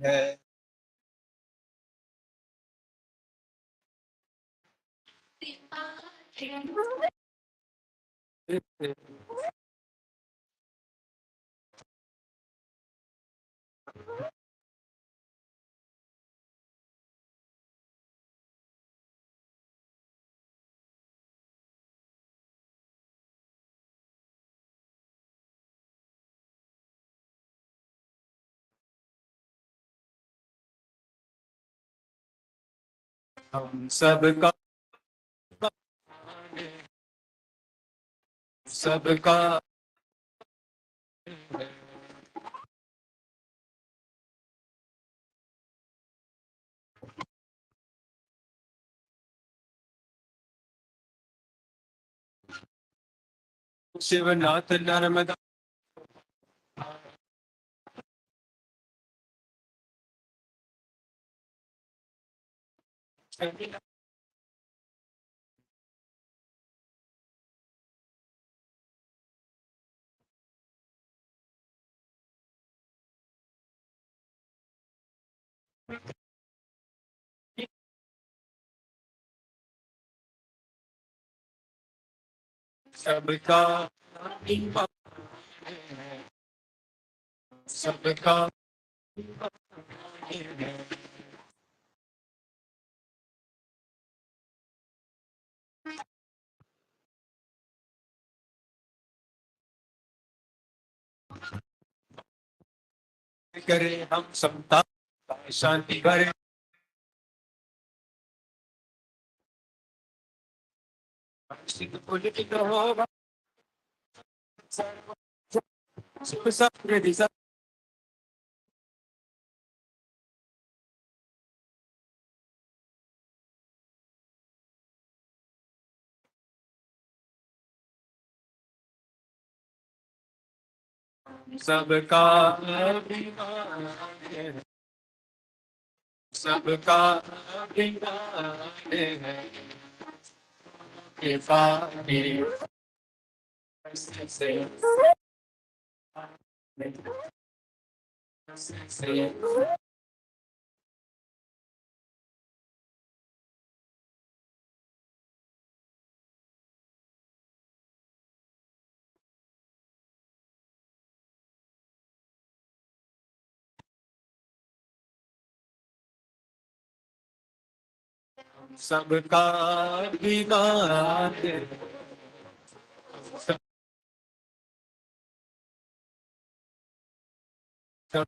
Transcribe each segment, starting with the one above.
है। हम सबका सबका शिवनाथ नर्मदा सबका सबका करे हम सबका शांति करे पॉलिटिक होगा सब सब सबका अभिमान है, सबका अभिमान है कृपा से सबका अभिमान है सब सब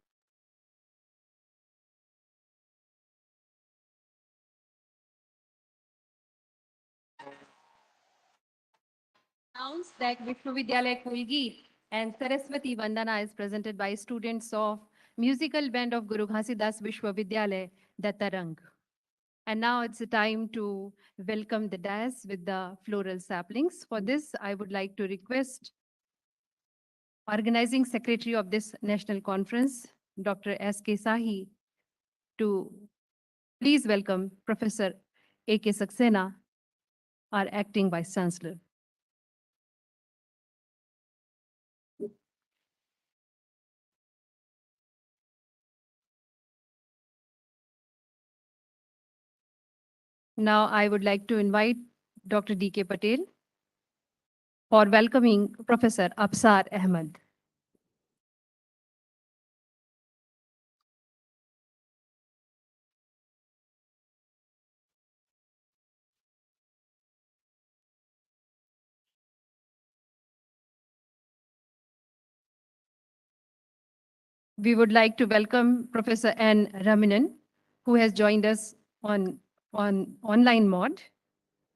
Announce that Vishwavidyalaya Kulgeet and Saraswati Vandana is presented by students of musical band of Guru Ghasidas Vishwavidyalaya, the Tarang. And now it's the time to welcome the dais with the floral saplings. For this, I would like to request Organizing Secretary of this National Conference, Dr. S.K. Sahi, to please welcome Professor A.K. Saxena, our Acting Vice Chancellor. Now I would like to invite Dr. D.K. Patel for welcoming Professor Absar Ahmed. We would like to welcome Professor N. Ramanan, who has joined us on online mode.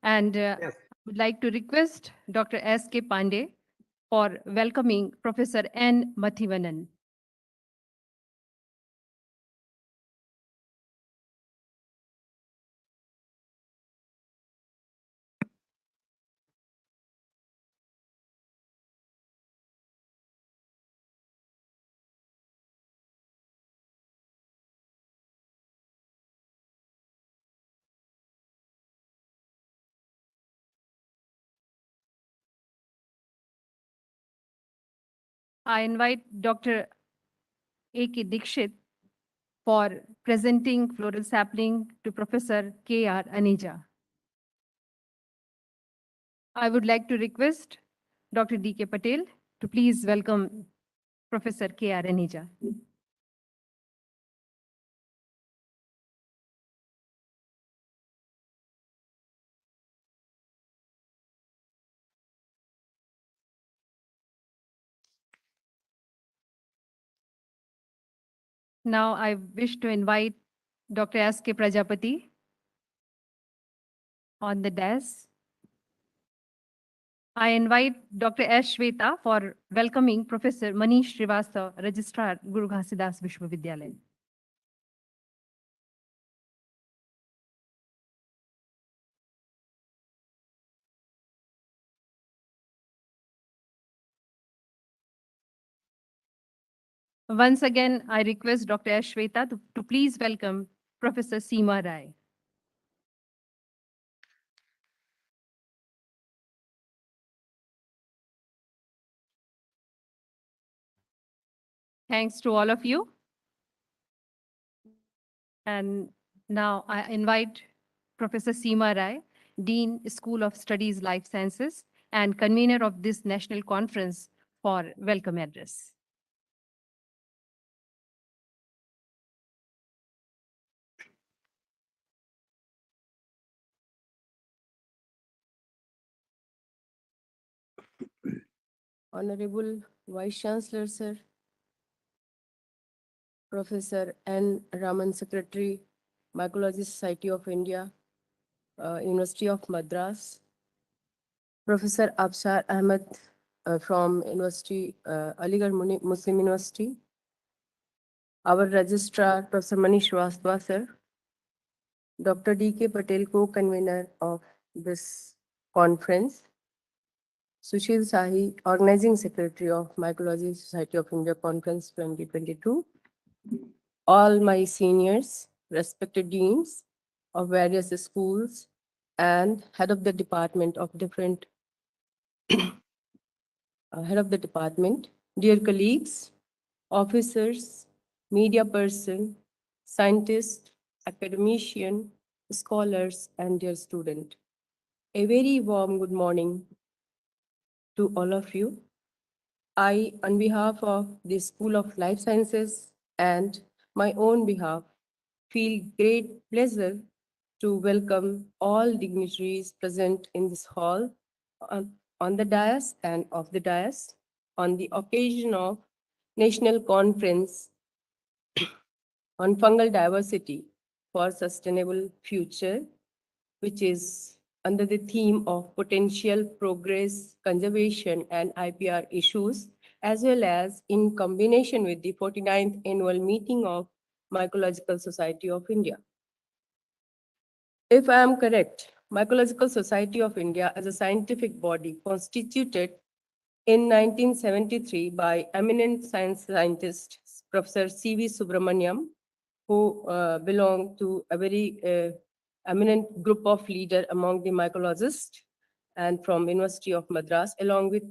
And Yes. would like to request Dr. S.K. Pandey for welcoming Professor N. Mathivanan. I invite Dr. A.K. Dikshit for presenting floral sapling to Professor K.R. Aneja. I would like to request Dr. D.K. Patel to please welcome Professor K.R. Aneja. Now I wish to invite Dr. S.K. Prajapati on the dais. I invite Dr. S. Shweta for welcoming Professor Manish Srivastava, Registrar, Guru Ghasidas Vishwavidyalaya. Once again, I request Dr. S. Shweta to please welcome Professor Seema Rai. Thanks to all of you. And now I invite Professor Seema Rai, Dean, School of Studies, Life Sciences, and convener of this national conference for welcome address. Honorable Vice Chancellor, Sir, Professor N. Raman, Secretary, Mycological Society of India, University of Madras, Professor Absar Ahmed from University, Aligarh Muslim University, our Registrar, Professor Manish Srivastava, Sir, Dr. D.K. Patel, co-convener of this conference, Sushil Sahi, Organizing Secretary of Mycological Society of India Conference 2022, all my seniors, respected deans of various schools, and head of the department of different head of the department, dear colleagues, officers, media person, scientist, academician, scholars, and dear student. A very warm good morning to all of you. I, on behalf of the School of Life Sciences and my own behalf, feel great pleasure to welcome all dignitaries present in this hall, on the dais and off the dais, on the occasion of National Conference on Fungal Diversity for Sustainable Future, which is under the theme of potential progress, conservation, and IPR issues, as well as in combination with the 49th annual meeting of Mycological Society of India. If I am correct, Mycological Society of India is a scientific body constituted in 1973 by eminent scientist Professor C.V. Subramaniam, who belong to a very eminent group of leaders among the mycologists and from University of Madras, along with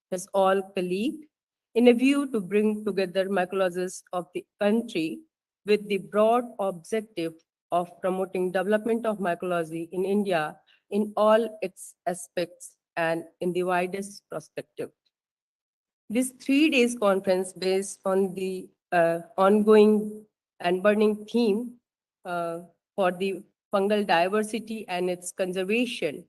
his all colleague, in a view to bring together mycologists of the country with the broad objective of promoting development of mycology in India in all its aspects and in the widest perspective. This 3 days conference based on the ongoing and burning theme uh, for the fungal diversity and its conservation,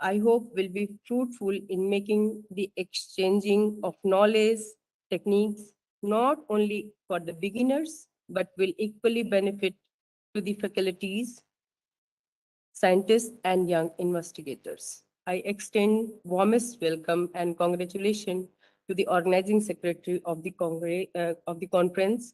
I hope will be fruitful in making the exchanging of knowledge, techniques, not only for the beginners, but will equally benefit to the faculties, scientists, and young investigators. I extend warmest welcome and congratulations to the organizing secretary of the conference,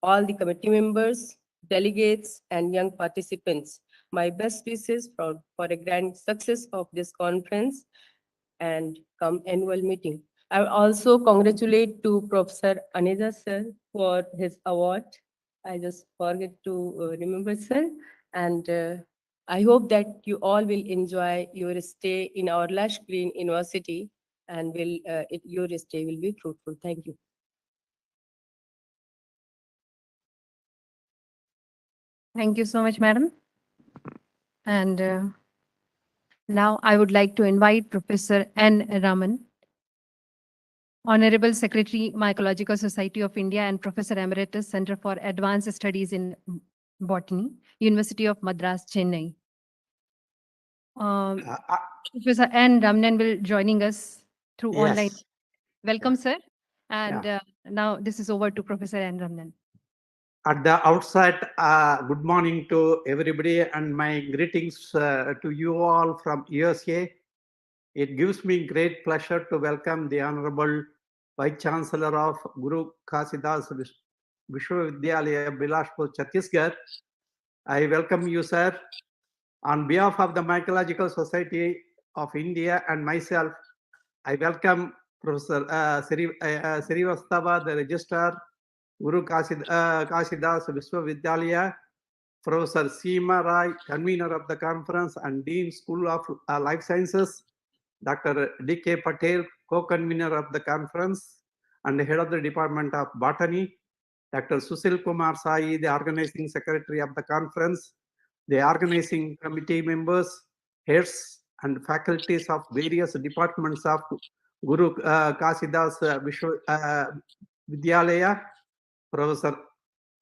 all the committee members, delegates, and young participants. My best wishes for a grand success of this conference and come annual meeting. I also congratulate to Professor Aneja sir for his award. I just forget to remember sir, and I hope that you all will enjoy your stay in our lush green university, and your stay will be fruitful. Thank you. Thank you so much, madam. And now I would like to invite Professor N. Raman, Honorable Secretary, Mycological Society of India and Professor Emeritus, Center for Advanced Studies in Botany, University of Madras, Chennai. Professor N. Ramanan will joining us through online. Yes. Welcome, sir. And now this is over to Professor N. Ramanan. At the outset, good morning to everybody and my greetings to you all from USA. It gives me great pleasure to welcome the Honorable Vice Chancellor of Guru Ghasidas Vishwavidyalaya, Bilaspur, Chhattisgarh. I welcome you, sir. On behalf of the Mycological Society of India and myself, I welcome Professor Srivastava, the Registrar, Guru Ghasidas Vishwavidyalaya, Professor Seema Rai, convener of the conference and Dean School of Life Sciences, Dr. D.K. Patel, co-convener of the conference and head of the Department of Botany, Dr. Susil Kumar Sai, the organizing secretary of the conference, the organizing committee members, heads and faculties of various departments of Guru Ghasidas Vidyalaya, Professor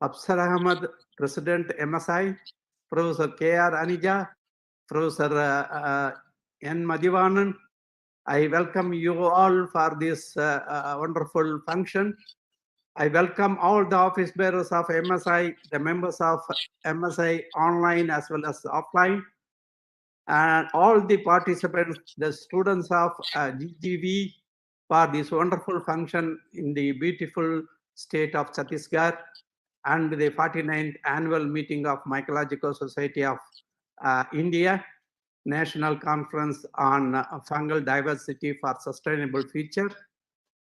Afsar Ahmad, President MSI, Professor K.R. Anija, Professor N. Madhivanan. I welcome you all for this wonderful function. I welcome all the office bearers of MSI, the members of MSI online as well as offline, and all the participants, the students of GGV for this wonderful function in the beautiful state of Chhattisgarh and the 49th annual meeting of Mycological Society of India, National Conference on Fungal Diversity for Sustainable Future,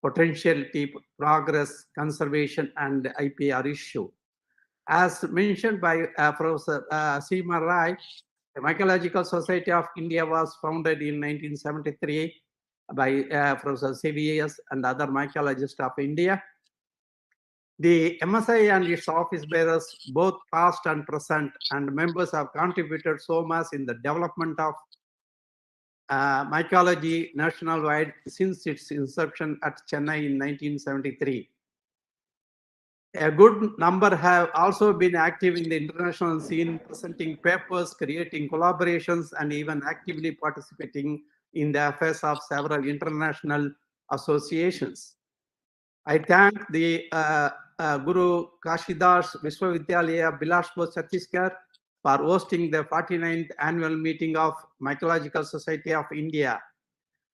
Potentiality, Progress, Conservation, and IPR issue. As mentioned by Professor Seema Rai, the Mycological Society of India was founded in 1973 by Professor CVS and other mycologists of India. The MSI and its office bearers, both past and present, and members have contributed so much in the development of mycology nationwide since its inception at Chennai in 1973. A good number have also been active in the international scene, presenting papers, creating collaborations, and even actively participating in the affairs of several international associations. I thank the Guru Ghasidas Vishwavidyalaya, Bilaspur, Chhattisgarh, for hosting the 49th annual meeting of Mycological Society of India.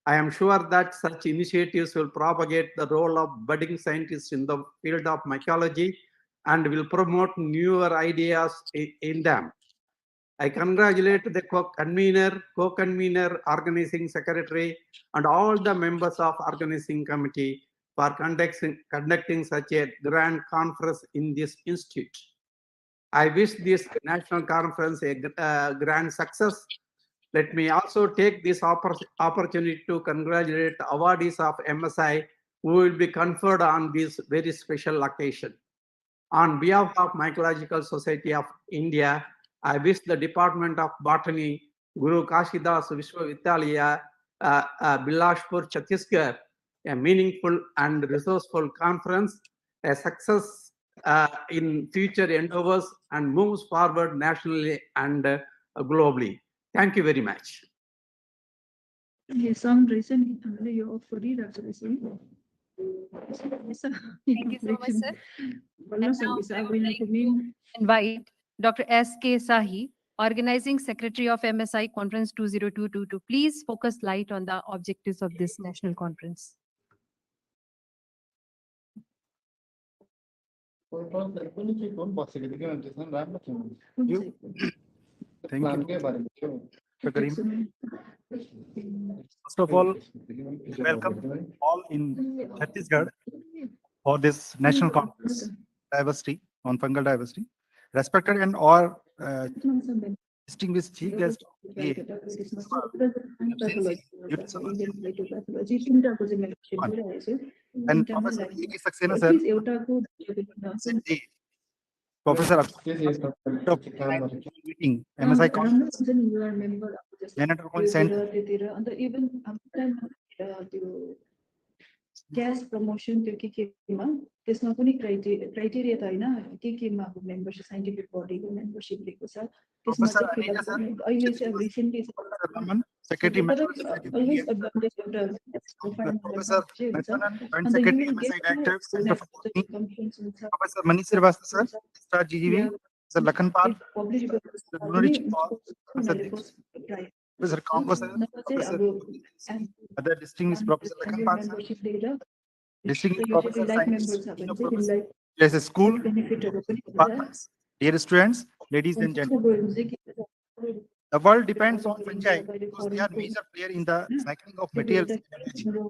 I am sure that such initiatives will propagate the role of budding scientists in the field of mycology and will promote newer ideas in them. I congratulate the co-convener, organizing secretary, and all the members of organizing committee for conducting such a grand conference in this institute. I wish this national conference a grand success. Let me also take this opportunity to congratulate the awardees of MSI who will be conferred on this very special occasion. On behalf of Mycological Society of India, I wish the Department of Botany, Guru Ghasidas Vishwavidyalaya, Bilaspur, Chhattisgarh, a meaningful and resourceful conference, a success in future endeavors, and moves forward nationally and globally. Thank you very much. Thank you so much, sir. And now I would like to invite Dr. S.K. Sahi, Organizing Secretary of MSI Conference 2022 to please focus light on the objectives of this national conference. Thank you. First of all, welcome all in Chhattisgarh for this national conference diversity on fungal diversity. Respected and all distinguished chief guests, and Professor E. Saxena sir, Professor meeting, MSI conference, You are member of the Janata Center. and even त्यो क्यास promotion त्यो केमा त्यसमा पनि criteria त होइन केमा अब मेम्बरसिप साइन्टिफिक बडीको मेम्बरसिप लिएको छ त्यसमा Professor चाहिँ फिल Anita, अप अहिले चाहिँ अब रिसेन्टली Secretary, अलवेज एडभान्टेज एउटा Professor Methana, Joint अन्त Secretary, you MSI Director, Center for Botany, conference हुन्छ Professor Manish Srivastava, sir, Star GGV, Sir Lakhan Pal, publish Sir Gunarich Paul, Professor Kambo, sir, Professor other distinguished Professor Lakhan Pal, sir, distinguished Professor Scientist, Professor, there's a school, partners, dear students, ladies and gentlemen. The world depends on fungi because they are major player in the cycling of materials and energy around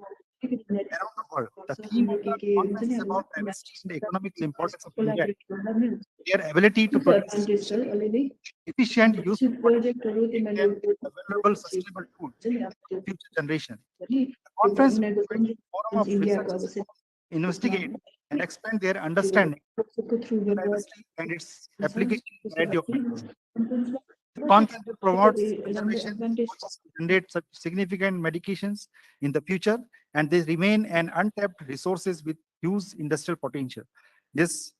the world. The theme of the conference is about diversity and the economic importance of fungi, their ability to produce efficient, useful, a valuable, sustainable food for future generation. The conference will provide a forum of researchers to investigate and expand their understanding of diversity and its application in a variety of fields. The conference will promote conservation approaches to generate such significant medications in the future, and they remain an untapped resources with huge industrial potential. This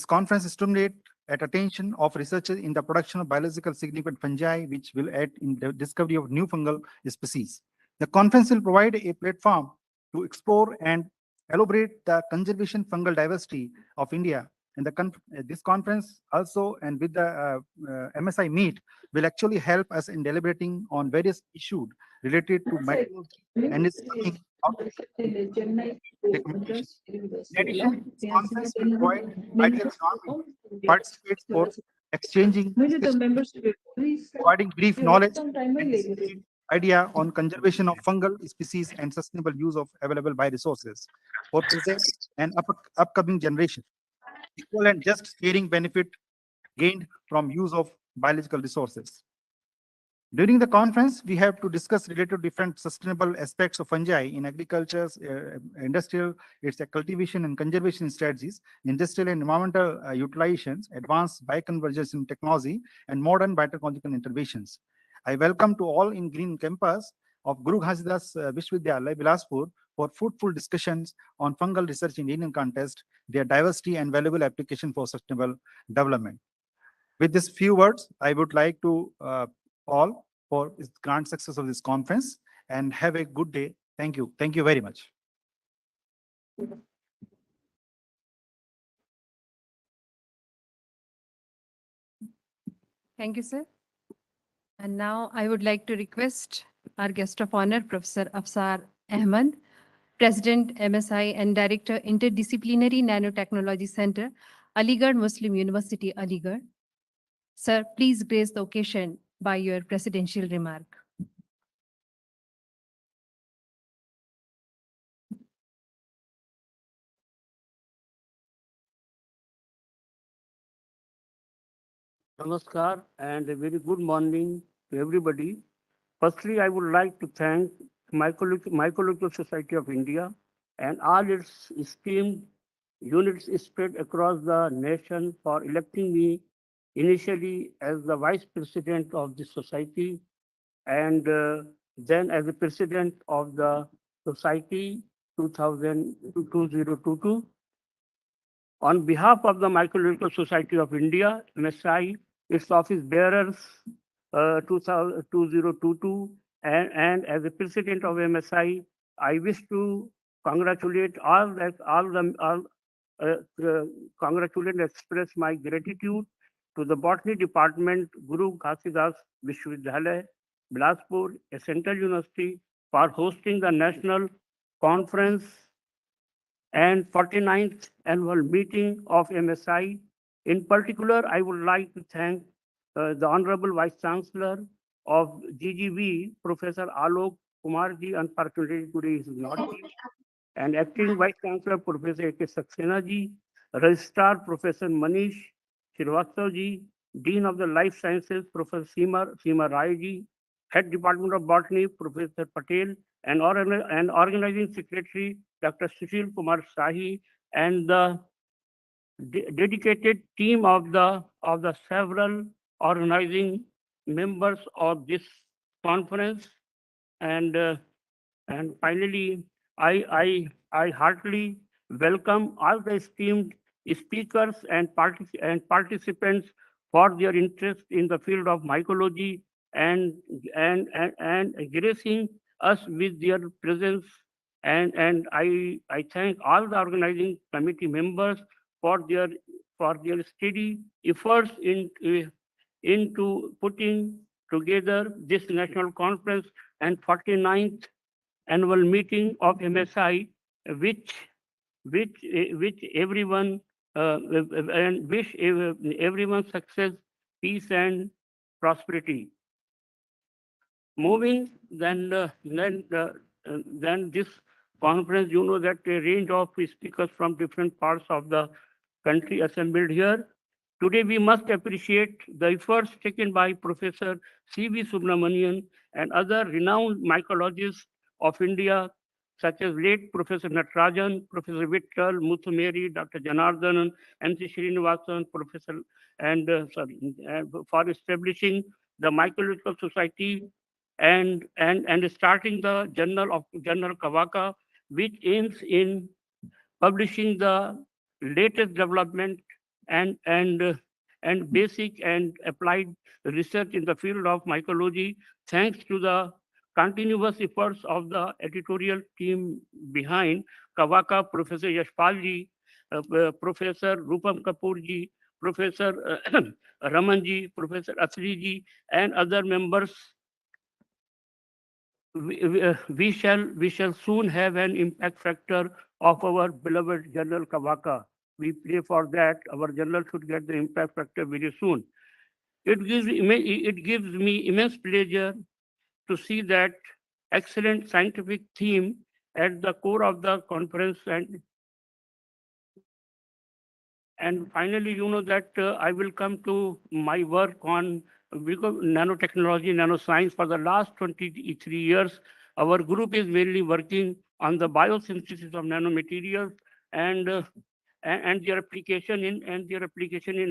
conference stimulate at attention of researchers in the production of biological significant fungi, which will aid in the discovery of new fungal species. The conference will provide a platform to explore and elaborate the conservation fungal diversity of India. And this conference also, and with the MSI meet, will actually help us in deliberating on various issues related to mycology and its coming out recommendations. In addition, this conference will provide ideal environment participate for exchanging, providing brief knowledge and idea on conservation of fungal species and sustainable use of available bioresources for present and upcoming generation. Equal and just sharing benefit gained from use of biological resources. During the conference, we have to discuss related to different sustainable aspects of fungi in agriculture, industrial, its cultivation and conservation strategies, industrial and environmental utilizations, advanced bioconversion technology, and modern biotechnological interventions. I welcome to all in green campus of Guru Ghasidas Vishwavidyalaya, Bilaspur, for fruitful discussions on fungal research in Indian context, their diversity and valuable application for sustainable development. With these few words, I would like to all for the grand success of this conference and have a good day. Thank you. Thank you very much. Thank you, sir. And now I would like to request our guest of honor, Professor Afsar Ahmed, President MSI and Director Interdisciplinary Nanotechnology Center, Aligarh Muslim University, Aligarh. Sir, please grace the occasion by your presidential remark. Namaskar and a very good morning to everybody. Firstly, I would like to thank Mycological Society of India and all its esteemed units spread across the nation for electing me initially as the Vice President of the Society and then as the President of the Society 2022. On behalf of the Mycological Society of India, MSI, its office bearers 2022, and as the President of MSI, I wish to congratulate congratulate and express my gratitude to the Botany Department, Guru Ghasidas Vishwavidyalaya, Bilaspur, a central university, for hosting the national conference and 49th annual meeting of MSI. In particular, I would like to thank the Honorable Vice Chancellor of GGV, Professor Alok Kumarji, unfortunately today is not here, and Acting Vice Chancellor, Professor A.K. Saxena ji, Registrar, Professor Manish Srivastava ji, Dean of the Life Sciences, Professor Seema Rai ji, Head Department of Botany, Professor Patel, and Organizing Secretary, Dr. Sushil Kumar Sahi, and the dedicated team of the several organizing members of this conference, and and finally, I heartily welcome all the esteemed speakers and participants for their interest in the field of mycology, and gracing us with their presence. And I thank all the organizing committee members for their steady efforts into putting together this national conference and 49th annual meeting of MSI, which which everyone and wish everyone success, peace, and prosperity. Moving, then this conference, you know that a range of speakers from different parts of the country assembled here. Today, we must appreciate the efforts taken by Professor C.V. Subramanian and other renowned mycologists of India, such as late Professor Natarajan, Professor Vittal, Muthumeri, Dr. Janardhanan, M.C. Srinivasan, Professor, for establishing the Mycological Society and starting the Journal Kavaka, which aims in publishing the latest development and and uh, and basic and applied research in the field of mycology, thanks to the continuous efforts of the editorial team behind Kavaka, Professor Yashpalji, Professor Rupam Kapoorji, Professor Ramanji, Professor Asriji, and other members. We shall soon have an impact factor of our beloved General Kavaka. We pray for that. Our general should get the impact factor very soon. It gives me immense pleasure to see that excellent scientific theme at the core of the conference. And finally, you know that I will come to my work on nanotechnology, nanoscience. For the last 23 years, our group is mainly working on the biosynthesis of nanomaterials, and and their application in application in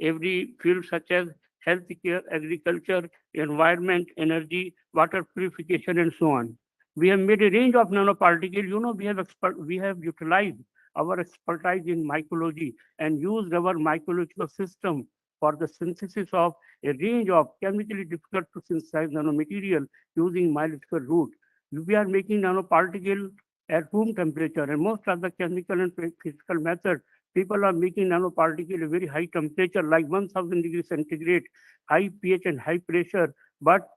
every field, such as healthcare, agriculture, environment, energy, water purification, and so on. We have made a range of nanoparticles. You know, we have utilized our expertise in mycology and used our mycological system for the synthesis of a range of chemically difficult to synthesize nanomaterial using mycological route. We are making nanoparticles at room temperature, and most of the chemical and physical methods, people are making nanoparticles at very high temperature, like 1000 degrees centigrade, high pH and high pressure. But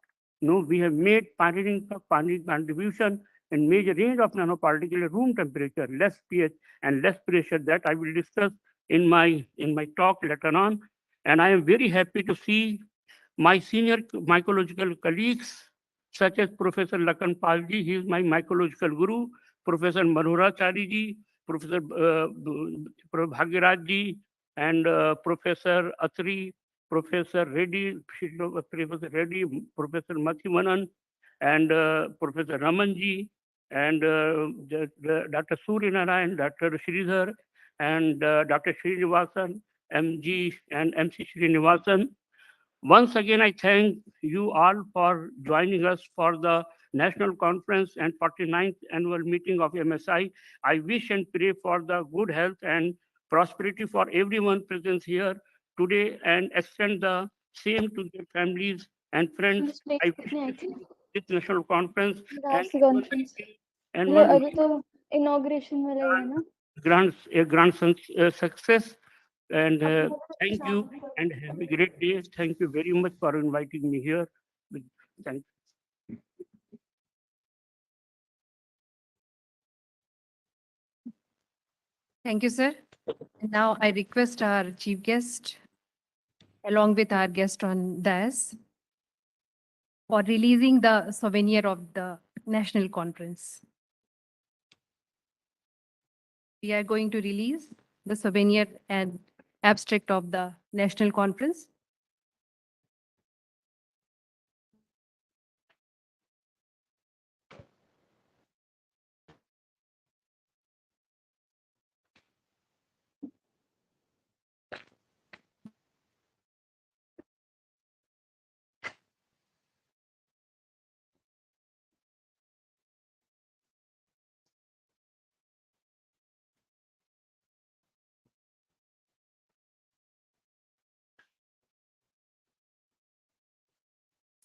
no, we have made pioneering contribution and made a range of nanoparticles at room temperature, less pH and less pressure, that I will discuss in my talk later on. And I am very happy to see my senior mycological colleagues, such as Professor Lakan Palji, he is my mycological guru, Professor Manoharacharya ji, Professor Bhagiraj ji, and Professor Atri, Professor Reddy, Professor Mathivanan, and Professor Ramanji, and Dr. Suryanarayan, Dr. Sridhar, and Dr. Srinivasan, MG and MC Srinivasan. Once again, I thank you all for joining us for the National Conference and 49th Annual Meeting of MSI. I wish and pray for the good health and prosperity for everyone present here today, and extend the same to their families and friends. I wish this national conference Last conference. and मतलब one अभी तो inauguration वाला ही है ना? grand success. And thank you and have a great day. Thank you very much for inviting me here. Thank you. Thank you, sir. And now I request our chief guest, along with our guest on dais, for releasing the souvenir of the national conference. We are going to release the souvenir and abstract of the national conference.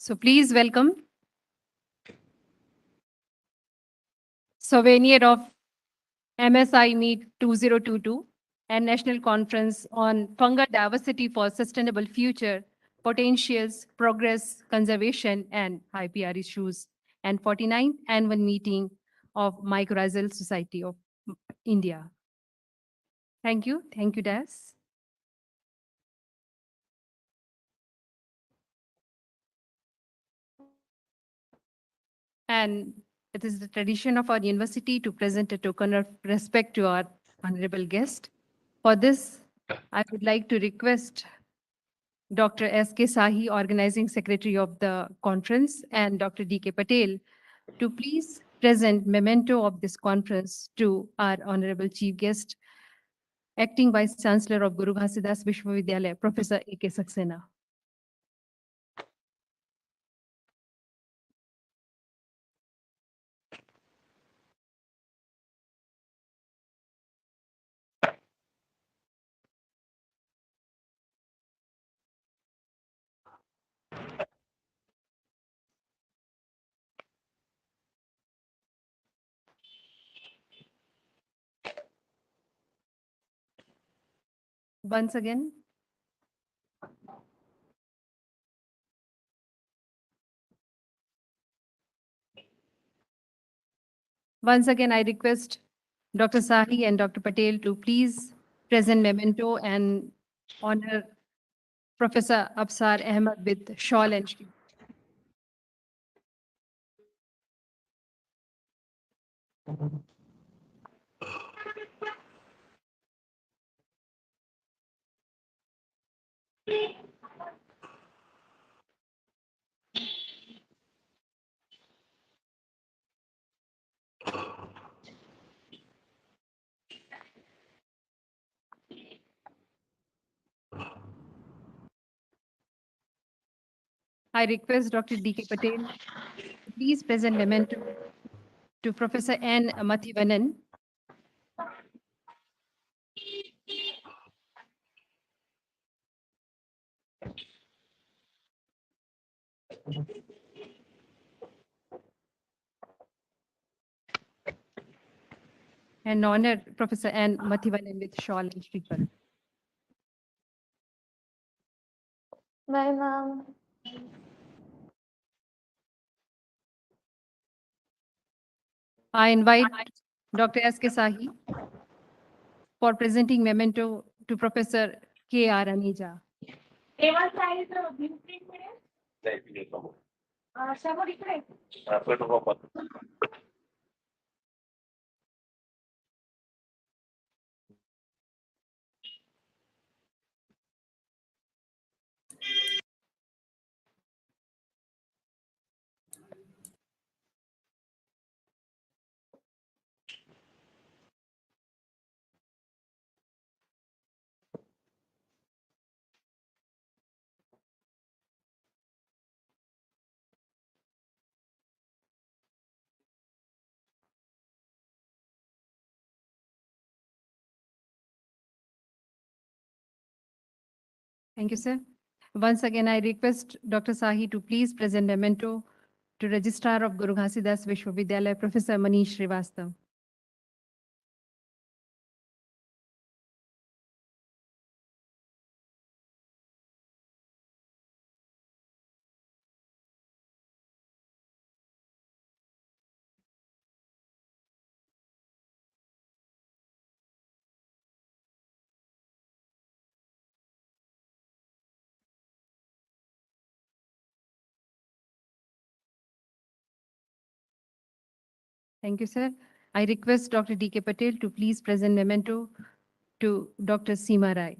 So please welcome souvenir of MSI Meet 2022 and National Conference on Fungal Diversity for Sustainable Future, Potentials, Progress, Conservation, and IPR Issues, and 49th Annual Meeting of Mycological Society of India. Thank you. Thank you, Das. And it is the tradition of our university to present a token of respect to our honorable guest. For this, I would like to request Dr. S.K. Sahi, Organizing Secretary of the conference, and Dr. D.K. Patel to please present memento of this conference to our honorable chief guest, Acting Vice Chancellor of Guru Ghasidas Vishwavidyalaya, Professor A.K. Saxena. Once again, I request Dr. Sahi and Dr. Patel to please present memento and honor Professor Absar Ahmed with shawl and shield. I request Dr. D.K. Patel to please present memento to Professor N. Mathivanan. And honor Professor N. Mathivanan with shawl and shrikal. Bye, ma'am. I invite Dr. S.K. Sahi for presenting memento to Professor K.R. Aneja. Thank you, sir. Once again, I request Dr. Sahi to please present memento to Registrar of Guru Ghasidas Vishwavidyalaya, Professor Manish Srivastav. Thank you, sir. I request Dr. D.K. Patel to please present memento to Dr. Seema Rai.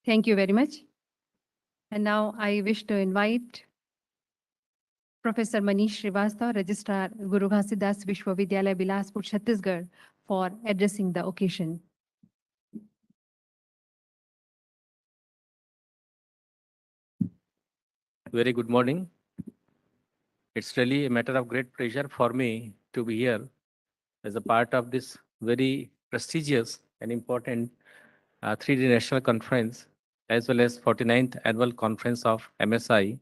Thank you very much. And now I wish to invite Professor Manish Srivastava, Registrar, Guru Ghasidas Vishwavidyalaya, Bilaspur, Chhattisgarh, for addressing the occasion. Very good morning. It's really a matter of great pleasure for me to be here as a part of this very prestigious and important 3D National Conference, as well as 49th Annual Conference of MSI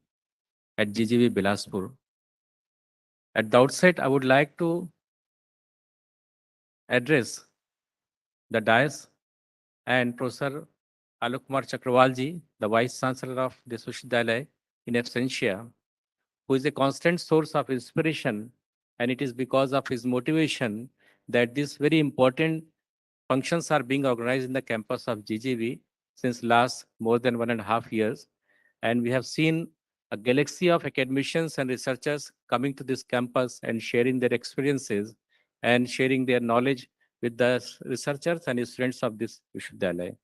at GGV Bilaspur. At the outset, I would like to address the dais and Professor Alok Kumar Chakravalji, the Vice Chancellor of this Vishwavidyalaya in absentia, who is a constant source of inspiration, and it is because of his motivation that these very important functions are being organized in the campus of GGV since last more than 1.5 years. And we have seen a galaxy of academicians and researchers coming to this campus and sharing their experiences and sharing their knowledge with the researchers and students of this Vishwavidyalaya.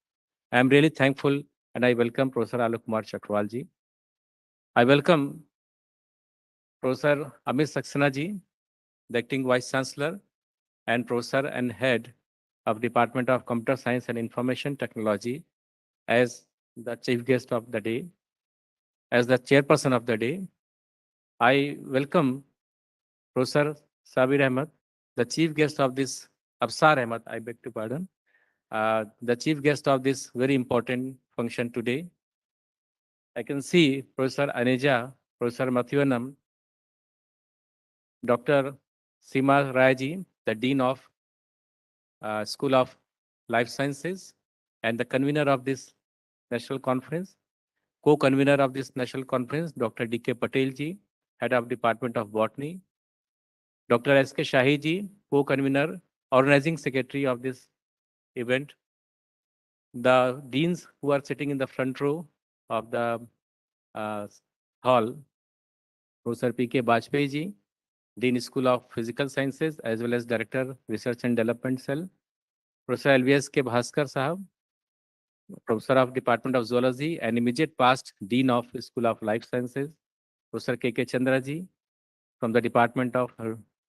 I am really thankful and I welcome Professor Alok Kumar Chakravalji. I welcome Professor Amit Saxena ji, the acting Vice Chancellor, and Professor and Head of Department of Computer Science and Information Technology as the chief guest of the day. As the chairperson of the day, I welcome Professor Sabir Ahmed, the chief guest of this, Absar Ahmed, I beg to pardon, the chief guest of this very important function today. I can see Professor Aneja, Professor Mathivanam, Dr. Seema Rayaji, the Dean of School of Life Sciences and the convener of this national conference, co-convener of this national conference, Dr. D.K. Patel ji, Head of Department of Botany, Dr. S.K. Shahi ji, co-convener, organizing secretary of this event, the deans who are sitting in the front row of the uh, hall, Professor P.K. Bajpayee ji, Dean School of Physical Sciences as well as Director Research and Development Cell, Professor L.V.S. K. Bhaskar Sahab, Professor of Department of Zoology and immediate past Dean of School of Life Sciences, Professor K.K. Chandra ji from the Department of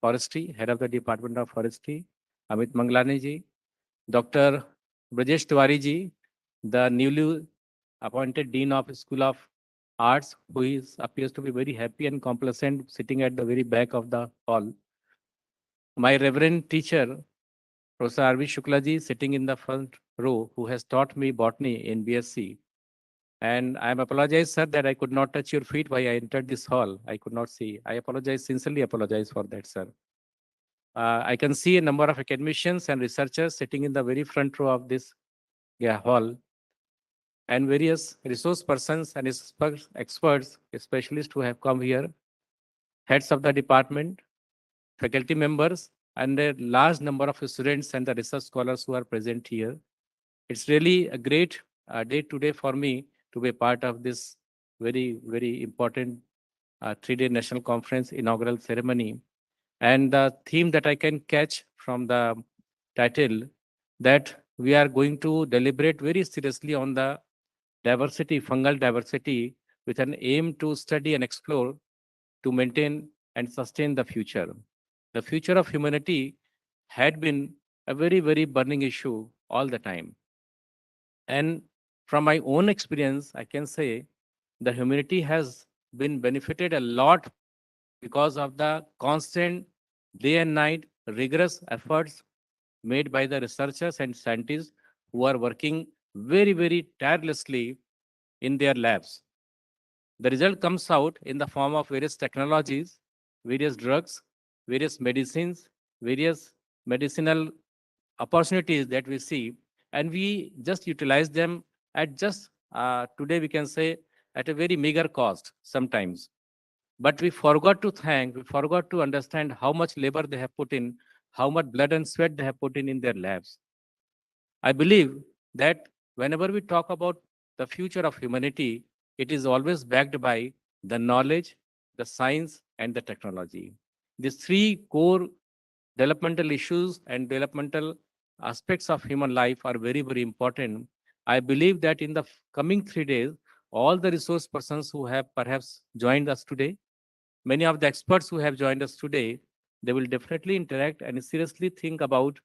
Forestry, Head of the Department of Forestry, Amit Manglani ji, Dr. Brajesh Tiwari ji, the newly appointed Dean of School of Arts, who appears to be very happy and complacent sitting at the very back of the hall. My reverend teacher, Professor R.V. Shukla ji, sitting in the front row, who has taught me botany in BSc. And I apologize, sir, that I could not touch your feet while I entered this hall. I could not see. I apologize, sincerely apologize for that, sir. I can see a number of academicians and researchers sitting in the very front row of this hall, and various resource persons and experts, specialists who have come here, heads of the department, faculty members, and a large number of students and the research scholars who are present here. It's really a great day today for me to be part of this very, very important 3-day national conference inaugural ceremony. And the theme that I can catch from the title, that we are going to deliberate very seriously on the diversity, fungal diversity, with an aim to study and explore to maintain and sustain the future. The future of humanity had been a very, very burning issue all the time. And from my own experience, I can say the humanity has been benefited a lot because of the constant day and night rigorous efforts made by the researchers and scientists who are working very, very tirelessly in their labs. The result comes out in the form of various technologies, various drugs, various medicines, various medicinal opportunities that we see, and we just utilize them at just today we can say at a very meager cost sometimes. But we forgot to thank, we forgot to understand how much labor they have put in, how much blood and sweat they have put in their labs. I believe that whenever we talk about the future of humanity, it is always backed by the knowledge, the science, and the technology. These three core developmental issues and developmental aspects of human life are very, very important. I believe that in the coming 3 days, all the resource persons who have perhaps joined us today, many of the experts who have joined us today, they will definitely interact and seriously think about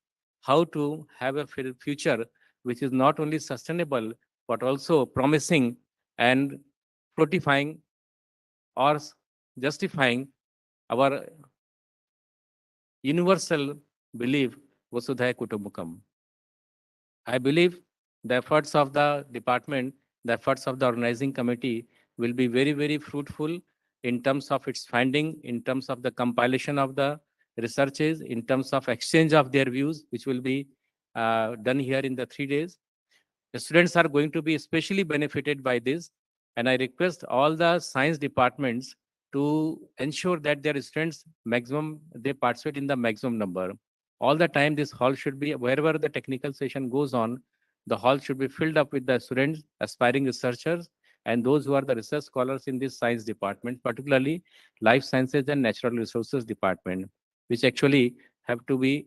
how to have a future which is not only sustainable, but also promising and fortifying or justifying our universal belief, Vasudhaiva Kutumbakam. I believe the efforts of the department, the efforts of the organizing committee will be very, very fruitful in terms of its finding, in terms of the compilation of the researches, in terms of exchange of their views, which will be done here in the 3 days. The students are going to be especially benefited by this. And I request all the science departments to ensure that their students maximum, they participate in the maximum number. All the time, this hall should be, wherever the technical session goes on, the hall should be filled up with the students, aspiring researchers, and those who are the research scholars in this science department, particularly life sciences and natural resources department, which actually have to be,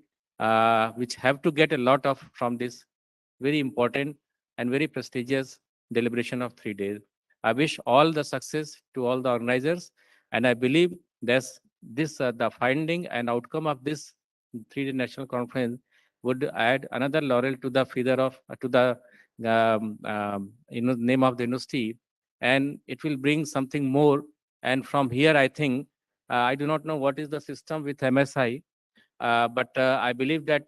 which have to get a lot of from this very important and very prestigious deliberation of 3 days. I wish all the success to all the organizers, and I believe this the finding and outcome of this 3-day national conference would add another laurel to the feather of to the name of the university, and it will bring something more. And from here, I think I do not know what is the system with MSI, but I believe that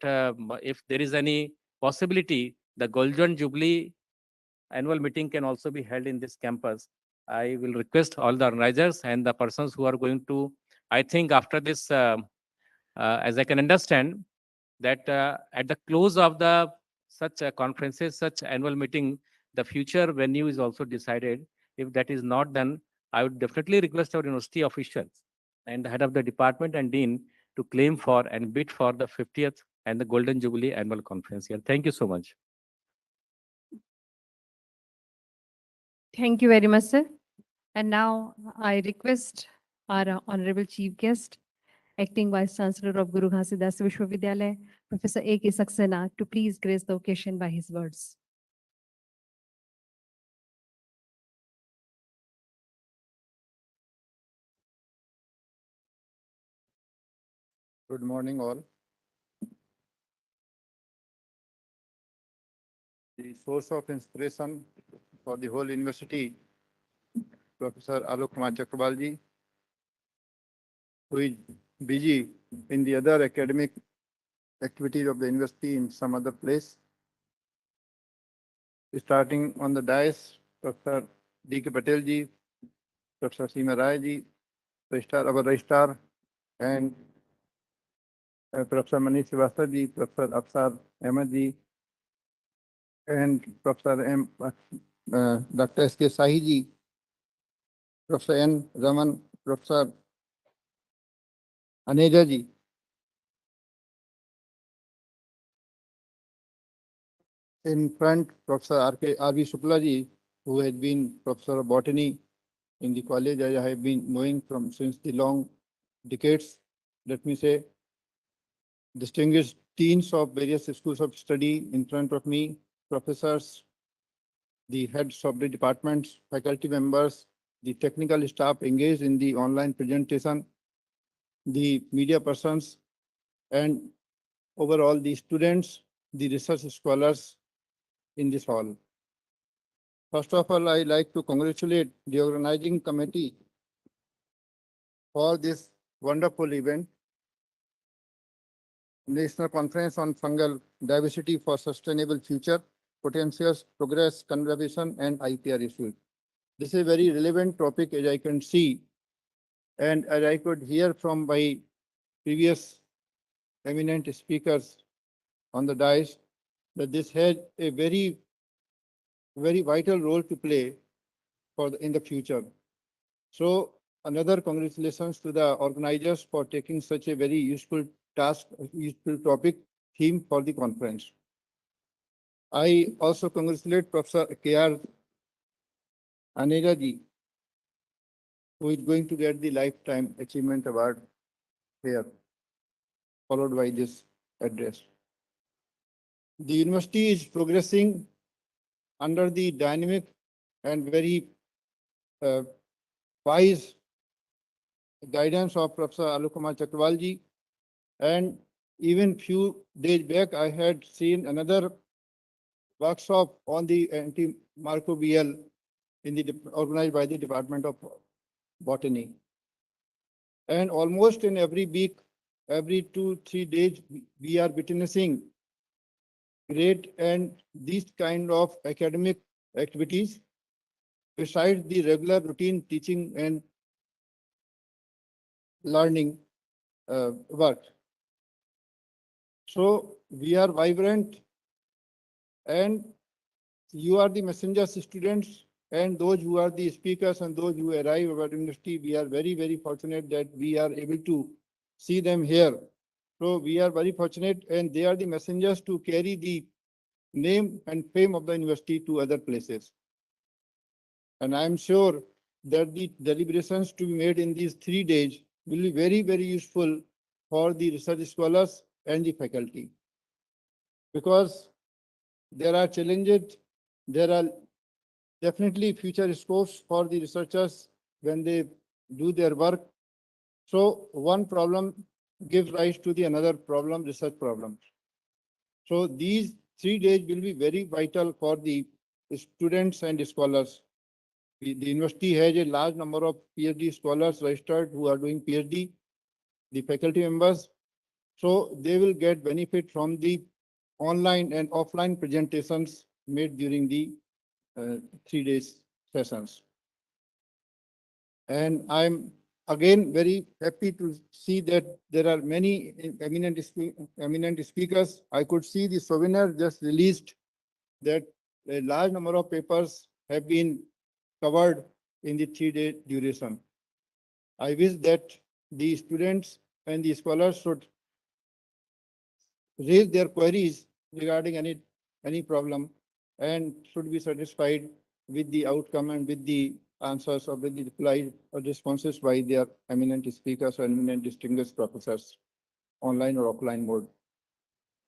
if there is any possibility, the Golden Jubilee annual meeting can also be held in this campus. I will request all the organizers and the persons who are going to, I think after this, as I can understand, that at the close of the such conferences, such annual meeting, the future venue is also decided. If that is not done, I would definitely request our university officials and the head of the department and dean to claim for and bid for the 50th and the Golden Jubilee annual conference here. Thank you so much. Thank you very much, sir. And now I request our honorable chief guest, Acting Vice Chancellor of Guru Ghasidas Vishwavidyalaya, Professor A.K. Saxena, to please grace the occasion by his words. Good morning, all. The source of inspiration for the whole university, Professor Alok Kumar Chakrabalji, who is busy in the other academic activities of the university in some other place. Starting on the dais, Professor D.K. Patel ji, Professor Seema Rai ji, our registrar, and Professor Manish Srivastava ji, Professor Afsar Ahmed ji, and Professor Dr. S.K. Sahi ji, Professor N. Raman, Professor Aneja ji. In front, Professor R.V. Shukla ji, who has been Professor of Botany in the college, I have been knowing from since the long decades. Let me say, distinguished deans of various schools of study in front of me, professors, the heads of the departments, faculty members, the technical staff engaged in the online presentation, the media persons, and overall the students, the research scholars in this hall. First of all, I like to congratulate the organizing committee for this wonderful event, National Conference on Fungal Diversity for Sustainable Future, Potentials, Progress, Conservation, and IPR issues. This is a very relevant topic as I can see, and as I could hear from my previous eminent speakers on the dais, that this has a very vital role to play in the future. So another congratulations to the organizers for taking such a very useful task, useful topic, theme for the conference. I also congratulate Professor K.R. Aneja ji, who is going to get the Lifetime Achievement Award here, followed by this address. The university is progressing under the dynamic and very wise guidance of Professor Alukumar Chakravalji. And even few days back, I had seen another workshop on the antimicrobial organized by the Department of Botany. And almost in every week, every 2-3 days, we are witnessing great and these kind of academic activities besides the regular routine teaching and learning work. So we are vibrant, and you are the messengers, students, and those who are the speakers and those who arrive at our university. We are very, very fortunate that we are able to see them here. So we are very fortunate, and they are the messengers to carry the name and fame of the university to other places. And I am sure that the deliberations to be made in these 3 days will be very, very useful for the research scholars and the faculty. Because there are challenges, there are definitely future scopes for the researchers when they do their work. So one problem gives rise to the another problem, research problem. So these 3 days will be very vital for the students and scholars. The university has a large number of PhD scholars registered who are doing PhD, the faculty members. So they will get benefit from the online and offline presentations made during the 3 days sessions. And I'm again very happy to see that there are many eminent speakers. I could see the souvenir just released that a large number of papers have been covered in the 3-day duration. I wish that the students and the scholars should raise their queries regarding any problem and should be satisfied with the outcome and with the answers or with the replies or responses by their eminent speakers or eminent distinguished professors, online or offline mode.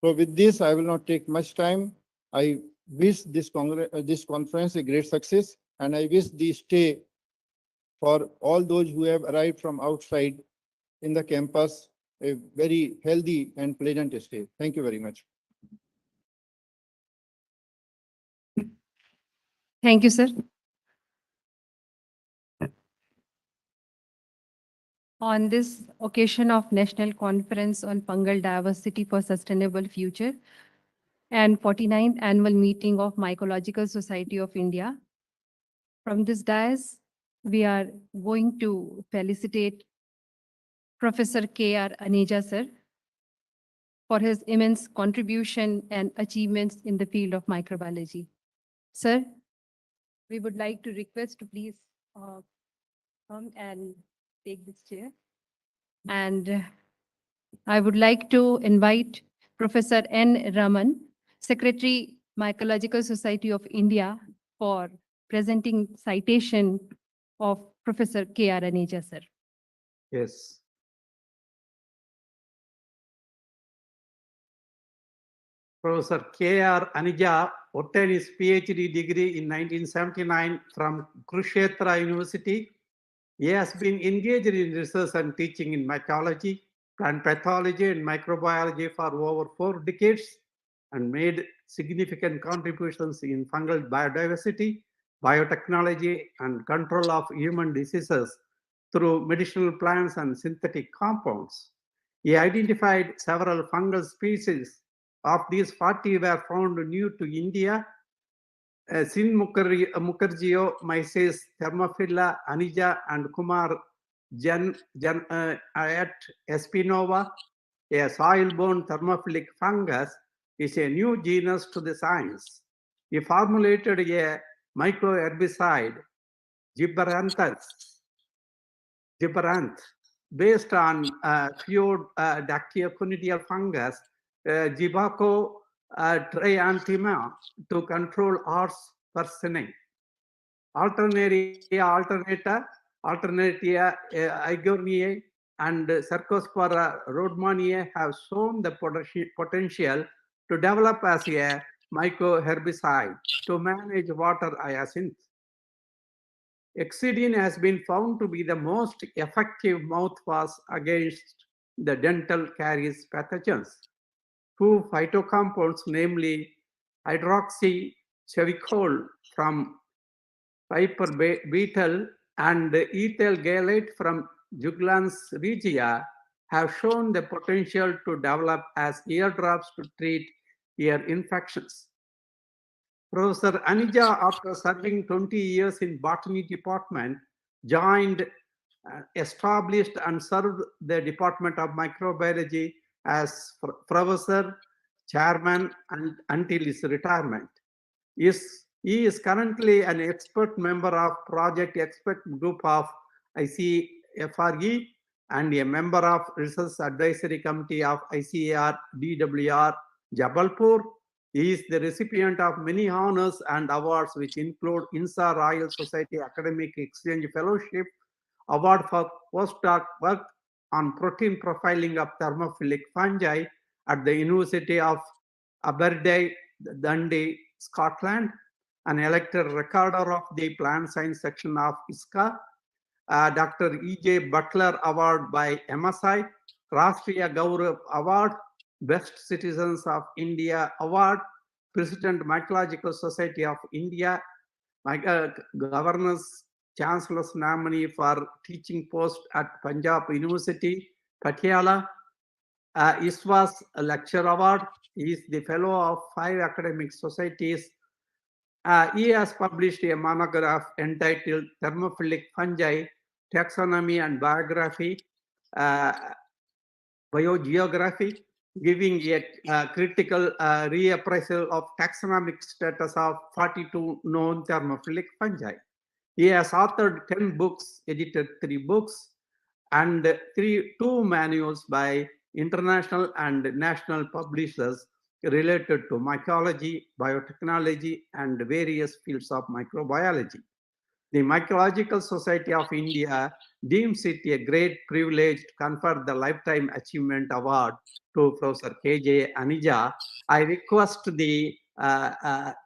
So with this, I will not take much time. I wish this conference a great success, and I wish the stay for all those who have arrived from outside in the campus a very healthy and pleasant stay. Thank you very much. Thank you, sir. On this occasion of National Conference on Fungal Diversity for Sustainable Future and 49th Annual Meeting of Mycological Society of India, from this dais, we are going to felicitate Professor K.R. Aneja, sir, for his immense contribution and achievements in the field of microbiology. Sir, we would like to request to please come and take this chair. And I would like to invite Professor N. Raman, Secretary, Mycological Society of India, for presenting citation of Professor K.R. Aneja, sir. Yes. Professor K.R. Aneja obtained his PhD degree in 1979 from Kurukshetra University. He has been engaged in research and teaching in mycology, plant pathology, and microbiology for over 4 decades and made significant contributions in fungal biodiversity, biotechnology, and control of human diseases through medicinal plants and synthetic compounds. He identified several fungal species. Of these, 40 were found new to India. Sin Mukherjee, Myces, Thermophila, Anija, and Kumar at Espinova, a soil-borne thermophilic fungus, is a new genus to the science. He formulated a mycoherbicide, gibberanth, based on Dactyoconidial fungus, Gibaco trianthema, to control horse persinning. Alternatia igorniae, and Cercospora rhodmaniae have shown the potential to develop as a mycoherbicide to manage water hyacinth. Exidine has been found to be the most effective mouthwash against the dental caries pathogens. Two phytocompounds, namely hydroxychevicol from Piper beetle and ethyl gallate from Juglans regia, have shown the potential to develop as eardrops to treat ear infections. Professor Anija, after serving 20 years in Botany department, joined, established and served the Department of Microbiology as professor, chairman, and until his retirement. He is currently an expert member of Project Expert Group of ICFRE and a member of Research Advisory Committee of ICAR DWR Jabalpur. He is the recipient of many honors and awards, which include INSA Royal Society Academic Exchange Fellowship, Award for Postdoc Work on Protein Profiling of Thermophilic Fungi at the University of Aberdeen, Dundee, Scotland, an elected recorder of the Plant Science section of ISCA, Dr. E.J. Butler Award by MSI, Rashtriya Gaurav Award, Best Citizens of India Award, President Mycological Society of India, Governor's Chancellor's nominee for teaching post at Punjab University, Patiala, ISWA's Lecture Award. He is the fellow of 5 academic societies. He has published a monograph entitled Thermophilic Fungi, Taxonomy and Biography, Biogeography, giving a critical reappraisal of taxonomic status of 42 known thermophilic fungi. He has authored 10 books, edited 3 books, and 2 manuals by international and national publishers related to mycology, biotechnology, and various fields of microbiology. The Mycological Society of India deems it a great privilege to confer the Lifetime Achievement Award to Professor K.J. Anija. I request the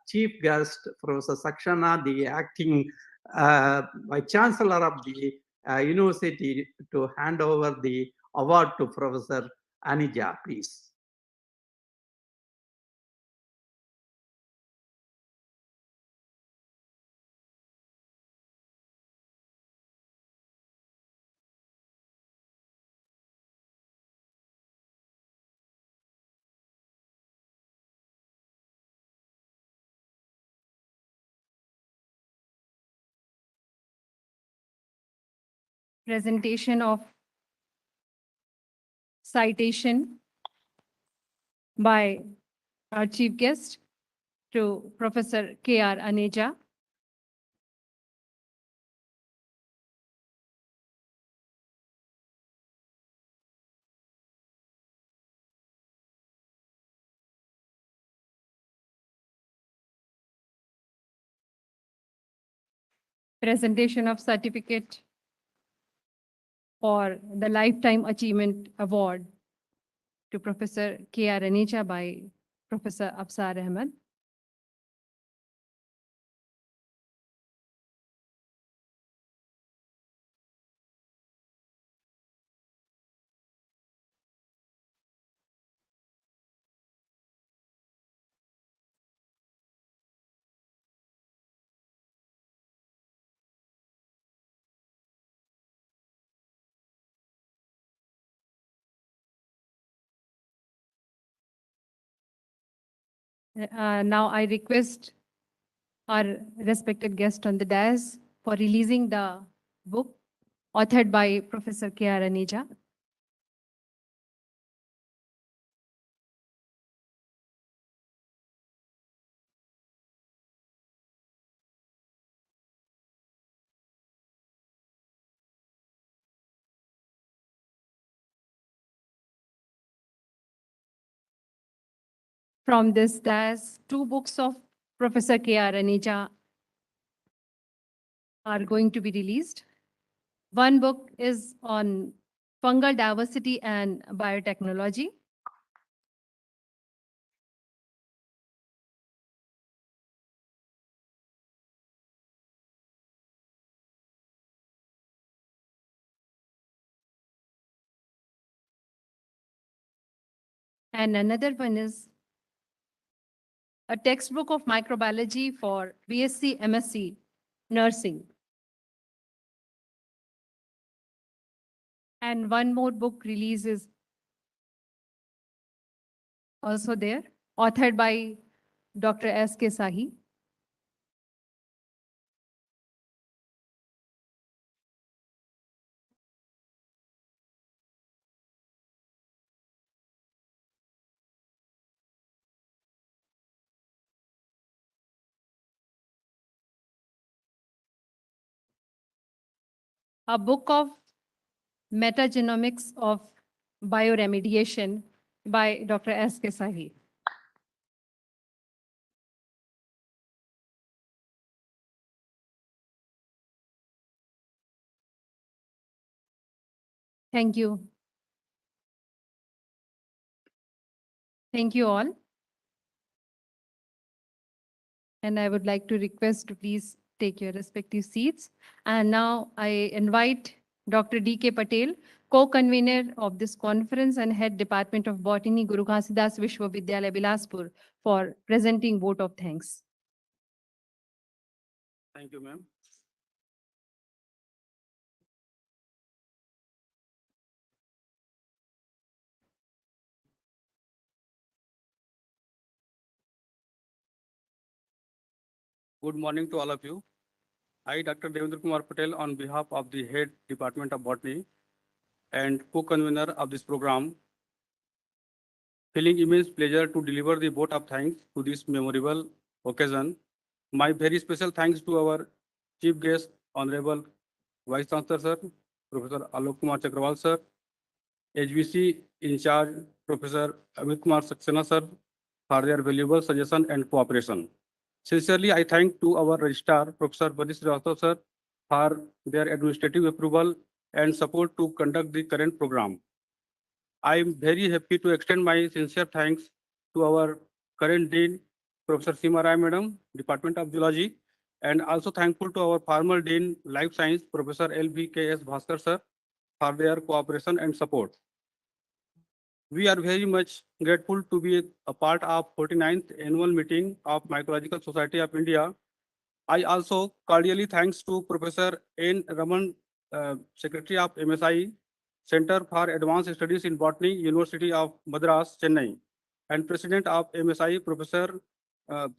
chief guest, Professor Sakshana, the acting Vice Chancellor of the university, to hand over the award to Professor Anija, please. Presentation of citation by our chief guest to Professor K.R. Aneja. Presentation of certificate for the Lifetime Achievement Award to Professor K.R. Aneja by Professor Absar Ahmed. Now I request our respected guest on the dais for releasing the book authored by Professor K.R. Aneja. From this dais, 2 books of Professor K.R. Aneja are going to be released. One book is on fungal diversity and biotechnology. And another one is a textbook of microbiology for BSc, MSc, nursing. And one more book release is also there, authored by Dr. S.K. Sahi. A book of metagenomics of bioremediation by Dr. S.K. Sahi. Thank you. Thank you all. And I would like to request to please take your respective seats. And now I invite Dr. D.K. Patel, co-convener of this conference and head Department of Botany, Guru Ghasidas Vishwavidyalaya, Bilaspur, for presenting vote of thanks. Thank you, ma'am. Good morning to all of you. I, Dr. Devendra Kumar Patel, on behalf of the Head Department of Botany and co-convener of this program, feeling immense pleasure to deliver the vote of thanks to this memorable occasion. My very special thanks to our chief guest, Honorable Vice Chancellor, Sir, Professor Alok Kumar Chakrawal, Sir, HVC in charge, Professor Amit Kumar Saxena, Sir, for their valuable suggestion and cooperation. Sincerely, I thank to our registrar, Professor Badis Srivastava, Sir, for their administrative approval and support to conduct the current program. I am very happy to extend my sincere thanks to our current Dean, Professor Seema Rai Madam, Department of Zoology, and also thankful to our former Dean, Life Science, Professor LVKS Bhaskar, Sir, for their cooperation and support. We are very much grateful to be a part of 49th annual meeting of Mycological Society of India. I also cordially thanks to Professor N. Raman, Secretary of MSI, Center for Advanced Studies in Botany, University of Madras, Chennai, and President of MSI, Professor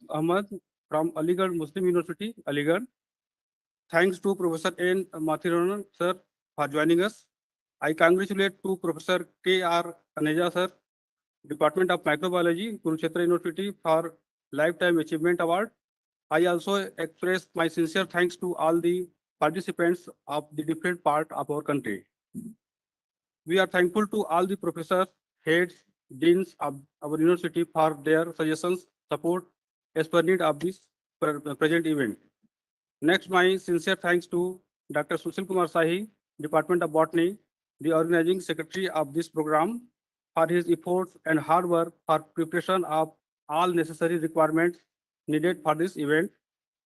Ahmad from Aligarh Muslim University, Aligarh. Thanks to Professor N. Mathiran, sir, for joining us. I congratulate to Professor K.R. Aneja, sir, Department of Microbiology, Kurukshetra University, for Lifetime Achievement Award. I also express my sincere thanks to all the participants of the different part of our country. We are thankful to all the professors, heads, deans of our university for their suggestions, support as per need of this present event. Next, my sincere thanks to Dr. Sushil Kumar Sahi, Department of Botany, the organizing secretary of this program, for his efforts and hard work for preparation of all necessary requirements needed for this event.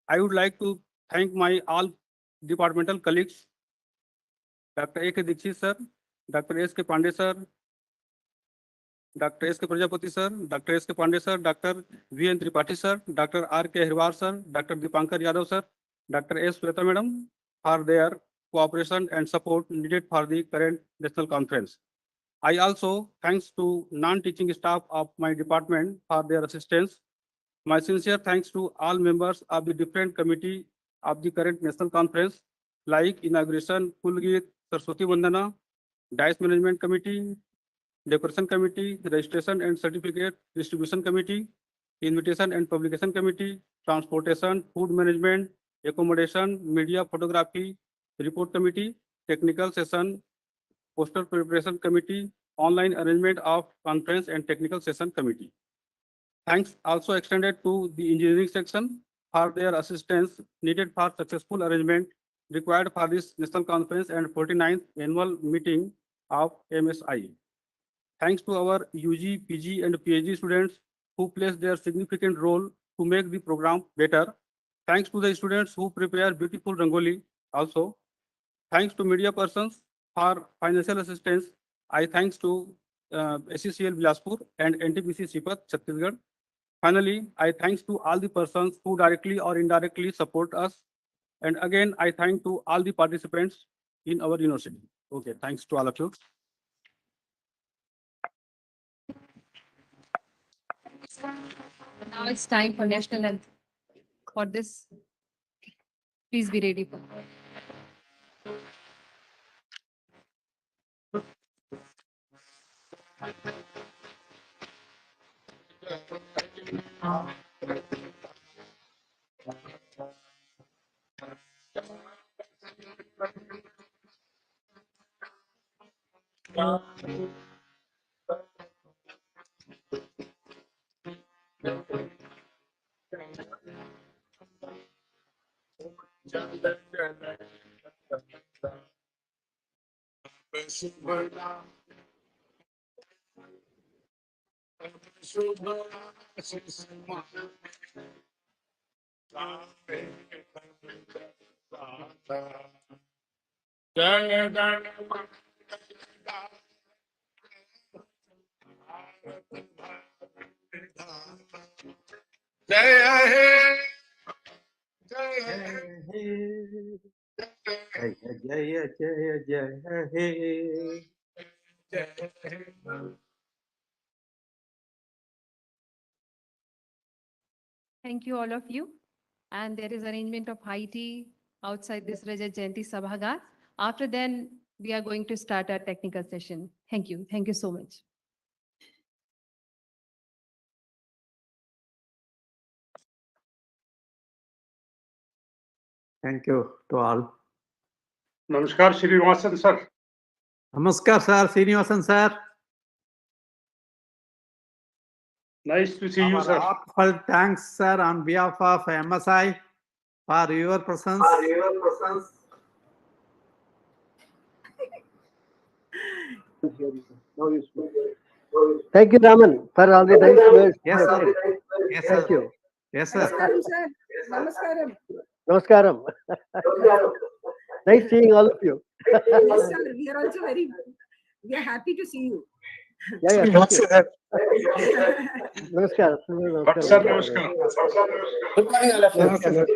I would like to thank my all departmental colleagues, Dr. A.K. Dixit, sir, Dr. S.K. Pandey, sir, Dr. S.K. Prajapati, sir, Dr. S.K. Pandey, sir, Dr. V.N. Tripathi, sir, Dr. R.K. Hirwar, sir, Dr. Dipankar Yadav, sir, Dr. S. Sweta, madam, for their cooperation and support needed for the current national conference. I also thanks to non-teaching staff of my department for their assistance. My sincere thanks to all members of the different committee of the current national conference, like inauguration, Kulgit, Saraswati Vandana, Dice Management Committee, Decoration Committee, Registration and Certificate Distribution Committee, Invitation and Publication Committee, Transportation, Food Management, Accommodation, Media Photography, Report Committee, Technical Session, Poster Preparation Committee, Online Arrangement of Conference and Technical Session Committee. Thanks also extended to the engineering section for their assistance needed for successful arrangement required for this national conference and 49th annual meeting of MSI. Thanks to our UG, PG and PhD students who place their significant role to make the program better. Thanks to the students who prepare beautiful Rangoli also. Thanks to media persons for financial assistance. I thanks to SCCL Bilaspur and NTPC Sipat, Chhattisgarh. Finally, I thanks to all the persons who directly or indirectly support us. And again, I thank to all the participants in our university. Okay, thanks to all of you. Now it's time for national anthem. For this, please be ready. Jaya Jaya Jaya He. Thank you, all of you. And there is arrangement of high tea outside this Rajat Jayanti Sabhaga. After then, we are going to start our technical session. Thank you. Thank you so much. Thank you to all. Namaskar, Srinivasan sir. Namaskar, sir. Srinivasan, sir. Nice to see you, Our sir. heartfelt thanks, sir, on behalf of MSI for your presence. Thank you, Raman, for all the nice words. Yes, sir. Yes, Thank sir. you. Yes, sir. Namaskaram. Namaskaram. Nice seeing all of you. Yes, sir. We are also we are happy to see you. Yeah, yeah. Thank you. Namaskar. Sir, namaskar. Good morning, all of you. Namaskar.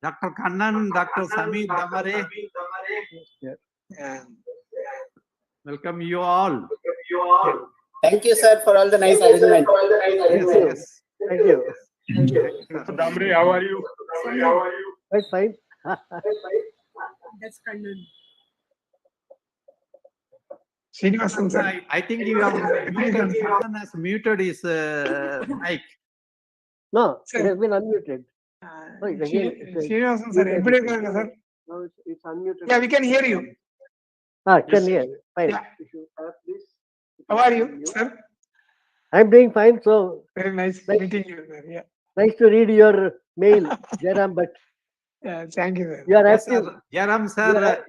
Dr. Kannan, Dr. Samir Damare. Welcome you all. Thank you, sir, for all the nice arrangement. Yes. Thank you. Damre, how are you? Quite fine. That's Kannan. Srinivasan, sir. I think you have muted. Kannan has muted his mic. No, it has been unmuted. Oh, it again. Srinivasan, sir. Sir. No, it's unmuted. Yeah, we can hear you. Can hear. Fine. Yeah. How are you, sir? I'm doing fine. So Very nice meeting you, sir. Yeah. nice to read your mail, Jairam. But Yeah, thank you, sir. you are Yes, active. sir. Jairam, sir.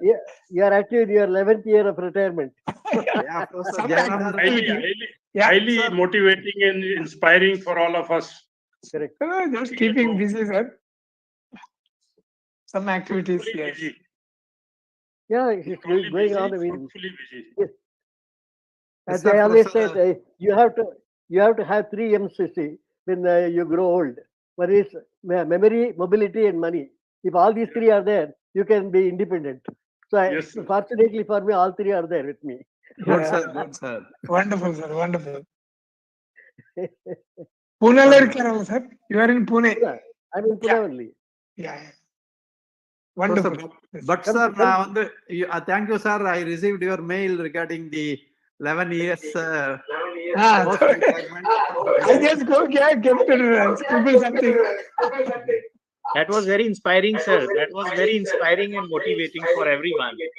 You are active in your 11th year of retirement. Yeah, Professor Jairam, Highly motivating and inspiring for all of us. Correct. Just keeping busy, sir. Some activities, yes. Busy. Yeah, it's Only going busy, on. I mean, fruitfully busy. yes. As sir, I always Professor, said, you have to have 3 M's when you grow old. One is memory, mobility, and money. If all these 3 are there, you can be independent. So Yes, sir. fortunately for me, all 3 are there with me. Good, sir. Good, sir. Wonderful, sir. Wonderful. Pune, sir. You are in Pune. I'm in Pune only. Yeah. Wonderful. But sir, thank you, sir. I received your mail regarding the 11 years post-retirement. I just kept to scribble something. That was very inspiring, sir. That was very inspiring and motivating for everyone. It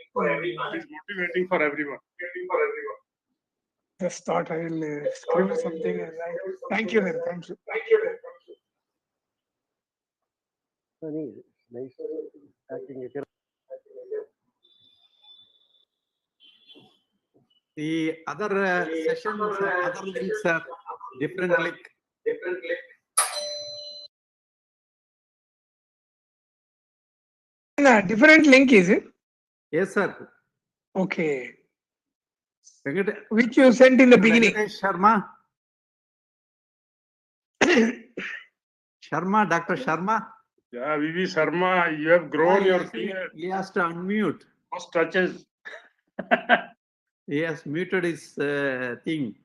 is motivating for everyone. Just thought I will scribble something. And thank you, sir. Thank you. Nice. The other sessions, other links are different link. Different link, is it? Yes, sir. Okay. which you sent in the beginning. Venkatesh Sharma. Sharma, Dr. Sharma. Yeah, VV Sharma, you have grown your beard. He has to unmute. Most touches. He has muted his thing.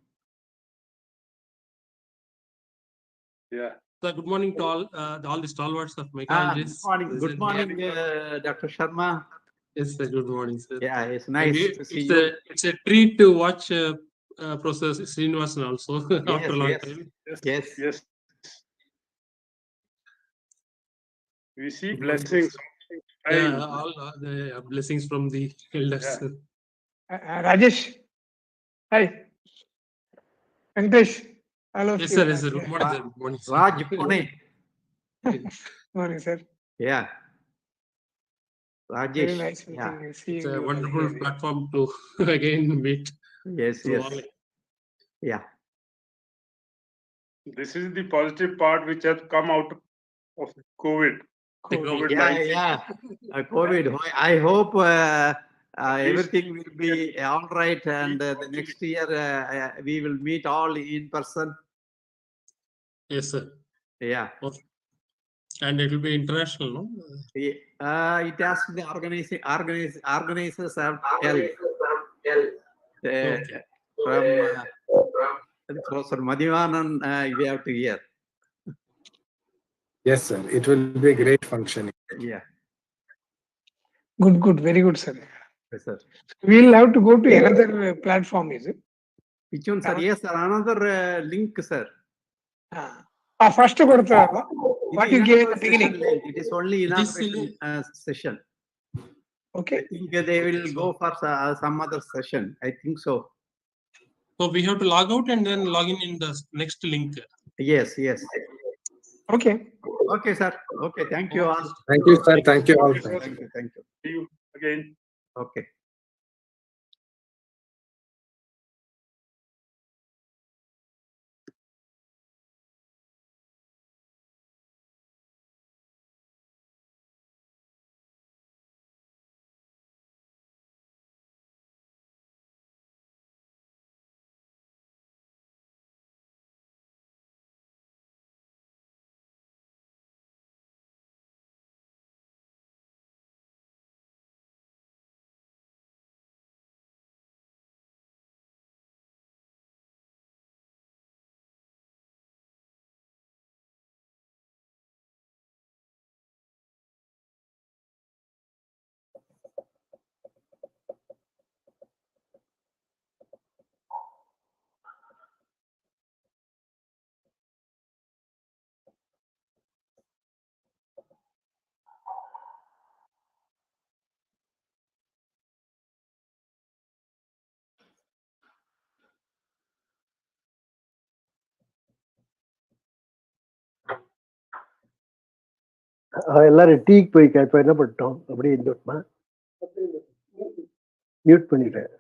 Yeah. So good morning to all the stalwarts of Good mycologists. morning. Good morning, Dr. Sharma. Yes, sir. Good morning, sir. Yeah, it's nice to see It's you. it's a treat to watch Professor Srinivasan also after a long Yes, time. yes. Yes. We see blessings. Yeah, all the blessings from the elders. Yeah. Sir. Rajesh. Hi. Venkatesh. Hello. Yes, sir. Yes, sir. Good morning, sir. Good morning, sir. Raj Pune. Morning, sir. Yeah. Very Rajesh. nice Yeah. meeting you. See It's you a over wonderful here. platform to again meet. Yes, to yes. all. Yeah. This is the positive part which has come out of COVID. Technology. Yeah. COVID. I hope everything will be all right, and the next year we will meet all in person. Yes, sir. Yeah. And it will be international, no? It has the organizers have held from Professor Madhivanan, we have to hear. Yes, sir. It will be a great function. Yeah. Good. Very good, sir. Yes, sir. We'll have to go to another platform, is it? Which one, sir? Yes, sir. Another link, sir. First what you gave in the beginning. It is only inauguration session. Okay. I think they will go for some other session. I think so. So we have to log out and then log in the next link. Yes. Okay. Okay, sir. Okay, thank you all. Thank you, sir. Thank you all. Thank you. See you again. Okay. எல்லாரும் டீக்கு போய் இப்ப என்ன பண்ணிட்டோம் அப்படியே இருந்துட்டுமா mute பண்ணிட்டேன்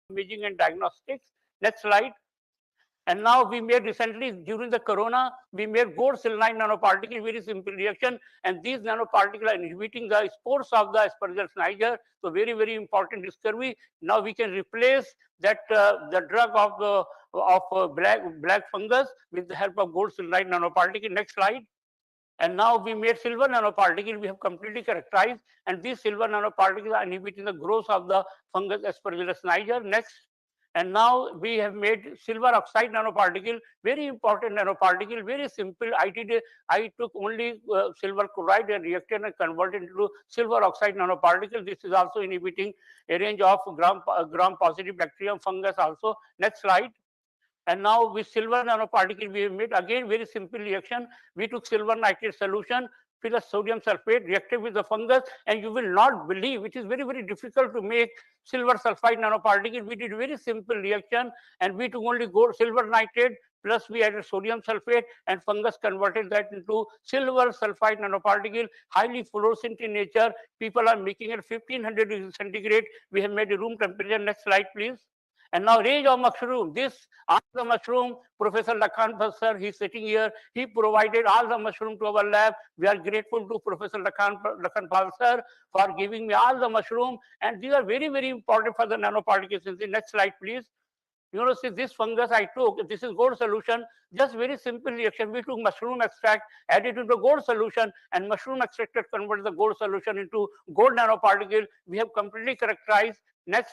imaging and diagnostics. Next slide. And now we made recently, during the corona, we made gold selenide nanoparticle, very simple reaction. And these nanoparticles are inhibiting the spores of the Aspergillus niger. So very, very important discovery. Now we can replace that the drug of black fungus with the help of gold selenide nanoparticle. Next slide. And now we made silver nanoparticle, we have completely characterized, and these silver nanoparticles are inhibiting the growth of the fungus Aspergillus niger. Next. And now we have made silver oxide nanoparticle, very important nanoparticle, very simple. I took only silver chloride and reacted and converted into silver oxide nanoparticle. This is also inhibiting a range of gram-positive bacterium fungus also. Next slide. And now with silver nanoparticle, we have made again very simple reaction. We took silver nitrate solution, plus sodium sulfate, reacted with the fungus, and you will not believe, it is very, very difficult to make silver sulfide nanoparticle. We did very simple reaction, and we took only gold silver nitrate, plus we added sodium sulfate, and fungus converted that into silver sulfide nanoparticle, highly fluorescent in nature. People are making it 1500 degrees centigrade. We have made a room temperature. Next slide, please. And now range of mushroom. This all the mushroom, Professor Lakhan sir, he's sitting here. He provided all the mushroom to our lab. We are grateful to Professor Lakhan sir for giving me all the mushroom. And these are very, very important for the nanoparticles. In the next slide, please. You know, see this fungus I took, this is gold solution, just very simple reaction. We took mushroom extract, added into gold solution, and mushroom extract converted the gold solution into gold nanoparticle. We have completely characterized. Next.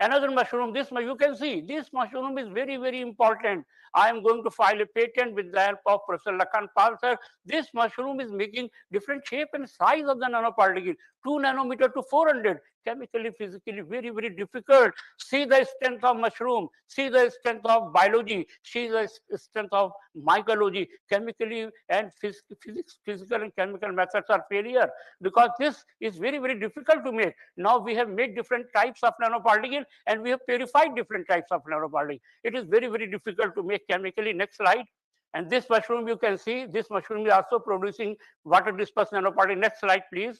Another mushroom, this you can see, this mushroom is very, very important. I am going to file a patent with the help of Professor Lakhan sir. This mushroom is making different shape and size of the nanoparticle, 2 nanometer to 400. Chemically, physically, very, very difficult. See the strength of mushroom, see the strength of biology, see the strength of mycology. Chemically and physical and chemical methods are failure, because this is very, very difficult to make. Now we have made different types of nanoparticle, and we have purified different types of nanoparticle. It is very, very difficult to make chemically. Next slide. And this mushroom, you can see, this mushroom is also producing water dispersed nanoparticle. Next slide, please.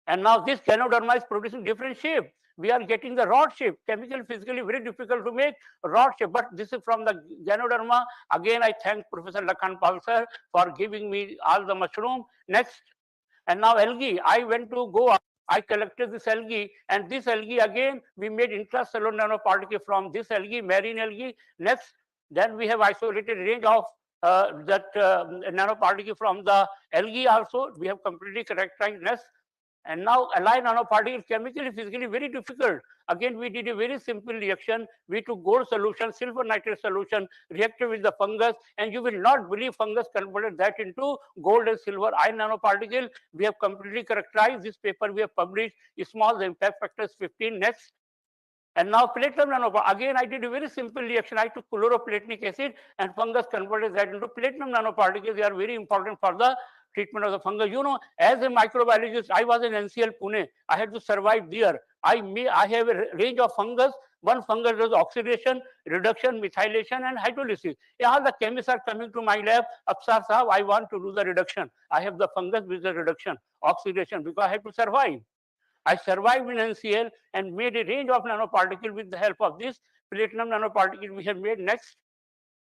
And now this Ganoderma is producing different shape. We are getting the rod shape, chemically, physically very difficult to make rod shape, but this is from the Ganoderma. Again, I thank Professor Lakhan sir for giving me all the mushroom. Next. And now algae, I went to Goa. I collected this algae, and this algae again, we made intracellular nanoparticle from this algae, marine algae. Next. Then we have isolated range of nanoparticle from the algae also. We have completely characterized. Next. And now allied nanoparticle, chemically, physically very difficult. Again, we did a very simple reaction. We took gold solution, silver nitrate solution, reacted with the fungus, and you will not believe fungus converted that into gold and silver iron nanoparticle. We have completely characterized this paper. We have published. Small, the impact factor is 15. Next. And now platinum nanoparticle. Again, I did a very simple reaction. I took chloroplatinic acid, and fungus converted that into platinum nanoparticles. They are very important for the treatment of the fungus. You know, as a microbiologist, I was in NCL Pune. I had to survive there. I have a range of fungus. One fungus does oxidation, reduction, methylation, and hydrolysis. All the chemists are coming to my lab. Afsar sahab, I want to do the reduction. I have the fungus with the reduction, oxidation, because I have to survive. I survived in NCL and made a range of nanoparticles with the help of this platinum nanoparticle we have made. Next.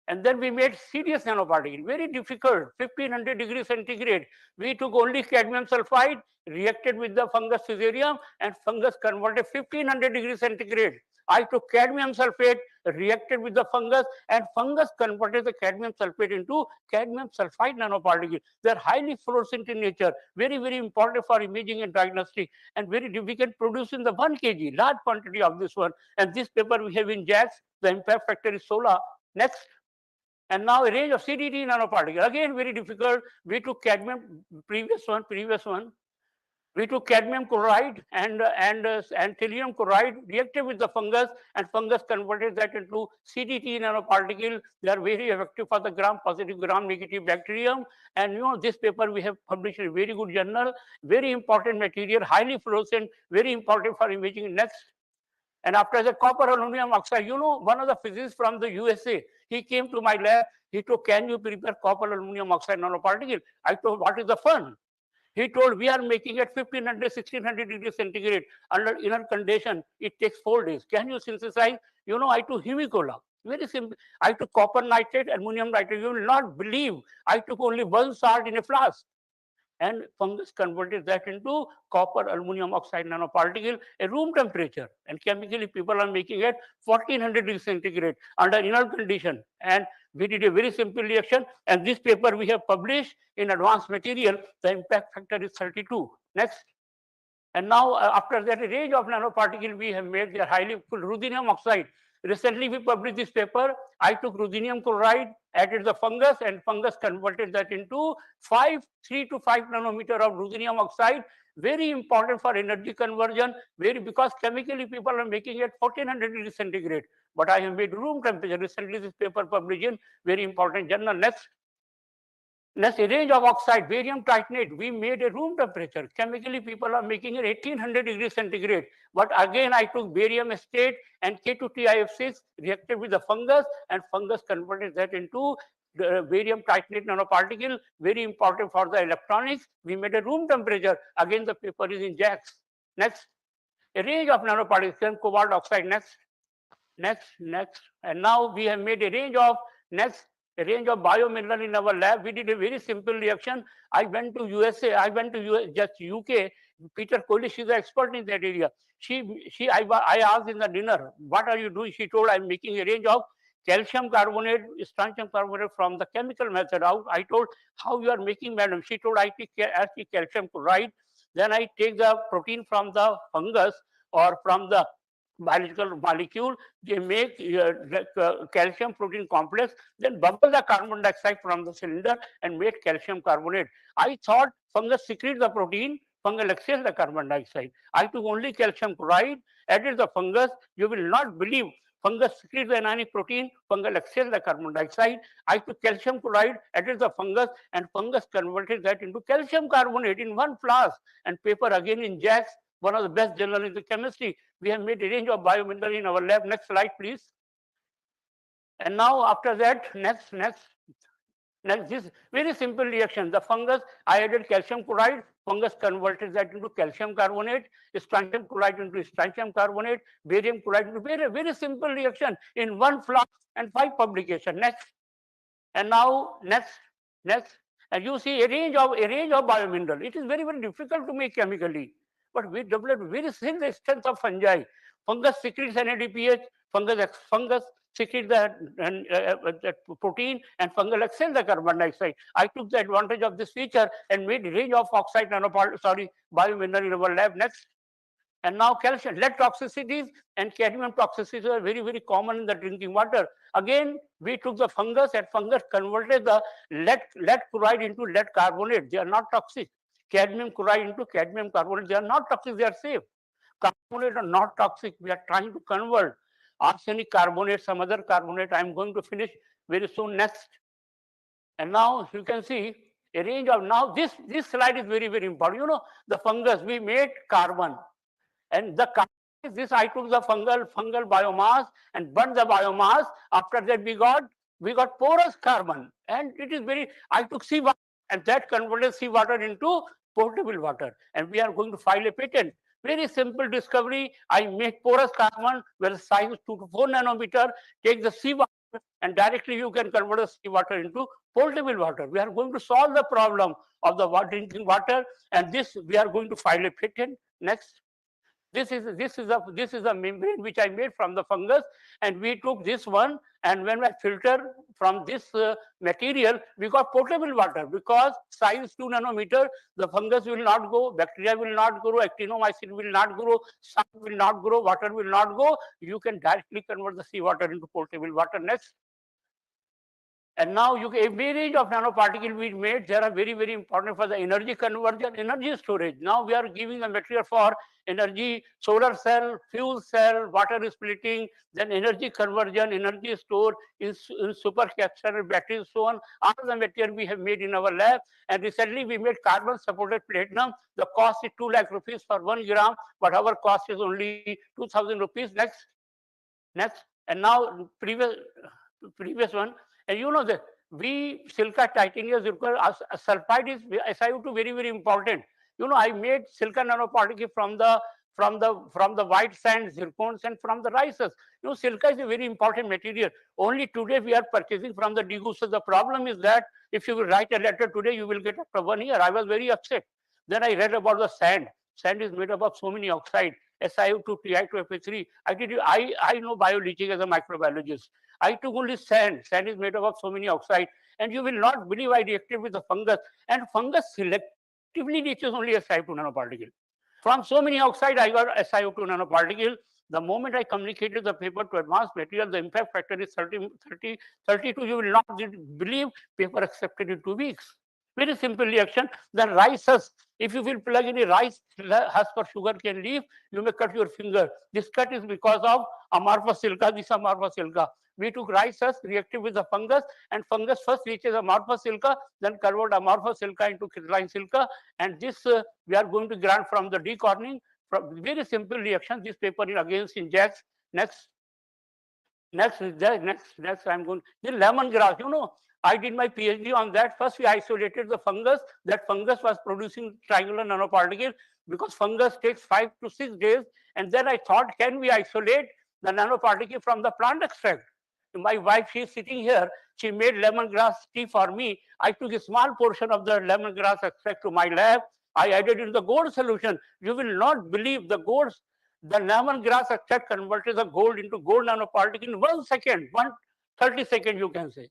And then we made serious nanoparticle, very difficult, 1500 degrees centigrade. We took only cadmium sulfide, reacted with the fungus fusarium, and fungus converted 1500 degrees centigrade. I took cadmium sulfate, reacted with the fungus, and fungus converted the cadmium sulfate into cadmium sulfide nanoparticle. They are highly fluorescent in nature, very, very important for imaging and diagnostic, and very we can produce in the 1 kg, large quantity of this one. And this paper we have in JAX, the impact factor is solar. Next. And now a range of CDT nanoparticle. Again, very difficult. We took cadmium, previous one. We took cadmium chloride and thallium chloride, reacted with the fungus, and fungus converted that into CDT nanoparticle. They are very effective for the gram-positive, gram-negative bacterium. And you know, this paper we have published in a very good journal. Very important material, highly fluorescent, very important for imaging. Next. And after the copper aluminum oxide, you know, one of the physicists from the USA, he came to my lab. He told, can you prepare copper aluminum oxide nanoparticle? I told, what is the fun? He told we are making at 1500, 1600 degrees centigrade under inner condition. It takes 4 days. Can you synthesize? You know, I took hemicola. Very simple. I took copper nitrate, ammonium nitrate. You will not believe I took only 1 salt in a flask. And fungus converted that into copper aluminum oxide nanoparticle at room temperature. And chemically, people are making it 1400 degrees centigrade under inert condition. And we did a very simple reaction. And this paper we have published in advanced material. The impact factor is 32. Next. And now, after that, a range of nanoparticles we have made. They are highly cool. Ruthenium oxide. Recently, we published this paper. I took ruthenium chloride, added the fungus, and fungus converted that into 3 to 5 nanometer of ruthenium oxide. Very important for energy conversion. Because chemically people are making it 1400 degrees centigrade. But I have made room temperature. Recently, this paper published in very important journal. Next. Next, a range of oxide, barium titanate, we made a room temperature. Chemically, people are making it 1800 degrees centigrade. But again, I took barium acetate and K2TIF6, reacted with the fungus, and fungus converted that into the barium titanate nanoparticle, very important for the electronics. We made a room temperature. Again, the paper is in JAX. Next, a range of nanoparticles, cobalt oxide. Next. And now we have made a range of biomineral in our lab. We did a very simple reaction. I went to USA, just UK. Peter Kolish is the expert in that area. I asked in the dinner, what are you doing? She told, I'm making a range of calcium carbonate, strontium carbonate from the chemical method out. I told, how you are making, madam? She told, I take calcium chloride. Then I take the protein from the fungus or from the biological molecule. They make calcium protein complex, then bubble the carbon dioxide from the cylinder and make calcium carbonate. I thought fungus secretes the protein, fungal exhales the carbon dioxide. I took only calcium chloride, added the fungus. You will not believe fungus secretes the anionic protein, fungal exhales the carbon dioxide. I took calcium chloride, added the fungus, and fungus converted that into calcium carbonate in 1 flask. And paper again in JAX, one of the best journals in the chemistry. We have made a range of biomineral in our lab. Next slide, please. And now after that, next, this very simple reaction. The fungus, I added calcium chloride, fungus converted that into calcium carbonate, strontium chloride into strontium carbonate, barium chloride into barium. Very simple reaction in 1 flask and 5 publications. Next. And now, next. And you see a range of biomineral. It is very, very difficult to make chemically. But we developed very thin extent of fungi. Fungus secretes NADPH, fungus secretes the protein, and fungal exhales the carbon dioxide. I took the advantage of this feature and made a range of oxide biomineral in our lab. Next. And now calcium, lead toxicities and cadmium toxicities are very, very common in the drinking water. Again, we took the fungus and fungus converted the lead chloride into lead carbonate. They are not toxic. Cadmium chloride into cadmium carbonate. They are not toxic, they are safe. Carbonate are not toxic. We are trying to convert arsenic carbonate, some other carbonate. I am going to finish very soon. Next. And now you can see a range of, now this slide is very, very important. You know, the fungus, we made carbon. And the carbon is this, I took the fungal biomass and burned the biomass. After that, we got porous carbon. And it is very, I took seawater and that converted seawater into potable water. And we are going to file a patent. Very simple discovery. I make porous carbon where the size is 2 to 4 nanometer. Take the seawater and directly you can convert the seawater into potable water. We are going to solve the problem of the drinking water, and this we are going to file a patent. Next. This is a membrane which I made from the fungus, and we took this one, and when I filter from this material, we got potable water because size 2 nanometer, the fungus will not go, bacteria will not grow, actinomycin will not grow, sun will not grow, water will not go. You can directly convert the seawater into potable water. Next. And now a range of nanoparticles we made. They are very, very important for the energy conversion, energy storage. Now we are giving the material for energy, solar cell, fuel cell, water splitting, then energy conversion, energy store in supercapacitor batteries, so on. All the material we have made in our lab. And recently we made carbon supported platinum. The cost is 2 lakh rupees for 1 gram, but our cost is only 2,000 rupees. Next. And now previous one. And you know that silica titanium zircon sulfide is SiO2 very, very important. You know, I made silica nanoparticle from the white sand, zircons, and from the rices. You know, silica is a very important material. Only today we are purchasing from the degus. So the problem is that if you will write a letter today, you will get after 1 year. I was very upset. Then I read about the sand. Sand is made up of so many oxides, SiO2, Ti2, Fa3. I know bioleaching as a microbiologist. I took only sand. Sand is made up of so many oxides. And you will not believe I reacted with the fungus. And fungus selectively leaches only SiO2 nanoparticle. From so many oxide, I got SiO2 nanoparticle. The moment I communicated the paper to advanced material, the impact factor is 32. You will not believe paper accepted in 2 weeks. Very simple reaction. Then rice husk. If you will plug in a rice husk or sugarcane leaf, you may cut your finger. This cut is because of amorphous silica. This amorphous silica. We took rice husk, reacted with the fungus, and fungus first reaches amorphous silica, then convert amorphous silica into crystalline silica, and this we are going to grant from the decorning. From very simple reaction. This paper is against injects. Next I'm going. The lemongrass. You know, I did my PhD on that. First, we isolated the fungus. That fungus was producing triangular nanoparticles because fungus takes 5 to 6 days. And then I thought, can we isolate the nanoparticle from the plant extract? My wife, she is sitting here. She made lemongrass tea for me. I took a small portion of the lemongrass extract to my lab. I added in the gold solution. You will not believe the lemongrass extract converted the gold into gold nanoparticle in 1 second, 30 seconds, you can say.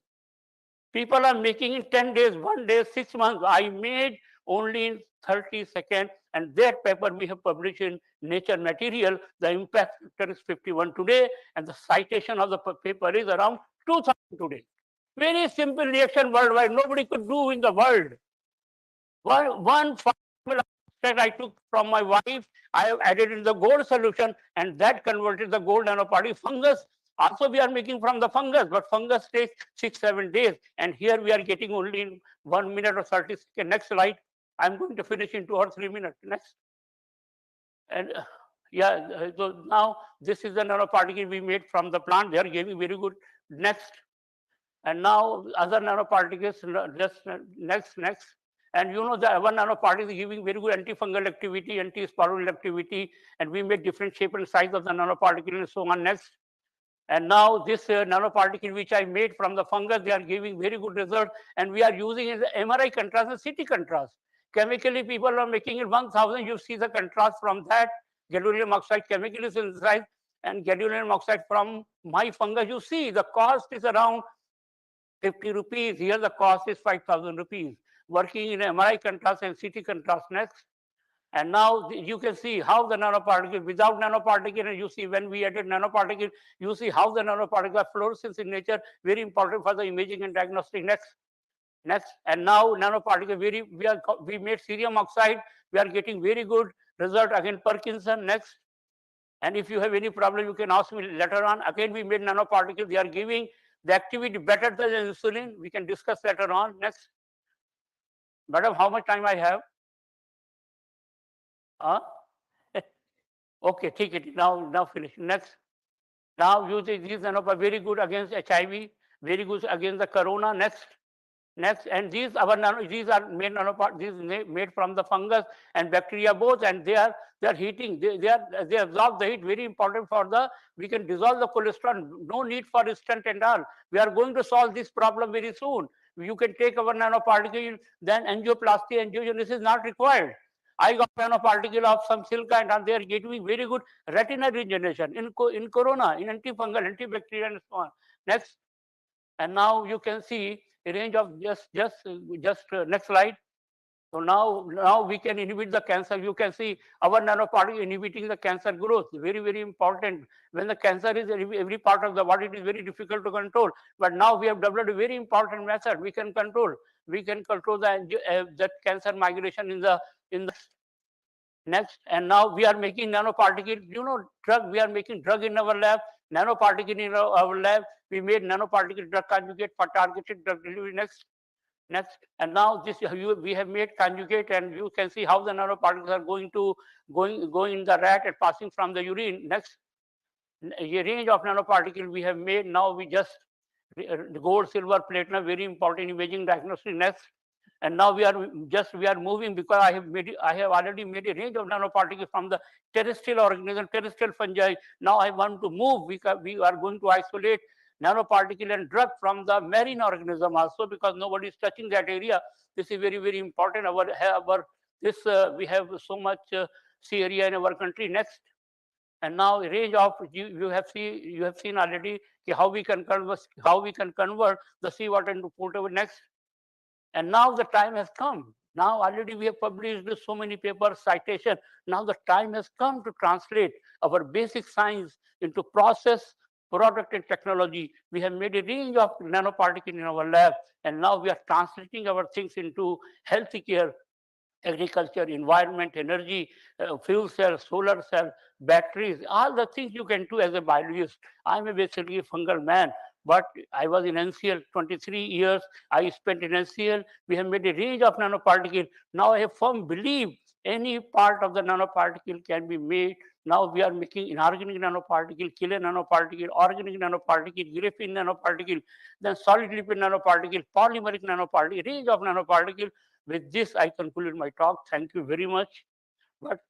People are making in 10 days, 1 day, 6 months. I made only in 30 seconds, and that paper we have published in Nature Material. The impact factor is 51 today, and the citation of the paper is around 2000 today. Very simple reaction worldwide. Nobody could do in the world. One formula that I took from my wife, I have added in the gold solution, and that converted the gold nanoparticle. Fungus also we are making from the fungus, but fungus takes 6-7 days, and here we are getting only in 1 minute or 30 seconds. Next slide. I'm going to finish in 2 or 3 minutes. Next. And so now this is the nanoparticle we made from the plant. They are giving very good. Next. And now other nanoparticles, just next. And you know, the our nanoparticle is giving very good antifungal activity, anti-spiral activity, and we make different shape and size of the nanoparticle and so on. Next. And now this nanoparticle which I made from the fungus, they are giving very good result, and we are using it as MRI contrast and CT contrast. Chemically, people are making it 1000. You see the contrast from that. Gadolinium oxide chemically synthesized, and gadolinium oxide from my fungus. You see the cost is around 50 rupees. Here the cost is 5,000 rupees. Working in MRI contrast and CT contrast. Next. And now you can see how the nanoparticle, without nanoparticle, and you see when we added nanoparticle, you see how the nanoparticle fluorescence in nature, very important for the imaging and diagnostic. Next. And now nanoparticle, we made cerium oxide, we are getting very good result. Again, Parkinson. Next. And if you have any problem, you can ask me later on. Again, we made nanoparticles, they are giving the activity better than insulin. We can discuss later on. Next. Madam, how much time I have? Okay, take it. Now finish. Next. Now using these nanoparticles, very good against HIV, very good against the corona. Next. And these are made nanoparticles. These made from the fungus and bacteria both, and they are heating. They absorb the heat. Very important for we can dissolve the cholesterol. No need for stent and all. We are going to solve this problem very soon. You can take our nanoparticle, then angioplasty, angiogenesis is not required. I got nanoparticle of some silica, and they are giving very good retina regeneration in corona, in antifungal, antibacterial, and so on. Next. And now you can see a range of just next slide. So now we can inhibit the cancer. You can see our nanoparticle inhibiting the cancer growth. Very, very important. When the cancer is every part of the body, it is very difficult to control. But now we have developed a very important method. We can control that cancer migration in the next. And now we are making nanoparticle. You know, drug. We are making drug in our lab. Nanoparticle in our lab. We made nanoparticle drug conjugate for targeted drug delivery. Next. And now we have made conjugate, and you can see how the nanoparticles are going in the rat and passing from the urine. Next. A range of nanoparticles we have made. Now we just gold, silver, platinum, very important imaging diagnostic next. And now we are moving because I have already made a range of nanoparticles from the terrestrial organism, terrestrial fungi. Now I want to move. We are going to isolate nanoparticle and drug from the marine organism also, because nobody is touching that area. This is very, very important. We have so much sea area in our country. Next. And now a range of you have seen already how we can convert the seawater into potable. Next. And now the time has come. Now already we have published so many papers, citation. Now the time has come to translate our basic science into process, product, and technology. We have made a range of nanoparticles in our lab, and now we are translating our things into healthcare, agriculture, environment, energy, fuel cell, solar cell, batteries, all the things you can do as a biologist. I'm basically a fungal man, but I was in NCL 23 years. I spent in NCL. We have made a range of nanoparticles. Now I have firm belief any part of the nanoparticle can be made. Now we are making inorganic nanoparticle, killer nanoparticle, organic nanoparticle, graphene nanoparticle, then solid lipid nanoparticle, polymeric nanoparticle, range of nanoparticle. With this, I conclude my talk. Thank you very much. But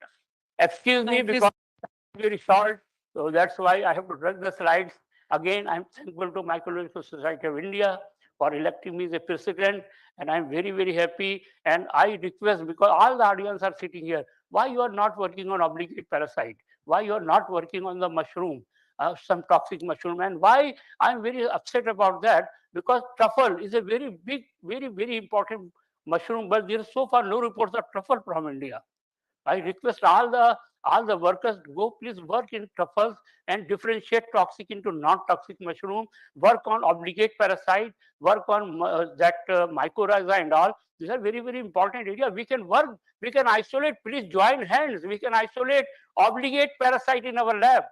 excuse me because it's very short, so that's why I have to drag the slides. Again, I'm thankful to Mycological Society of India for electing me as a president, and I'm very, very happy. And I request, because all the audience are sitting here, why you are not working on obligate parasite? Why you are not working on the mushroom, some toxic mushroom? And why I'm very upset about that? Because truffle is a very big, very, very important mushroom, but there is so far no reports of truffle from India. I request all the workers to go, please work in truffles and differentiate toxic into non-toxic mushroom, work on obligate parasite, work on mycorrhiza and all. These are very, very important areas. We can work, we can isolate, please join hands. We can isolate obligate parasite in our lab.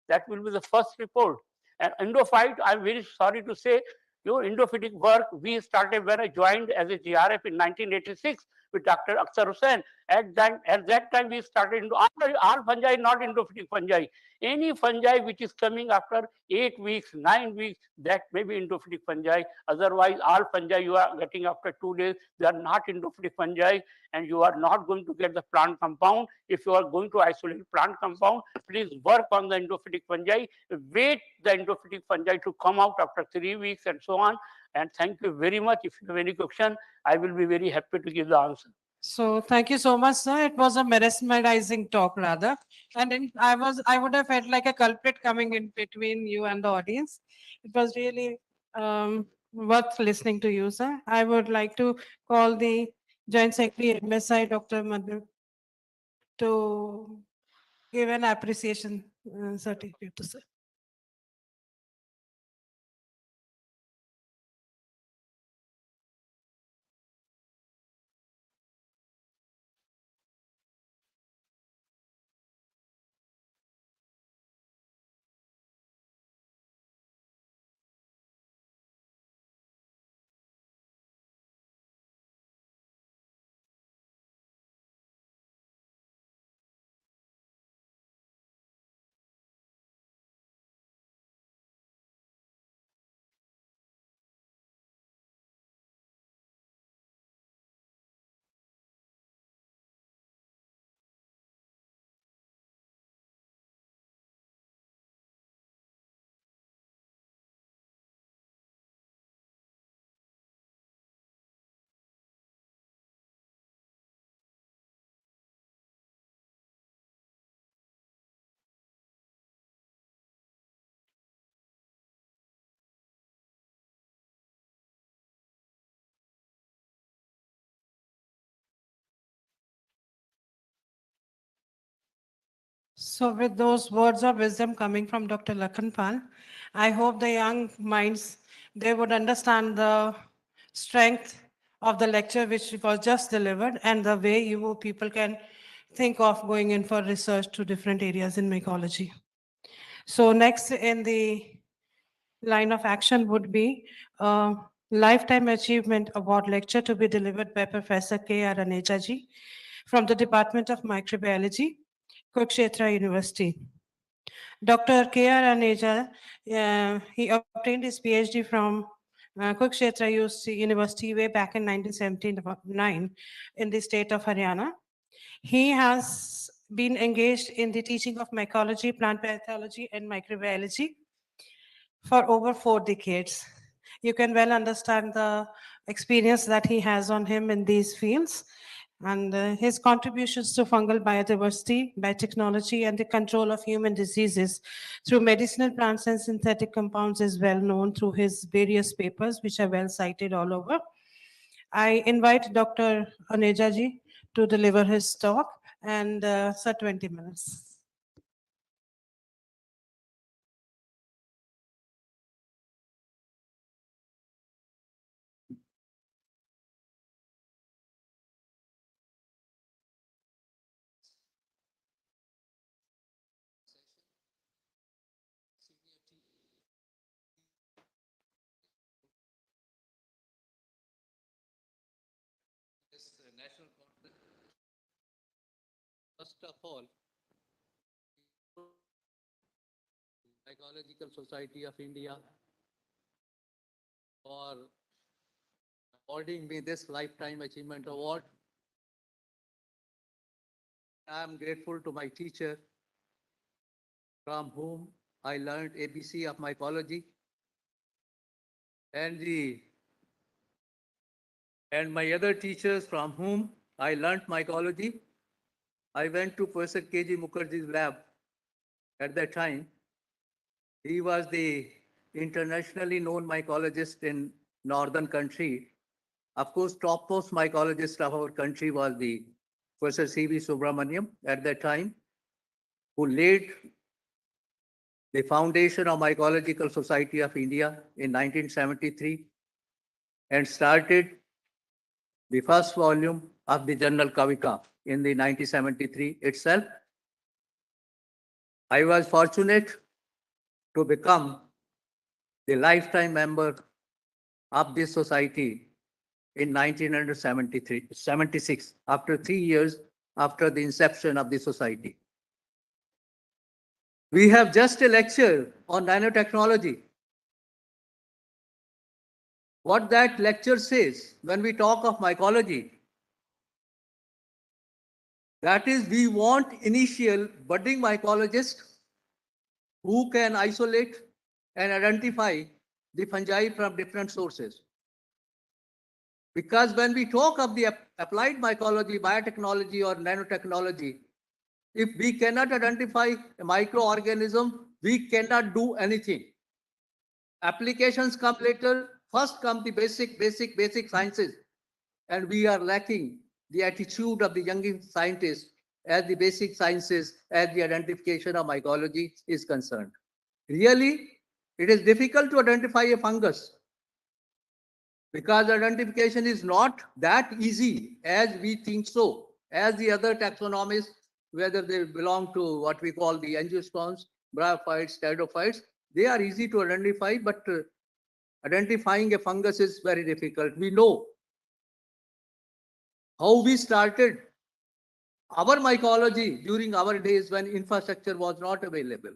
That will be the first report. And endophyte, I'm very sorry to say, endophytic work, we started when I joined as a GRF in 1986 with Dr. Akhtar Hussain. At that time, we started into all fungi, not endophytic fungi. Any fungi which is coming after 8 weeks, 9 weeks, that may be endophytic fungi. Otherwise, all fungi you are getting after 2 days, they are not endophytic fungi, and you are not going to get the plant compound. If you are going to isolate plant compound, please work on the endophytic fungi. Wait the endophytic fungi to come out after 3 weeks and so on. And thank you very much. If you have any question, I will be very happy to give the answer. So thank you so much, sir. It was a mesmerizing talk rather. And I would have felt like a culprit coming in between you and the audience. It was really worth listening to you, sir. I would like to call the Joint Secretary MSI, Dr. Madhu, to give an appreciation certificate to sir. So with those words of wisdom coming from Dr. Lakhanpal, I hope the young minds, they would understand the strength of the lecture which was just delivered and the way you people can think of going in for research to different areas in mycology. So next in the line of action would be a Lifetime Achievement Award lecture to be delivered by Professor K.R. Aneja from the Department of Microbiology, Kurukshetra University. Dr. K.R. Aneja, he obtained his PhD from Kurukshetra University way back in 1979 in the state of Haryana. He has been engaged in the teaching of mycology, plant pathology, and microbiology for over 4 decades. You can well understand the experience that he has on him in these fields. And his contributions to fungal biodiversity, biotechnology, and the control of human diseases through medicinal plants and synthetic compounds is well known through his various papers, which are well cited all over. I invite Dr. Aneja ji to deliver his talk, and sir, 20 minutes. This national conference, first of all, Mycological Society of India for awarding me this Lifetime Achievement Award. I am grateful to my teacher, from whom I learned ABC of mycology, and my other teachers from whom I learned mycology. I went to Professor K.G. Mukherjee's lab at that time. He was the internationally known mycologist in northern country. Of course, topmost mycologist of our country was the Professor C.V. Subramaniam at that time, who laid the foundation of Mycological Society of India in 1973 and started the first volume of the Journal Kavika in the 1973 itself. I was fortunate to become the lifetime member of this society in 1976, after 3 years after the inception of the society. We have just a lecture on nanotechnology. What that lecture says when we talk of mycology, that is, we want initial budding mycologists who can isolate and identify the fungi from different sources. Because when we talk of the applied mycology, biotechnology, or nanotechnology, if we cannot identify a microorganism, we cannot do anything. Applications come later. First come the basic sciences. And we are lacking the attitude of the young scientists as the basic sciences, as the identification of mycology is concerned. Really, it is difficult to identify a fungus because identification is not that easy as we think so, as the other taxonomies, whether they belong to what we call the angiosperms, bryophytes, pteridophytes, they are easy to identify, but identifying a fungus is very difficult. We know how we started our mycology during our days when infrastructure was not available.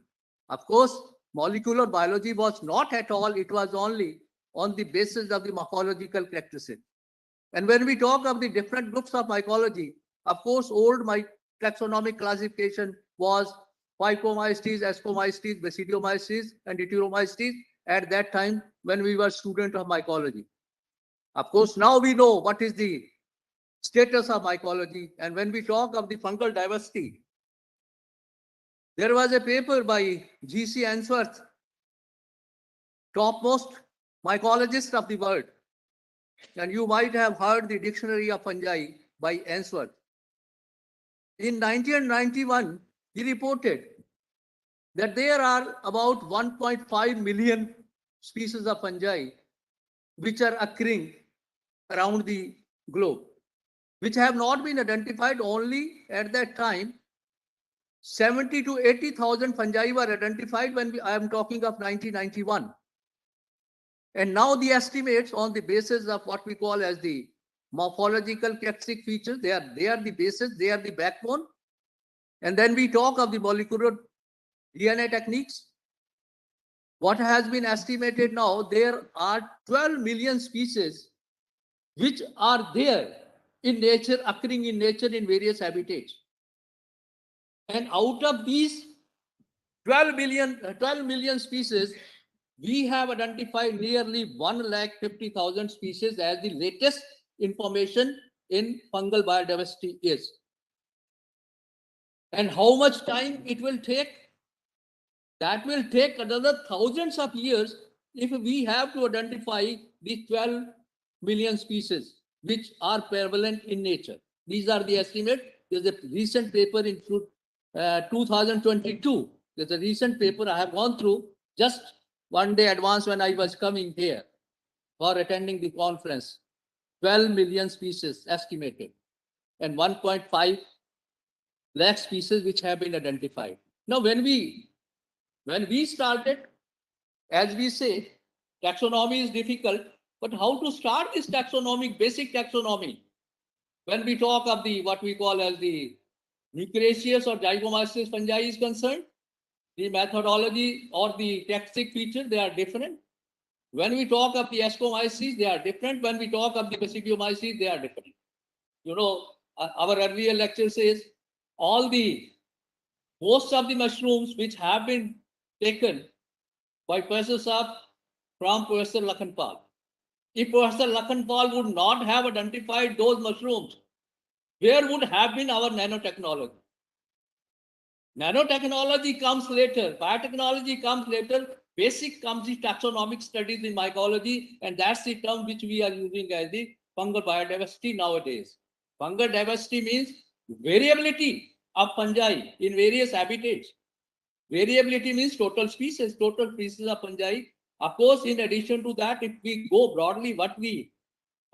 Of course, molecular biology was not at all, it was only on the basis of the morphological characteristics. And when we talk of the different groups of mycology, of course, old taxonomic classification was Phycomycetes, Ascomycetes, Basidiomycetes, and Deuteromycetes at that time when we were students of mycology. Of course, now we know what is the status of mycology. And when we talk of the fungal diversity, there was a paper by G.C. Ainsworth, topmost mycologist of the world. And you might have heard the Dictionary of Fungi by Ainsworth. In 1991, he reported that there are about 1.5 million species of fungi which are occurring around the globe, which have not been identified. Only at that time 70 to 80,000 fungi were identified when I am talking of 1991. And now the estimates on the basis of what we call as the morphological characteristic features, they are the basis, they are the backbone. And then we talk of the molecular DNA techniques. What has been estimated now, there are 12 million species which are there in nature, occurring in nature in various habitats. And out of these 12 million species, we have identified nearly 150,000 species as the latest information in fungal biodiversity is. And how much time it will take? That will take another thousands of years if we have to identify the 12 million species which are prevalent in nature. These are the estimates. There's a recent paper in 2022. There's a recent paper I have gone through just one day advance when I was coming here for attending the conference. 12 million species estimated and 1.5 lakh species which have been identified. Now, when we started, as we say, taxonomy is difficult, but how to start this taxonomic, basic taxonomy? When we talk of the, what we call as the Mycological or Zygomyces fungi is concerned, the methodology or the textic feature, they are different. When we talk of the Ascomyces, they are different. When we talk of the Basidiomyces, they are different. You know, our earlier lecture says most of the mushrooms which have been taken by Professor from Professor Lakhanpal. If Professor Lakhanpal would not have identified those mushrooms, where would have been our nanotechnology? Nanotechnology comes later, biotechnology comes later, basic comes the taxonomic studies in mycology, and that's the term which we are using as the fungal biodiversity nowadays. Fungal diversity means variability of fungi in various habitats. Variability means total species of fungi. Of course, in addition to that, if we go broadly, what we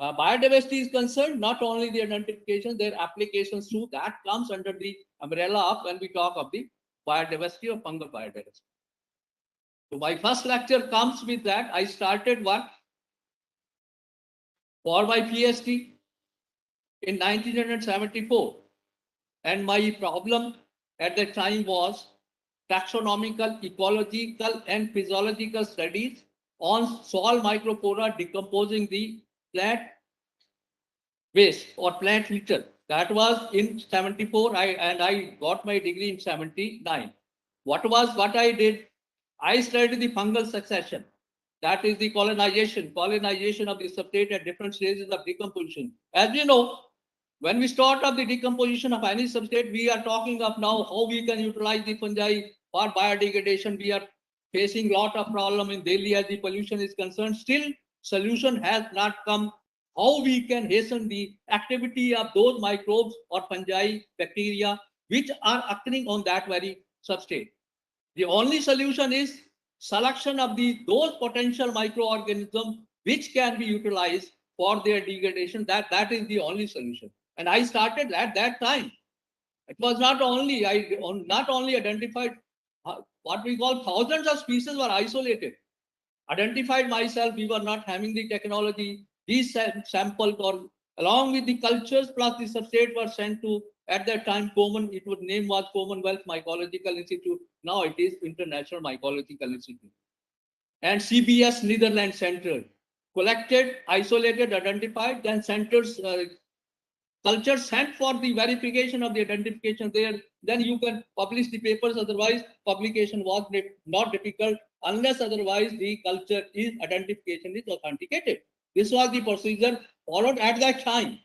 biodiversity is concerned, not only the identification, their applications too, that comes under the umbrella of when we talk of the biodiversity or fungal biodiversity. So my first lecture comes with that. I started work for my PhD in 1974, and my problem at that time was taxonomical, ecological, and physiological studies on soil microflora decomposing the plant waste or plant litter. That was in 74, and I got my degree in 79. What I did? I studied the fungal succession. That is the colonization of the substrate at different stages of decomposition. As you know, when we start up the decomposition of any substrate, we are talking of now how we can utilize the fungi for biodegradation. We are facing a lot of problem in Delhi as the pollution is concerned. Still, solution has not come. How we can hasten the activity of those microbes or fungi, bacteria, which are occurring on that very substrate. The only solution is selection of those potential microorganisms which can be utilized for their degradation. That is the only solution. And I started at that time. It was not only identified what we call thousands of species were isolated. Identified myself, we were not having the technology. These samples or along with the cultures plus the substrate were sent to, at that time, name was Commonwealth Mycological Institute. Now it is International Mycological Institute. And CBS Netherlands Center. Collected, isolated, identified, then centers, cultures sent for the verification of the identification there. Then you can publish the papers. Otherwise, publication was not difficult unless otherwise the culture is identification is authenticated. This was the procedure followed at that time.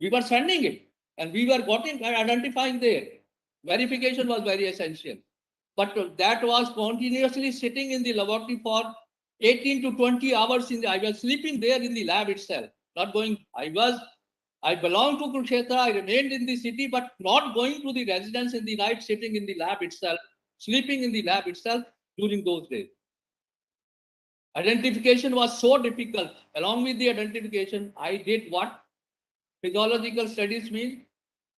We were sending it and we were identifying there. Verification was very essential. But that was continuously sitting in the laboratory for 18 to 20 hours. I was sleeping there in the lab itself, not going. I belonged to Kurukshetra. I remained in the city, but not going to the residence in the night, sitting in the lab itself, sleeping in the lab itself during those days. Identification was so difficult. Along with the identification, I did what physiological studies mean.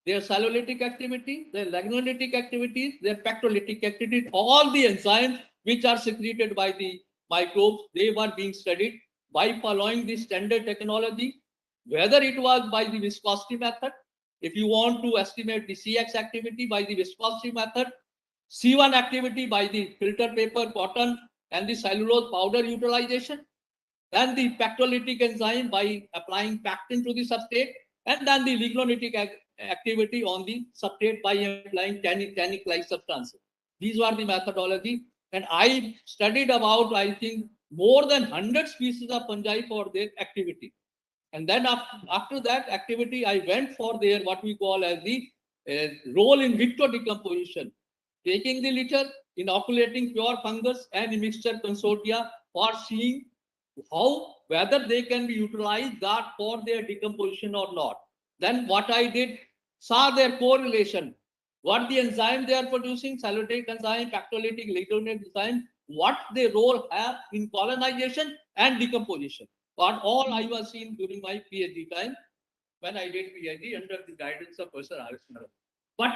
Their cellulitic activity, their lignolytic activities, their pectolytic activities, all the enzymes which are secreted by the microbes, they were being studied by following the standard technology, whether it was by the viscosity method. If you want to estimate the CX activity by the viscosity method, C1 activity by the filter paper, cotton, and the cellulose powder utilization. Then the pectolytic enzyme by applying pectin to the substrate, and then the lignolytic activity on the substrate by applying tannic-like substances. These were the methodology, and I studied about, I think, more than 100 species of fungi for their activity. And then after that activity, I went for their what we call as the role in vitro decomposition, taking the litter, inoculating pure fungus and mixture consortia for seeing how whether they can be utilized that for their decomposition or not. Then what I did, saw their correlation, what the enzyme they are producing, cellulosic enzyme, pectolytic, lignolytic enzyme, what their role have in colonization and decomposition. But all I was seeing during my PhD time, when I did PhD under the guidance of Professor Harishnagar. But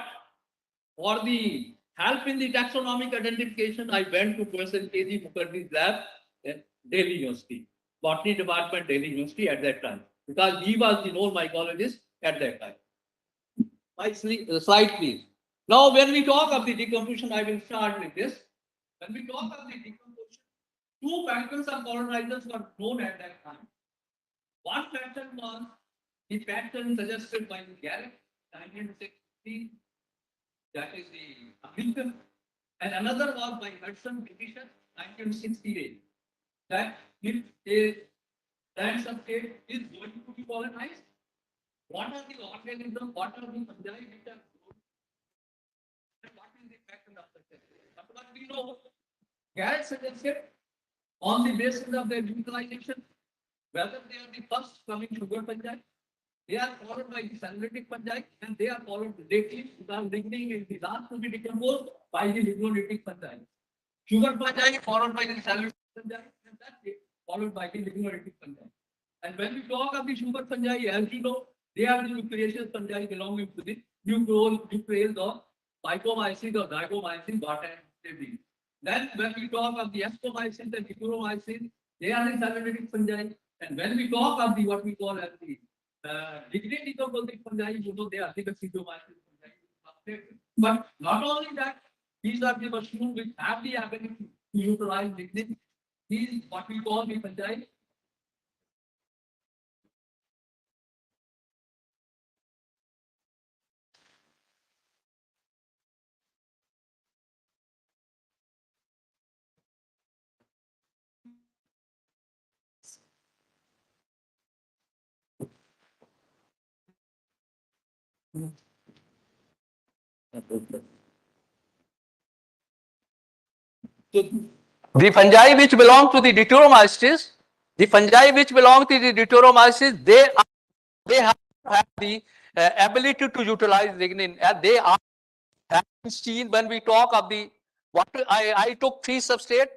for the help in the taxonomic identification, I went to Professor K.G. Mukherjee's lab at Delhi University, Botany Department, Delhi University at that time, because he was the known mycologist at that time. My slide, please. Now, when we talk of the decomposition, I will start with this. When we talk of the decomposition, two patterns of colonizers were known at that time. One pattern was the pattern suggested by Garrett, 1960, that is the American, and another was by Hudson, British, 1968. That if a land substrate is going to be colonized, what are the organisms, what are the fungi which are grown, and what is the pattern of success? But what we know, Garrett suggested on the basis of their utilization, whether they are the first coming sugar fungi, they are followed by the cellulosic fungi, and they are followed lately because lignin is the last to be decomposed by the lignolytic fungi. Sugar fungi followed by the cellulosic fungi, and that's it, followed by the lignolytic fungi. And when we talk of the sugar fungi, as you know, they are the nucleaceous fungi belonging to the nuclease of Mycomycin or Zygomycin, Botany. Then when we talk of the Ascomycin and Epiromycin, they are the cellulosic fungi. And when we talk of the what we call as the lignin decomposing fungi, you know, they are the Bacillomycin fungi. But not only that, these are the mushrooms which have the ability to utilize lignin. These what we call the fungi. The fungi which belong to the Deuteromycetes, they have the ability to utilize lignin, and they are seen when we talk of the what I took three substrate: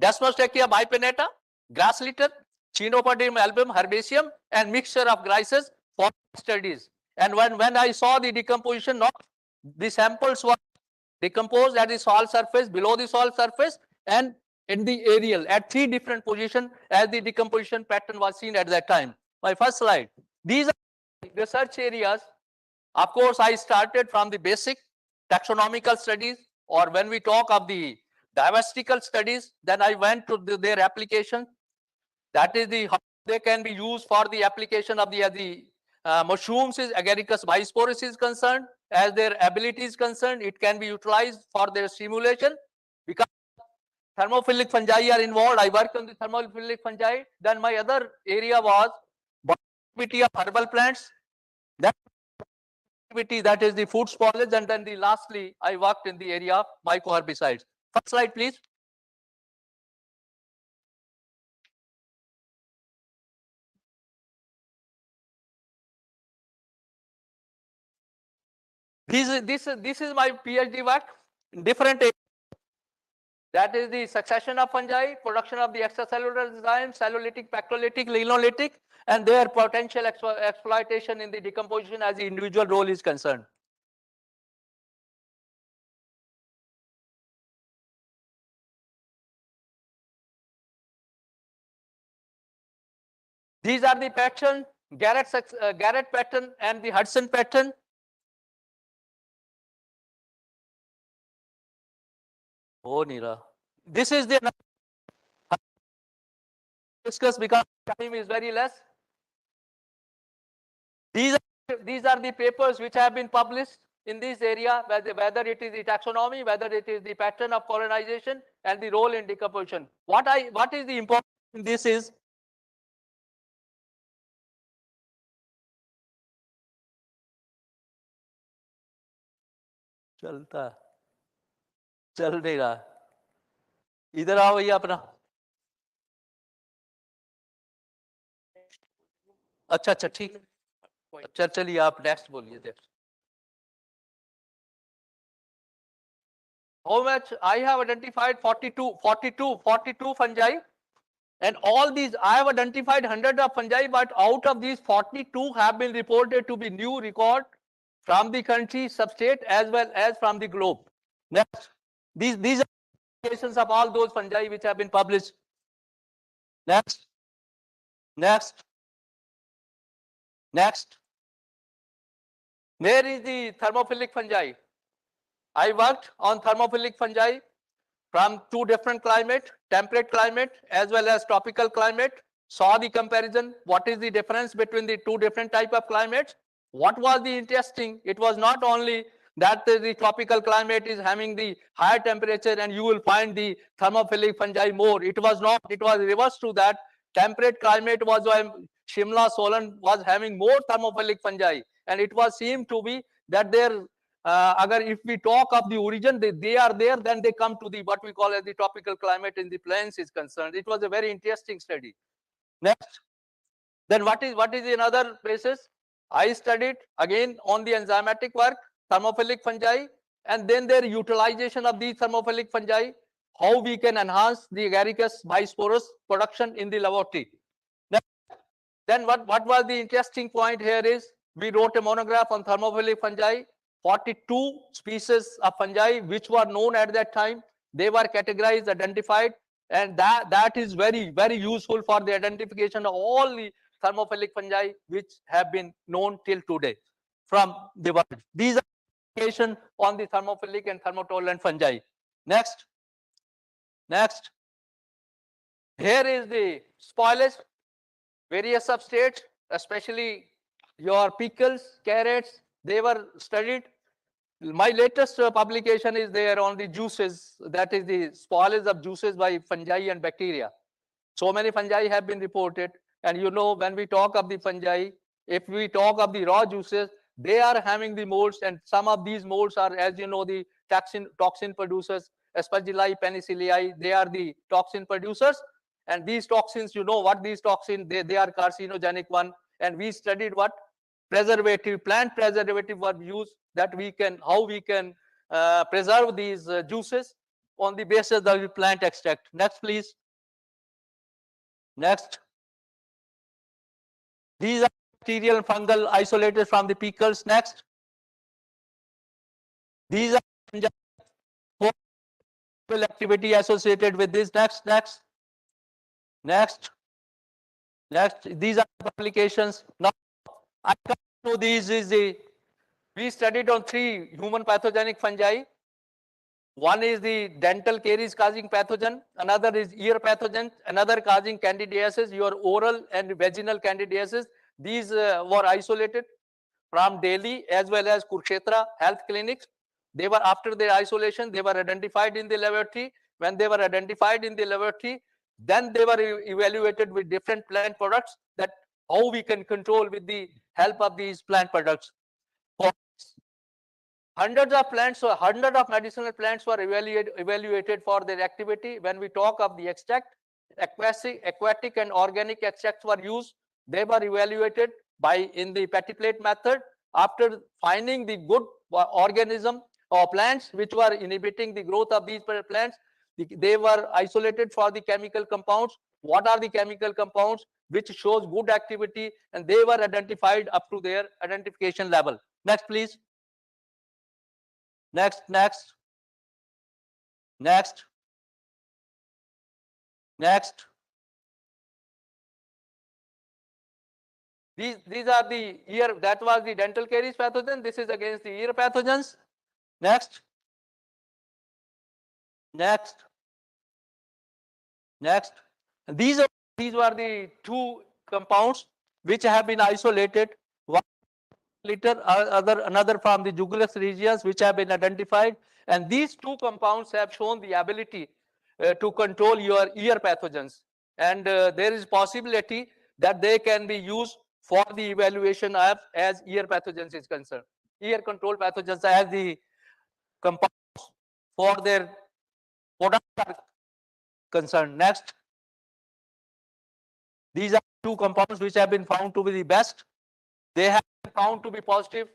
Desmostacea bipinnata, grass litter, Chenopodium album, herbaceum, and mixture of grasses for studies. And when I saw the decomposition, not the samples were decomposed at the soil surface, below the soil surface, and in the aerial at three different positions as the decomposition pattern was seen at that time. My first slide. These are research areas. Of course, I started from the basic taxonomical studies, or when we talk of the diversical studies, then I went to their application. That is the how they can be used for the application of the mushrooms is Agaricus bisporus is concerned. As their ability is concerned, it can be utilized for their stimulation because thermophilic fungi are involved. I worked on the thermophilic fungi. Then my other area was activity of herbal plants. That activity, that is the food spoilage, and then lastly I worked in the area of mycoherbicides. First slide, please. This is my PhD work. Different. That is the succession of fungi, production of the extracellular enzymes, cellulitic, pectolytic, lignolytic, and their potential exploitation in the decomposition as the individual role is concerned. These are the pattern, Garrett pattern and the Hudson pattern. Oh, Nira. This is the discuss because time is very less. These are the papers which have been published in this area, whether it is the taxonomy, whether it is the pattern of colonization and the role in decomposition. What is the important in this is चलता चल नहीं रहा इधर आओ भैया अपना अच्छा अच्छा ठीक चलिए आप नेक्स्ट बोलिए next how much I have identified 42 fungi and all these I have identified 100 of fungi but out of these 42 have been reported to be new record from the country substate as well as from the globe. Next, these are cases of all those fungi which have been published. Next. Where is the thermophilic fungi? I worked on thermophilic fungi from two different climate, temperate climate as well as tropical climate. Saw the comparison. What is the difference between the two different type of climates? What was the interesting? It was not only that the tropical climate is having the higher temperature and you will find the thermophilic fungi more. It was not. It was reverse to that. Temperate climate was Shimla, Solan was having more thermophilic fungi, and it was seemed to be that their if we talk of the origin, they are there, then they come to the what we call as the tropical climate in the plains is concerned. It was a very interesting study. Next, then what is in other places? I studied again on the enzymatic work, thermophilic fungi, and then their utilization of these thermophilic fungi, how we can enhance the agaricus bisporus production in the laboratory. Then what was the interesting point here is we wrote a monograph on thermophilic fungi, 42 species of fungi which were known at that time. They were categorized, identified, and that is very, very useful for the identification of all the thermophilic fungi which have been known till today from the world. These are information on the thermophilic and thermotolerant fungi. Next. Here is the spoilage. Various substrates, especially your pickles, carrots, they were studied. My latest publication is there on the juices, that is the spoilage of juices by fungi and bacteria. So many fungi have been reported, and you know when we talk of the fungi, if we talk of the raw juices, they are having the molds, and some of these molds are, as you know, the toxin producers, Aspergilli, penicillii, they are the toxin producers. And these toxins, you know what these toxins, they are carcinogenic one. And we studied what preservative, plant preservative were used, that how we can preserve these juices on the basis of the plant extract. Next, please. Next. These are bacterial and fungal isolated from the pickles. Next. These are activity associated with this. Next. These are publications. Now, I come to these we studied on 3 human pathogenic fungi. One is the dental caries causing pathogen, another is ear pathogen, another causing candidiasis, your oral and vaginal candidiasis. These were isolated from Delhi as well as Kurukshetra health clinics. They were, after their isolation, they were identified in the laboratory. When they were identified in the laboratory, then they were evaluated with different plant products, that how we can control with the help of these plant products. Hundreds of plants, so hundreds of medicinal plants were evaluated for their activity. When we talk of the extract, aquatic and organic extracts were used. They were evaluated in the petit plate method. After finding the good organism or plants which were inhibiting the growth of these plants, they were isolated for the chemical compounds. What are the chemical compounds which shows good activity, and they were identified up to their identification level. Next, please. Next. These are the ear, that was the dental caries pathogen. This is against the ear pathogens. Next. Next. Next. These were the two compounds which have been isolated. One another from the jugulus regions which have been identified. And these two compounds have shown the ability to control your ear pathogens. And there is possibility that they can be used for the evaluation of as ear pathogens is concerned. Ear control pathogens as the compounds for their products are concerned. Next. These are two compounds which have been found to be the best. They have been found to be positive.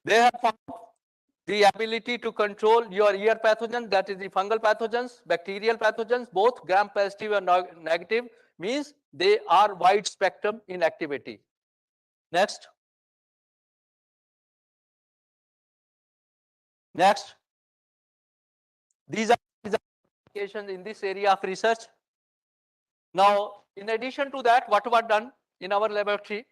They have found the ability to control your ear pathogens, that is the fungal pathogens, bacterial pathogens, both gram positive and negative, means they are wide spectrum in activity. Next. Next. These are applications in this area of research. Now, in addition to that, what was done in our laboratory,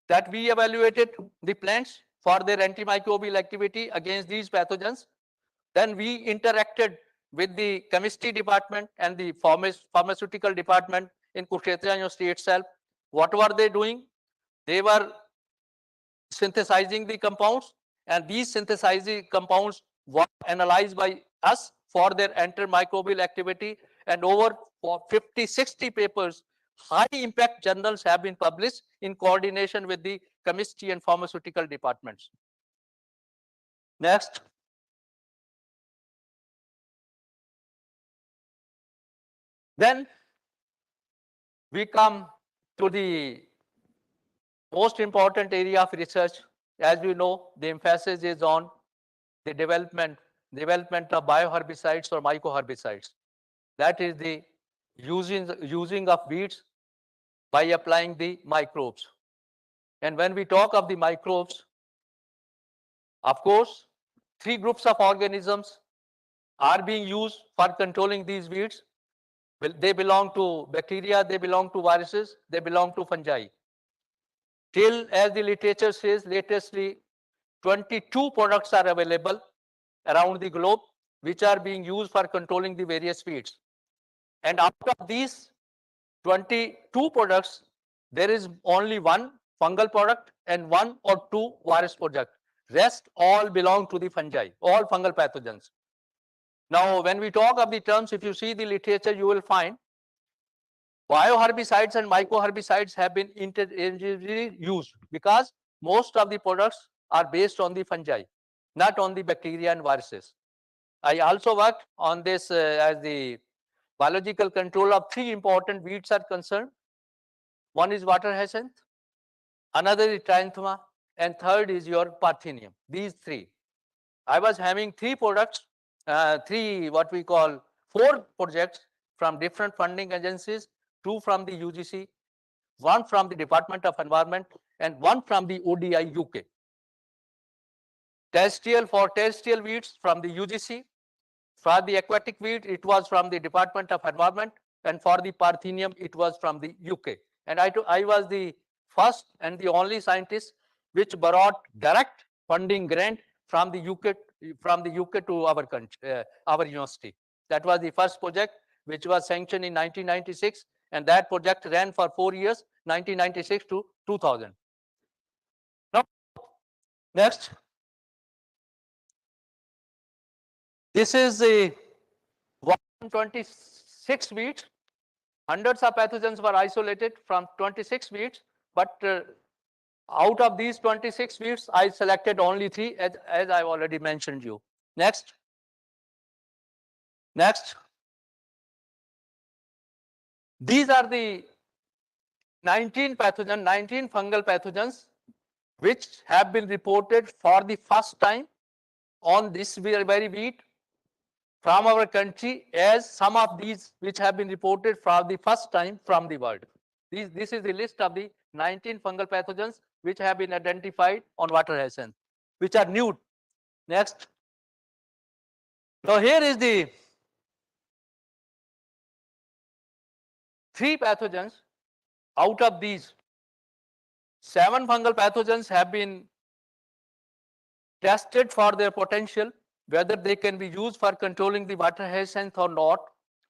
that we evaluated the plants for their antimicrobial activity against these pathogens. Then we interacted with the chemistry department and the pharmaceutical department in Kushetra University itself. What were they doing? They were synthesizing the compounds, and these synthesizing compounds were analyzed by us for their antimicrobial activity, and over 50-60 papers, high impact journals have been published in coordination with the chemistry and pharmaceutical departments. Next. Then we come to the most important area of research. As we know, the emphasis is on the development of bioherbicides or mycoherbicides. That is the using of weeds by applying the microbes. And when we talk of the microbes, of course, three groups of organisms are being used for controlling these weeds. They belong to bacteria, they belong to viruses, they belong to fungi. Till, as the literature says, latestly 22 products are available around the globe which are being used for controlling the various weeds. And out of these 22 products, there is only one fungal product and one or two virus product. Rest all belong to the fungi, all fungal pathogens. Now, when we talk of the terms, if you see the literature, you will find bioherbicides and mycoherbicides have been interchangeably used because most of the products are based on the fungi, not on the bacteria and viruses. I also worked on this as the biological control of three important weeds are concerned. One is water hyacinth, another is trianthema, and third is your parthenium. These three. I was having three products, what we call 4 projects from different funding agencies, 2 from the UGC, 1 from the Department of Environment, and 1 from the ODI UK. Terrestrial weeds from the UGC. For the aquatic weed, it was from the Department of Environment, and for the parthenium, it was from the UK. And I was the first and the only scientist which brought direct funding grant from the UK to our country, our university. That was the first project which was sanctioned in 1996, and that project ran for 4 years, 1996 to 2000. Now, next. This is a 126 weeds. Hundreds of pathogens were isolated from 26 weeds, but out of these 26 weeds, I selected only 3, as I've already mentioned you. Next. Next. These are the 19 fungal pathogens which have been reported for the first time on this very weed from our country, as some of these which have been reported for the first time from the world. This is the list of the 19 fungal pathogens which have been identified on water hyacinth, which are new. Next. Now here is the 3 pathogens. Out of these, 7 fungal pathogens have been tested for their potential whether they can be used for controlling the water hyacinth or not.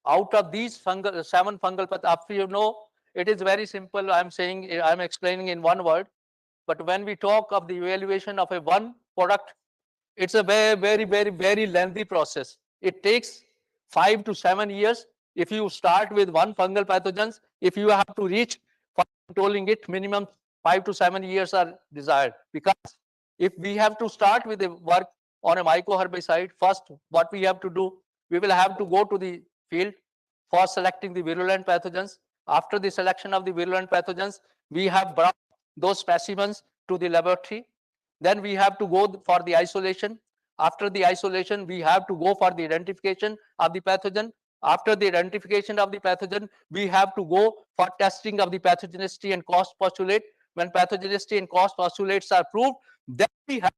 Out of these fungal, 7 fungal pathogens, it is very simple. I'm explaining in one word. But when we talk of the evaluation of a one product, it's a very lengthy process. It takes 5 to 7 years. If you start with one fungal pathogens, if you have to reach for controlling it, minimum 5 to 7 years are desired. Because if we have to start with the work on a mycoherbicide, first what we have to do, we will have to go to the field for selecting the virulent pathogens. After the selection of the virulent pathogens, we have brought those specimens to the laboratory. Then we have to go for the isolation. After the isolation, we have to go for the identification of the pathogen. After the identification of the pathogen, we have to go for testing of the pathogenicity and cost postulate. When pathogenicity and cost postulates are proved, then we have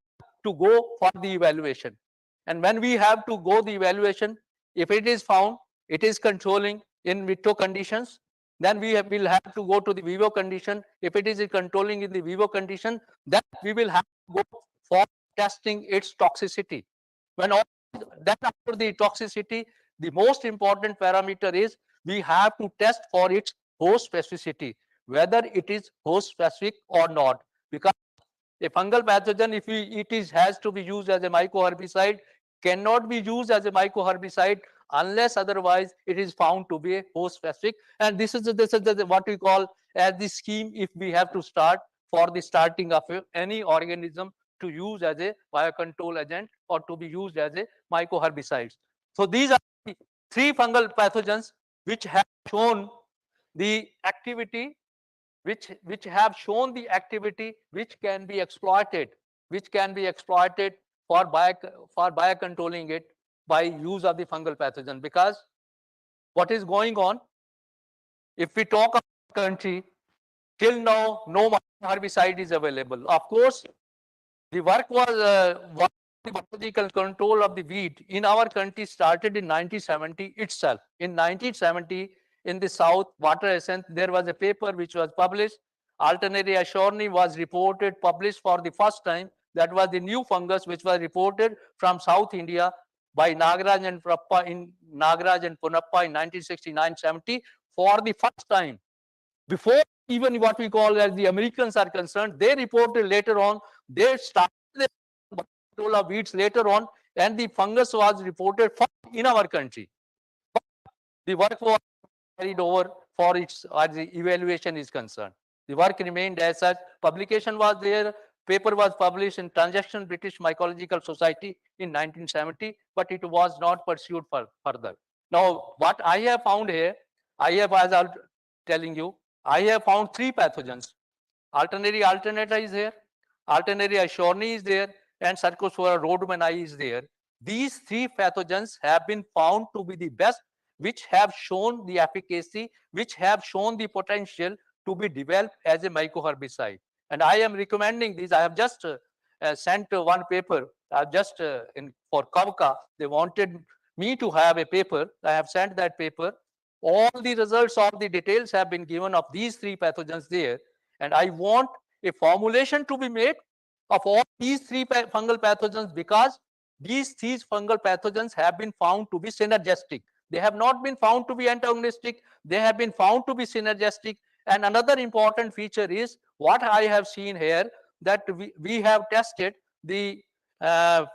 to go for the evaluation. And when we have to go the evaluation, if it is found it is controlling in vitro conditions, then will have to go to the vivo condition. If it is controlling in the vivo condition, then we will have to go for testing its toxicity. Then after the toxicity, the most important parameter is we have to test for its host specificity, whether it is host specific or not. Because a fungal pathogen, if it has to be used as a mycoherbicide, cannot be used as a mycoherbicide unless otherwise it is found to be a host specific. And this is what we call as the scheme if we have to start for the starting of any organism to use as a biocontrol agent or to be used as a mycoherbicides. So these are the 3 fungal pathogens which have shown the activity, which have shown the activity which can be exploited for biocontrolling it by use of the fungal pathogen. Because what is going on, if we talk about the country, till now no herbicide is available. Of course, the work was the biological control of the weed in our country started in 1970 itself. In 1970, in the South, water hyacinth, there was a paper which was published. Alternaria shorni was reported, published for the first time. That was the new fungus which was reported from South India by Nagaraj and Punappa in 1969-70 for the first time. Before even what we call as the Americans are concerned, they reported later on, they started the control of weeds later on, and the fungus was reported first in our country. But the work was carried over for its as the evaluation is concerned. The work remained as such. Publication was there. Paper was published in Transaction British Mycological Society in 1970, but it was not pursued further. Now, what I have found here, as I was telling you, I have found 3 pathogens. Alternaria alternata is here, Alternaria shorni is there, and Cercospora rhodmani is there. These 3 pathogens have been found to be the best, which have shown the efficacy, which have shown the potential to be developed as a mycoherbicide. And I am recommending these. I have just sent one paper. I have just for Kavka, they wanted me to have a paper. I have sent that paper. All the results of the details have been given of these 3 pathogens there. And I want a formulation to be made of all these 3 fungal pathogens, because these fungal pathogens have been found to be synergistic. They have not been found to be antagonistic. They have been found to be synergistic. And another important feature is what I have seen here, that we have tested the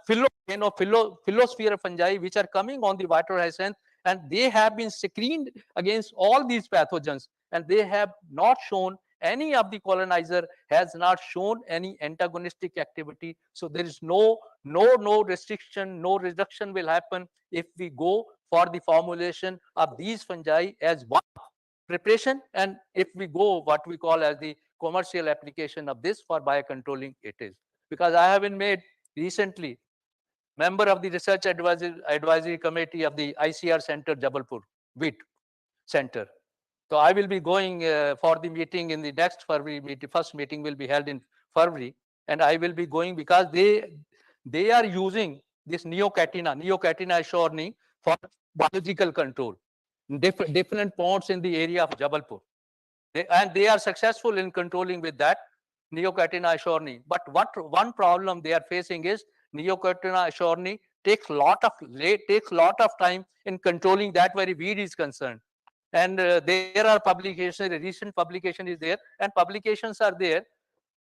philosphere fungi which are coming on the water hyacinth, and they have been screened against all these pathogens, and they have not shown, any of the colonizer has not shown any antagonistic activity. So there is no restriction, no reduction will happen if we go for the formulation of these fungi as one preparation, and if we go what we call as the commercial application of this for biocontrolling it is. Because I have been made recently member of the research advisory committee of the ICR Center Jabalpur, WIT Center. So I will be going for the meeting in the next February meeting. First meeting will be held in February, and I will be going because they are using this Neocatina shorni for biological control. Different ponds in the area of Jabalpur. And they are successful in controlling with that Neocatina shorni. But one problem they are facing is Neocatina shorni takes lot of time in controlling that very weed is concerned. And there are publications, a recent publication is there, and publications are there.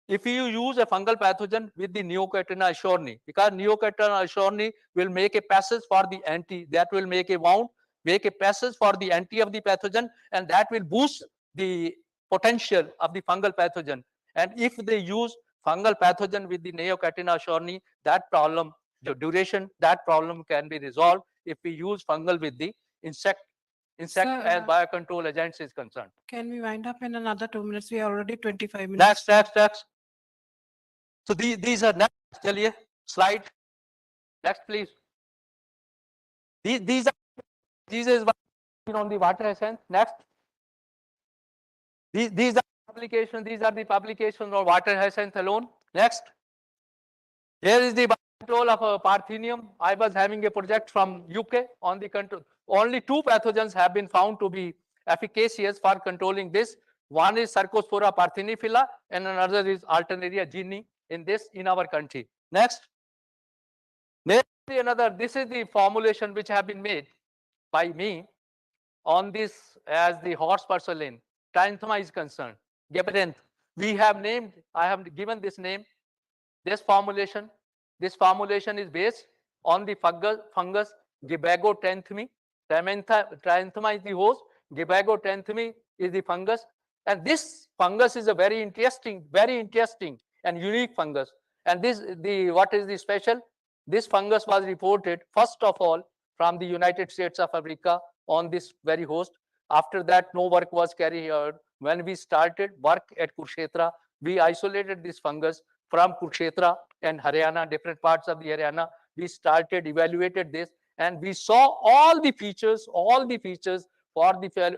If you use a fungal pathogen with the Neocatina ashorni, because Neocatina ashorni will make a passage for the anti, that will make a wound, make a passage for the anti of the pathogen, and that will boost the potential of the fungal pathogen. And if they use fungal pathogen with the Neocatina ashorni, that problem, the duration, that problem can be resolved if we use fungal with the insect Sir, as biocontrol agents is concerned. Can we wind up in another 2 minutes? We are already 25 minutes. Next. So these are next. Chaliye, slide. Next, please. These is on the water essence. Next. These are publications. These are the publications on water essence alone. Next. Here is the control of Parthenium. I was having a project from UK on the control. Only 2 pathogens have been found to be efficacious for controlling this. One is Cercospora partheniphylla and another is Alternaria geni in our country. Next. This is the formulation which have been made by me on this as the horse porcelain. Trianthema is concerned. Gabarenth. I have given this name. This formulation is based on the fungus Gibago trenthmi. Trianthema is the host. Gibago trenthmi is the fungus. And this fungus is a very interesting and unique fungus. And what is the special? This fungus was reported first of all from the United States of America on this very host. After that, no work was carried out. When we started work at Kurukshetra, we isolated this fungus from Kurukshetra and Haryana, different parts of the Haryana. We evaluated this, and we saw all the features for the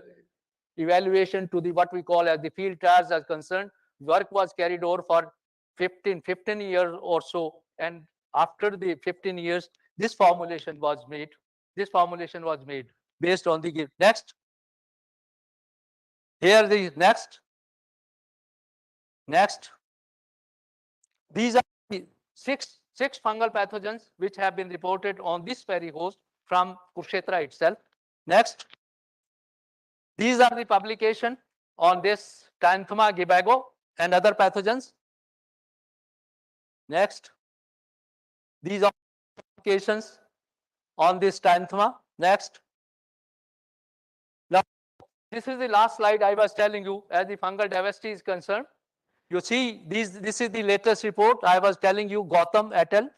evaluation to the what we call as the field trials as concerned. Work was carried over for 15 years or so, and after the 15 years, this formulation was made. Based on the next. Here the next. These are the six fungal pathogens which have been reported on this very host from Kurukshetra itself. Next. These are the publication on this Trianthema gibago and other pathogens. Next. These are publications on this Trianthema. Next. Now, this is the last slide I was telling you as the fungal diversity is concerned. You see, this is the latest report. I was telling you, Gautam et al.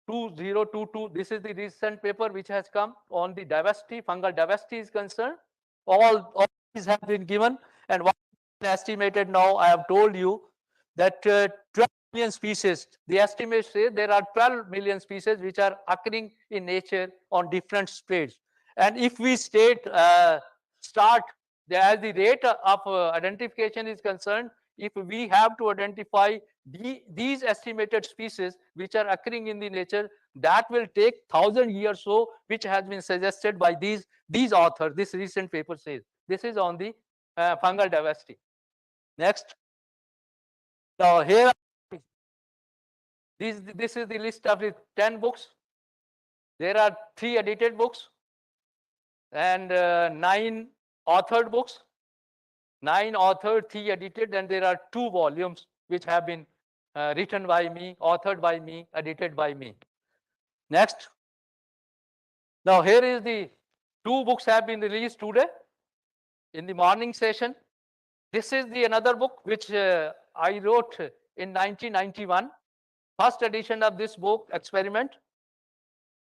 2022. This is the recent paper which has come on the diversity, fungal diversity is concerned. All these have been given, and what is estimated now, I have told you that 12 million species. The estimates say there are 12 million species which are occurring in nature on different spreads. And if we start as the rate of identification is concerned, if we have to identify these estimated species which are occurring in the nature, that will take 1,000 years so, which has been suggested by these authors. This recent paper says this is on the fungal diversity. Next. Now here, this is the list of the 10 books. There are 3 edited books and 9 authored books. 9 authored, 3 edited, and there are 2 volumes which have been written by me, authored by me, edited by me. Next. Now here is the 2 books have been released today in the morning session. This is the another book which I wrote in 1991. First edition of this book, Experiment.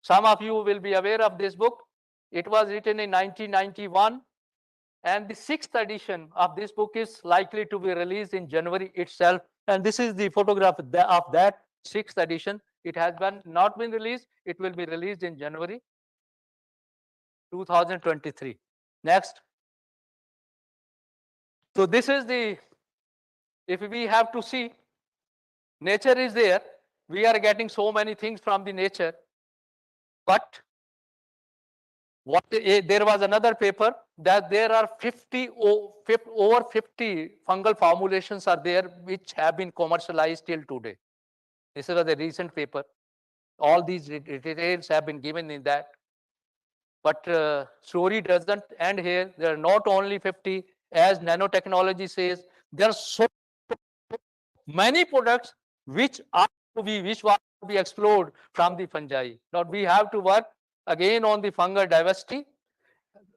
Some of you will be aware of this book. It was written in 1991. And the 6th edition of this book is likely to be released in January itself. And this is the photograph of that 6th edition. It has not been released. It will be released in January 2023. Next. So this is if we have to see, nature is there. We are getting so many things from the nature. But there was another paper that there are over 50 fungal formulations are there which have been commercialized till today. This is a recent paper. All these details have been given in that. But story doesn't end here. There are not only 50, as nanotechnology says, there are so many products which are which want to be explored from the fungi. Now we have to work again on the fungal diversity.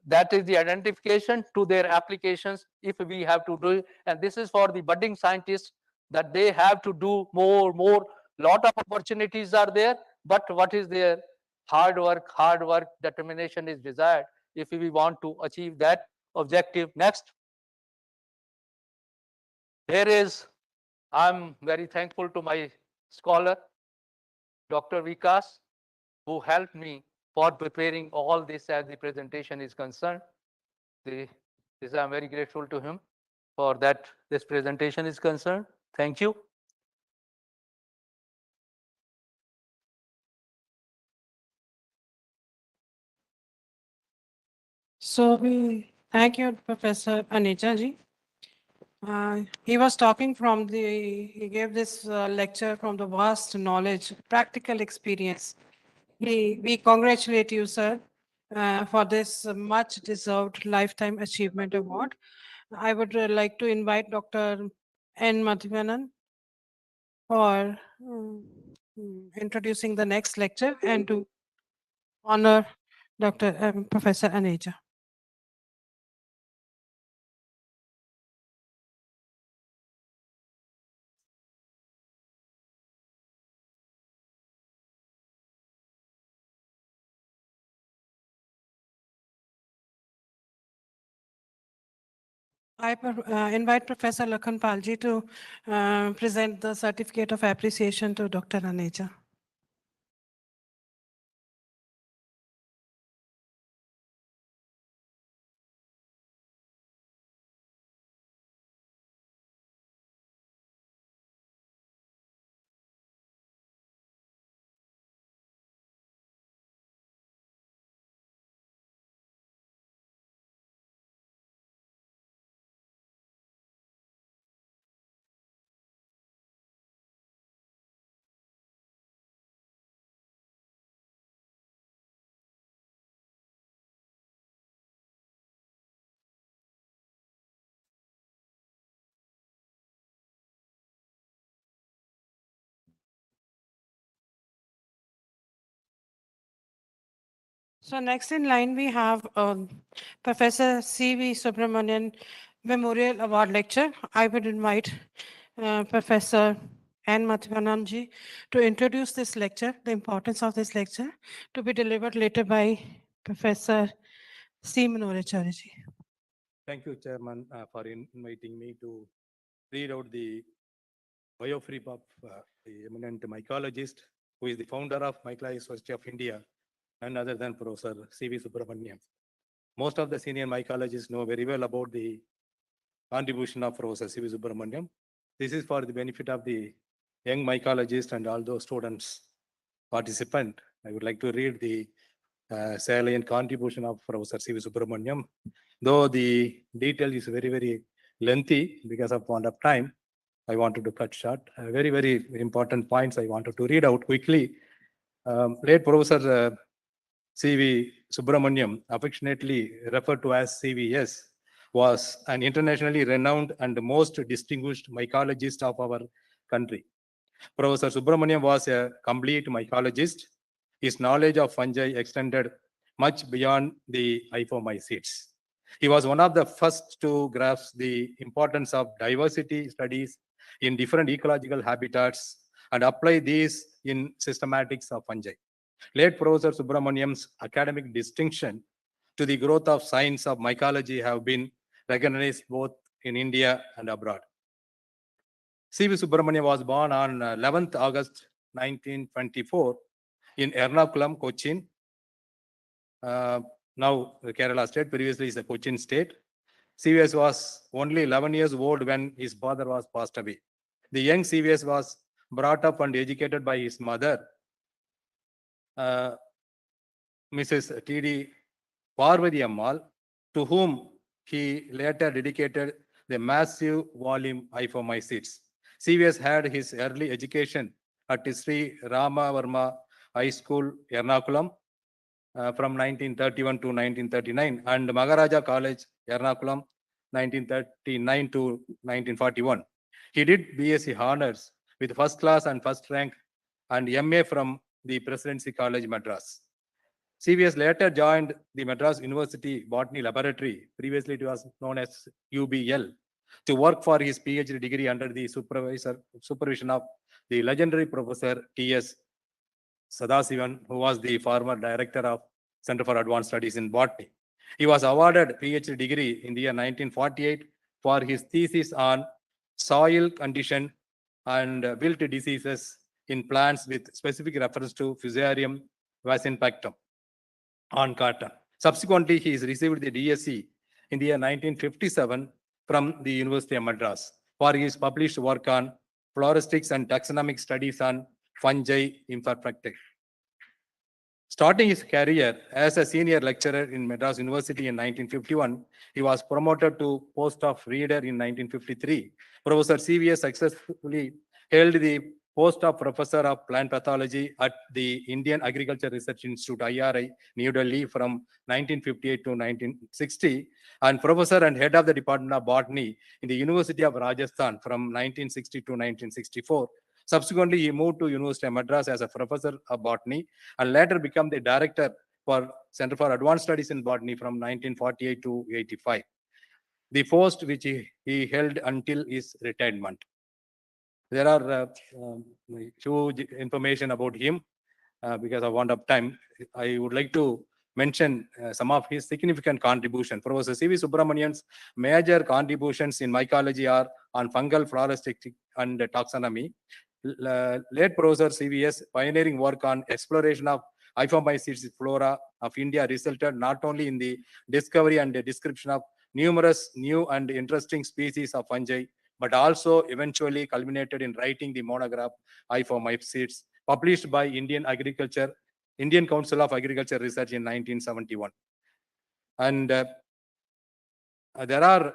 That is the identification to their applications if we have to do it. And this is for the budding scientists that they have to do more. Lot of opportunities are there, but what is there? Hard work, determination is desired if we want to achieve that objective. Next. Here is, I'm very thankful to my scholar, Dr. Vikas, who helped me for preparing all this as the presentation is concerned. I'm very grateful to him for that this presentation is concerned. Thank you. So we thank you, Professor Aneja ji. He was talking from he gave this lecture from the vast knowledge, practical experience. We congratulate you, sir, for this much deserved Lifetime Achievement Award. I would like to invite Dr. N. Madhivanan for introducing the next lecture and to honor Dr. Professor Aneja. I invite Professor Lakhan Palji to present the certificate of appreciation to Dr. Aneja. So next in line, we have Professor C.V. Subramanian Memorial Award Lecture. I would invite Professor N. Mathivananji to introduce this lecture, the importance of this lecture, to be delivered later by Professor C. Manorechariji. Thank you, Chairman, for inviting me to read out the biography of the eminent mycologist, who is the founder of Mycological Society of India, none other than Professor C.V. Subramaniam. Most of the senior mycologists know very well about the contribution of Professor C.V. Subramaniam. This is for the benefit of the young mycologists and all those students participant. I would like to read the salient contribution of Professor C.V. Subramaniam. Though the detail is very lengthy because of want of time, I wanted to cut short. Very important points I wanted to read out quickly. Late Professor C.V. Subramaniam, affectionately referred to as CVS, was an internationally renowned and most distinguished mycologist of our country. Professor Subramaniam was a complete mycologist. His knowledge of fungi extended much beyond the hyphomycetes. He was one of the first to grasp the importance of diversity studies in different ecological habitats and apply these in systematics of fungi. Late Professor Subramaniam's academic distinction to the growth of science of mycology have been recognized both in India and abroad. C.V. Subramaniam was born on 11th August 1924 in Ernakulam, Cochin. Now the Kerala state, previously is the Cochin state. CVS was only 11 years old when his father was passed away. The young CVS was brought up and educated by his mother, Mrs. T.D. Parvati Ammal, to whom he later dedicated the massive volume Hyphomycetes. CVS had his early education at Sri Rama Varma High School, Ernakulam, from 1931 to 1939, and Maharaja College, Ernakulam, 1939 to 1941. He did BSc Honors with first class and first rank and MA from the Presidency College, Madras. CVS later joined the Madras University Botany Laboratory, previously it was known as UBL, to work for his PhD degree under the supervision of the legendary Professor T.S. Sadasivan, who was the former director of Center for Advanced Studies in Botany. He was awarded PhD degree in the year 1948 for his thesis on soil condition and wilt diseases in plants with specific reference to Fusarium vaccinimpactum on cotton. Subsequently, he received the DSc in the year 1957 from the University of Madras for his published work on floristics and taxonomic studies on fungi imperfecta. Starting his career as a senior lecturer in Madras University in 1951, he was promoted to post of reader in 1953. Professor CVS successfully held the post of professor of plant pathology at the Indian Agriculture Research Institute, IRI, New Delhi from 1958 to 1960, and professor and head of the Department of Botany in the University of Rajasthan from 1960 to 1964. Subsequently, he moved to University of Madras as a professor of botany and later became the director for Center for Advanced Studies in Botany from 1948 to 85, the post which he held until his retirement. There are huge information about him. Because of want of time, I would like to mention some of his significant contribution. Professor C.V. Subramanian's major contributions in mycology are on fungal floristics and taxonomy. Late Professor CVS pioneering work on exploration of Iphomycetes flora of India resulted not only in the discovery and the description of numerous new and interesting species of fungi, but also eventually culminated in writing the monograph Iphomycetes, published by Indian Council of Agriculture Research in 1971. And there are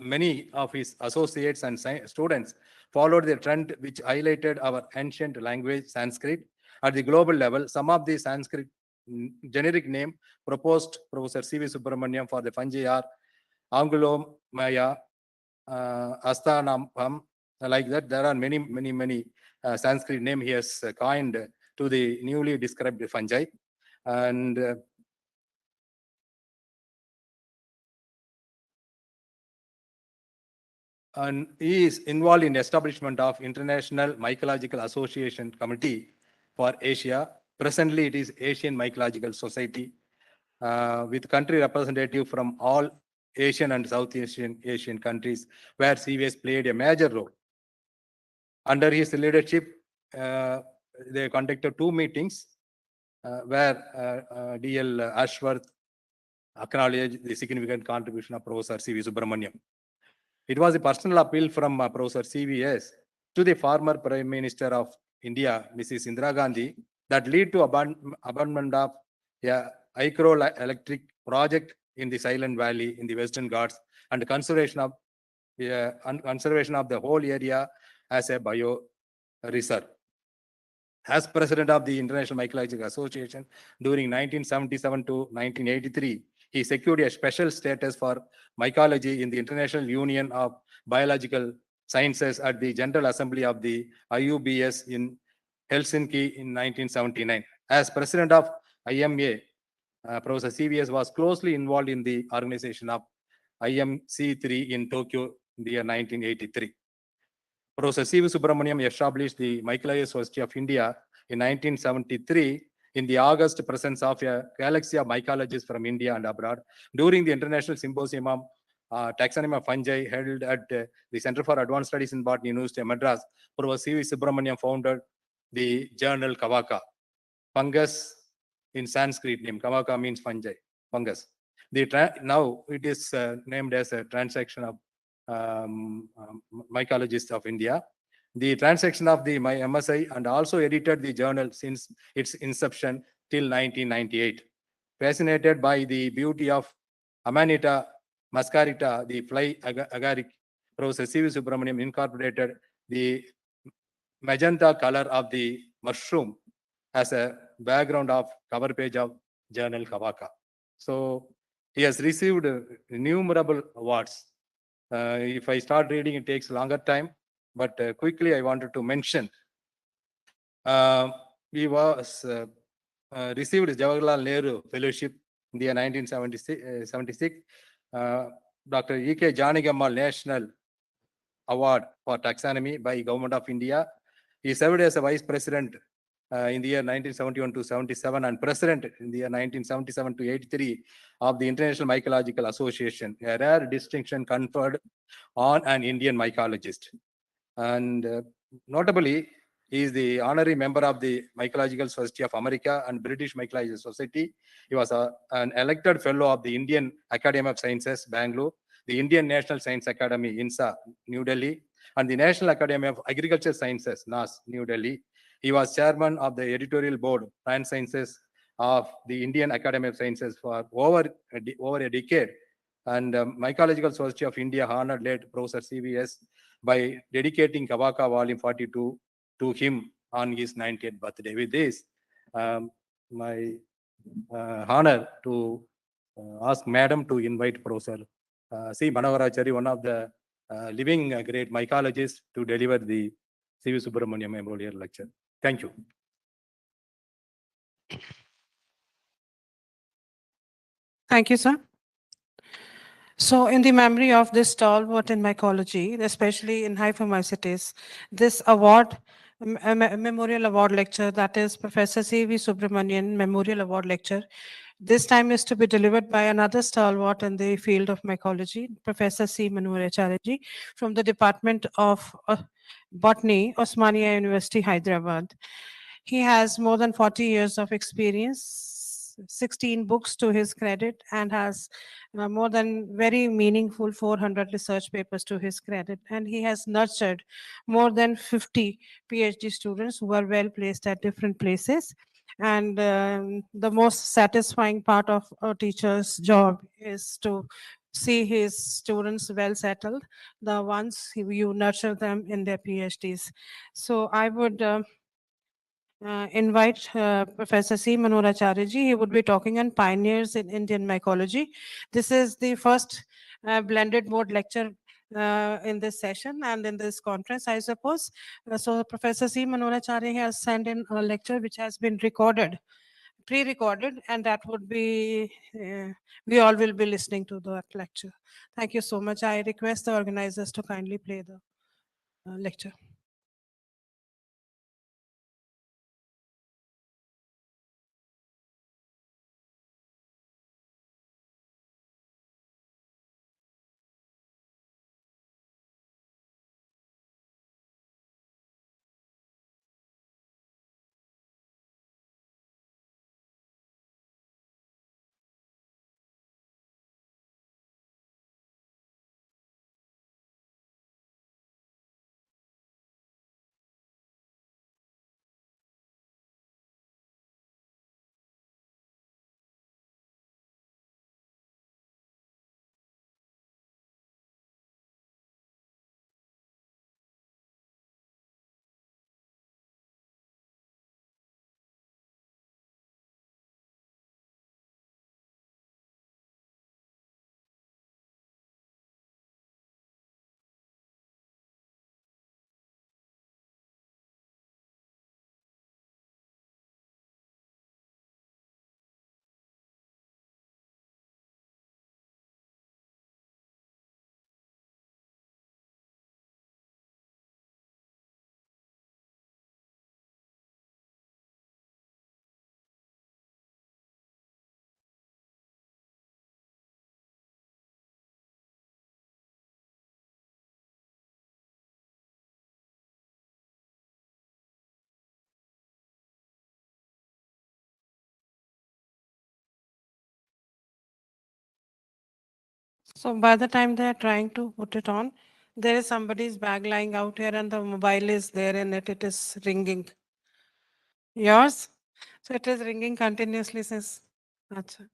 many of his associates and students followed the trend which highlighted our ancient language, Sanskrit. At the global level, some of the Sanskrit generic name proposed Professor C.V. Subramaniam for the fungi are Angulomaya, Astanampam, like that. There are many Sanskrit name he has coined to the newly described fungi. And he is involved in establishment of International Mycological Association Committee for Asia. Presently, it is Asian Mycological Society, with country representative from all Asian and South Asian countries, where CVS played a major role. Under his leadership, they conducted 2 meetings where D.L. Ashworth acknowledged the significant contribution of Professor C.V. Subramaniam. It was a personal appeal from Professor CVS to the former Prime Minister of India, Mrs. Indira Gandhi, that lead to abandonment of a hydroelectric project in the Silent Valley in the Western Ghats and conservation of the whole area as a bio reserve. As president of the International Mycological Association during 1977 to 1983, he secured a special status for mycology in the International Union of Biological Sciences at the General Assembly of the IUBS in Helsinki in 1979. As president of IMA, Professor CVS was closely involved in the organization of IMC3 in Tokyo in the year 1983. Professor C.V. Subramaniam established the Mycological Society of India in 1973 in the august presence of a galaxy of mycologists from India and abroad. During the International Symposium on Taxonomy of Fungi held at the Center for Advanced Studies in Botany, University of Madras, Professor C.V. Subramaniam founded the journal Kavaka. Fungus in Sanskrit name, Kavaka means fungi, fungus. Now it is named as a transaction of mycologists of India. The transaction of the MSI and also edited the journal since its inception till 1998. Fascinated by the beauty of Amanita muscarita, the fly agaric, Professor C.V. Subramaniam incorporated the magenta color of the mushroom as a background of cover page of journal Kavaka. So he has received innumerable awards. If I start reading, it takes longer time, but quickly I wanted to mention. He was received Jawaharlal Nehru Fellowship in the year 1976. Dr. E.K. Janagammal National Award for Taxonomy by Government of India. He served as a Vice President in the year 1971 to 77 and President in the year 1977 to 83 of the International Mycological Association, a rare distinction conferred on an Indian mycologist. And notably, he is the honorary member of the Mycological Society of America and British Mycological Society. He was an elected fellow of the Indian Academy of Sciences, Bangalore, the Indian National Science Academy, INSA, New Delhi, and the National Academy of Agricultural Sciences, NAS, New Delhi. He was chairman of the editorial board, Plant Sciences of the Indian Academy of Sciences for over a decade. And Mycological Society of India honored late Professor CVS by dedicating Kavaka Volume 42 to him on his 90th birthday. With this, my honor to ask Madam to invite Professor C. Manoharachari, one of the living great mycologists, to deliver the C.V. Subramaniam Memorial Lecture. Thank you. Thank you, sir. So in the memory of this stalwart in mycology, especially in hyphomycetes, this award, Memorial Award Lecture, that is Professor C.V. Subramanian Memorial Award Lecture, this time is to be delivered by another stalwart in the field of mycology, Professor C. Manoharacharya from the Department of Botany, Osmania University, Hyderabad. He has more than 40 years of experience, 16 books to his credit, and has more than very meaningful 400 research papers to his credit. And he has nurtured more than 50 PhD students who are well placed at different places. And the most satisfying part of a teacher's job is to see his students well settled, the ones you nurture them in their PhDs. So I would invite Professor C. Manoharacharya. He would be talking on pioneers in Indian mycology. This is the first blended mode lecture in this session and in this conference, I suppose. So Professor C. Manoharacharya has sent in a lecture which has been recorded, pre-recorded, and that would be, we all will be listening to that lecture. Thank you so much. I request the organizers to kindly play the lecture. So by the time they're trying to put it on, there is somebody's bag lying out here and the mobile is there in it. It is ringing. Yours? So it is ringing continuously since. Achha.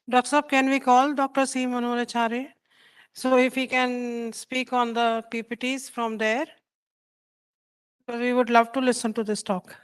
Dr. Saab, can we call Dr. C. Manorachare? So if he can speak on the PPTs from there, because we would love to listen to this talk.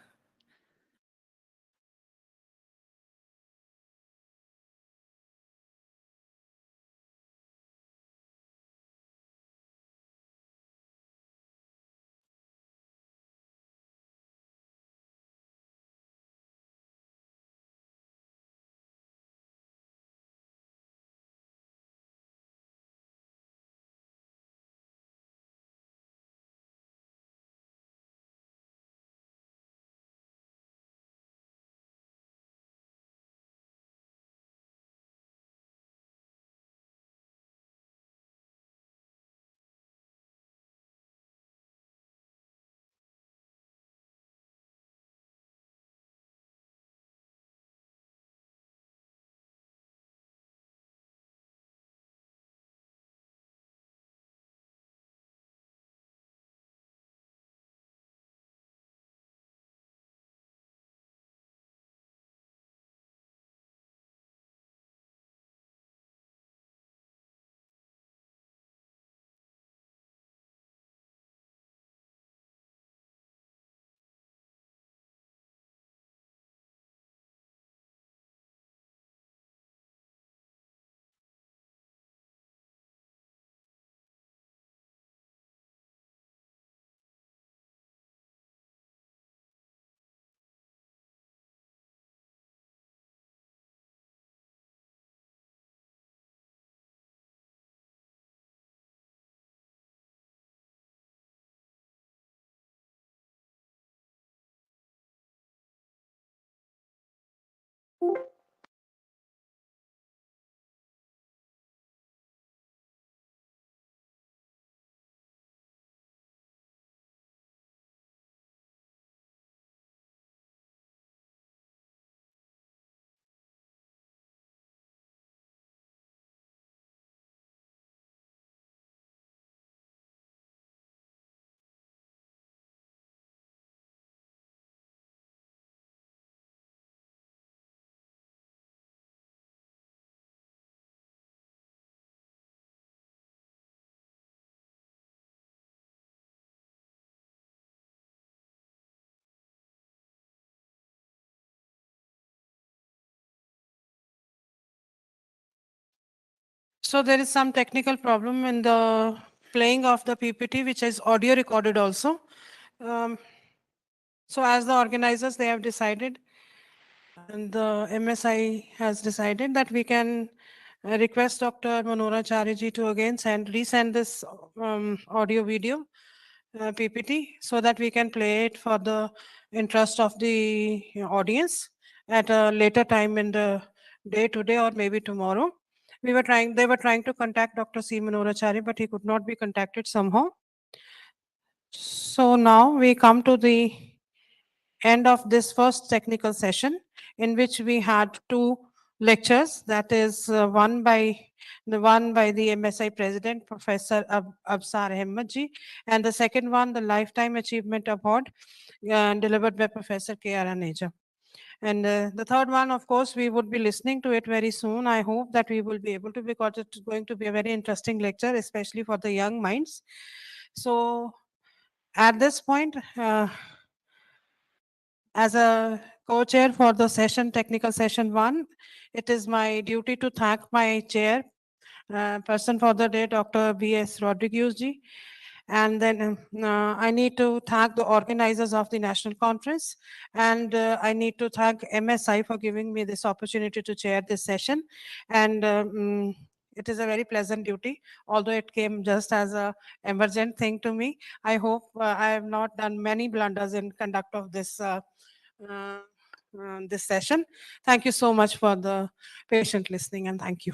So there is some technical problem in the playing of the PPT, which is audio recorded also. So as the organizers, they have decided, and the MSI has decided that we can request Dr. Manora Chariji to again resend this audio video PPT so that we can play it for the interest of the audience at a later time in the day, today or maybe tomorrow. They were trying to contact Dr. C. Manorachari, but he could not be contacted somehow. So now we come to the end of this first technical session, in which we had two lectures, that is one by the MSI President, Professor Absar Ahmed ji, and the second one, the Lifetime Achievement Award, delivered by Professor K.R. Aneja. And the third one, of course, we would be listening to it very soon. I hope that we will be able to, because it's going to be a very interesting lecture, especially for the young minds. So at this point, as a co-chair for the session, technical session 1, it is my duty to thank my chair person for the day, Dr. B.S. Rodriguez ji. And then I need to thank the organizers of the national conference, and I need to thank MSI for giving me this opportunity to chair this session. And it is a very pleasant duty, although it came just as a emergent thing to me. I hope I have not done many blunders in conduct of this this session. Thank you so much for the patient listening, and thank you.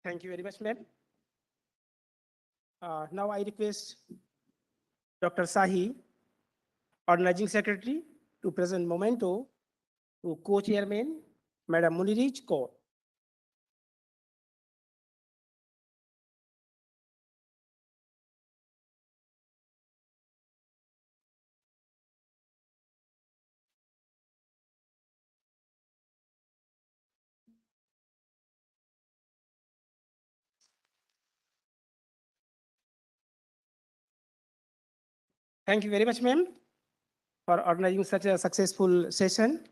Thank you very much, ma'am. Now I request Dr. Sahi, Organizing Secretary, to present memento to Co-Chairman, Madam Munirij Kaur. Thank you very much, ma'am, for organizing such a successful session.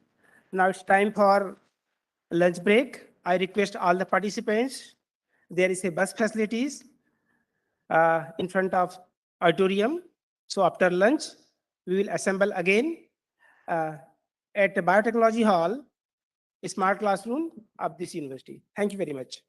Now it's time for lunch break. I request all the participants, there is a bus facilities in front of auditorium. So after lunch, we will assemble again at the Biotechnology Hall, a smart classroom of this university. Thank you very much.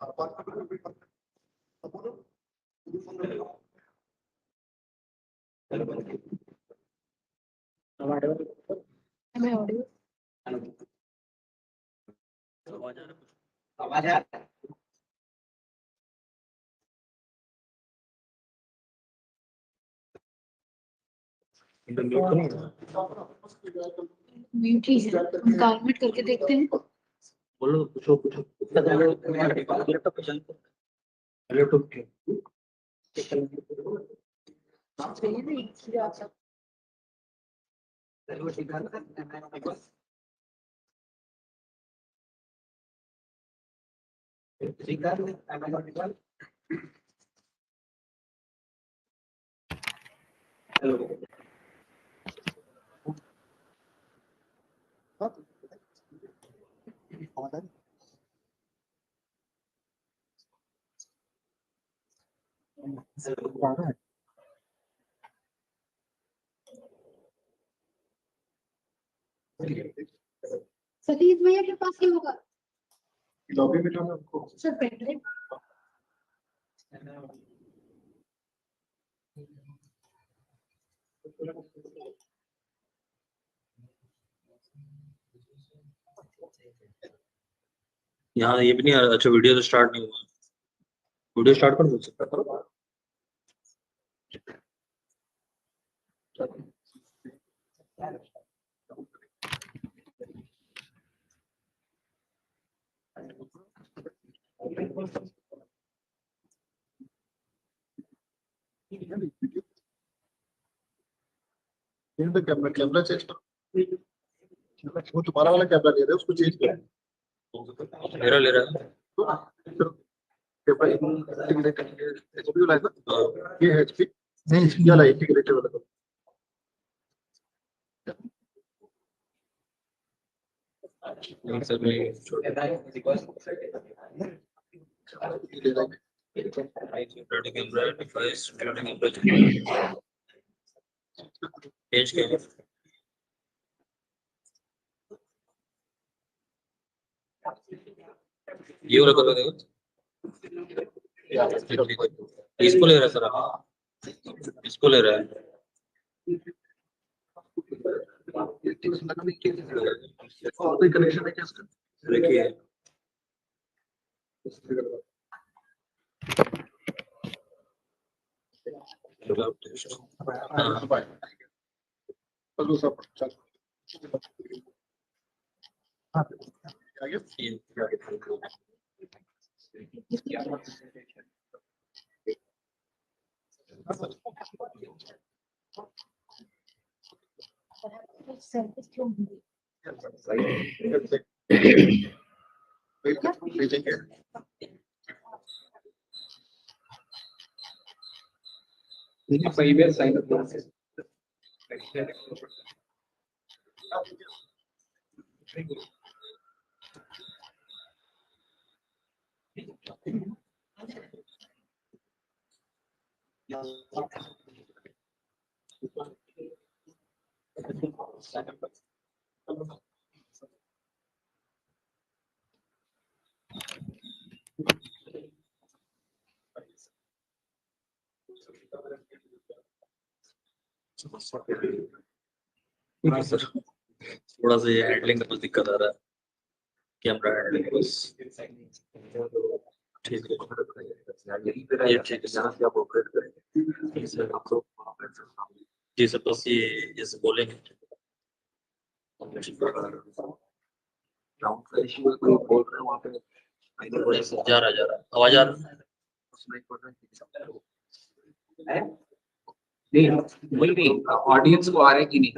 Am I audible? Mute ही है, हम call करके देखते हैं। बोलो पूछो पूछो laptop के चाहिए ना एक ही आप सब। सतीश भैया के पास ही होगा लॉबी में तो सर पेंड्राइव। यहाँ ये भी नहीं आ रहा। अच्छा वीडियो तो स्टार्ट नहीं हुआ। वीडियो स्टार्ट कर सकता है। कैमरा कैमरा चेंज करो। वो तुम्हारा वाला कैमरा ले रहे हैं, उसको चेंज करो। मेरा ले रहा है। ये है HP नहीं, HP वाला इंटीग्रेटेड वाला। सर मैं कैमरा डिवाइस चेंज किया। ये वाला कर देगा। इसको ले रहा है सर आप? इसको ले रहा है। कनेक्शन है क्या इसका? देखिए previous sign up process. Sir थोड़ा सा ये हैंडलिंग में कुछ दिक्कत आ रहा है। कैमरा हैंडलिंग बस ठीक है। ये ठीक है जी सर। बस ये जैसे बोलेंगे जा रहा आवाज आ रहा है। नहीं वही नहीं, ऑडियंस को आ रहा है कि नहीं?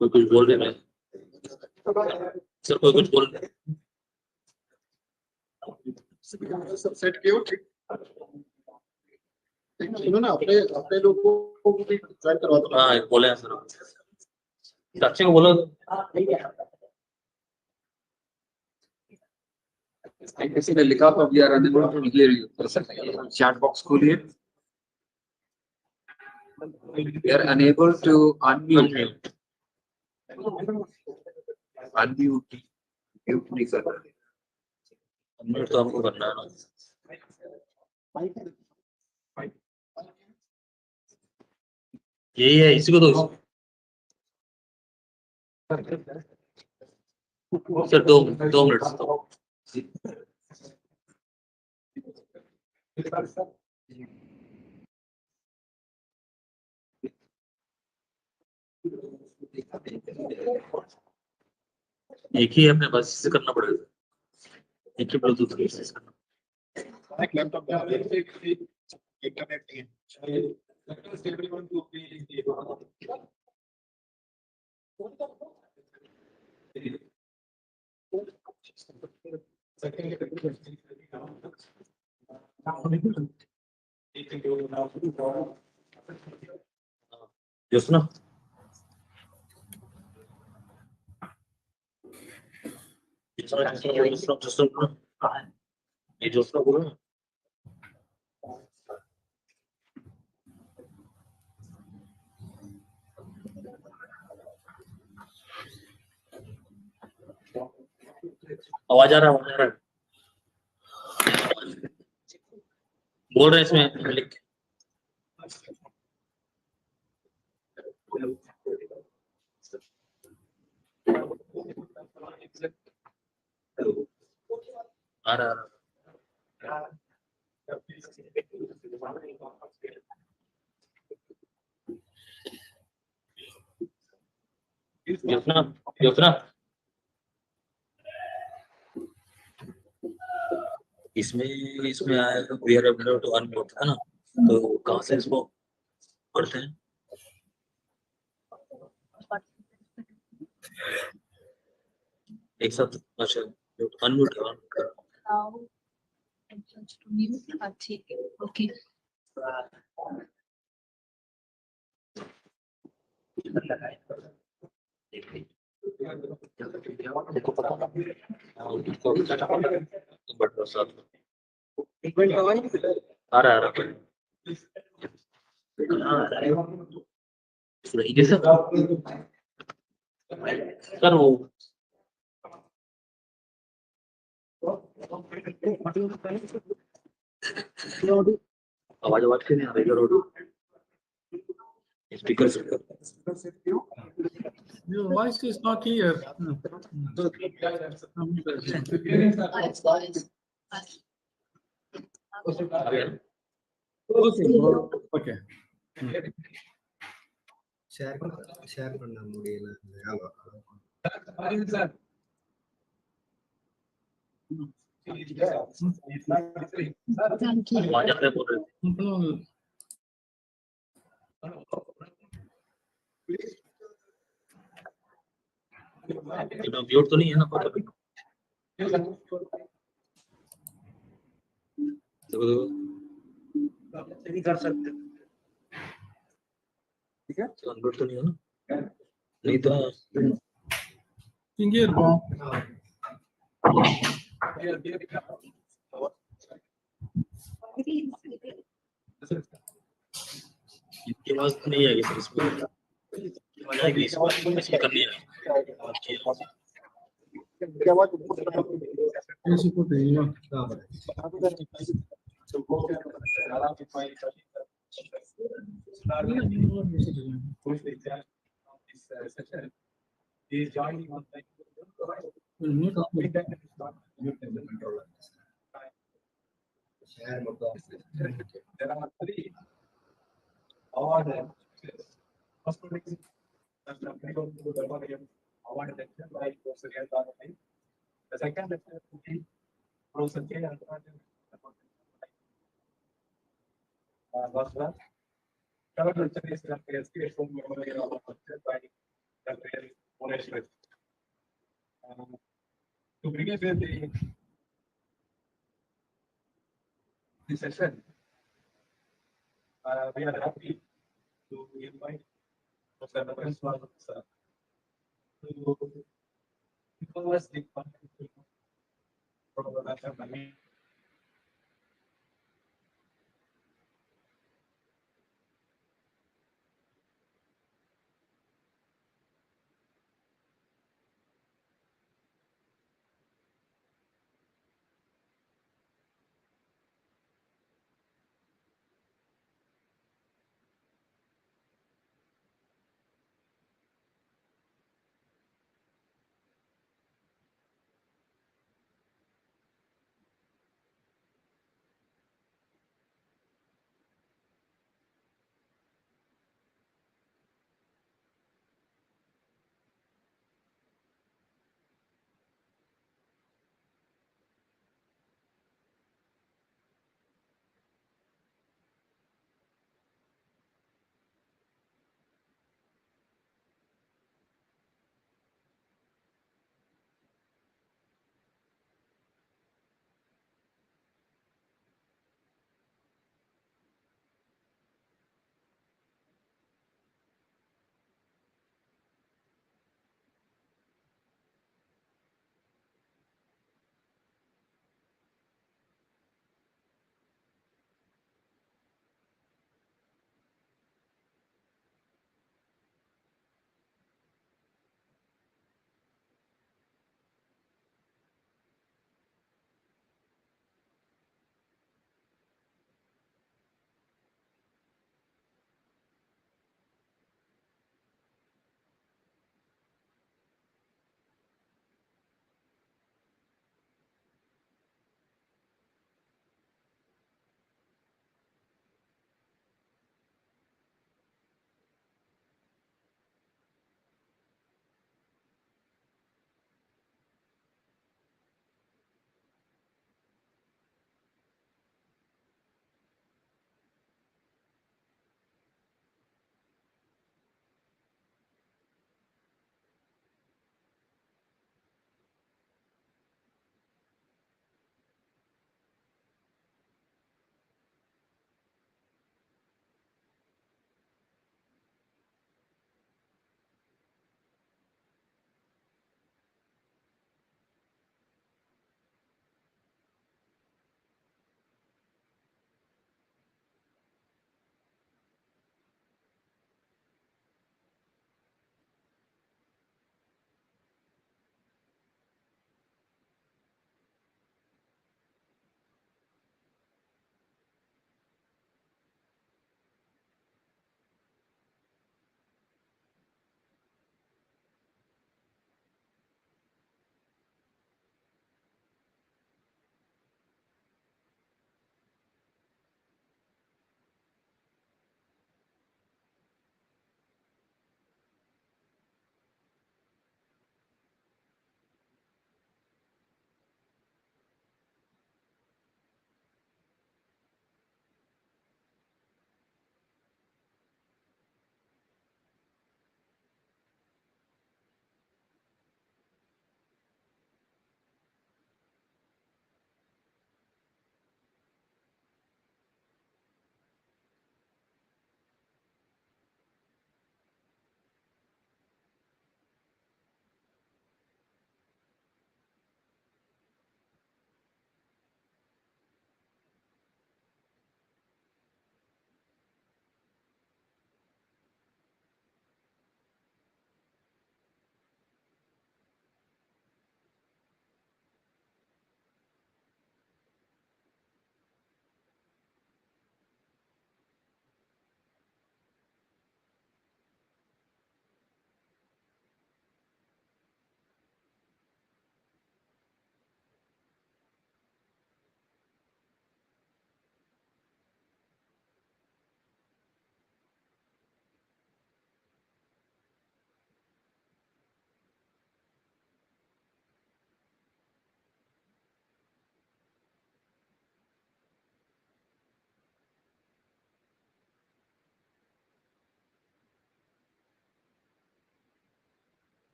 कोई कुछ बोल रहे हैं सर? कोई कुछ बोल रहे हैं? सब सेट किए हो ठीक? सुनो ना, अपने अपने लोगों को भी ज्वाइन करवा दो। हाँ बोले हैं सर। साक्षी को बोलो। किसी ने लिखा तो we are unable to hear you. Chat box खोलिए। We are unable to unmute. Unmute. Mute नहीं कर रहा। Unmute तो हमको करना है ना। यही है, इसी को दो। Sir 2 minute. एक ही है अपने पास, इससे करना पड़ेगा। एक ही ब्लूटूथ से करना। एक लैपटॉप एक कनेक्ट है। जोशना ये जोशना बोलो ना। आवाज आ रहा है। बोल रहे इसमें लिख के। आ रहा जोशना जोशना इसमें आया we are able to unmute है ना, तो कहाँ से इसको पढ़ते हैं? एक साथ अच्छा अनम्यूट कर। ठीक है, ओके। आ रहा सर वो आवाज क्यों नहीं आ रही है? स्पीकर से Your voice is not here. Okay. share பண்ண முடியல. म्यूट तो नहीं है ना? नहीं कर सकते, ठीक है? म्यूट तो नहीं है ना? नहीं तो Finger bomb. इनकी आवाज नहीं आएगी सर इसमें। आवाज आएगी इसमें करनी है। Eso por ahí. To begin with the session, we are happy to invite Professor Bilaspur to give us the contribution from the national committee.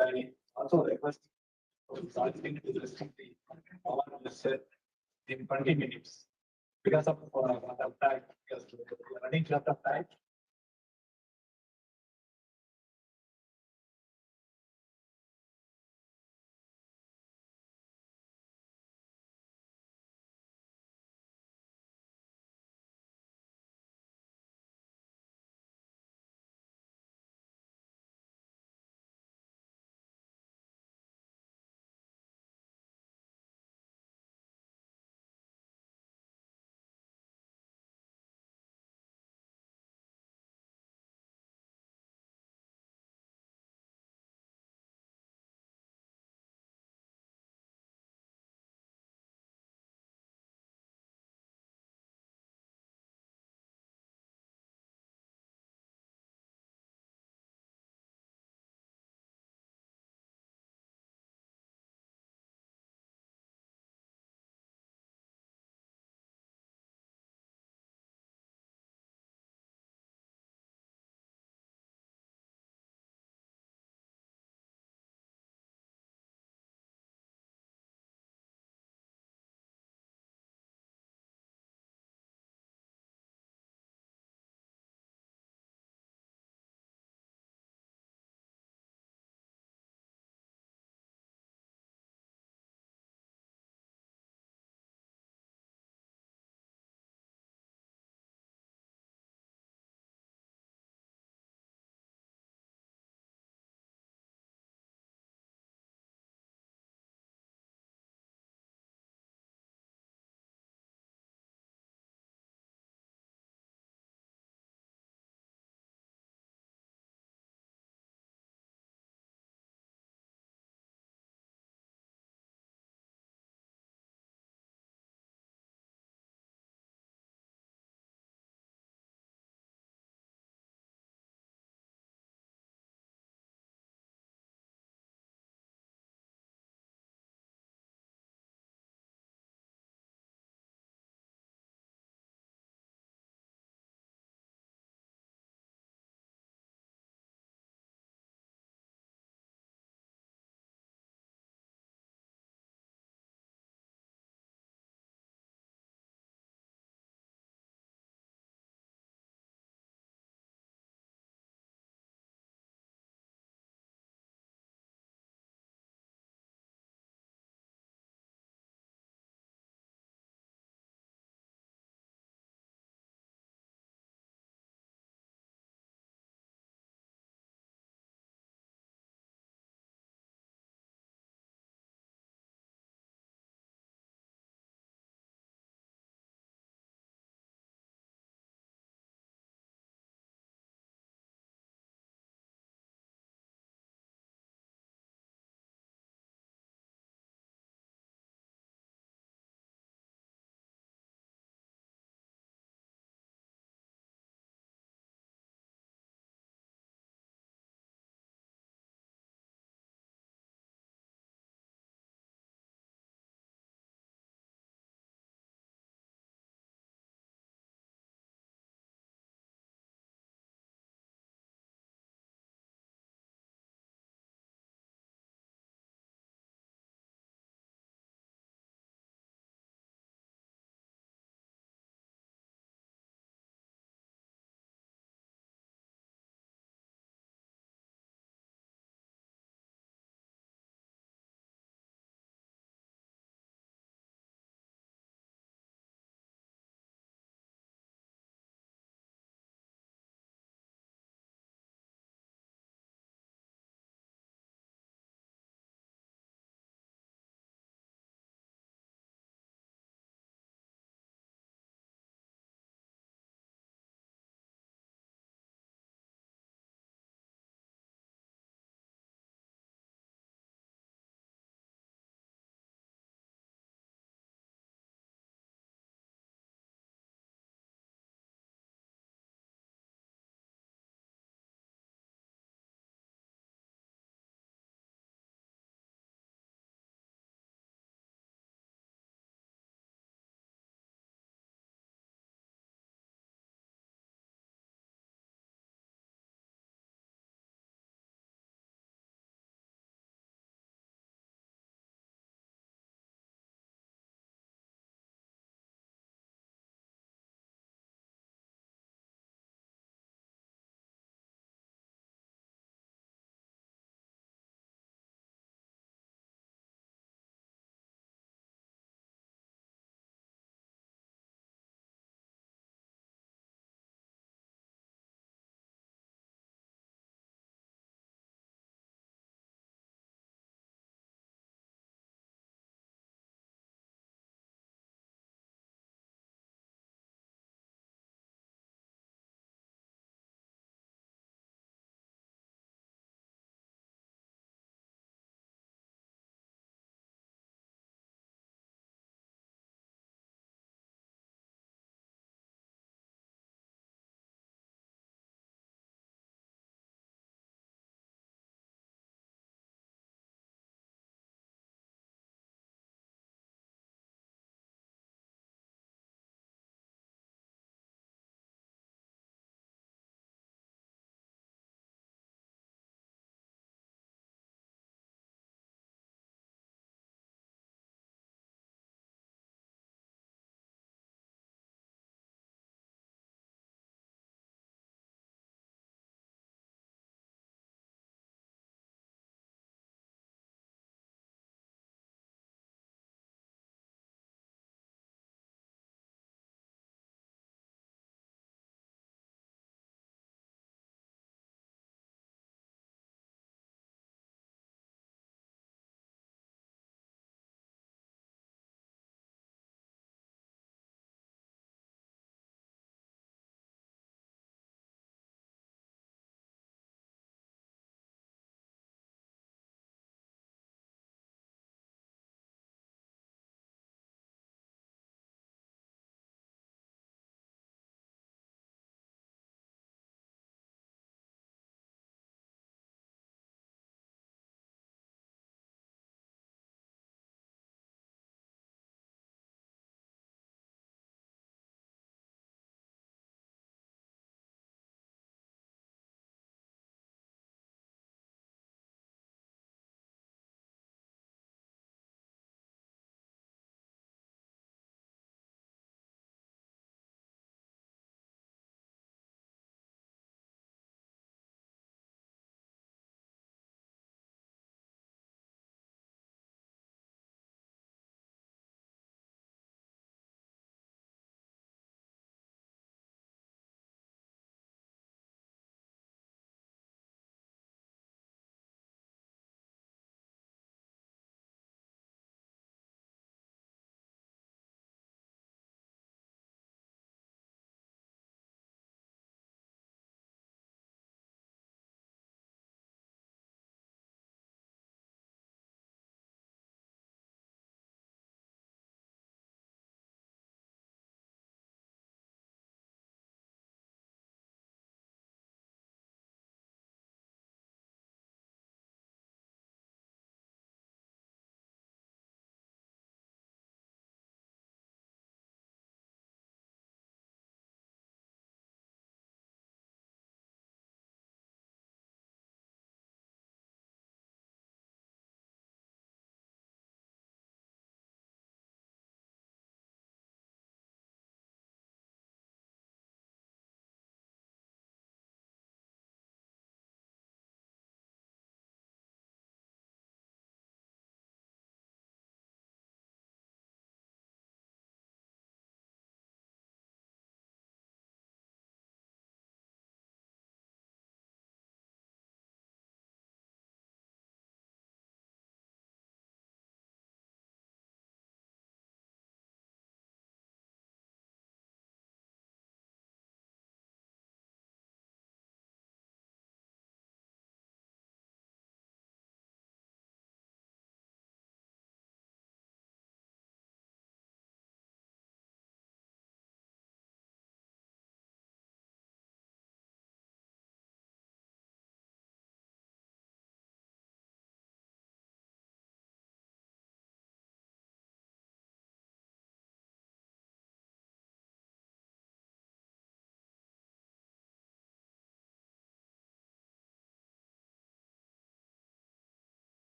I also request soliciting to restrict the power lecture in 20 minutes because of the time, because we are running short of time.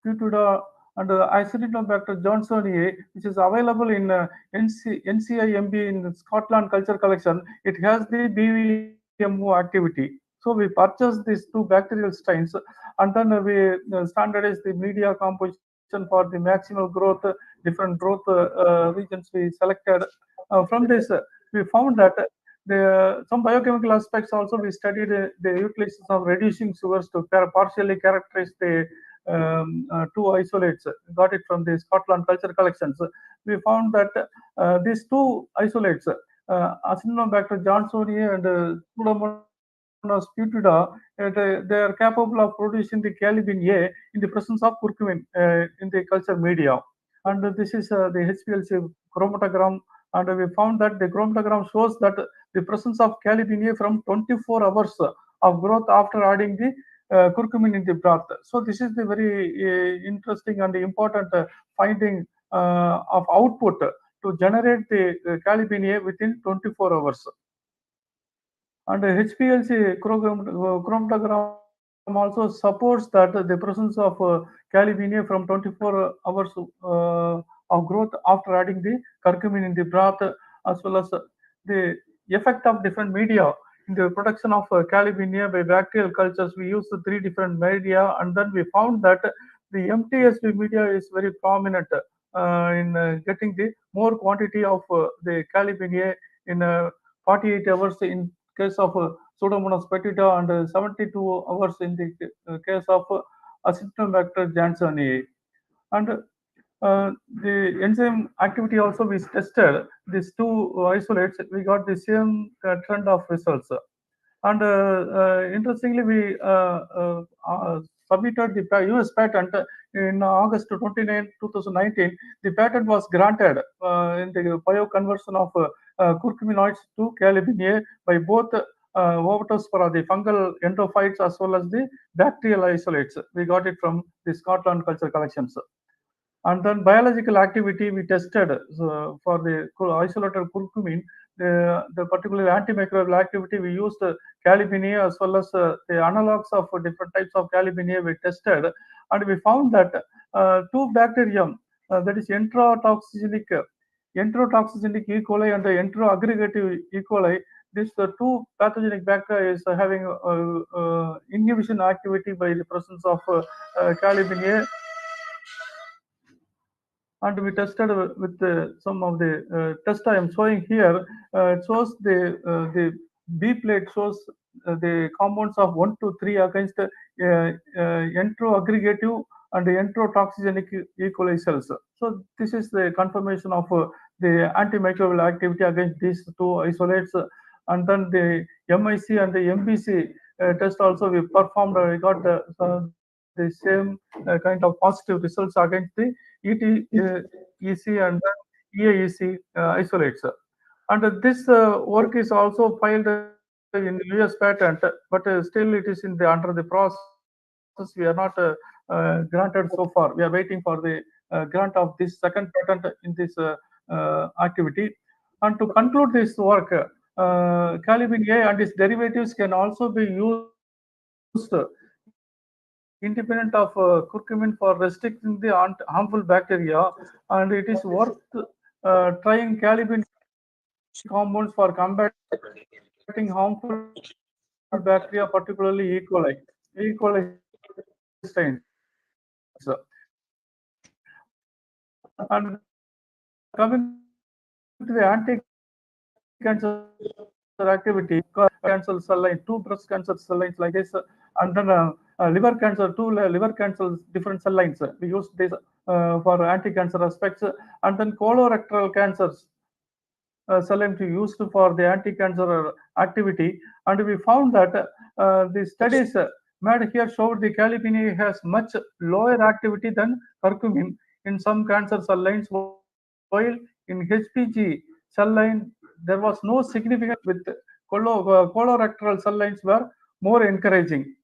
putida, and Acinetobacter johnsonii, which is available in NCIMB in Scotland Culture Collection. It has the BVMO activity. So we purchased these two bacterial strains, and then we standardized the media composition for the maximal growth, different growth regions we selected. From this, we found that some biochemical aspects also we studied the utilization of reducing sugars to partially characterize the two isolates. Got it from the Scotland Culture Collections. We found that these two isolates, Acinetobacter johnsonii and Pseudomonas putida, they are capable of producing the calibin A in the presence of curcumin in the culture media. And this is the HPLC chromatogram, and we found that the chromatogram shows that the presence of calibin A from 24 hours of growth after adding the curcumin in the broth. So this is the very interesting and important finding of output to generate the calibin A within 24 hours. And HPLC chromatogram also supports that the presence of calibin A from 24 hours of growth after adding the curcumin in the broth, as well as the effect of different media in the production of calibin A by bacterial cultures. We used three different media, and then we found that the MTSV media is very prominent in getting the more quantity of the calibin A in 48 hours in case of Pseudomonas putida and 72 hours in the case of Acinetobacter johnsonii. And the enzyme activity also we tested these two isolates. We got the same trend of results. And interestingly, we submitted the US patent in August 29, 2019. The patent was granted in the bioconversion of curcuminoids to calibin A by both Ovatus for the fungal endophytes as well as the bacterial isolates. We got it from the Scotland Culture Collections. And then biological activity we tested for the isolated curcumin, the particular antimicrobial activity we used calibin A as well as the analogs of different types of calibin A we tested, and we found that two bacterium, that is enterotoxigenic E. coli and the enteroaggregative E. coli, these two pathogenic bacteria is having inhibition activity by the presence of calibin A. And we tested with some of the test I am showing here. It shows the B plate shows the compounds of 1 to 3 against enteroaggregative and enterotoxigenic E. coli cells. So this is the confirmation of the antimicrobial activity against these two isolates. And then the MIC and the MBC test also we performed. We got the same kind of positive results against the EC and EAEC isolates. And this work is also filed in US patent, but still it is in the under the process. We are not granted so far. We are waiting for the grant of this second patent in this activity. And to conclude this work, calibin A and its derivatives can also be used independent of curcumin for restricting the harmful bacteria, and it is worth trying calibin compounds for combating harmful bacteria, particularly E. coli, strains. And coming to the anti-cancer activity, cancer cell line, two breast cancer cell lines like this, and then liver cancer, two liver cancer, different cell lines. We use this for anti-cancer aspects, and then colorectal cancers cell line to used for the anti-cancer activity. And we found that the studies made here showed the calibin A has much lower activity than curcumin in some cancer cell lines, while in HPG cell line there was no significant with colorectal cell lines were more encouraging.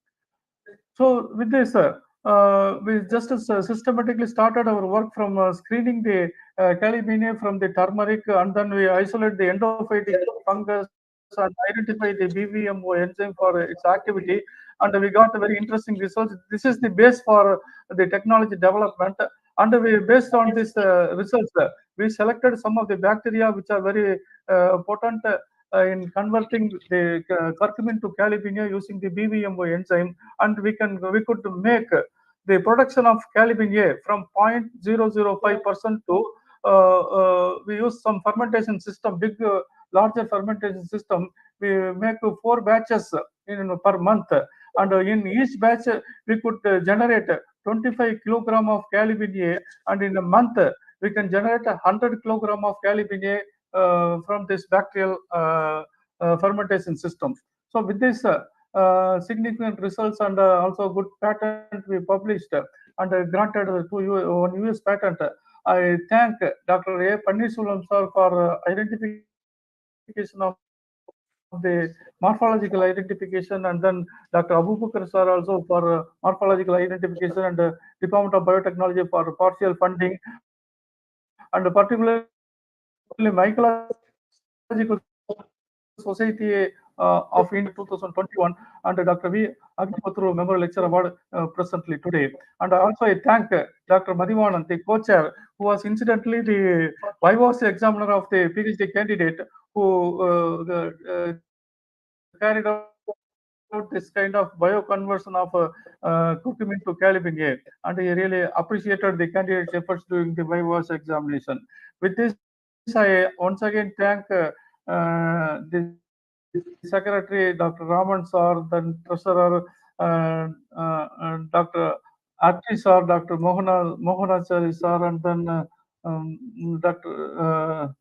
So with this, we just systematically started our work from screening the calibin A from the turmeric, and then we isolate the endophytic fungus and identify the BVMO enzyme for its activity, and we got a very interesting results. This is the base for the technology development, and we based on this results, we selected some of the bacteria which are very potent in converting the curcumin to calipinase using the BVMO enzyme, and we could make the production of calipin A from 0.005% to we use some fermentation system, larger fermentation system. We make 4 batches per month, and in each batch we could generate 25 kilogram of calipin A, and in a month we can generate 100 kilogram of calipin A from this bacterial fermentation system. So with this significant results and also good patent we published and granted one US patent. I thank Dr. A. Panneerselvam sir for identification of the morphological identification, and then Dr. Abubakar sir also for morphological identification, and Department of Biotechnology for partial funding, and particularly Mycological Society of India 2021, and Dr. V. Agnipatru Memorial Lecture Award presently today. And also I thank Dr. Madhivanan, the co-chair, who was incidentally the vivace examiner of the PhD candidate who carried out this kind of bioconversion of curcumin to calipin A, and he really appreciated the candidate's efforts during the vivace examination. With this, I once again thank the Secretary, Dr. Raman sir, then Treasurer, Dr. Arti sir, Dr. Mohanachari sir, and then Dr.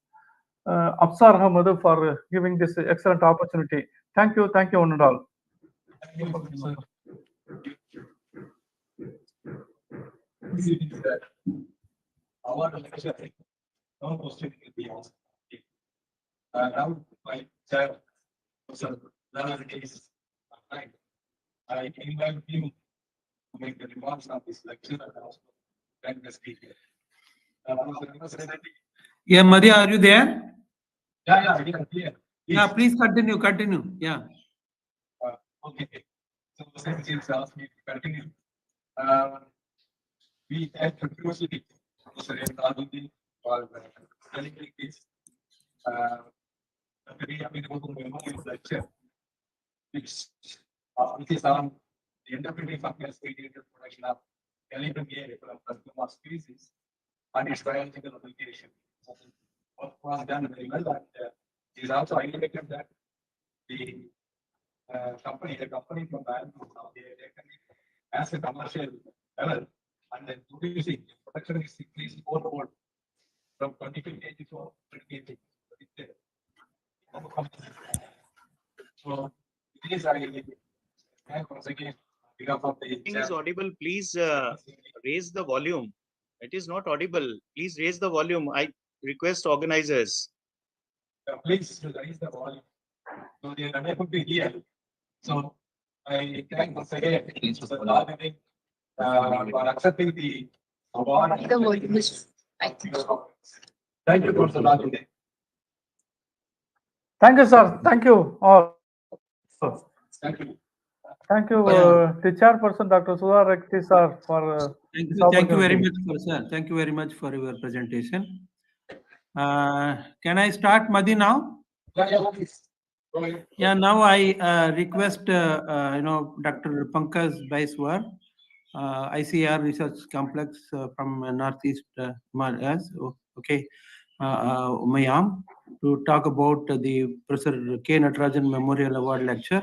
Absar Ahmed for giving this excellent opportunity. Thank you, one and all. Our lecture, no question will be asked. Now, my chair, Professor Rajat is right. I invite him to make the remarks on this lecture and also thank the speaker. Yeah, Maria, are you there? Yeah. Yeah, please continue. Yeah. Okay. So since he's asked me to continue, we thank the university, Professor Rajat, for telling me this. Very happy to go to memorial lecture, which is on the interpretive fungus mediated production of calipin A from Cucuma species and its biological application. What was done very well, and it is also highlighted that the company from Bangalore, now they are taken it as a commercial level, and then producing production is increased fourfold from 22 kg to 30 kg. So these are once again behalf of the is audible. Please raise the volume. It is not audible. Please raise the volume. I request organizers. Please raise the volume. So they are unable to hear. So I thank once again Mr. Rajat for accepting the award. The volume is, I think. Thank you, Professor Rajat. Thank you, sir. Thank you all. Thank you. Thank you, the chairperson, Dr. Sudha Rekti, sir, for Thank you very much, sir. Thank you very much for your presentation. Can I start, Madhi, now? Yeah, now I request, Dr. Pankaj Baiswar, ICR Research Complex from Northeast Himalayas, Mayam, to talk about the Professor K. Natarajan Memorial Award Lecture.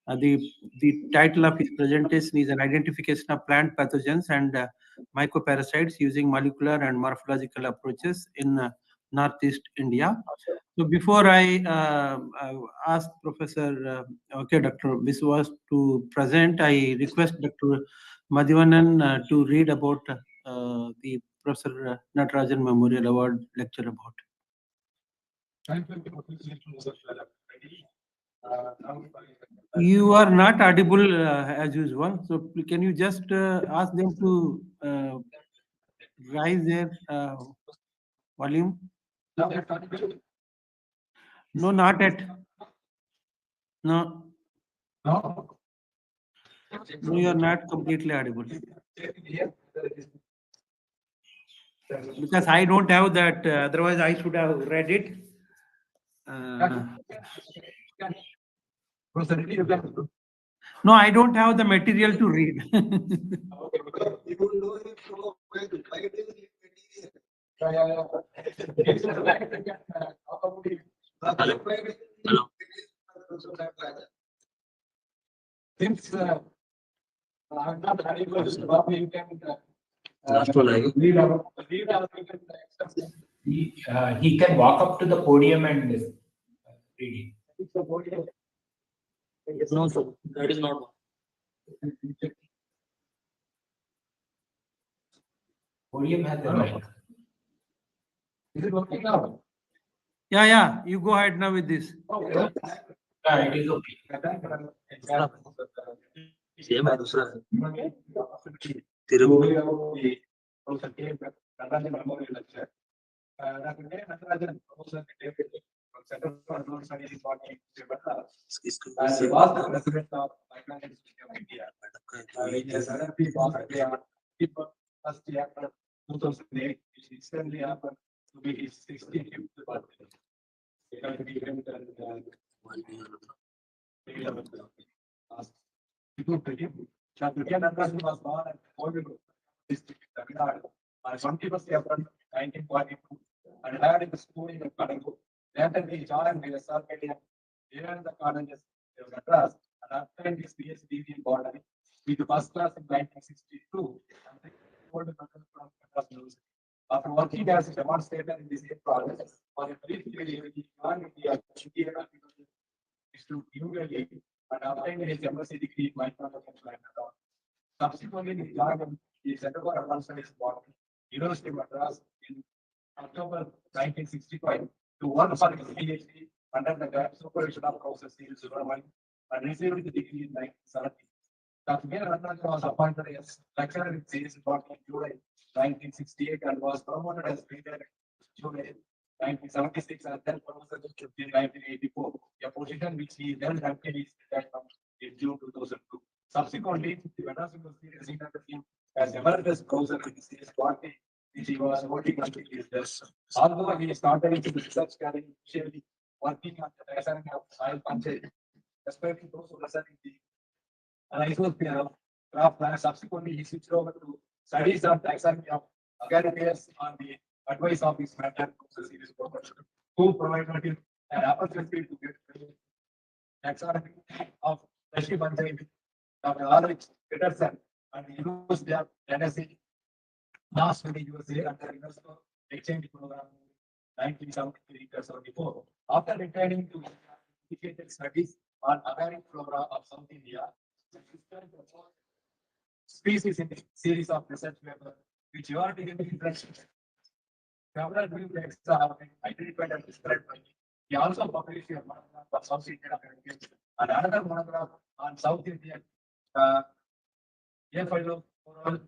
The title of his presentation is an identification of plant pathogens and mycoparasites using molecular and morphological approaches in Northeast India. So before I ask Professor Dr. Biswas to present, I request Dr. Madhivanan to read about the Professor Natarajan Memorial Award lecture about. You are not audible as usual, so can you just ask them to raise their volume? No, not yet. No. No. No, you are not completely audible. Because I don't have that, otherwise I should have read it. No, I don't have the material to read. Since I'm not able to stop, you can He can walk up to the podium and read it. No, sir, that is not. Podium has the mic. Is it working now? Yeah, you go ahead now with this. It is okay. Same answer. He was the president of Mycological of India. He has first year 2008, which recently happened to be his 65th birthday. Chhattisgarh was born at Fungal district, Tamil Nadu, on 21st April 1942, and had in the school in Kalangu. Later, he joined the Sarkadian in the colleges in Madras and obtained his PhD in Botany with the first class in 1962 and the gold medal from Madras University. After working as a demonstrator in the same project for a brief period, he joined the Institute New Delhi and obtained his MSc degree in Mycological. Subsequently, he joined the Center for Advanced Studies Botany, University of Madras in October 1965 to work for his PhD under the supervision of Professor C. Subramanian and received the degree in 1970. Dr. Rajat was appointed as lecturer in CS Botany in July 1968 and was promoted as leader in July 1976 and then promoted in 1984, a position which he then until his retirement in June 2002. Subsequently, the Madras University designated him as emeritus professor in CS Botany, which he was working until his death. Although he started into the research career initially working on the taxonomy of soil content, especially those who reside in the rhizosphere of crop plants. Subsequently, he switched over to studies on taxonomy of agaricales on the advice of his mentor, Series who provided him an opportunity to get taxonomy of fleshy fungi with Dr. R.H. Peterson and the University of Tennessee, Nashville, USA, and the UNESCO exchange program in 1973-74. After returning to dedicated studies on agaric flora of South India, species in the series of research papers, which you are taking interest in. Several new texts have been identified and described by him. He also published a monograph on South Indian agriculture and another monograph on South Indian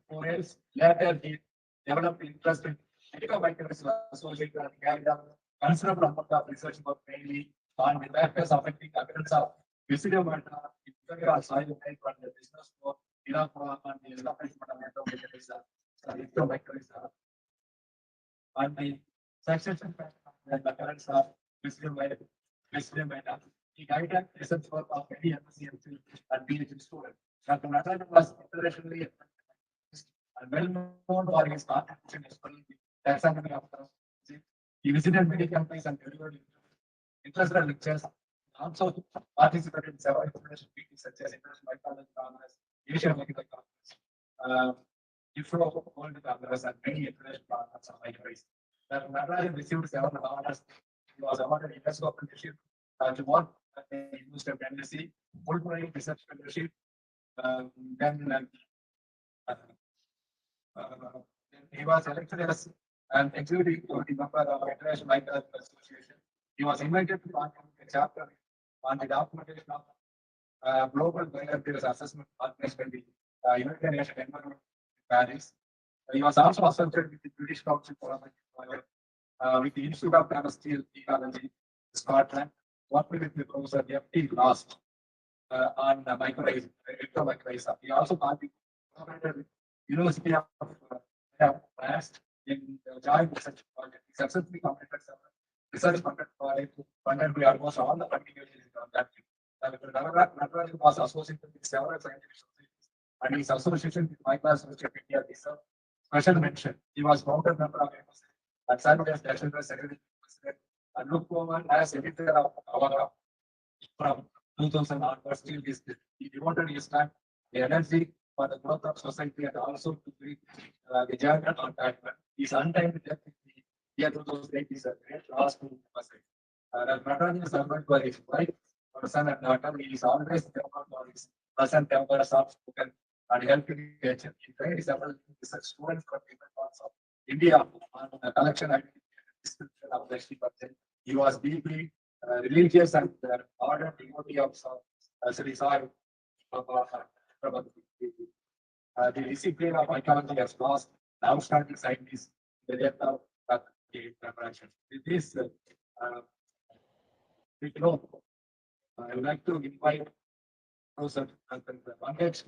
Forels. Later, he developed interest in Mycological associated and carried out considerable amount of research work mainly on the factors affecting appearance of Vishwavidyalaya, effect on soil health and the business for Bilaspur and the establishment of Mycological and the succession and the occurrence of Vishwavidyalaya. He guided research work of many MSc and PhD students. Dr. Rajat was internationally and well known for his contribution in the taxonomy of the. He visited many countries and delivered interesting lectures. Also participated in several international meetings such as International Mycological Congress, Asian Mycological Congress, IFRO World Congress, and many international conferences on mycology. Dr. Natarajan received several honors. He was awarded UNESCO Fellowship to work at the University of Tennessee, Fulbright Research Fellowship. Then he was elected as an executive committee member of the International Mycological Association. He was invited to contribute a chapter on the documentation of global biodiversity assessment organized by the United Nations Environment in Paris. He was also associated with the British Council for with the Institute of Terrestrial Ecology, Scotland, working with the Professor F.T. Last on mycorrhiza. We also collaborated with University of Past in joint research project. We successfully completed several research funded by almost all the funding agencies on that. Natarajan was associated with several scientific societies, and his association with Mycological India deserves special mention. He was founder member of MSI and served as national secretary president, and looked forward as editor of our from 2000 onwards till this day. He devoted his time, the energy for the growth of society, and also to bring the journey on that one. His untimely death in the year 2008 is a great loss to MSI. Natarajan is served by his wife, son and daughter. He is always there for his pleasant temper, soft spoken, and helping nature. He trained several research students from different parts of India on the collection and description of the Shri. He was deeply religious and ardent devotee of Sri Sai. The discipline of mycology has lost outstanding scientists in the depth of preparation. With this, I would like to invite Professor Pankaj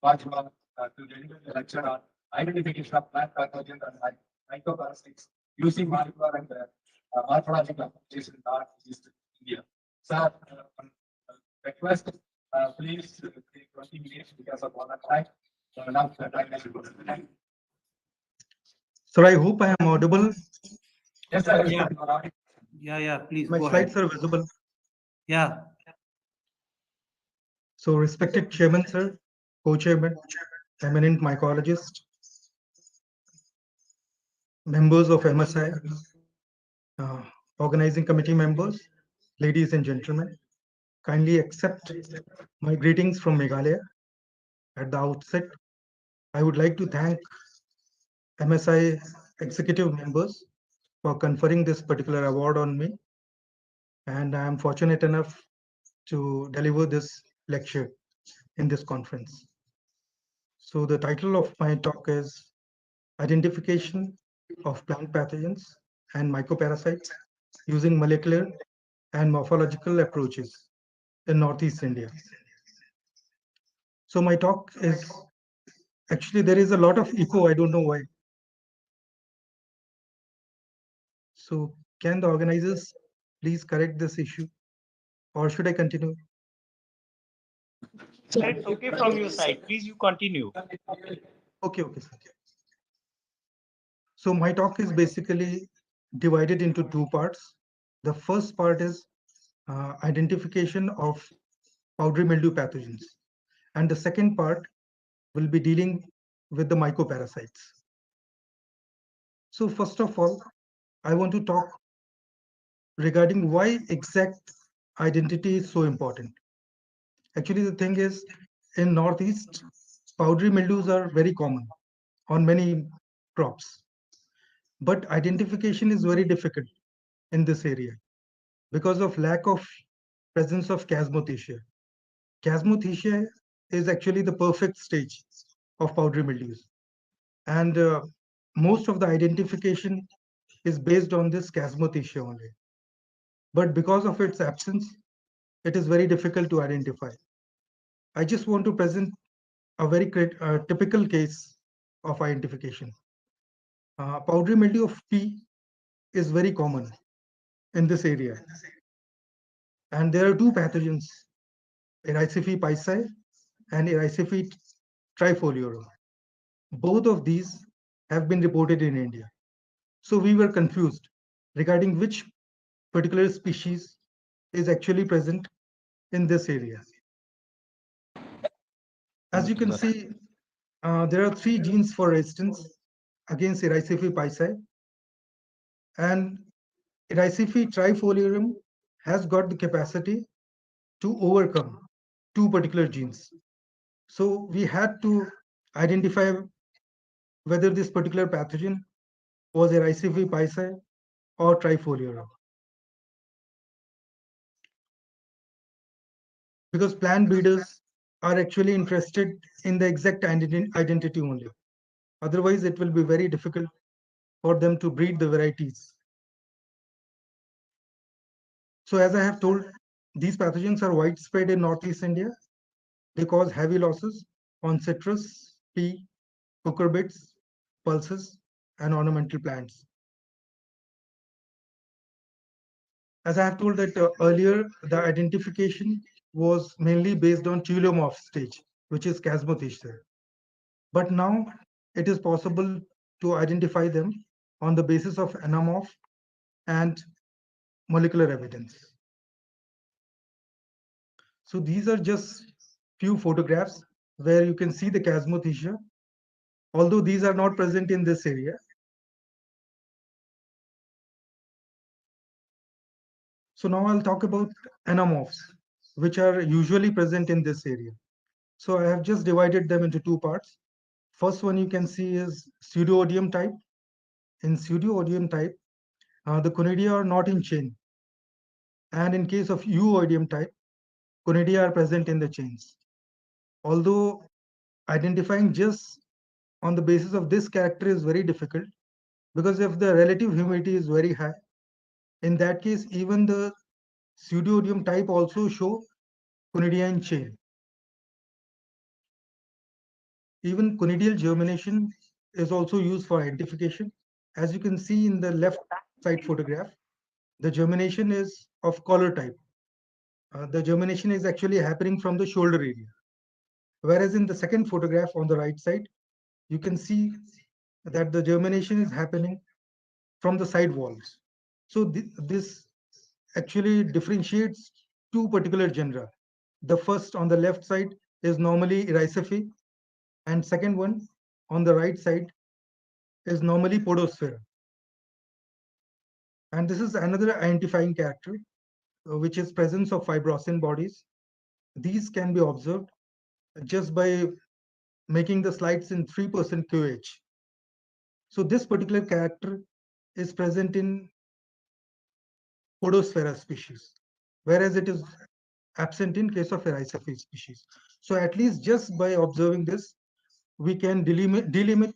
Pajwa to deliver the lecture on identification of plant pathogens and mycoparasites using molecular and morphological approaches in Northeast India. Sir, request, please take 20 minutes because of one time. Now the time is good. Sir, I hope I am audible. Yes, sir. Yeah, please My go slides ahead. are visible. Yeah. So, respected Chairman, sir, Co-Chairman, eminent mycologist, members of MSI, organizing committee members, ladies and gentlemen, kindly accept my greetings from Meghalaya. At the outset, I would like to thank MSI executive members for conferring this particular award on me. And I am fortunate enough to deliver this lecture in this conference. So the title of my talk is Identification of Plant Pathogens and Mycoparasites using Molecular and Morphological Approaches in Northeast India. So my talk is, actually there is a lot of echo, I don't know why. So can the organizers please correct this issue, or should I continue? So it's okay from your side. Please, you continue. Okay, sir. So my talk is basically divided into two parts. The first part is identification of powdery mildew pathogens. And the second part will be dealing with the mycoparasites. So first of all, I want to talk regarding why exact identity is so important. Actually, the thing is, in Northeast, powdery mildews are very common on many crops. But identification is very difficult in this area because of lack of presence of Chasmothecia. Chasmothecia is actually the perfect stage of powdery mildews. And most of the identification is based on this Chasmothecia only. But because of its absence, it is very difficult to identify. I just want to present a very typical case of identification. Powdery mildew of pea is very common in this area. And there are two pathogens, Erysiphe pisci and Erysiphe trifoliarum. Both of these have been reported in India. So we were confused regarding which particular species is actually present in this area. As you can see, there are three genes for resistance against Erysiphe pisci, and Erysiphe trifoliarum has got the capacity to overcome two particular genes. So we had to identify whether this particular pathogen was Erysiphe pisci or trifoliarum. Because plant breeders are actually interested in the exact identity only. Otherwise, it will be very difficult for them to breed the varieties. So as I have told, these pathogens are widespread in Northeast India. They cause heavy losses on citrus, tea, cucurbits, pulses, and ornamental plants. As I have told that earlier, the identification was mainly based on teleomorph stage, which is chasmothicia. But now it is possible to identify them on the basis of anamorph and molecular evidence. So these are just few photographs where you can see the chasmothicia, although these are not present in this area. So now I'll talk about anamorphs, which are usually present in this area. So I have just divided them into two parts. First one you can see is pseudoodium type. In pseudoodium type, the conidia are not in chain. And in case of euoidium type, conidia are present in the chains. Although identifying just on the basis of this character is very difficult, because if the relative humidity is very high, in that case, even the pseudoodium type also show conidia in chain. Even conidial germination is also used for identification. As you can see in the left side photograph, the germination is of collar type. The germination is actually happening from the shoulder area. Whereas in the second photograph on the right side, you can see that the germination is happening from the side walls. So this actually differentiates two particular genera. The first on the left side is normally Erysiphe, and second one on the right side is normally Podosphaera. And this is another identifying character, which is presence of fibrocin bodies. These can be observed just by making the slides in 3% QH. So this particular character is present in Podosphaera species, whereas it is absent in case of Erysiphe species. So at least just by observing this, we can delimit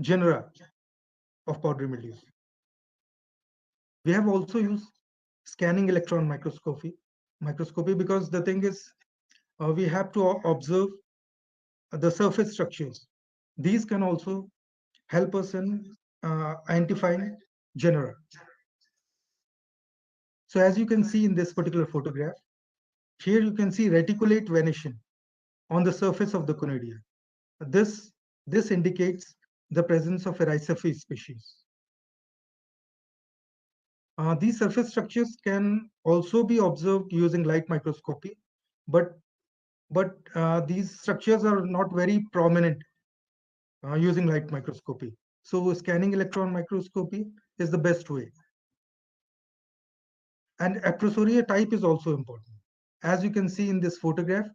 genera of powdery mildews. We have also used scanning electron microscopy because the thing is, we have to observe the surface structures. These can also help us in identifying genera. So as you can see in this particular photograph, here you can see reticulate venation on the surface of the conidia. This indicates the presence of Erysiphe species. These surface structures can also be observed using light microscopy, but these structures are not very prominent using light microscopy. So scanning electron microscopy is the best way. And Aprosoria type is also important. As you can see in this photograph,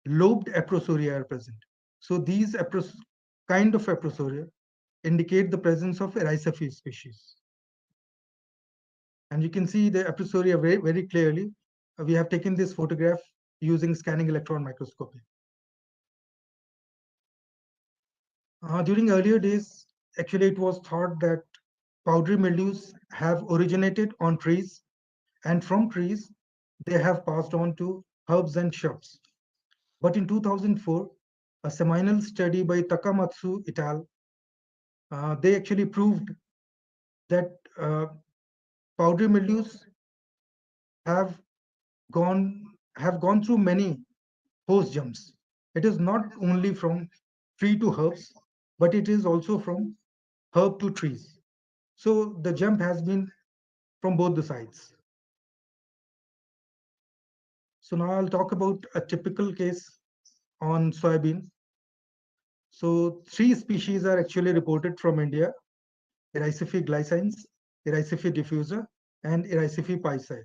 lobed Aprosoria are present. So these kind of Aprosoria indicate the presence of Erysiphe species. And you can see the Aprosoria very, very clearly. We have taken this photograph using scanning electron microscopy. During earlier days, actually it was thought that powdery mildews have originated on trees, and from trees, they have passed on to herbs and shrubs. But in 2004, a seminal study by Takamatsu et al., they actually proved that powdery mildews have gone through many host jumps. It is not only from tree to herbs, but it is also from herb to trees. So the jump has been from both the sides. So now I'll talk about a typical case on soybean. So 3 species are actually reported from India: Erysiphe glycines, Erysiphe diffusa, and Erysiphe pisci.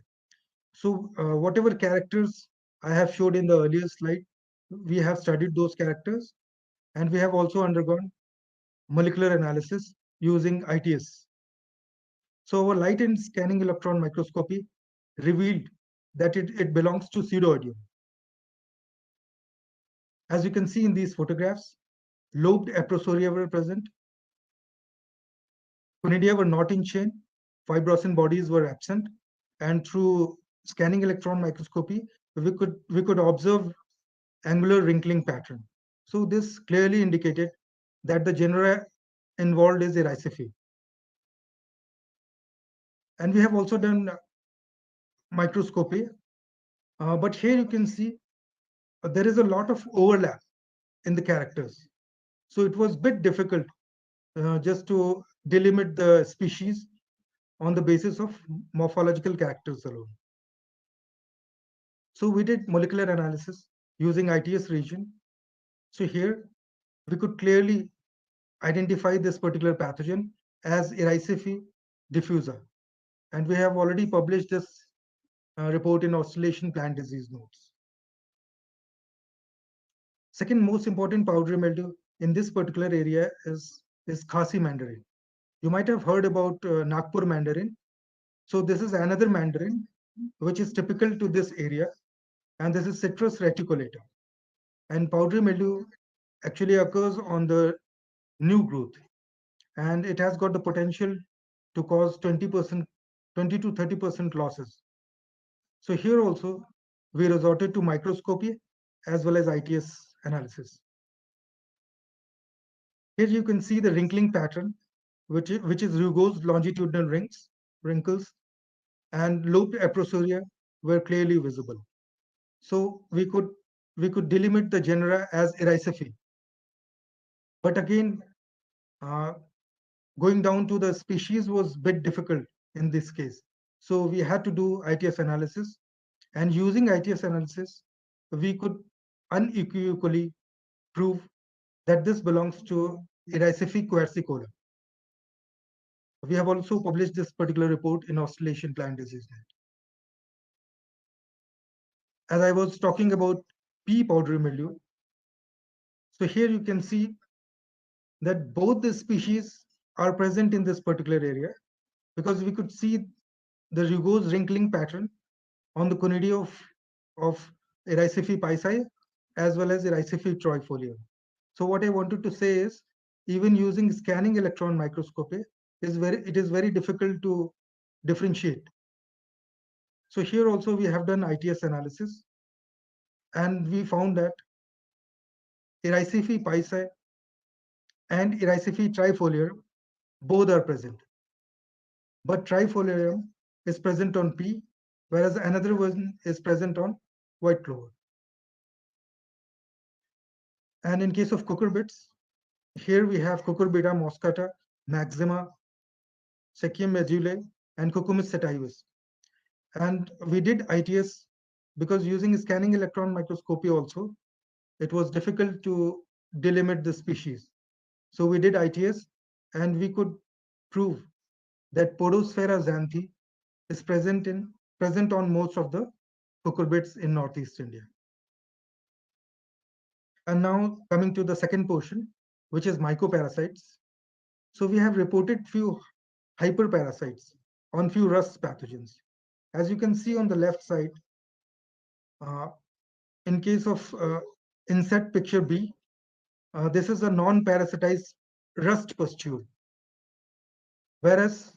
So whatever characters I have showed in the earlier slide, we have studied those characters, and we have also undergone molecular analysis using ITS. So our light and scanning electron microscopy revealed that it belongs to pseudoidium. As you can see in these photographs, lobed Aprosoria were present. Conidia were not in chain, fibrocin bodies were absent, and through scanning electron microscopy, we could observe angular wrinkling pattern. So this clearly indicated that the genera involved is Erysiphe. And we have also done microscopy, but here you can see there is a lot of overlap in the characters. So it was a bit difficult just to delimit the species on the basis of morphological characters alone. So we did molecular analysis using ITS region. So here we could clearly identify this particular pathogen as Erysiphe diffusa. And we have already published this report in Australasian Plant Disease Notes. Second most important powdery mildew in this particular area is Khasi mandarin. You might have heard about Nagpur mandarin. So this is another mandarin which is typical to this area, and this is Citrus reticulata. And powdery mildew actually occurs on the new growth, and it has got the potential to cause 20 to 30% losses. So here also we resorted to microscopy as well as ITS analysis. Here you can see the wrinkling pattern, which is rugose longitudinal wrinkles, and lobed aprosoria were clearly visible. So we could delimit the genera as Erysiphe. But again, going down to the species was a bit difficult in this case. So we had to do ITS analysis, and using ITS analysis, we could unequivocally prove that this belongs to Erysiphe quercicola. We have also published this particular report in Australasian Plant Disease Net. As I was talking about pea powdery mildew, so here you can see that both the species are present in this particular area, because we could see the rugose wrinkling pattern on the conidia of Erysiphe pisci as well as Erysiphe troifolium. So what I wanted to say is, even using scanning electron microscopy, it is very difficult to differentiate. So here also we have done ITS analysis, and we found that Erysiphe pisci and Erysiphe trifolium both are present. But trifolium is present on pea, whereas another one is present on white clover. And in case of cucurbits, here we have Cucurbita moscata, maxima, Sechium medulae, and Cucumis sativus. And we did ITS because using scanning electron microscopy also, it was difficult to delimit the species. So we did ITS, and we could prove that Podosphaera xanthi is present on most of the cucurbits in Northeast India. And now coming to the second portion, which is mycoparasites. So we have reported few hyperparasites on few rust pathogens. As you can see on the left side, in case of insect picture B, this is a non-parasitized rust pustule. Whereas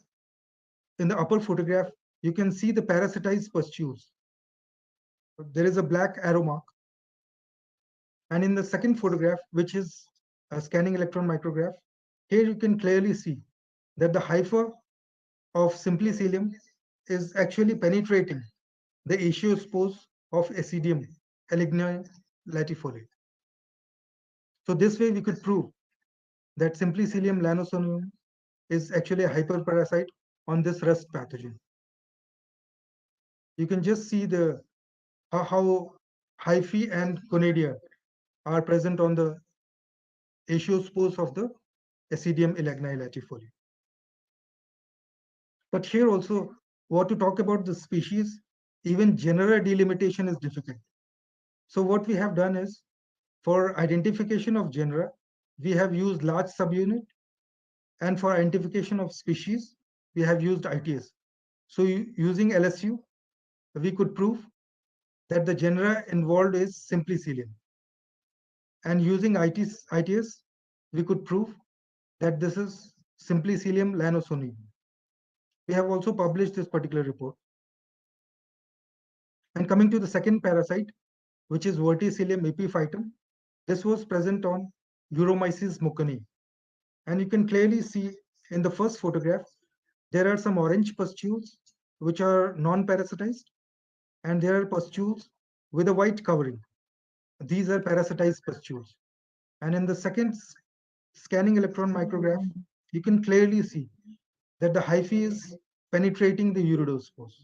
in the upper photograph, you can see the parasitized pustules. There is a black arrow mark. And in the second photograph, which is a scanning electron micrograph, here you can clearly see that the hypha of Simplicillium is actually penetrating the ichthyospores of Asidium elegni latifolium. So this way we could prove that Simplicillium lanosonium is actually a hyperparasite on this rust pathogen. You can just see how hyphae and conidia are present on the ichthyospores of the Asidium elegni latifolium. But here also, what to talk about the species, even genera delimitation is difficult. So what we have done is, for identification of genera, we have used large subunit, and for identification of species, we have used ITS. So using LSU, we could prove that the genera involved is Simplicillium. And using ITS, we could prove that this is Simplicillium lanosonium. We have also published this particular report. And coming to the second parasite, which is Verticillium epiphytum, this was present on Euromyces muconi. And you can clearly see in the first photograph, there are some orange pustules which are non-parasitized, and there are pustules with a white covering. These are parasitized pustules. And in the second scanning electron micrograph, you can clearly see that the hyphae is penetrating the uridospores.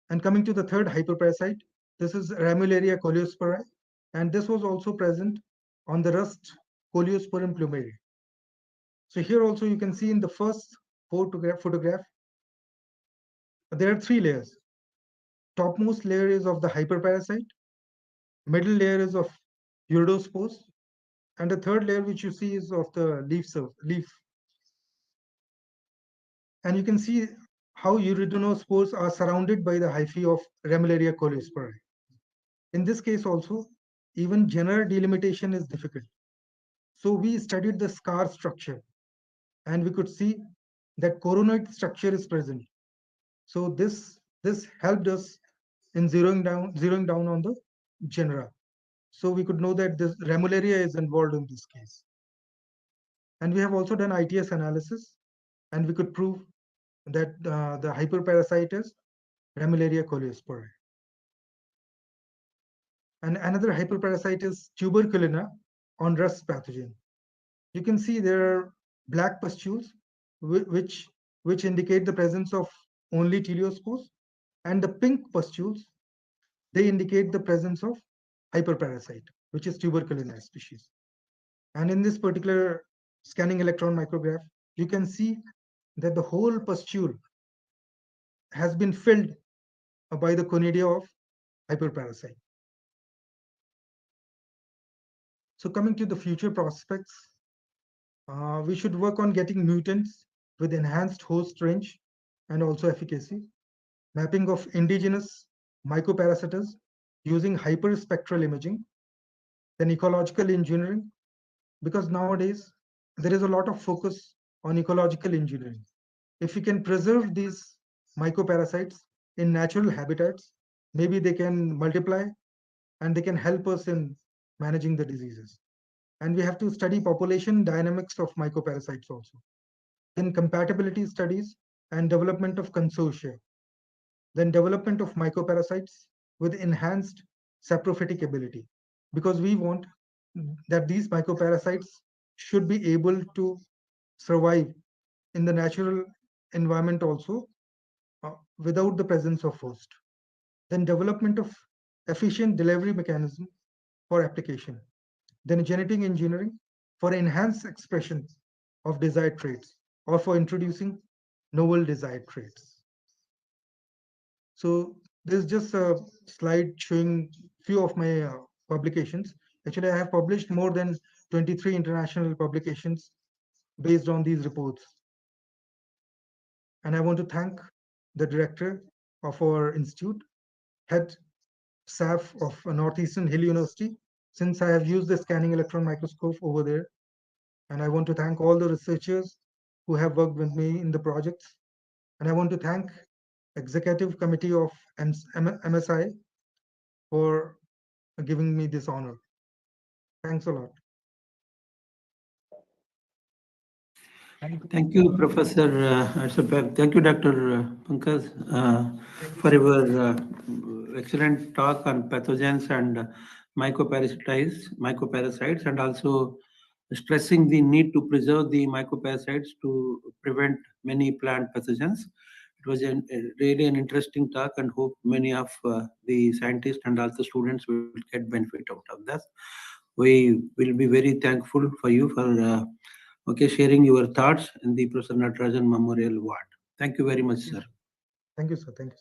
And coming to the third hyperparasite, this is Ramularia coleospora, and this was also present on the rust Coleosporum plumeri. So here also you can see in the first photograph, there are 3 layers. Topmost layer is of the hyperparasite, middle layer is of uridospores, and the third layer which you see is of the leaf. And you can see how uridospores are surrounded by the hyphae of Ramularia coleospora. In this case also, even general delimitation is difficult. So we studied the scar structure, and we could see that coronoid structure is present. So this helped us in zeroing down on the genera. So we could know that this Ramularia is involved in this case. And we have also done ITS analysis, and we could prove that the hyperparasite is Ramularia coleospora. And another hyperparasite is tuberculina on rust pathogen. You can see there are black pustules which indicate the presence of only teleospores, and the pink pustules, they indicate the presence of hyperparasite, which is tuberculina species. And in this particular scanning electron micrograph, you can see that the whole pustule has been filled by the conidia of hyperparasite. So coming to the future prospects, we should work on getting mutants with enhanced host range and also efficacy, mapping of indigenous mycoparasites using hyperspectral imaging, then ecological engineering, because nowadays there is a lot of focus on ecological engineering. If we can preserve these mycoparasites in natural habitats, maybe they can multiply and they can help us in managing the diseases. And we have to study population dynamics of mycoparasites also. Then compatibility studies and development of consortia. Then development of mycoparasites with enhanced saprophytic ability, because we want that these mycoparasites should be able to survive in the natural environment also without the presence of host. Then development of efficient delivery mechanism for application. Then genetic engineering for enhanced expression of desired traits or for introducing novel desired traits. So this is just a slide showing few of my publications. Actually, I have published more than 23 international publications based on these reports. And I want to thank the director of our institute, head staff of Northeastern Hill University, since I have used the scanning electron microscope over there. And I want to thank all the researchers who have worked with me in the projects. And I want to thank Executive Committee of MSI for giving me this honor. Thanks a lot. Thank you, Professor Arsapab. Thank you, Dr. Pankaj, for your excellent talk on pathogens and mycoparasites, and also stressing the need to preserve the mycoparasites to prevent many plant pathogens. It was really an interesting talk, and hope many of the scientists and also students will get benefit out of that. We will be very thankful for you for sharing your thoughts in the Professor Natarajan Memorial Award. Thank you very much, sir. Thank you, sir. Thank you.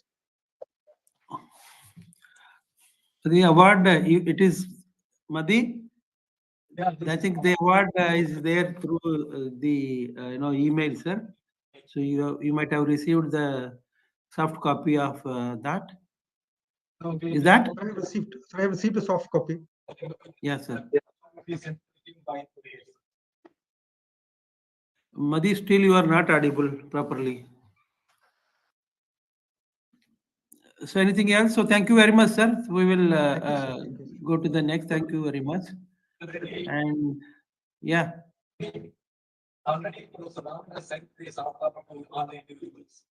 The award, it is Madi. I think the award is there through the email, sir. So you might have received the soft copy of that. Is that? I have received a soft copy. Yes, sir. Madi, still you are not audible properly. So anything else? So thank you very much, sir. We will Thank you, sir. Thank you, sir. go to the next. Thank you very much. And yeah.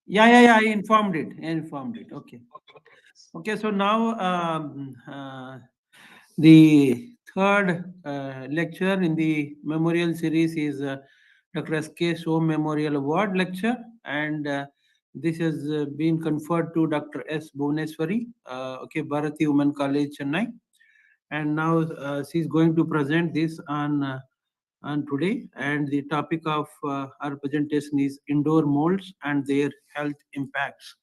Yeah. I informed it. Okay. Okay. So now the third lecture in the memorial series is Dr. S.K. Som Memorial Award lecture, and this has been conferred to Dr. S. Bhuvaneswari, Bharati Women College, Chennai, and now she's going to present this on today, and the topic of our presentation is indoor molds and their health impacts.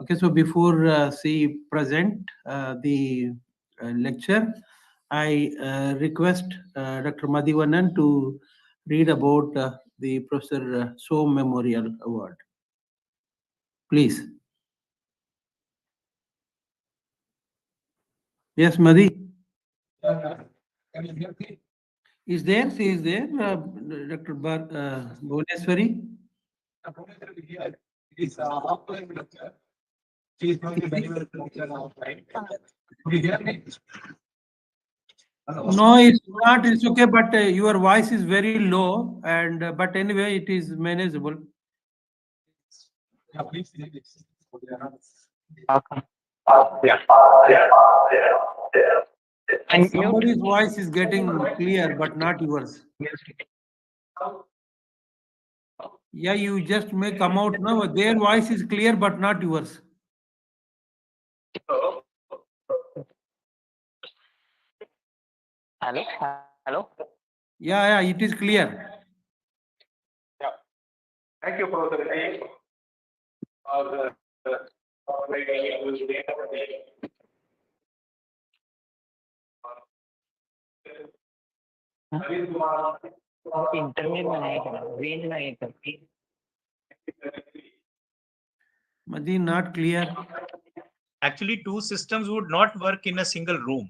Okay, so before she present the lecture, I request Dr. Madhivanan to read about the Professor Som Memorial Award. Please. Yes, Madhi. Is there? She is there, Dr. Bhuvaneswari? She is going to deliver the lecture offline. Could you hear me? No, it's not. It's okay, but your voice is very low, and but anyway, it is manageable. Yeah, please. Somebody's voice is getting clear, but not yours. Yeah, you just may come out now. Their voice is clear, but not yours. Hello. Yeah, it is clear. Yeah. Thank you, Professor A, for internet बनाया करा range बनाया करती Madhi, not clear. Actually, two systems would not work in a single room.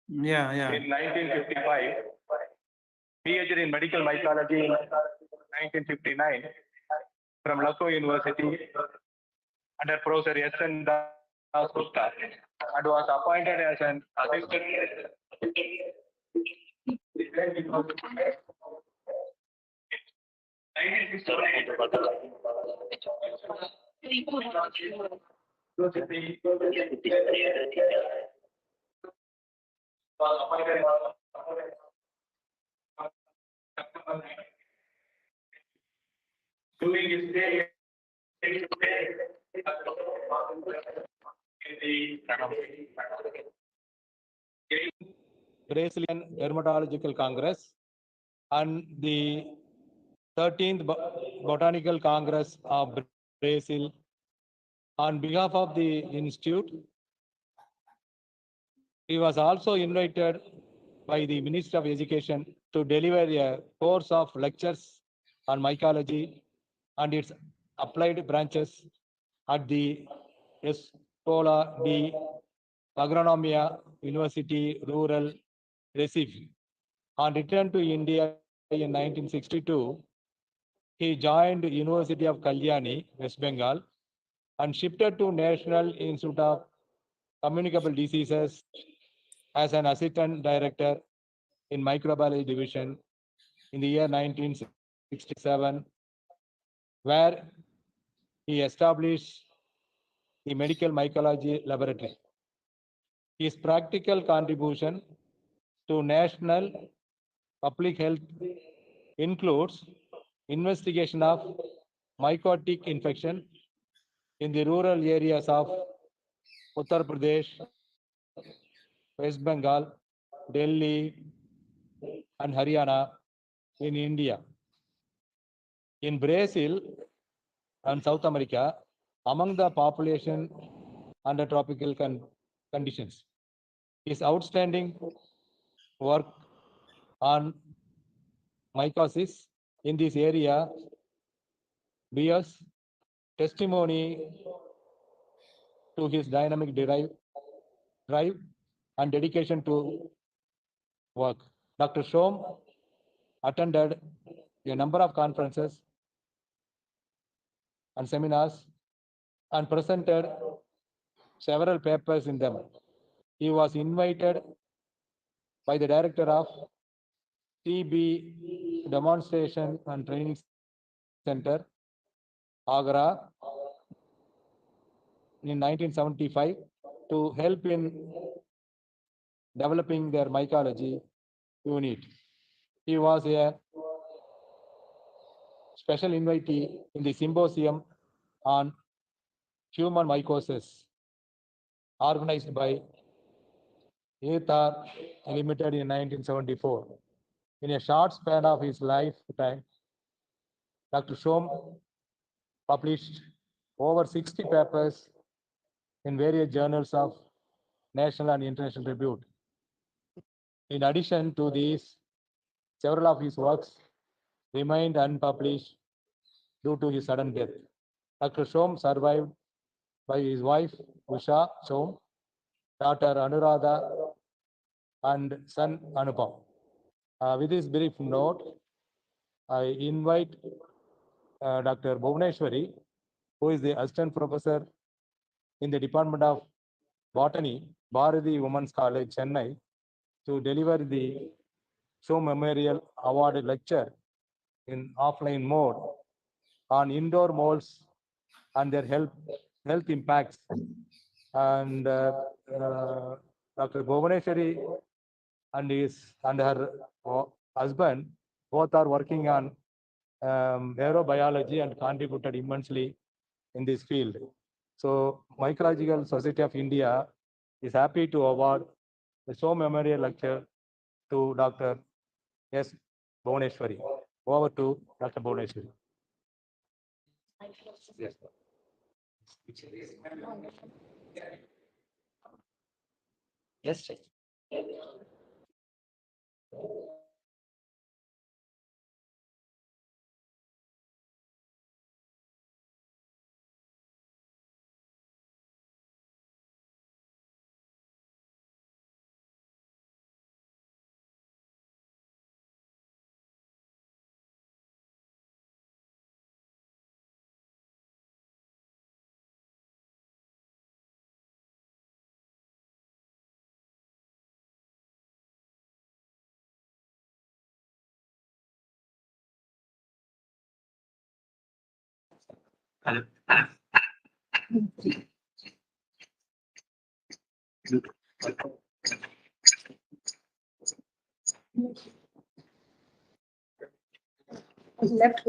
Yeah. In 1955, PhD in medical mycology in 1959 from Lucknow University under Professor S.N. Das Gupta and was appointed as an assistant. During his stay Brazilian Dermatological Congress and the 13th Botanical Congress of Brazil. On behalf of the institute, he was also invited by the Minister of Education to deliver a course of lectures on mycology and its applied branches at the Escola de Agronomia University Rural Recife. On return to India in 1962, he joined University of Kalyani, West Bengal, and shifted to National Institute of Communicable Diseases as an assistant director in microbiology division in the year 1967, where he established the medical mycology laboratory. His practical contribution to national public health includes investigation of mycotic infection in the rural areas of Uttar Pradesh, West Bengal, Delhi, and Haryana in India. In Brazil and South America, among the population under tropical conditions. His outstanding work on mycosis in this area bears testimony to his dynamic drive and dedication to work. Dr. Som attended a number of conferences and seminars and presented several papers in them. He was invited by the director of TB Demonstration and Training Center, Agra, in 1975 to help in developing their mycology unit. He was a special invitee in the symposium on human mycosis organized by Aether Limited in 1974. In a short span of his lifetime, Dr. Shom published over 60 papers in various journals of national and international repute. In addition to these, several of his works remained unpublished due to his sudden death. Dr. Shom survived by his wife, Usha Shom, daughter Anuradha, and son Anupam. With this brief note, I invite Dr. Bhuvaneshwari, who is the assistant professor in the Department of Botany, Bharati Women's College, Chennai, to deliver the Show Memorial Award lecture in offline mode on indoor molds and their health impacts. And Dr. Bhuvaneshwari and her husband both are working on aerobiology and contributed immensely in this field. So Mycological Society of India is happy to award the Show Memorial Lecture to Dr. S. Bhuvaneshwari. Over to Dr. Bhuvaneshwari. Yes. Yes. Left.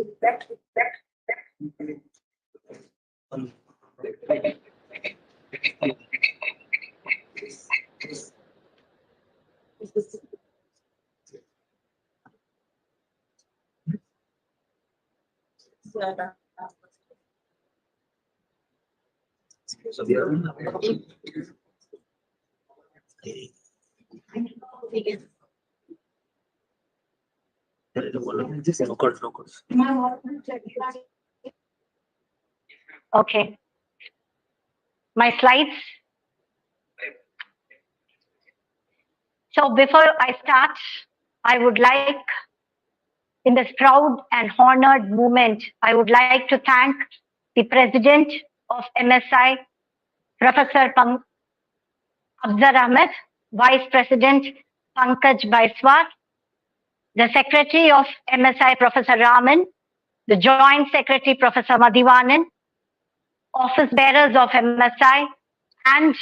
Okay. My slides. So before I start, I would like, in this proud and honored moment, I would like to thank the President of MSI, Professor Afzal Ahmed, Vice President Pankaj Baiswar, the Secretary of MSI, Professor Raman, the Joint Secretary, Professor Madhivanan, office bearers of MSI, and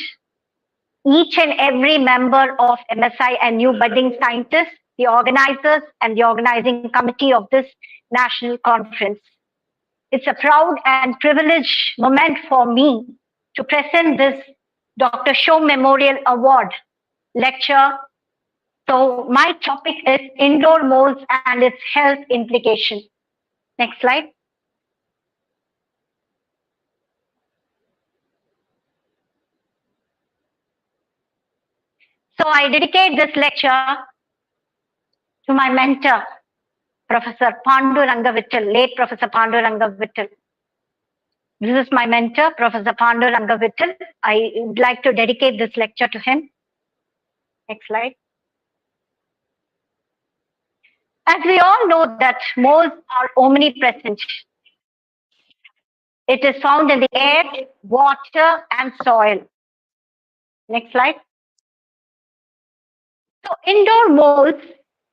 each and every member of MSI and new budding scientists, the organizers and the organizing committee of this national conference. It's a proud and privileged moment for me to present this Dr. Show Memorial Award lecture. So my topic is indoor molds and its health implication. Next slide. So I dedicate this lecture to my mentor, Professor Panduranga Vittal, late Professor Panduranga Vittal. This is my mentor, Professor Panduranga Vittal. I would like to dedicate this lecture to him. Next slide. As we all know that molds are omnipresent. It is found in the air, water, and soil. Next slide. So indoor molds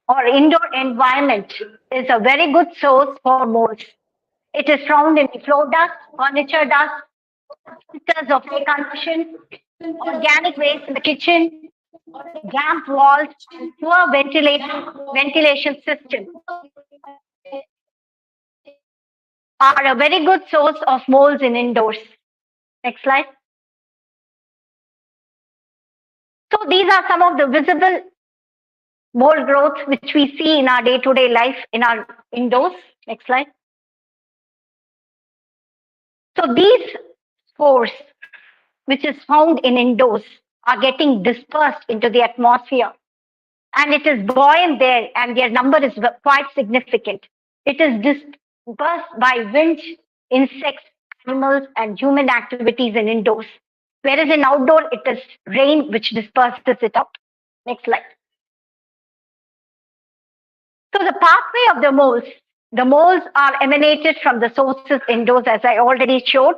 or indoor environment is a very good source for molds. It is found in the floor dust, furniture dust, filters of air condition, organic waste in the kitchen, damp walls, and poor ventilation system are a very good source of molds in indoors. Next slide. So these are some of the visible mold growth which we see in our day-to-day life in our indoors. Next slide. So these spores, which is found in indoors, are getting dispersed into the atmosphere. And it is buoyant there, and their number is quite significant. It is dispersed by wind, insects, animals, and human activities in indoors. Whereas in outdoor, it is rain which disperses it out. Next slide. So the pathway of the moles are emanated from the sources indoors, as I already showed.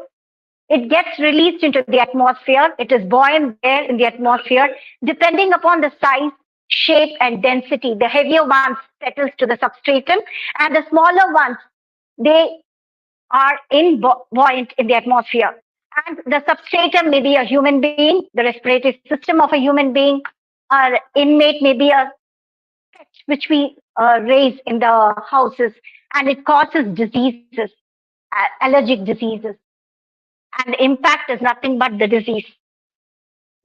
It gets released into the atmosphere. It is buoyant there in the atmosphere. Depending upon the size, shape, and density, the heavier ones settles to the substratum, and the smaller ones, they are buoyant in the atmosphere. And the substratum may be a human being, the respiratory system of a human being, or inmate may be a pet which we raise in the houses, and it causes diseases, allergic diseases. And the impact is nothing but the disease.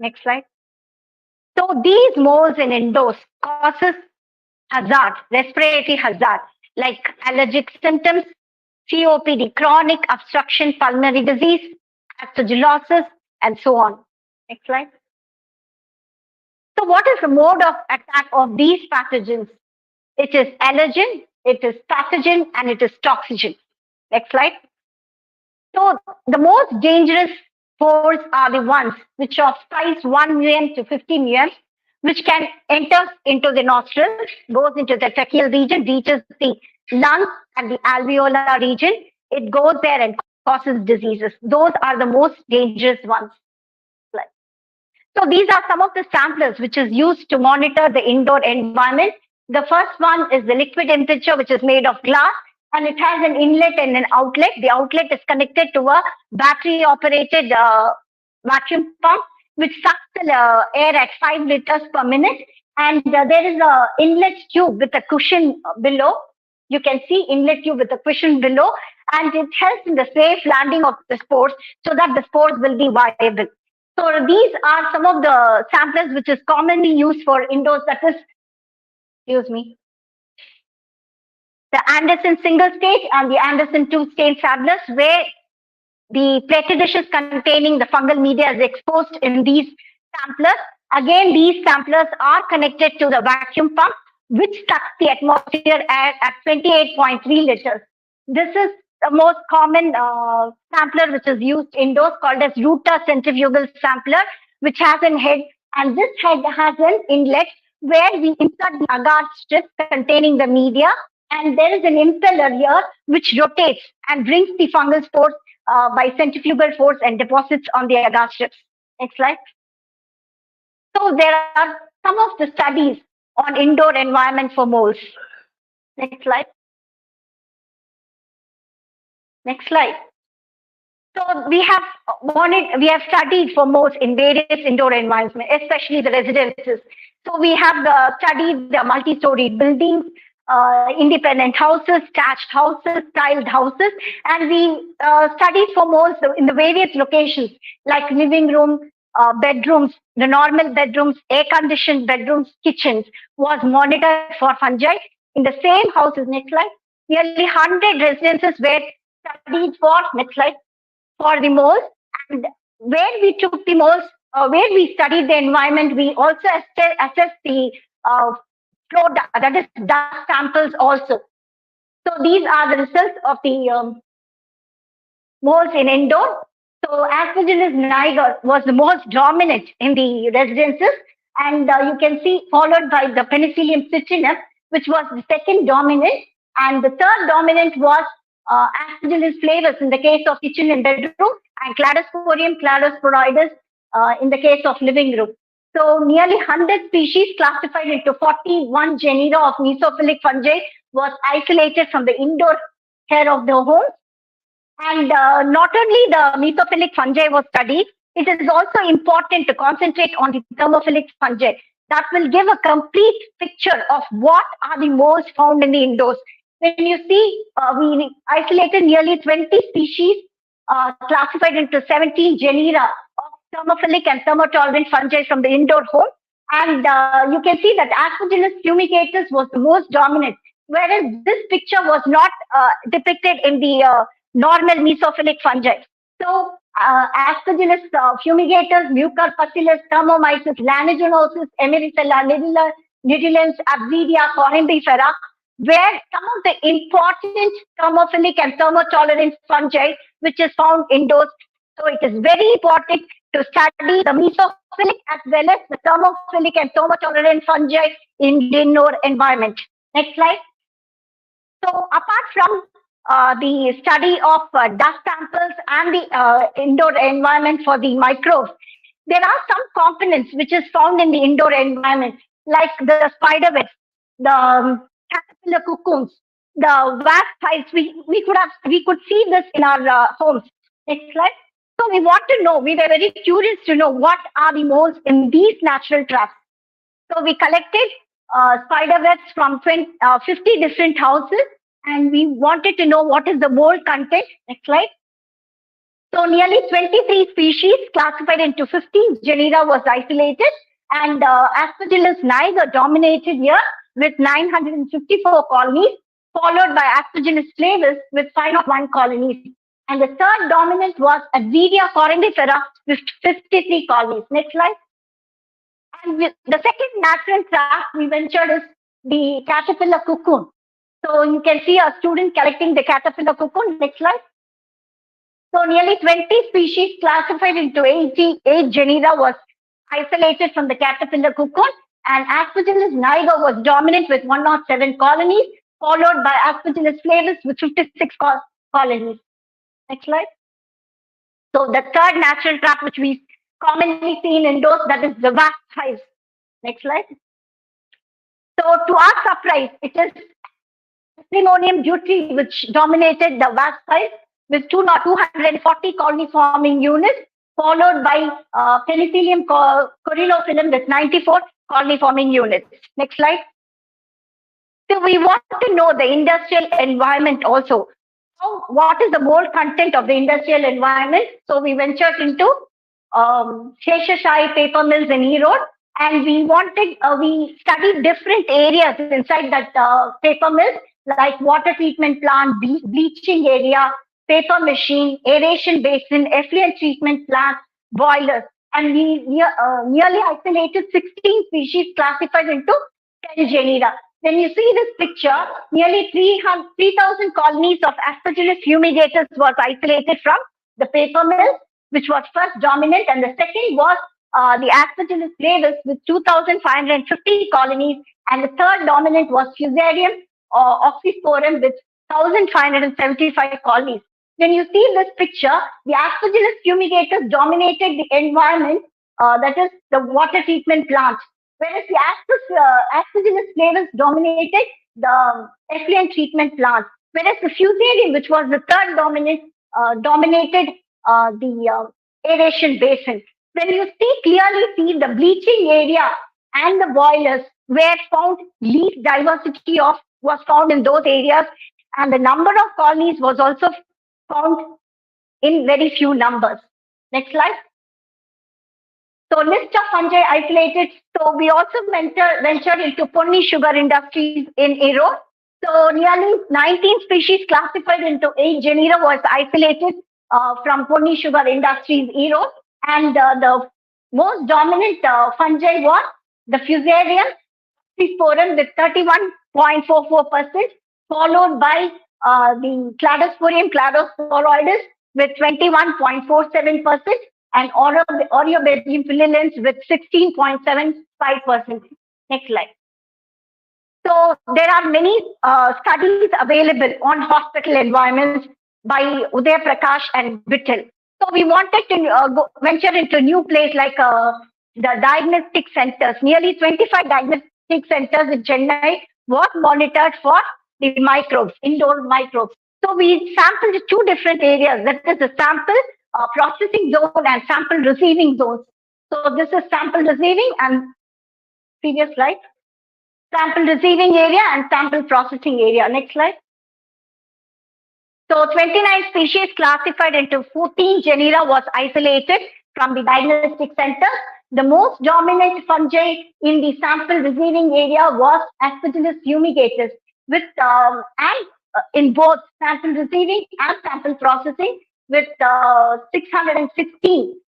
Next slide. So these moles in indoors causes hazard, respiratory hazard, like allergic symptoms, COPD, chronic obstruction pulmonary disease, aspergillosis, and so on. Next slide. So what is the mode of attack of these pathogens? It is allergen, it is pathogen, and it is toxogen. Next slide. So the most dangerous spores are the ones which are size 1 mm to 50 mm, which can enter into the nostrils, goes into the tracheal region, reaches the lungs and the alveolar region. It goes there and causes diseases. Those are the most dangerous ones. So these are some of the samplers which is used to monitor the indoor environment. The first one is the liquid temperature, which is made of glass, and it has an inlet and an outlet. The outlet is connected to a battery-operated vacuum pump, which sucks the air at 5 liters per minute. And there is a inlet tube with a cushion below. You can see inlet tube with a cushion below, and it helps in the safe landing of the spores so that the spores will be viable. So these are some of the samplers which is commonly used for indoors. That is, excuse me, the Anderson single stage and the Anderson two-stage samplers, where the petri dishes containing the fungal media is exposed in these samplers. Again, these samplers are connected to the vacuum pump, which sucks the atmosphere air at 28.3 liters. This is the most common sampler which is used indoors, called as Ruta centrifugal sampler, which has a head, and this head has an inlet where we insert the agar strip containing the media, and there is an impeller here which rotates and brings the fungal spores by centrifugal force and deposits on the agar strips. Next slide. So there are some of the studies on indoor environment for molds. Next slide. Next slide. So we have studied for molds in various indoor environments, especially the residences. So we have studied the multi-story buildings, independent houses, thatched houses, tiled houses, and we studied for molds in the various locations like living room, bedrooms, the normal bedrooms, air-conditioned bedrooms, kitchens was monitored for fungi. In the same houses, next slide, nearly 100 residences were studied for, next slide, for the molds. And where we took the molds, where we studied the environment, we also assessed the flow, that is dust samples also. So these are the results of the molds in indoor. So Aspergillus niger was the most dominant in the residences, and you can see followed by the Penicillium citrinum, which was the second dominant, and the third dominant was Aspergillus flavus in the case of kitchen and bedroom, and Cladosporium cladosporoides in the case of living group. So nearly 100 species classified into 41 genera of mesophilic fungi was isolated from the indoor air of the home. And not only the mesophilic fungi was studied, it is also important to concentrate on the thermophilic fungi. That will give a complete picture of what are the moles found in the indoors. When you see, we isolated nearly 20 species classified into 17 genera of thermophilic and thermotolerant fungi from the indoor home. And you can see that Aspergillus fumigatus was the most dominant, whereas this picture was not depicted in the normal mesophilic fungi. So, Aspergillus fumigatus, Mucor-Bacillus, Thermomyces, Laniginosus, Emerycella, Nidulans, Absidia, Corymbifera, were some of the important thermophilic and thermotolerant fungi which is found indoors. So it is very important to study the mesophilic as well as the thermophilic and thermotolerant fungi in the indoor environment. Next slide. So apart from the study of dust samples and the indoor environment for the microbes, there are some components which is found in the indoor environment, like the spider webs, the caterpillar cocoons, the wasp hives. We could see this in our homes. Next slide. So we want to know, we were very curious to know what are the moles in these natural traps. So we collected spider webs from 50 different houses, and we wanted to know what is the mole content. Next slide. So nearly 23 species classified into 15 genera was isolated, and Aspergillus niger dominated here with 954 colonies, followed by Aspergillus flavus with 501 colonies. And the third dominant was Absidia corymbifera with 53 colonies. Next slide. And the second natural trap we ventured is the caterpillar cocoon. So you can see a student collecting the caterpillar cocoon. Next slide. So nearly 20 species classified into 88 genera was isolated from the caterpillar cocoon, and Aspergillus niger was dominant with 107 colonies, followed by Aspergillus flavus with 56 colonies. Next slide. So the third natural trap which we commonly see in indoors, that is the wasp hives. Next slide. So to our surprise, it is Plasmodium butri which dominated the wasp hive with 240 colony forming units, followed by Penicillium corylophyllum with 94 colony forming units. Next slide. So we want to know the industrial environment also. So what is the mole content of the industrial environment? So we ventured into Sheshashai paper mills in Erode, and we studied different areas inside that paper mills, like water treatment plant, bleaching area, paper machine, aeration basin, effluent treatment plant, boilers, and we nearly isolated 16 species classified into 10 genera. When you see this picture, nearly 3,000 colonies of Aspergillus fumigatus was isolated from the paper mill, which was first dominant, and the second was the Aspergillus flavus with 2,550 colonies, and the third dominant was Fusarium oxysporum with 1,575 colonies. When you see this picture, the Aspergillus fumigatus dominated the environment, that is the water treatment plant, whereas the Aspergillus flavus dominated the effluent treatment plant, whereas the Fusarium, which was the third dominant, dominated the aeration basin. When you clearly see the bleaching area and the boilers where found least diversity was found in those areas, and the number of colonies was also found in very few numbers. Next slide. So list of fungi isolated. So we also ventured into Ponni sugar industries in Erode. So nearly 19 species classified into 8 genera was isolated from Ponni sugar industries Erode, and the most dominant fungi was the Fusarium oxysporum with 31.44%, followed by the Cladosporium cladosporoides with 21.47%, and Aureobedium filulens with 16.75%. Next slide. So there are many studies available on hospital environments by Uday Prakash and Vittal. So we wanted to venture into a new place like the diagnostic centers. Nearly 25 diagnostic centers in Chennai was monitored for the microbes, indoor microbes. So we sampled two different areas. That is the sample processing zone and sample receiving zones. So this is sample receiving and previous slide. Sample receiving area and sample processing area. Next slide. So 29 species classified into 14 genera was isolated from the diagnostic center. The most dominant fungi in the sample receiving area was Aspergillus fumigatus, with in both sample receiving and sample processing, with 616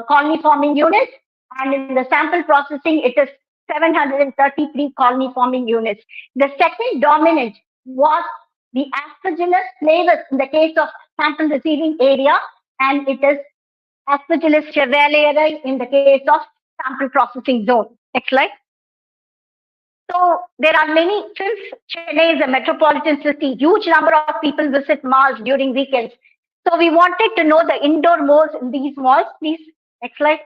colony forming units, and in the sample processing it is 733 colony forming units. The second dominant was the Aspergillus flavus in the case of sample receiving area, and it is Aspergillus chevalieri in the case of sample processing zone. Next slide. So there are many, since Chennai is a metropolitan city, huge number of people visit malls during weekends. So we wanted to know the indoor malls in these malls. Please, next slide.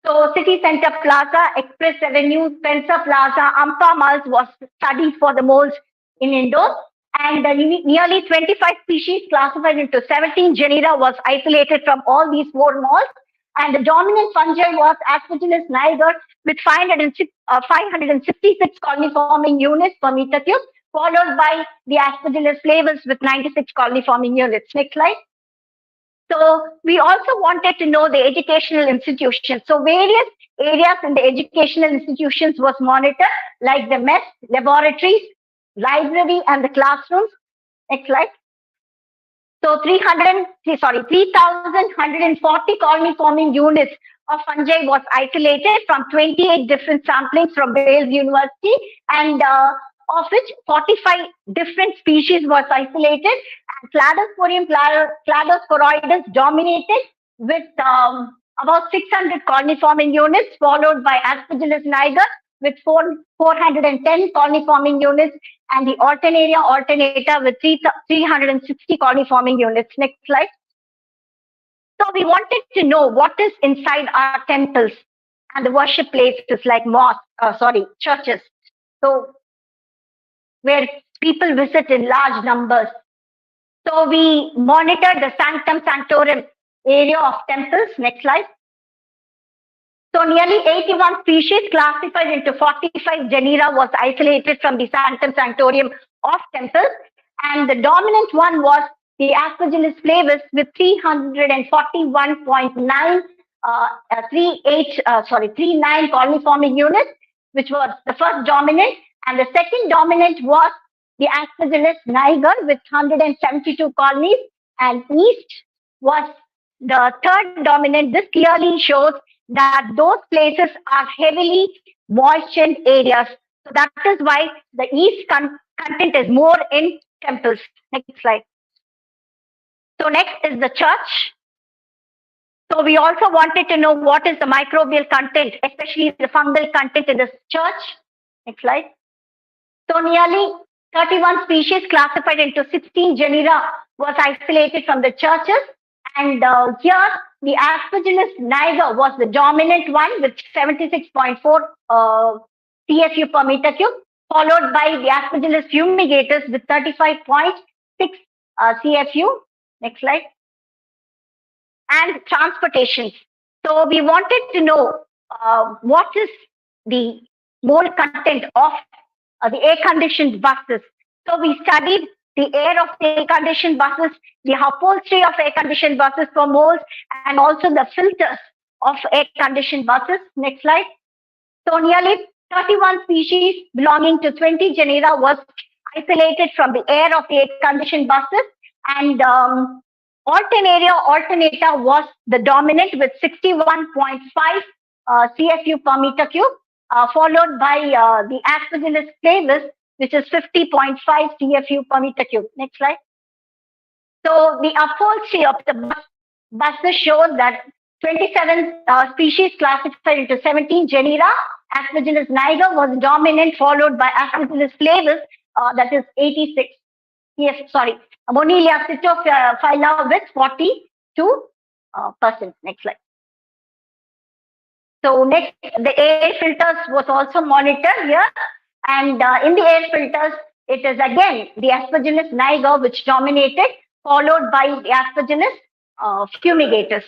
So City Center Plaza, Express Avenue, Spencer Plaza, Ampa malls was studied for the malls in indoors. And nearly 25 species classified into 17 genera was isolated from all these 4 malls. And the dominant fungi was Aspergillus niger with 566 colony forming units per meter cube, followed by the Aspergillus flavus with 96 colony forming units. Next slide. So we also wanted to know the educational institutions. So various areas in the educational institutions was monitored, like the mess, laboratories, library, and the classrooms. Next slide. So 3,140 colony forming units of fungi was isolated from 28 different samplings from Wales University, and of which 45 different species was isolated. And Cladosporium cladosporoides dominated with about 600 colony forming units, followed by Aspergillus niger with 410 colony forming units, and the Alternaria alternata with 360 colony forming units. Next slide. So we wanted to know what is inside our temples and the worship places like churches. So where people visit in large numbers. So we monitored the Sanctum Sanctorum area of temples. Next slide. So nearly 81 species classified into 45 genera was isolated from the Sanctum Sanctorum of temples, and the dominant one was the Aspergillus flavus with 39 colony forming units, which was the first dominant, and the second dominant was the Aspergillus niger with 172 colonies, and east was the third dominant. This clearly shows that those places are heavily moistened areas. So that is why the yeast content is more in temples. Next slide. So next is the church. So we also wanted to know what is the microbial content, especially the fungal content in this church. Next slide. So nearly 31 species classified into 16 genera was isolated from the churches. And here, the Aspergillus niger was the dominant one with 76.4 CFU per meter cube, followed by the Aspergillus fumigatus with 35.6 CFU. Next slide. And transportation. So we wanted to know what is the mole content of the air-conditioned buses. So we studied the air of the air-conditioned buses, the upholstery of air-conditioned buses for moles, and also the filters of air-conditioned buses. Next slide. So nearly 31 species belonging to 20 genera was isolated from the air of the air-conditioned buses, and Alternaria alternata was the dominant with 61.5 CFU per meter cube, followed by the Aspergillus flavus, which is 50.5 CFU per meter cube. Next slide. So the upholstery of the buses shows that 27 species classified into 17 genera. Aspergillus niger was dominant, followed by Aspergillus flavus, that is 86. Yes, sorry. Monilia cytophylla with 42. percent. Next slide. So next, the air filters was also monitored here, and in the air filters, it is again the Aspergillus niger which dominated, followed by the Aspergillus fumigatus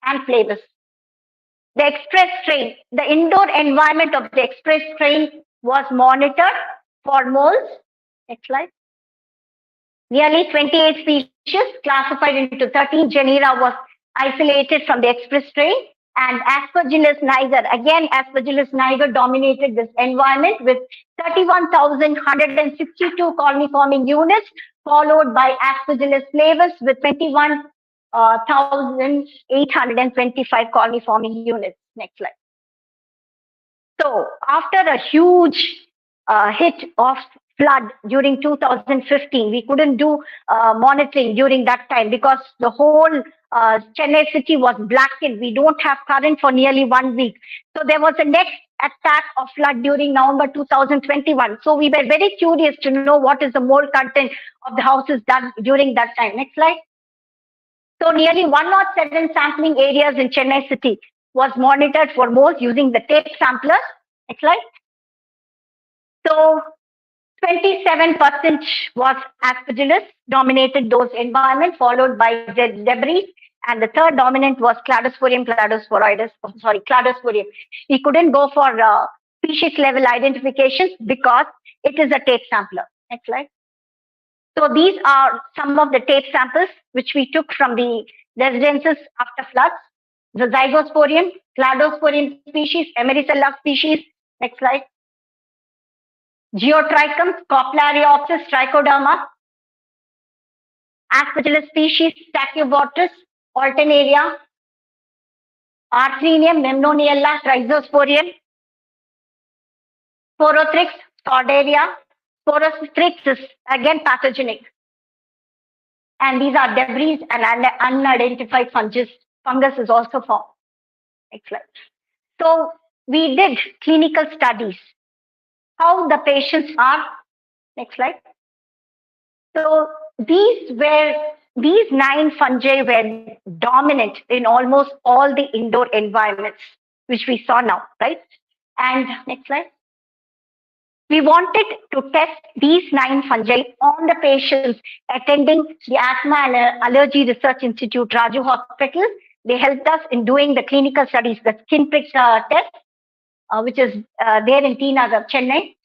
and flavus. The express strain, the indoor environment of the express strain was monitored for moles. Next slide. Nearly 28 species classified into 13 genera was isolated from the express strain, and Aspergillus niger, again Aspergillus niger dominated this environment with 31,162 colony forming units, followed by Aspergillus flavus with 21,825 colony forming units. Next slide. So after a huge hit of flood during 2015, we couldn't do monitoring during that time because the whole Chennai city was blackened. We don't have current for nearly 1 week. So there was a next attack of flood during November 2021. So we were very curious to know what is the mold content of the houses done during that time. Next slide. So nearly 107 sampling areas in Chennai city was monitored for molds using the tape samplers. Next slide. So 27% was Aspergillus, dominated those environments, followed by the debris, and the third dominant was Cladosporium cladosporoides. Cladosporium. We couldn't go for species level identifications because it is a tape sampler. Next slide. So these are some of the tape samples which we took from the residences after floods. The Zygosporium, Cladosporium species, Emericella species. Next slide. Geotrichum, Coplariopsis trichoderma, Aspergillus species, Stachybotrys, Alternaria, Arthenium, Memnoniella, Rhizosporium, Sporothrix, Scordaria, Sporothrix is again pathogenic. And these are debris and unidentified fungus is also formed. Next slide. So we did clinical studies. How the patients are. Next slide. So these 9 fungi were dominant in almost all the indoor environments, which we saw now, right? And next slide. We wanted to test these 9 fungi on the patients attending the Asthma and Allergy Research Institute, Raju Hospital. They helped us in doing the clinical studies, the skin prick test, which is there in T Nagar, Chennai.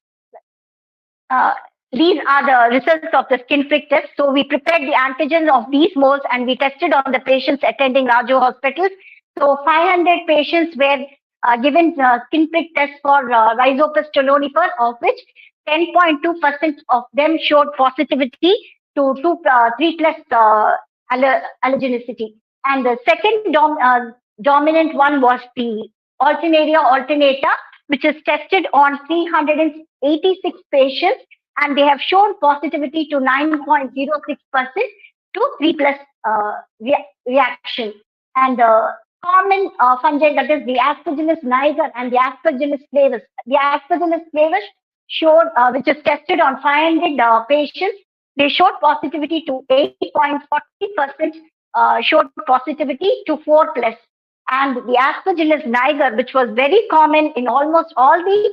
These are the results of the skin prick test. So we prepared the antigens of these moles and we tested on the patients attending Raju Hospitals. So 500 patients were given skin prick test for Rhizopus stolonifer, of which 10.2% of them showed positivity to 3 plus allergenicity. And the second dominant one was the Alternaria alternata, which is tested on 386 patients, and they have shown positivity to 9.06% to 3 plus reaction. And common fungi, that is the Aspergillus niger and the Aspergillus flavus. The Aspergillus flavus showed, which is tested on 500 patients, they showed positivity to 8.40%, showed positivity to 4 plus. And the Aspergillus niger, which was very common in almost all the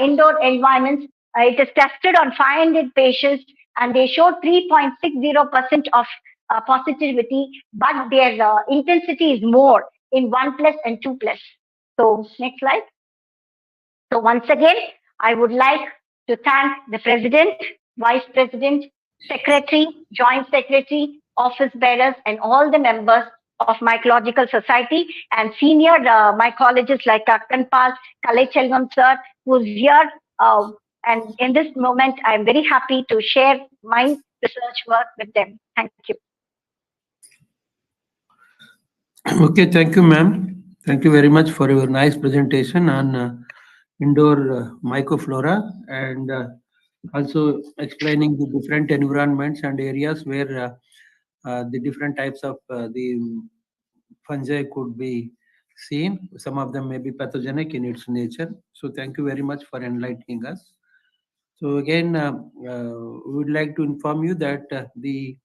indoor environments, it is tested on 500 patients and they showed 3.60% of positivity, but their intensity is more in 1 plus and 2 plus. So next slide. So once again, I would like to thank the President, Vice President, Secretary, Joint Secretary, Office Bearers, and all the members of Mycological Society and senior mycologists like Kanpal, Kallechelvam sir, who's here. And in this moment, I'm very happy to share my research work with them. Thank you. Okay, thank you, ma'am. Thank you very much for your nice presentation on indoor mycoflora and also explaining the different environments and areas where the different types of the fungi could be seen. Some of them may be pathogenic in its nature. So thank you very much for enlightening us. So again, we would like to inform you that the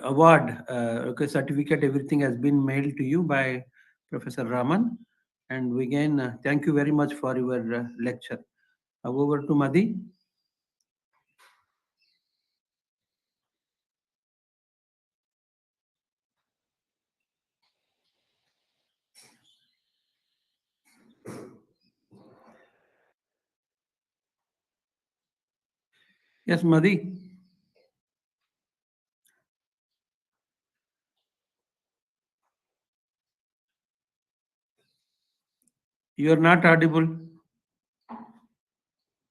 award, okay, certificate, everything has been mailed to you by Professor Raman. And again, thank you very much for your lecture. Over to Madhi. Yes, Madhi. You are not audible.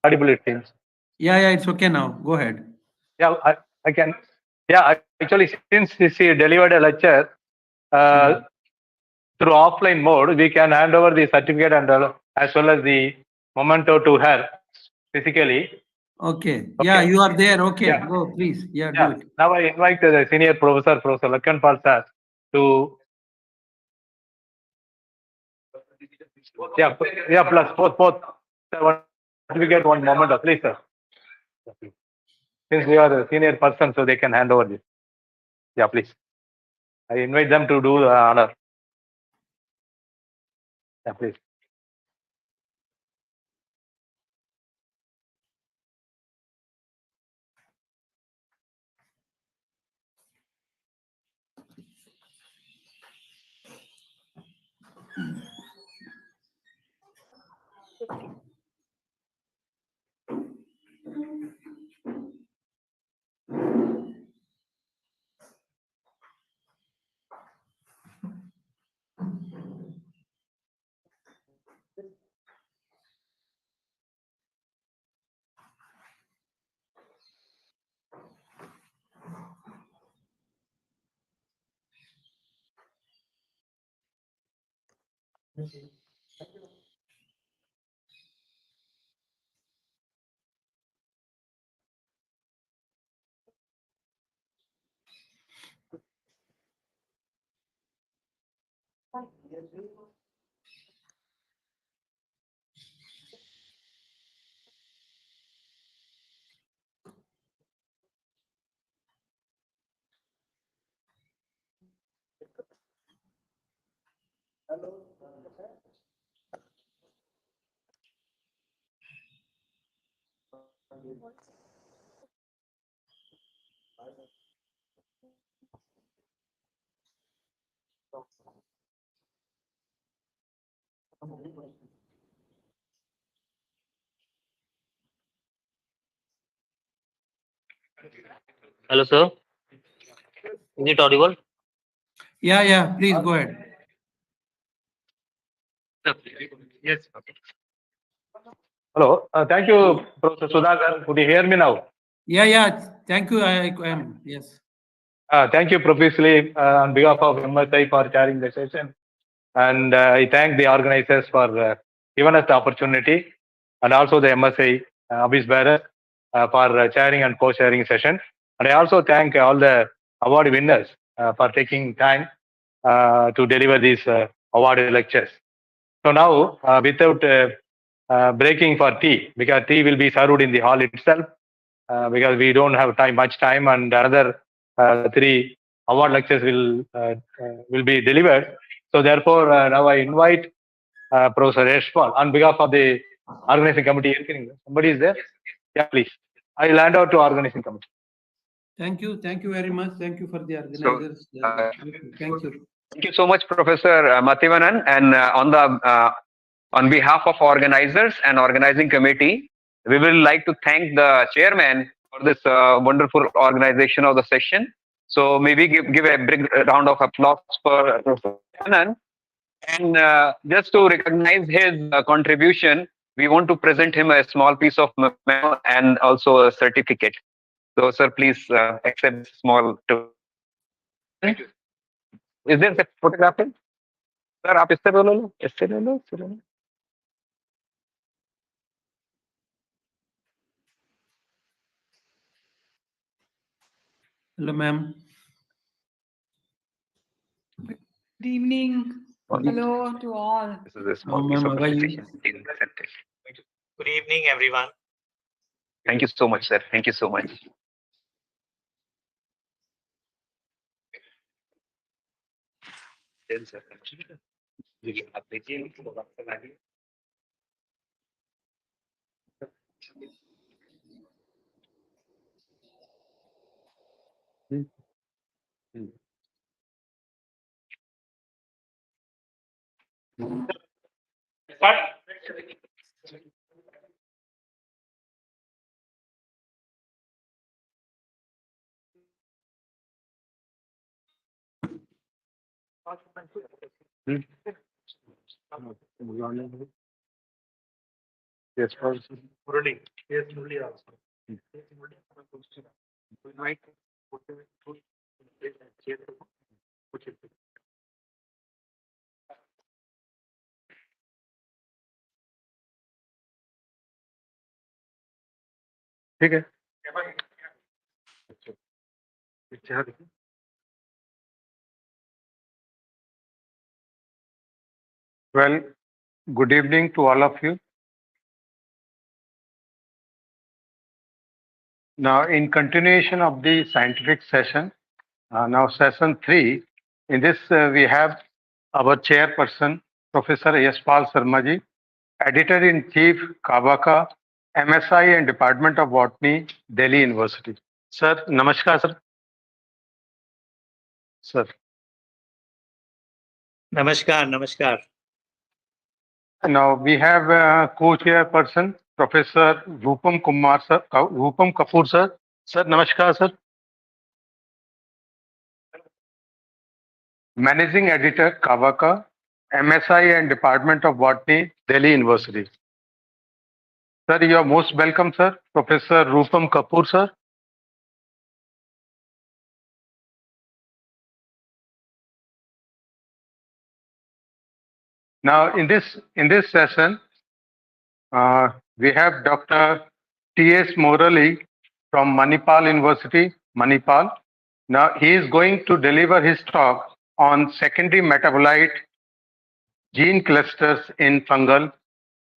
Audible, it seems. Yeah, it's okay now. Go ahead. Yeah, I can. Yeah, actually, since she delivered a lecture through offline mode, we can hand over the certificate and as well as the memento to her physically. Okay. Yeah, you are there. Okay, Yeah. go please. Yeah, do Yeah. it. Now I invite the senior professor, Professor Lakhanpal sir, to. Yeah, plus both. Sir, one certificate, one memento, please, sir. Since they are the senior person, so they can hand over this. Yeah, please. I invite them to do the honor. Yeah, please. Hello, sir. Is it audible? Yeah, please go ahead. Yes. Hello. Thank you, Professor Sudhakar. Could you hear me now? Yeah. Thank you. I am. Yes. Thank you profusely on behalf of MSI for chairing the session. And I thank the organizers for giving us the opportunity, and also the MSI office bearer for chairing and co-chairing session. And I also thank all the award winners for taking time to deliver these award lectures. So now, without breaking for tea, because tea will be served in the hall itself, because we don't have much time, and another 3 award lectures will be delivered. So therefore, now I invite Professor Yashpal on behalf of the organizing committee. Somebody is there? Yeah, please. I will hand out to organizing committee. Thank you very much. Thank you for the organizers. Thank you. Thank you so much, Professor Mathivanan. And on behalf of organizers and organizing committee, we will like to thank the chairman for this wonderful organization of the session. So maybe give a big round of applause for Professor Mathivanan. And just to recognize his contribution, we want to present him a small piece of memo and also a certificate. So, sir, please accept this small. Thank you. Is there a photograph? Sir आप इससे बोलो लो इससे ले लो इससे ले लो Hello, ma'am. Good evening. Hello to all. This is a small piece of presentation. Good evening, everyone. Thank you so much, sir. Thank you so much. Yes, Murali. Yes, Murali also. ठीक है. Well, good evening to all of you. Now, in continuation of the scientific session, now session 3, in this we have our chairperson, Professor Yashpal Sarmaji, Editor-in-Chief, Kabaka, MSI and Department of Botany, Delhi University. Sir, namaskar, sir. Sir. Namaskar, namaskar. Now we have co-chairperson, Professor Rupam Kapoor, sir. Sir, namaskar, sir. Managing Editor, Kavaka, MSI and Department of Botany, Delhi University. Sir, you are most welcome, sir. Professor Rupam Kapoor, sir. Now, in this session, we have Dr. T.S. Morali from Manipal University, Manipal. Now, he is going to deliver his talk on secondary metabolite gene clusters in fungal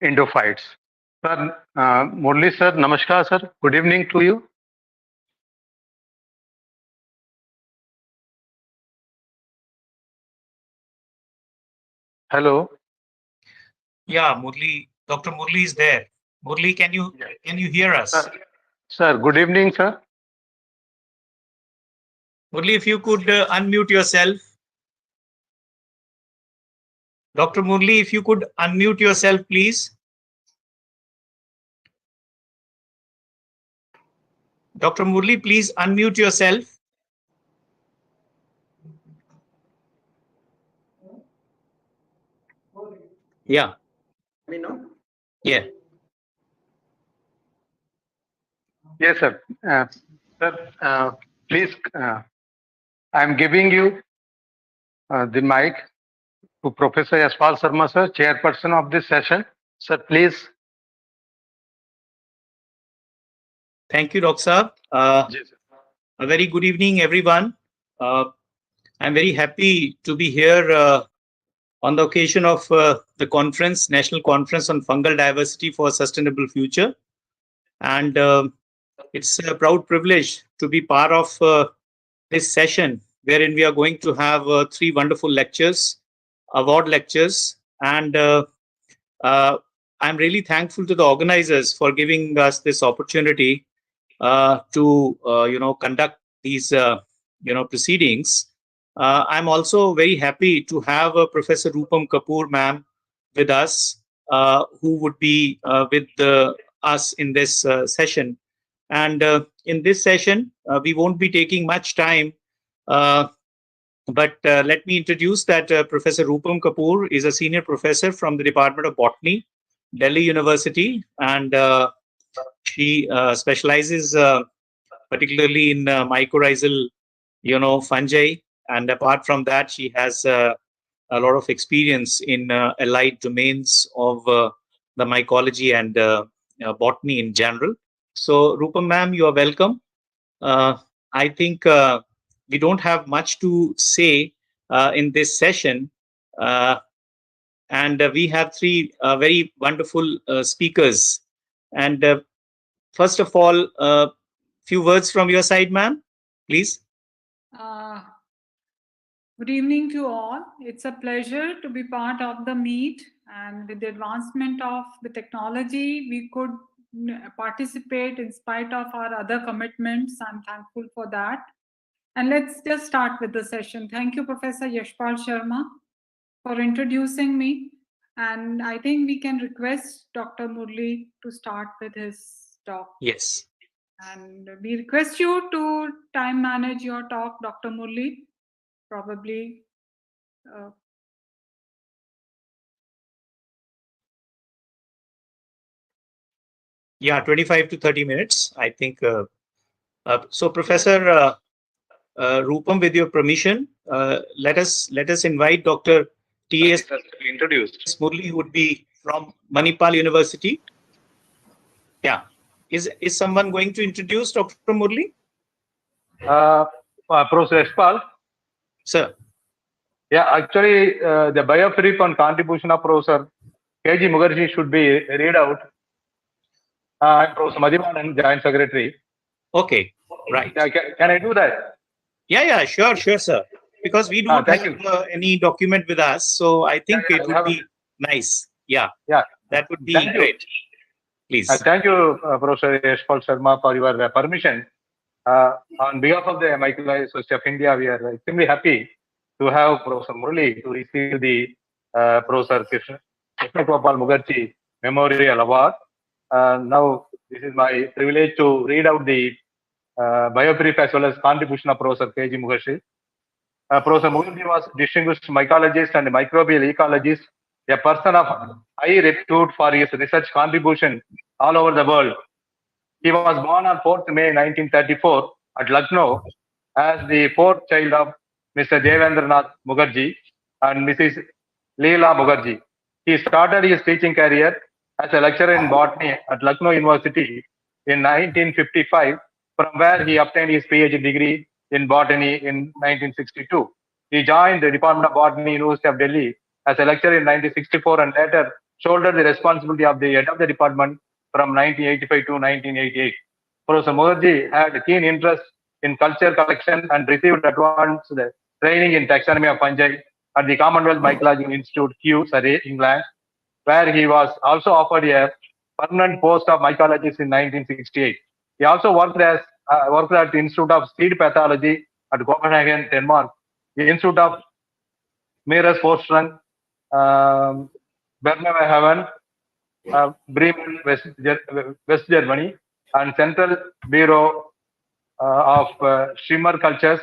endophytes. Sir, Murali sir, namaskar sir. Good evening to you. Hello. Yeah, Murli, Dr. Murli is there. Murli, can you hear us? Sir, good evening, sir. Murli, if you could unmute yourself. Dr. Murli, if you could unmute yourself, please. Dr. Murli, please unmute yourself. Yeah. Me know? Yeah. Yes, sir. Sir, please, I'm giving you the mic to Professor Yashpal Sharma, sir, chairperson of this session. Sir, please. Thank you, Dr. Saab. A very good evening, everyone. I'm very happy to be here on the occasion of the conference, National Conference on Fungal Diversity for a Sustainable Future. And it's a proud privilege to be part of this session, wherein we are going to have 3 wonderful lectures, award lectures. And I'm really thankful to the organizers for giving us this opportunity to conduct these proceedings. I'm also very happy to have Professor Rupam Kapoor ma'am with us, who would be with us in this session. And in this session, we won't be taking much time, but let me introduce that Professor Rupam Kapoor is a senior professor from the Department of Botany, Delhi University, and she specializes particularly in mycorrhizal, fungi. And apart from that, she has a lot of experience in allied domains of the mycology and botany in general. So, Rupam ma'am, you are welcome. I think we don't have much to say in this session. And we have 3 very wonderful speakers. And first of all, few words from your side, ma'am, please. Good evening to all. It's a pleasure to be part of the meet, and with the advancement of the technology, we could participate in spite of our other commitments. I'm thankful for that. And let's just start with the session. Thank you, Professor Yashpal Sharma, for introducing me. And I think we can request Dr. Murli to start with his talk. Yes. And we request you to time manage your talk, Dr. Murli. Probably. Yeah, 25 to 30 minutes, I think. So, Professor Rupam, with your permission, let us invite Dr. T.S. introduced. Murli, who would be from Manipal University. Yeah. Is someone going to introduce Dr. Murli? Professor Yashpal. Sir. Yeah, actually, the biofreak on contribution of Professor K.G. Mukherjee should be read out. I'm Professor Madhivanan, Joint Secretary. Okay, right. Can I do that? Yeah, sure, sir. Because we don't have any document with us, so I think it would be nice. Yeah, that would be great. Please. Thank you, Professor Yashpal Sharma, for your permission. On behalf of the Mycological Society of India, we are extremely happy to have Professor Murli to receive the Professor Krishna Gopal Mukherjee Memorial Award. Now, this is my privilege to read out the biobrief as well as contribution of Professor K.G. Mukherjee. Professor Mukherjee was distinguished mycologist and microbial ecologist, a person of high repute for his research contribution all over the world. He was born on 4th May 1934 at Lucknow as the fourth child of Mr. Devendranath Mukherjee and Mrs. Leela Mukherjee. He started his teaching career as a lecturer in botany at Lucknow University in 1955, from where he obtained his PhD degree in botany in 1962. He joined the Department of Botany, University of Delhi, as a lecturer in 1964 and later shouldered the responsibility of the head of the department from 1985 to 1988. Professor Mukherjee had a keen interest in culture collection and received advanced training in taxonomy of fungi at the Commonwealth Mycological Institute, Kew, Surrey, England, where he was also offered a permanent post of mycologist in 1968. He also worked at the Institute of Seed Pathology at Copenhagen, Denmark, the Institute of Meeresforskning, Bremerhaven, Bremen, West Germany, and Central Bureau of Shimmer Cultures,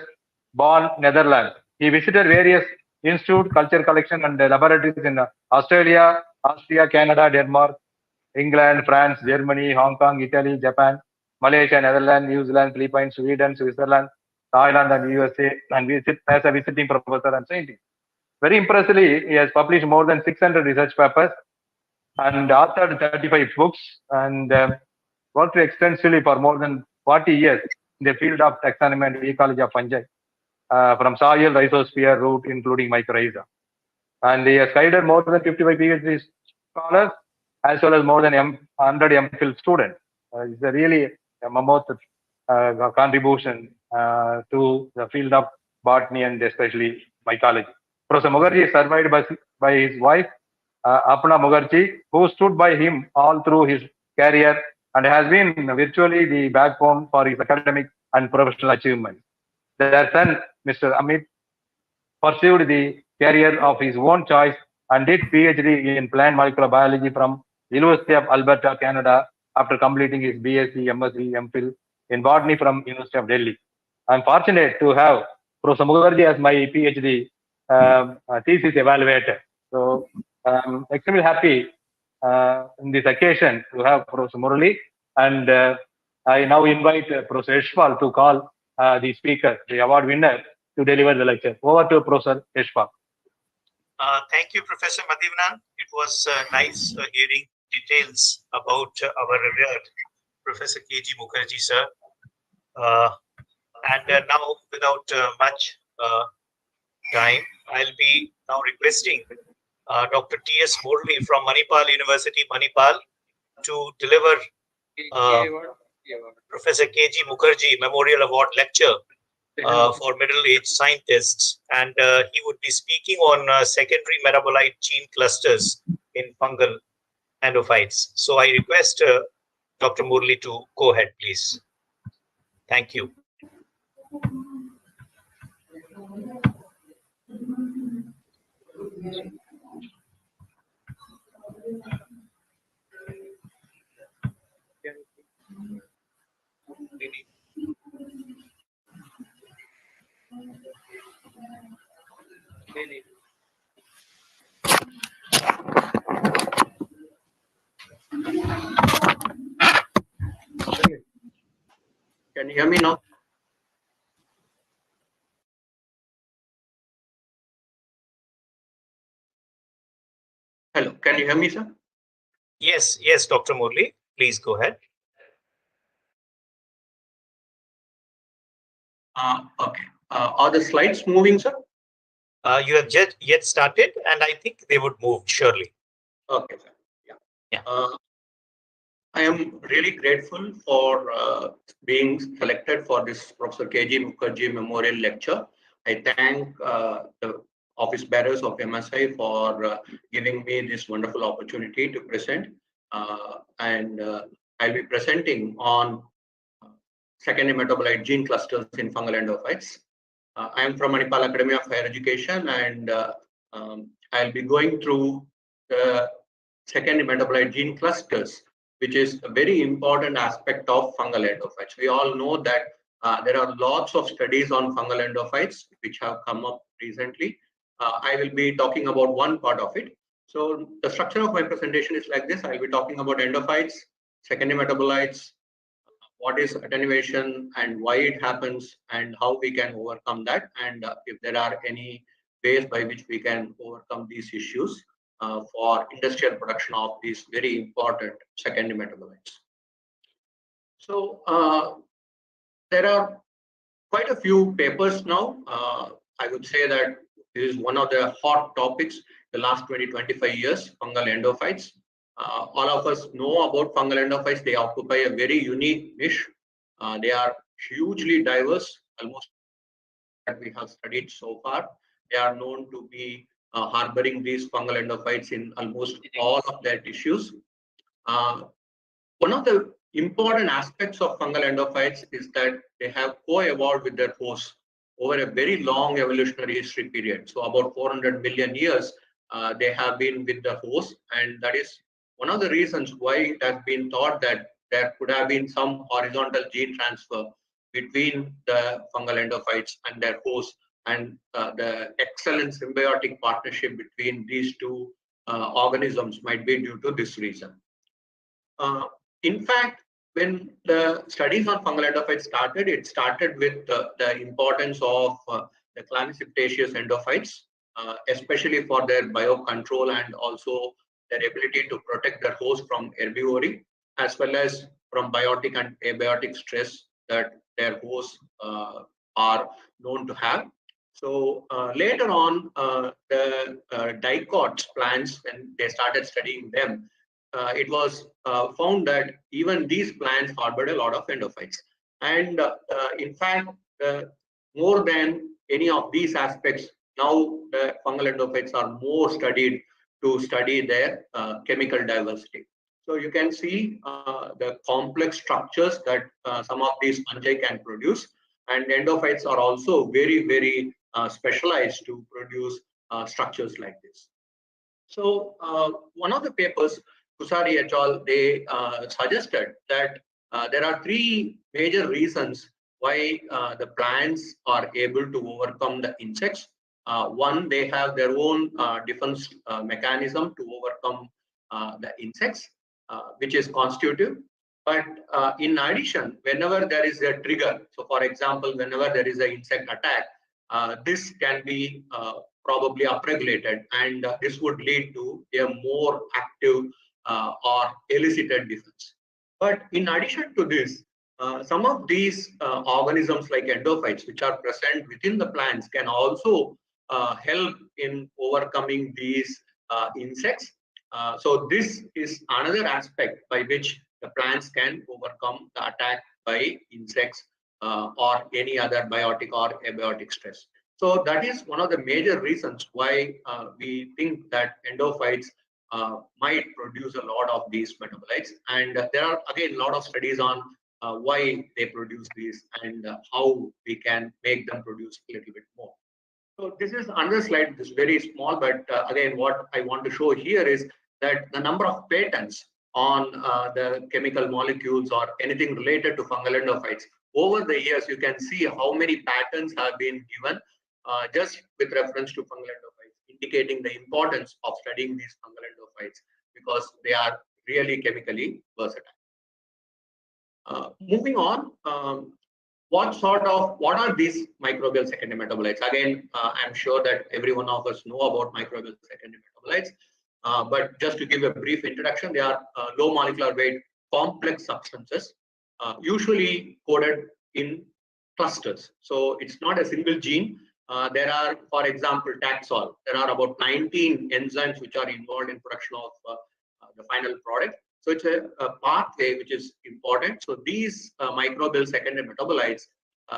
Bonn, Netherlands. He visited various institute, culture collection, and laboratories in Australia, Austria, Canada, Denmark, England, France, Germany, Hong Kong, Italy, Japan, Malaysia, Netherlands, New Zealand, Philippines, Sweden, Switzerland, Thailand, and USA, and as a visiting professor and scientist. Very impressively, he has published more than 600 research papers and authored 35 books and worked extensively for more than 40 years in the field of taxonomy and ecology of fungi, from soil, rhizosphere, root, including mycorrhiza. And he has guided more than 55 PhD scholars as well as more than 100 MPhil students. It's a really mammoth contribution to the field of botany and especially mycology. Professor Mukherjee is survived by his wife, Apna Mukherjee, who stood by him all through his career and has been virtually the backbone for his academic and professional achievements. Their son, Mr. Amit, pursued the career of his own choice and did PhD in plant molecular biology from University of Alberta, Canada, after completing his BSc, MSc, MPhil in botany from University of Delhi. I'm fortunate to have Professor Mukherjee as my PhD thesis evaluator. So I'm extremely happy in this occasion to have Professor Murli, and I now invite Professor Yashpal to call the speaker, the award winner, to deliver the lecture. Over to Professor Yashpal. Thank you, Professor Madhivanan. It was nice hearing details about our revered Professor K.G. Mukherjee, sir. And now, without much time, I'll be now requesting Dr. T.S. Murli from Manipal University, Manipal, to deliver Professor K.G. Mukherjee Memorial Award lecture for middle-aged scientists, and he would be speaking on secondary metabolite gene clusters in fungal endophytes. So I request Dr. Murli to go ahead, please. Thank you. Can you hear me now? Hello, can you hear me, sir? Yes, yes, Dr. Murli, please go ahead. Okay. Are the slides moving, sir? You have just yet started, and I think they would move surely. Okay, sir. Yeah. I am really grateful for being selected for this Professor K.G. Mukherjee Memorial Lecture. I thank the office bearers of MSI for giving me this wonderful opportunity to present. I'll be presenting on secondary metabolite gene clusters in fungal endophytes. I am from Manipal Academy of Higher Education, and I'll be going through the secondary metabolite gene clusters, which is a very important aspect of fungal endophytes. We all know that there are lots of studies on fungal endophytes which have come up recently. I will be talking about one part of it. So the structure of my presentation is like this. I'll be talking about endophytes, secondary metabolites, what is attenuation and why it happens, and how we can overcome that, and if there are any ways by which we can overcome these issues for industrial production of these very important secondary metabolites. So there are quite a few papers now. I would say that this is one of the hot topics the last 20-25 years, fungal endophytes. All of us know about fungal endophytes. They occupy a very unique niche. They are hugely diverse, almost that we have studied so far. They are known to be harboring these fungal endophytes in almost all of their tissues. One of the important aspects of fungal endophytes is that they have co-evolved with their hosts over a very long evolutionary history period. So about 400 million years, they have been with the host, and that is one of the reasons why it has been thought that there could have been some horizontal gene transfer between the fungal endophytes and their host, and the excellent symbiotic partnership between these two organisms might be due to this reason. In fact, when the studies on fungal endophytes started, it started with the importance of the clamiciptaceous endophytes, especially for their biocontrol and also their ability to protect their host from herbivory, as well as from biotic and abiotic stress that their hosts are known to have. So later on, the dicots plants, when they started studying them, it was found that even these plants harbored a lot of endophytes. And in fact, more than any of these aspects, now the fungal endophytes are more studied to study their chemical diversity. So you can see the complex structures that some of these fungi can produce, and endophytes are also very, very specialized to produce structures like this. So one of the papers, Kusari et al., they suggested that there are three major reasons why the plants are able to overcome the insects. One, they have their own defense mechanism to overcome the insects, which is constitutive. But in addition, whenever there is a trigger, so for example, whenever there is an insect attack, this can be probably upregulated, and this would lead to a more active or elicited defense. But in addition to this, some of these organisms like endophytes, which are present within the plants, can also help in overcoming these insects. So this is another aspect by which the plants can overcome the attack by insects or any other biotic or abiotic stress. So that is one of the major reasons why we think that endophytes might produce a lot of these metabolites. And there are again a lot of studies on why they produce these and how we can make them produce a little bit more. So this is another slide. This is very small, but again, what I want to show here is that the number of patents on the chemical molecules or anything related to fungal endophytes over the years, you can see how many patents have been given just with reference to fungal endophytes, indicating the importance of studying these fungal endophytes because they are really chemically versatile. Moving on, what are these microbial secondary metabolites? Again, I'm sure that every one of us know about microbial secondary metabolites, but just to give a brief introduction, they are low molecular weight complex substances, usually coded in clusters. So it's not a single gene. There are, for example, Taxol. There are about 19 enzymes which are involved in production of the final product. So it's a pathway which is important. So these microbial secondary metabolites,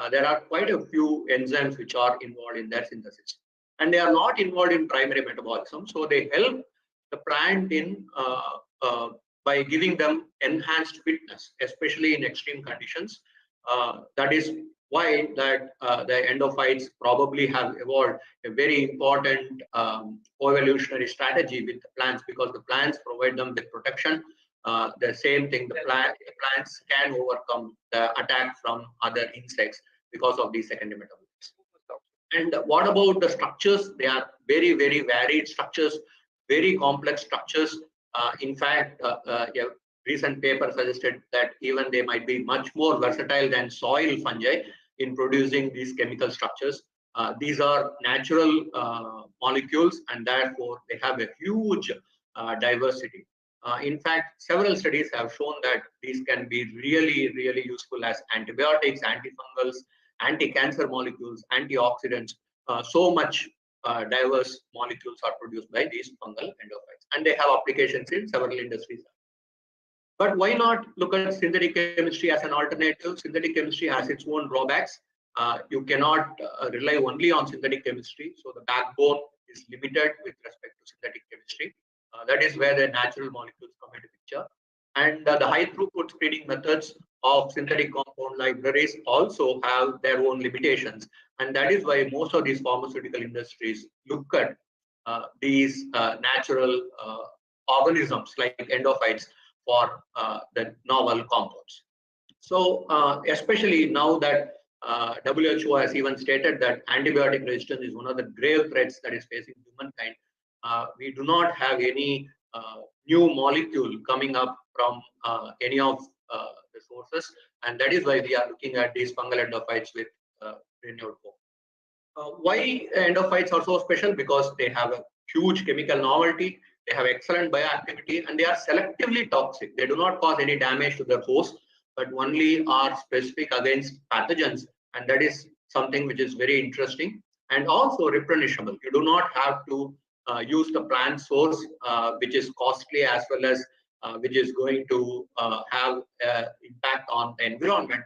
there are quite a few enzymes which are involved in their synthesis. And they are not involved in primary metabolism. So they help the plant in by giving them enhanced fitness, especially in extreme conditions. That is why that the endophytes probably have evolved a very important coevolutionary strategy with the plants, because the plants provide them with protection. The same thing, the plants can overcome the attack from other insects because of these secondary metabolites. And what about the structures? They are very, very varied structures, very complex structures. In fact, a recent paper suggested that even they might be much more versatile than soil fungi in producing these chemical structures. These are natural molecules, and therefore they have a huge diversity. In fact, several studies have shown that these can be really, really useful as antibiotics, antifungals, anti-cancer molecules, antioxidants. So much diverse molecules are produced by these fungal endophytes, and they have applications in several industries. But why not look at synthetic chemistry as an alternative? Synthetic chemistry has its own drawbacks. You cannot rely only on synthetic chemistry, so the backbone is limited with respect to synthetic chemistry. That is where the natural molecules come into picture. And the high throughput screening methods of synthetic compound libraries also have their own limitations. And that is why most of these pharmaceutical industries look at these natural organisms like endophytes for the novel compounds. So especially now that WHO has even stated that antibiotic resistance is one of the grave threats that is facing humankind, we do not have any new molecule coming up from any of the sources, and that is why we are looking at these fungal endophytes with renewed hope. Why endophytes are so special? Because they have a huge chemical novelty, they have excellent bioactivity, and they are selectively toxic. They do not cause any damage to their host, but only are specific against pathogens, and that is something which is very interesting. And also replenishable. You do not have to use the plant source, which is costly, as well as which is going to have impact on the environment,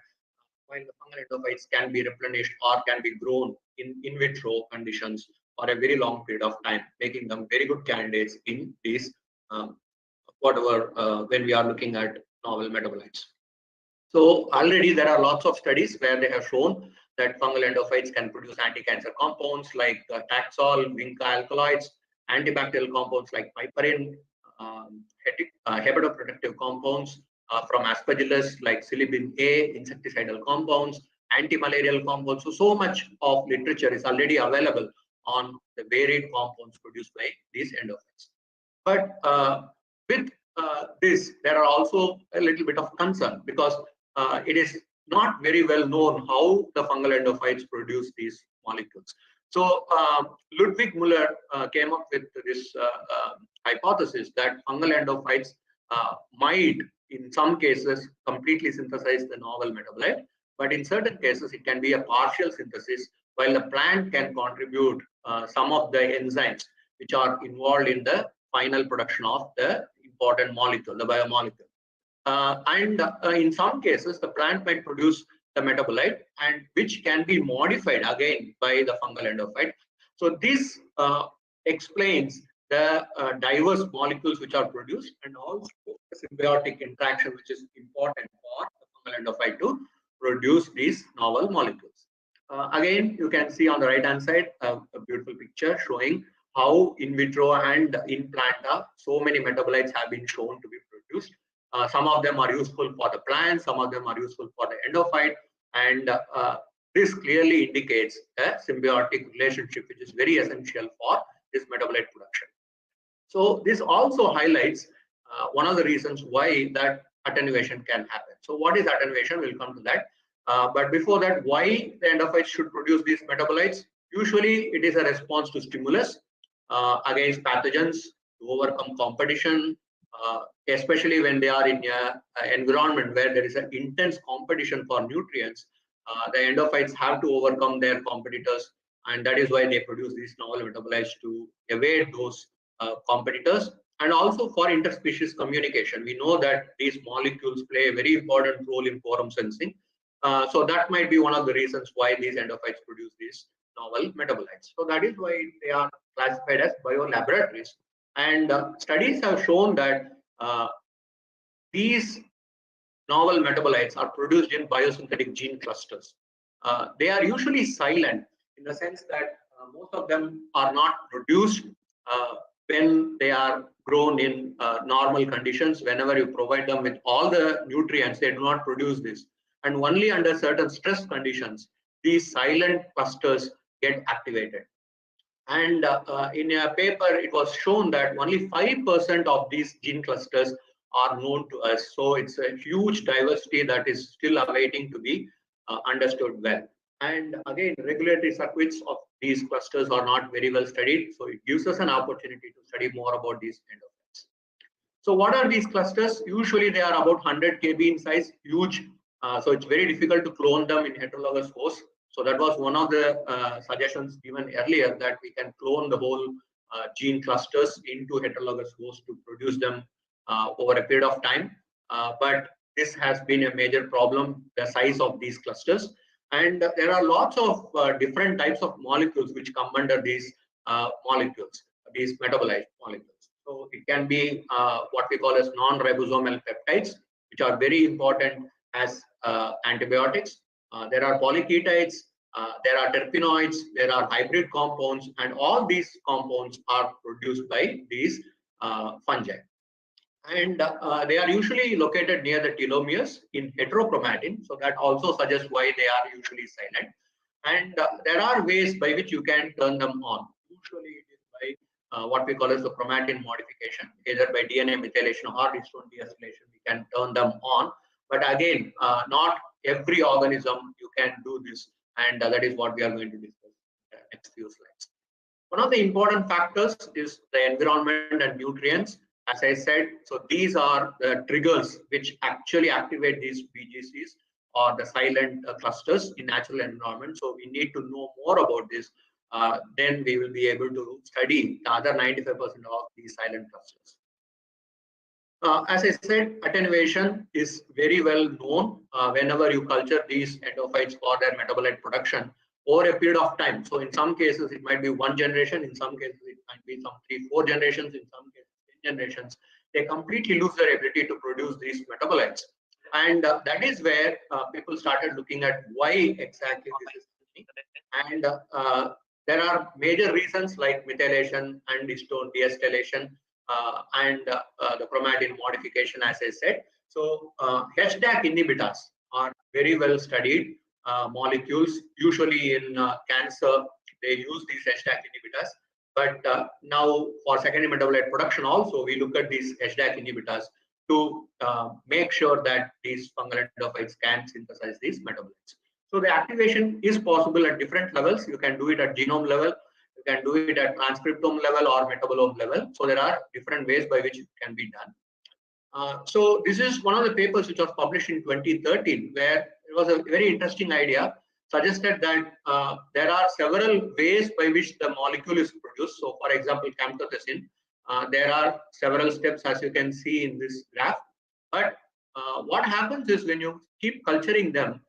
while the fungal endophytes can be replenished or can be grown in vitro conditions for a very long period of time, making them very good candidates in these when we are looking at novel metabolites. So already there are lots of studies where they have shown that fungal endophytes can produce anti-cancer compounds like Taxol, Vinca alkaloids, antibacterial compounds like piperin, hepatoprotective compounds from Aspergillus like Silibin A, insecticidal compounds, anti-malarial compounds. So much of literature is already available on the varied compounds produced by these endophytes. But with this, there are also a little bit of concern, because it is not very well known how the fungal endophytes produce these molecules. So Ludwig Müller came up with this hypothesis that fungal endophytes might, in some cases, completely synthesize the novel metabolite, but in certain cases, it can be a partial synthesis, while the plant can contribute some of the enzymes which are involved in the final production of the important molecule, the biomolecule. And in some cases, the plant might produce the metabolite and which can be modified again by the fungal endophyte. So this explains the diverse molecules which are produced and also the symbiotic interaction which is important for the fungal endophyte to produce these novel molecules. Again, you can see on the right hand side a beautiful picture showing how in vitro and in planta so many metabolites have been shown to be produced. Some of them are useful for the plant, some of them are useful for the endophyte, and this clearly indicates a symbiotic relationship which is very essential for this metabolite production. So this also highlights one of the reasons why that attenuation can happen. So what is attenuation? We'll come to that. But before that, why the endophytes should produce these metabolites? Usually it is a response to stimulus against pathogens, to overcome competition, especially when they are in an environment where there is an intense competition for nutrients. The endophytes have to overcome their competitors, and that is why they produce these novel metabolites to evade those competitors, and also for interspecies communication. We know that these molecules play a very important role in quorum sensing. So that might be one of the reasons why these endophytes produce these novel metabolites. So that is why they are classified as biolaboratories. And studies have shown that these novel metabolites are produced in biosynthetic gene clusters. They are usually silent in the sense that most of them are not produced when they are grown in normal conditions. Whenever you provide them with all the nutrients, they do not produce this. And only under certain stress conditions, these silent clusters get activated. And in a paper, it was shown that only 5% of these gene clusters are known to us. So it's a huge diversity that is still awaiting to be understood well. And again, regulatory circuits of these clusters are not very well studied. So it gives us an opportunity to study more about these endophytes. So what are these clusters? Usually they are about 100 kb in size, huge. So it's very difficult to clone them in heterologous hosts. So that was one of the suggestions given earlier, that we can clone the whole gene clusters into heterologous hosts to produce them over a period of time. But this has been a major problem, the size of these clusters. And there are lots of different types of molecules which come under these molecules, these metabolite molecules. So it can be what we call as non-ribosomal peptides, which are very important as antibiotics. There are polyketides, there are terpenoids, there are hybrid compounds, and all these compounds are produced by these fungi. And they are usually located near the telomeres in heterochromatin. So that also suggests why they are usually silent. And there are ways by which you can turn them on. Usually it is by what we call as the chromatin modification, either by DNA methylation or histone deacylation, we can turn them on. But again, not every organism you can do this. And that is what we are going to discuss in the next few slides. One of the important factors is the environment and nutrients. As I said, so these are the triggers which actually activate these BGCs or the silent clusters in natural environment. So we need to know more about this. Then we will be able to study the other 95% of these silent clusters. As I said, attenuation is very well known whenever you culture these endophytes for their metabolite production over a period of time. So in some cases, it might be one generation. In some cases, it might be some 3-4 generations. In some cases, 10 generations. They completely lose their ability to produce these metabolites. And that is where people started looking at why exactly this is happening. And there are major reasons like methylation and histone deacetylation and the chromatin modification, as I said. So HDAC inhibitors are very well studied molecules. Usually in cancer, they use these HDAC inhibitors. But now for secondary metabolite production also, we look at these HDAC inhibitors to make sure that these fungal endophytes can synthesize these metabolites. So the activation is possible at different levels. You can do it at genome level, you can do it at transcriptome level or metabolome level. So there are different ways by which it can be done. So this is one of the papers which was published in 2013, where it was a very interesting idea, suggested that there are several ways by which the molecule is produced. So for example, camptothecin, there are several steps as you can see in this graph. But what happens is when you keep culturing them,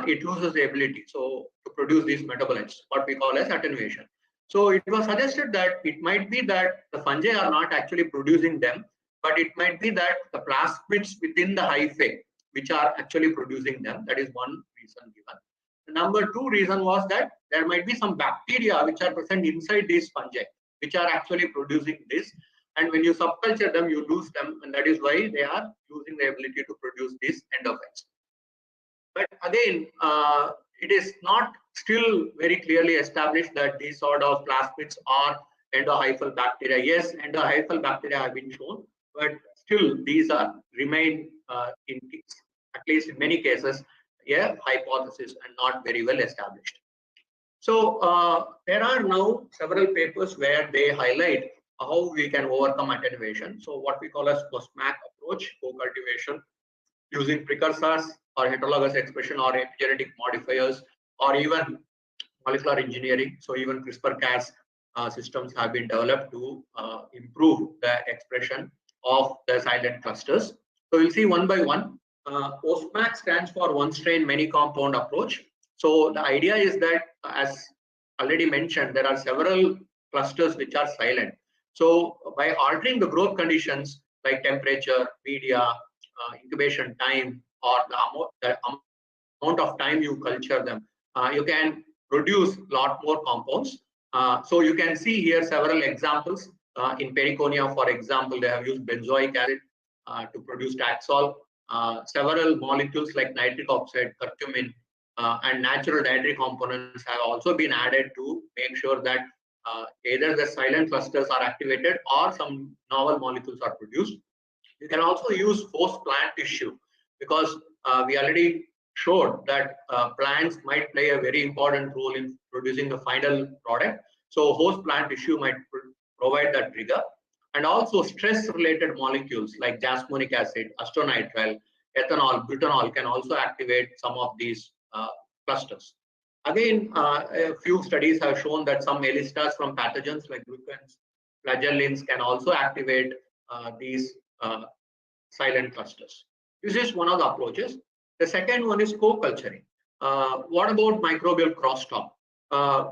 it loses the ability to produce these metabolites, what we call as attenuation. So it was suggested that it might be that the fungi are not actually producing them, but it might be that the plasmids within the hyphae which are actually producing them. That is one reason given. The number two reason was that there might be some bacteria which are present inside these fungi, which are actually producing this. And when you subculture them, you lose them, and that is why they are losing the ability to produce these endophytes. But again, it is not still very clearly established that these sort of plasmids are endohyphal bacteria. Yes, endohyphal bacteria have been shown, but still these are remain in at least in many cases a hypothesis and not very well established. So there are now several papers where they highlight how we can overcome attenuation. So what we call as post-MAC approach, co-cultivation using precursors or heterologous expression or epigenetic modifiers, or even molecular engineering. So even CRISPR-Cas systems have been developed to improve the expression of the silent clusters. So we'll see one by one. Post-MAC stands for one strain many compound approach. So the idea is that, as already mentioned, there are several clusters which are silent. So by altering the growth conditions like temperature, media, incubation time, or the amount of time you culture them, you can produce a lot more compounds. So you can see here several examples. In periconia, for example, they have used benzoic acid to produce Taxol. Several molecules like nitric oxide, curcumin, and natural dietary components have also been added to make sure that either the silent clusters are activated or some novel molecules are produced. You can also use host plant tissue, because we already showed that plants might play a very important role in producing the final product. So host plant tissue might provide that trigger. And also stress-related molecules like jasmonic acid, acetonitrile, ethanol, butanol can also activate some of these clusters. Again, a few studies have shown that some elistars from pathogens like glucans, flagellins can also activate these silent clusters. This is one of the approaches. The second one is co-culturing. What about microbial crosstalk?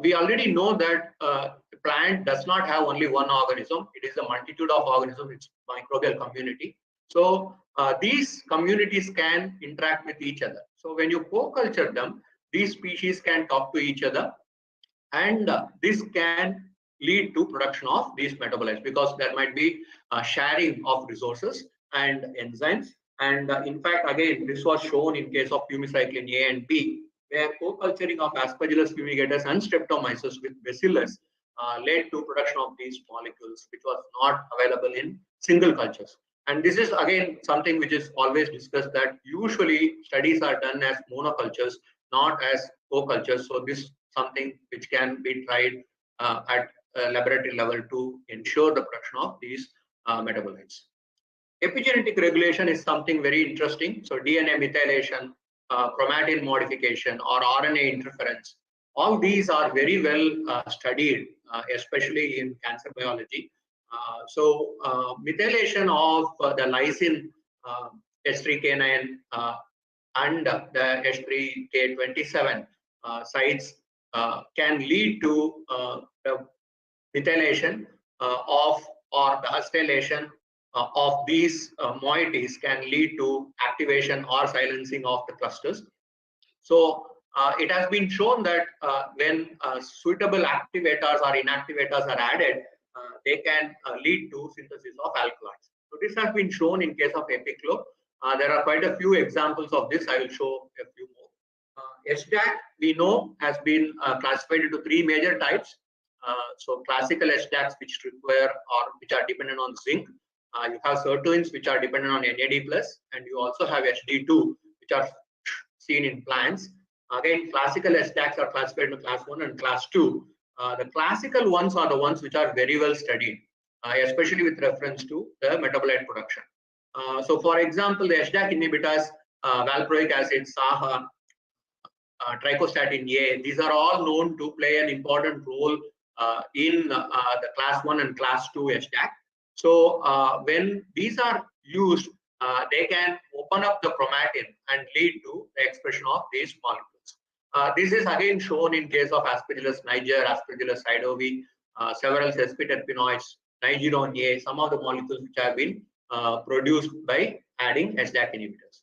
We already know that the plant does not have only one organism. It is a multitude of organisms. It's microbial community. So these communities can interact with each other. So when you co-culture them, these species can talk to each other, and this can lead to production of these metabolites, because there might be sharing of resources and enzymes. And in fact, again, this was shown in case of fumicycline A and B, where co-culturing of Aspergillus fumigatus and Streptomyces with Bacillus led to production of these molecules, which was not available in single cultures. And this is again something which is always discussed, that usually studies are done as monocultures, not as co-cultures. So this is something which can be tried at laboratory level to ensure the production of these metabolites. Epigenetic regulation is something very interesting. So DNA methylation, chromatin modification, or RNA interference, all these are very well studied, especially in cancer biology. So methylation of the lysine H3K9 and the H3K27 sites can lead to the methylation of, or the acetylation of these moieties can lead to activation or silencing of the clusters. So it has been shown that when suitable activators or inactivators are added, they can lead to synthesis of alkaloids. So this has been shown in case of Epiclo. There are quite a few examples of this. I will show a few more. HDAC, we know, has been classified into three major types. So classical HDACs, which require or which are dependent on zinc. You have sirtuins, which are dependent on NAD+, and you also have HD2, which are seen in plants. Again, classical HDACs are classified into class 1 and class 2. The classical ones are the ones which are very well studied, especially with reference to the metabolite production. So for example, the HDAC inhibitors, valproic acid, SAHA, trichostatin A, these are all known to play an important role in the class 1 and class 2 HDAC. So when these are used, they can open up the chromatin and lead to the expression of these molecules. This is again shown in case of Aspergillus niger, Aspergillus idovi, several sesquiterpenoids, Nigeron A, some of the molecules which have been produced by adding HDAC inhibitors.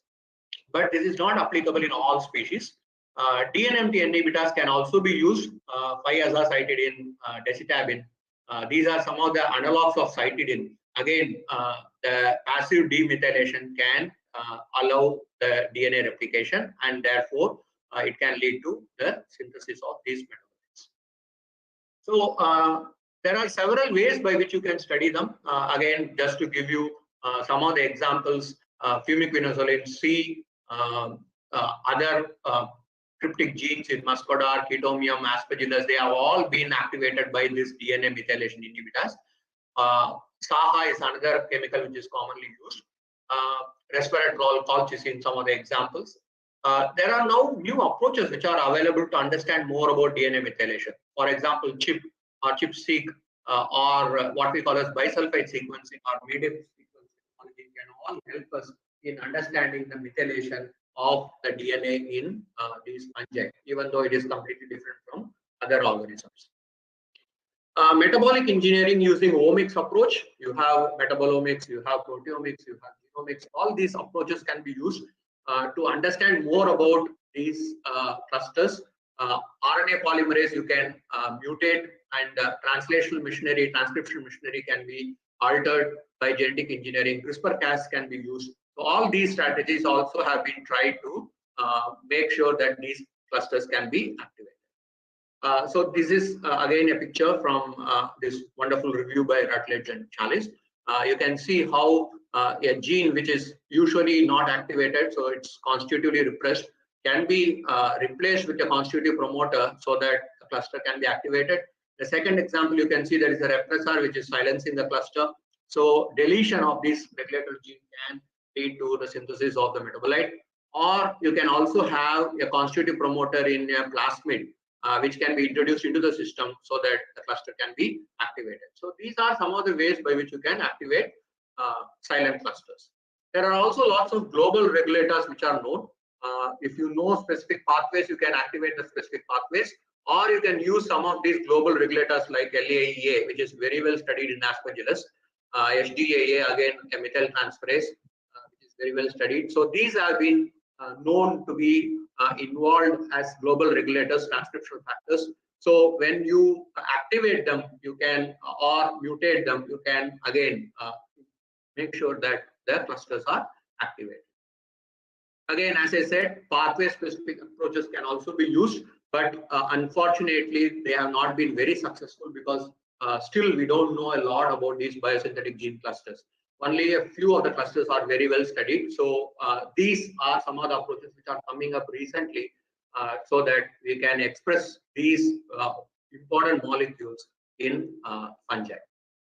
But this is not applicable in all species. DNMT inhibitors can also be used, 5-azacitidine, decitabine. These are some of the analogs of cytidine. Again, the passive demethylation can allow the DNA replication, and therefore it can lead to the synthesis of these metabolites. So there are several ways by which you can study them. Again, just to give you some of the examples, fumiquinosolin C, other cryptic genes in muscodar, chitomium, aspergillus, they have all been activated by this DNA methylation inhibitors. SAHA is another chemical which is commonly used. Resveratrol, colchicine, some of the examples. There are now new approaches which are available to understand more about DNA methylation. For example, CHIP or ChIP-seq or what we call as bisulfite sequencing or medium sequencing technology can all help us in understanding the methylation of the DNA in these fungi, even though it is completely different from other organisms. Metabolic engineering using omics approach, you have metabolomics, you have proteomics, you have genomics. All these approaches can be used to understand more about these clusters. RNA polymerase you can mutate, and translational machinery, transcriptional machinery can be altered by genetic engineering. CRISPR-Cas can be used. So all these strategies also have been tried to make sure that these clusters can be activated. So this is again a picture from this wonderful review by Rutledge and Chalice. You can see how a gene which is usually not activated, so it's constitutively repressed, can be replaced with a constitutive promoter so that the cluster can be activated. The second example, you can see there is a repressor which is silencing the cluster. So deletion of this regulator gene can lead to the synthesis of the metabolite. Or you can also have a constitutive promoter in a plasmid which can be introduced into the system so that the cluster can be activated. So these are some of the ways by which you can activate silent clusters. There are also lots of global regulators which are known. If you know specific pathways, you can activate the specific pathways, or you can use some of these global regulators like LAEA, which is very well studied in Aspergillus, HDAA, again a methyltransferase, which is very well studied. So these have been known to be involved as global regulators, transcriptional factors. So when you activate them, you can, or mutate them, you can again make sure that the clusters are activated. Again, as I said, pathway-specific approaches can also be used, but unfortunately, they have not been very successful because still we don't know a lot about these biosynthetic gene clusters. Only a few of the clusters are very well studied. So these are some of the approaches which are coming up recently so that we can express these important molecules in fungi.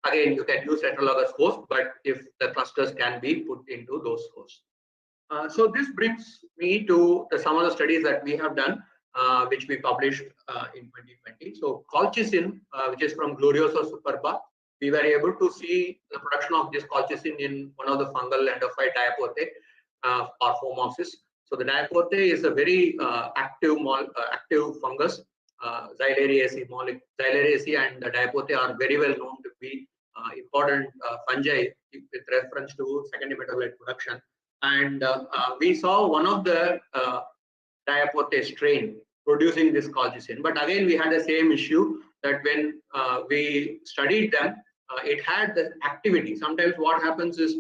Again, you can use heterologous hosts, but if the clusters can be put into those hosts. So this brings me to some of the studies that we have done, which we published in 2020. So colchicine, which is from Gloriosa superba, we were able to see the production of this colchicine in one of the fungal endophyte Diapote or Phomopsis. So the Diapote is a very active fungus. Xylariaceae and the Diapote are very well known to be important fungi with reference to secondary metabolite production. And we saw one of the Diapote strain producing this colchicine. But again, we had the same issue that when we studied them, it had the activity. Sometimes what happens is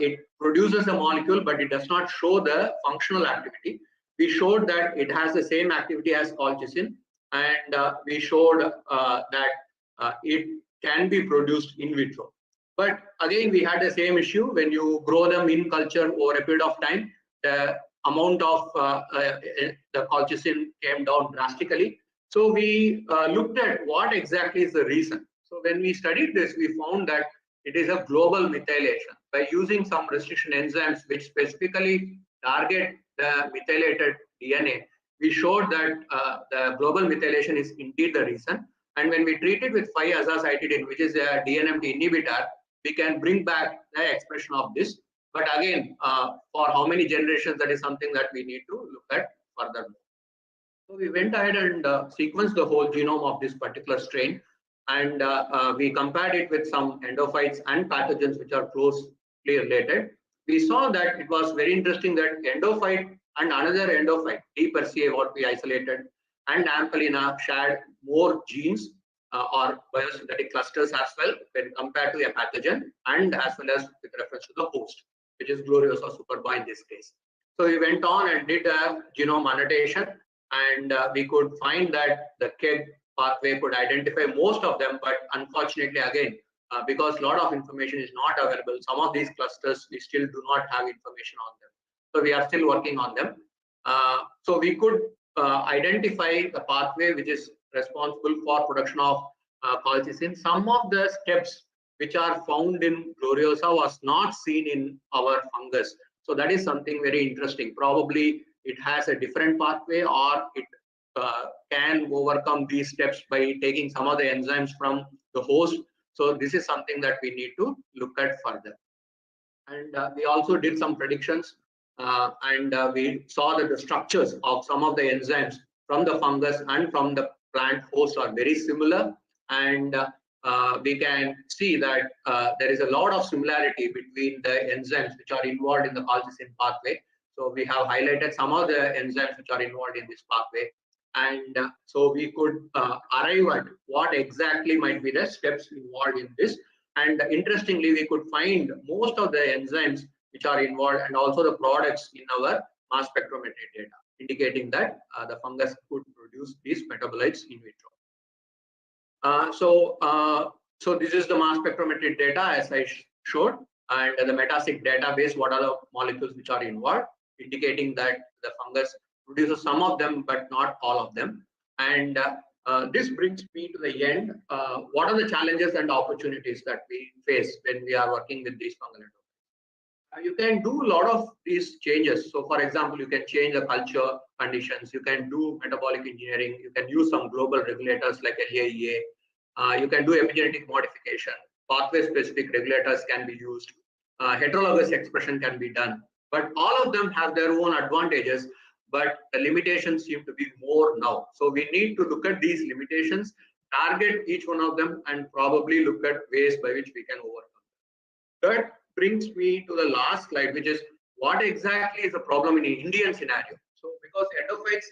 it produces a molecule, but it does not show the functional activity. We showed that it has the same activity as colchicine, and we showed that it can be produced in vitro. But again, we had the same issue. When you grow them in culture over a period of time, the amount of the colchicine came down drastically. So we looked at what exactly is the reason. So when we studied this, we found that it is a global methylation. By using some restriction enzymes which specifically target the methylated DNA, we showed that the global methylation is indeed the reason. And when we treat it with 5-azacitidine, which is a DNMT inhibitor, we can bring back the expression of this But again, for how many generations, that is something that we need to look at further. So we went ahead and sequenced the whole genome of this particular strain, and we compared it with some endophytes and pathogens which are closely related. We saw that it was very interesting that endophyte and another endophyte, D. persei, what we isolated, and Ampelina shared more genes or biosynthetic clusters as well when compared to a pathogen, and as well as with reference to the host, which is Gloriosa superba in this case. So we went on and did a genome annotation, and we could find that the KEGG pathway could identify most of them, but unfortunately, again, because a lot of information is not available, some of these clusters we still do not have information on them. So we are still working on them. So we could identify the pathway which is responsible for production of colchicine. Some of the steps which are found in Gloriosa was not seen in our fungus. So that is something very interesting. Probably it has a different pathway, or it can overcome these steps by taking some of the enzymes from the host. So this is something that we need to look at further. And we also did some predictions, and we saw that the structures of some of the enzymes from the fungus and from the plant host are very similar. And we can see that there is a lot of similarity between the enzymes which are involved in the colchicine pathway. So we have highlighted some of the enzymes which are involved in this pathway. And so we could arrive at what exactly might be the steps involved in this. And interestingly, we could find most of the enzymes which are involved and also the products in our mass spectrometry data, indicating that the fungus could produce these metabolites in vitro. So this is the mass spectrometry data as I showed, and the Metasig database, what are the molecules which are involved, indicating that the fungus produces some of them, but not all of them. And this brings me to the end. What are the challenges and opportunities that we face when we are working with these fungal endophytes? You can do a lot of these changes. So for example, you can change the culture conditions, you can do metabolic engineering, you can use some global regulators like LAEA, you can do epigenetic modification, pathway specific regulators can be used, heterologous expression can be done, but all of them have their own advantages, but the limitations seem to be more now. So we need to look at these limitations, target each one of them, and probably look at ways by which we can overcome them. That brings me to the last slide, which is what exactly is the problem in an Indian scenario. So because endophytes,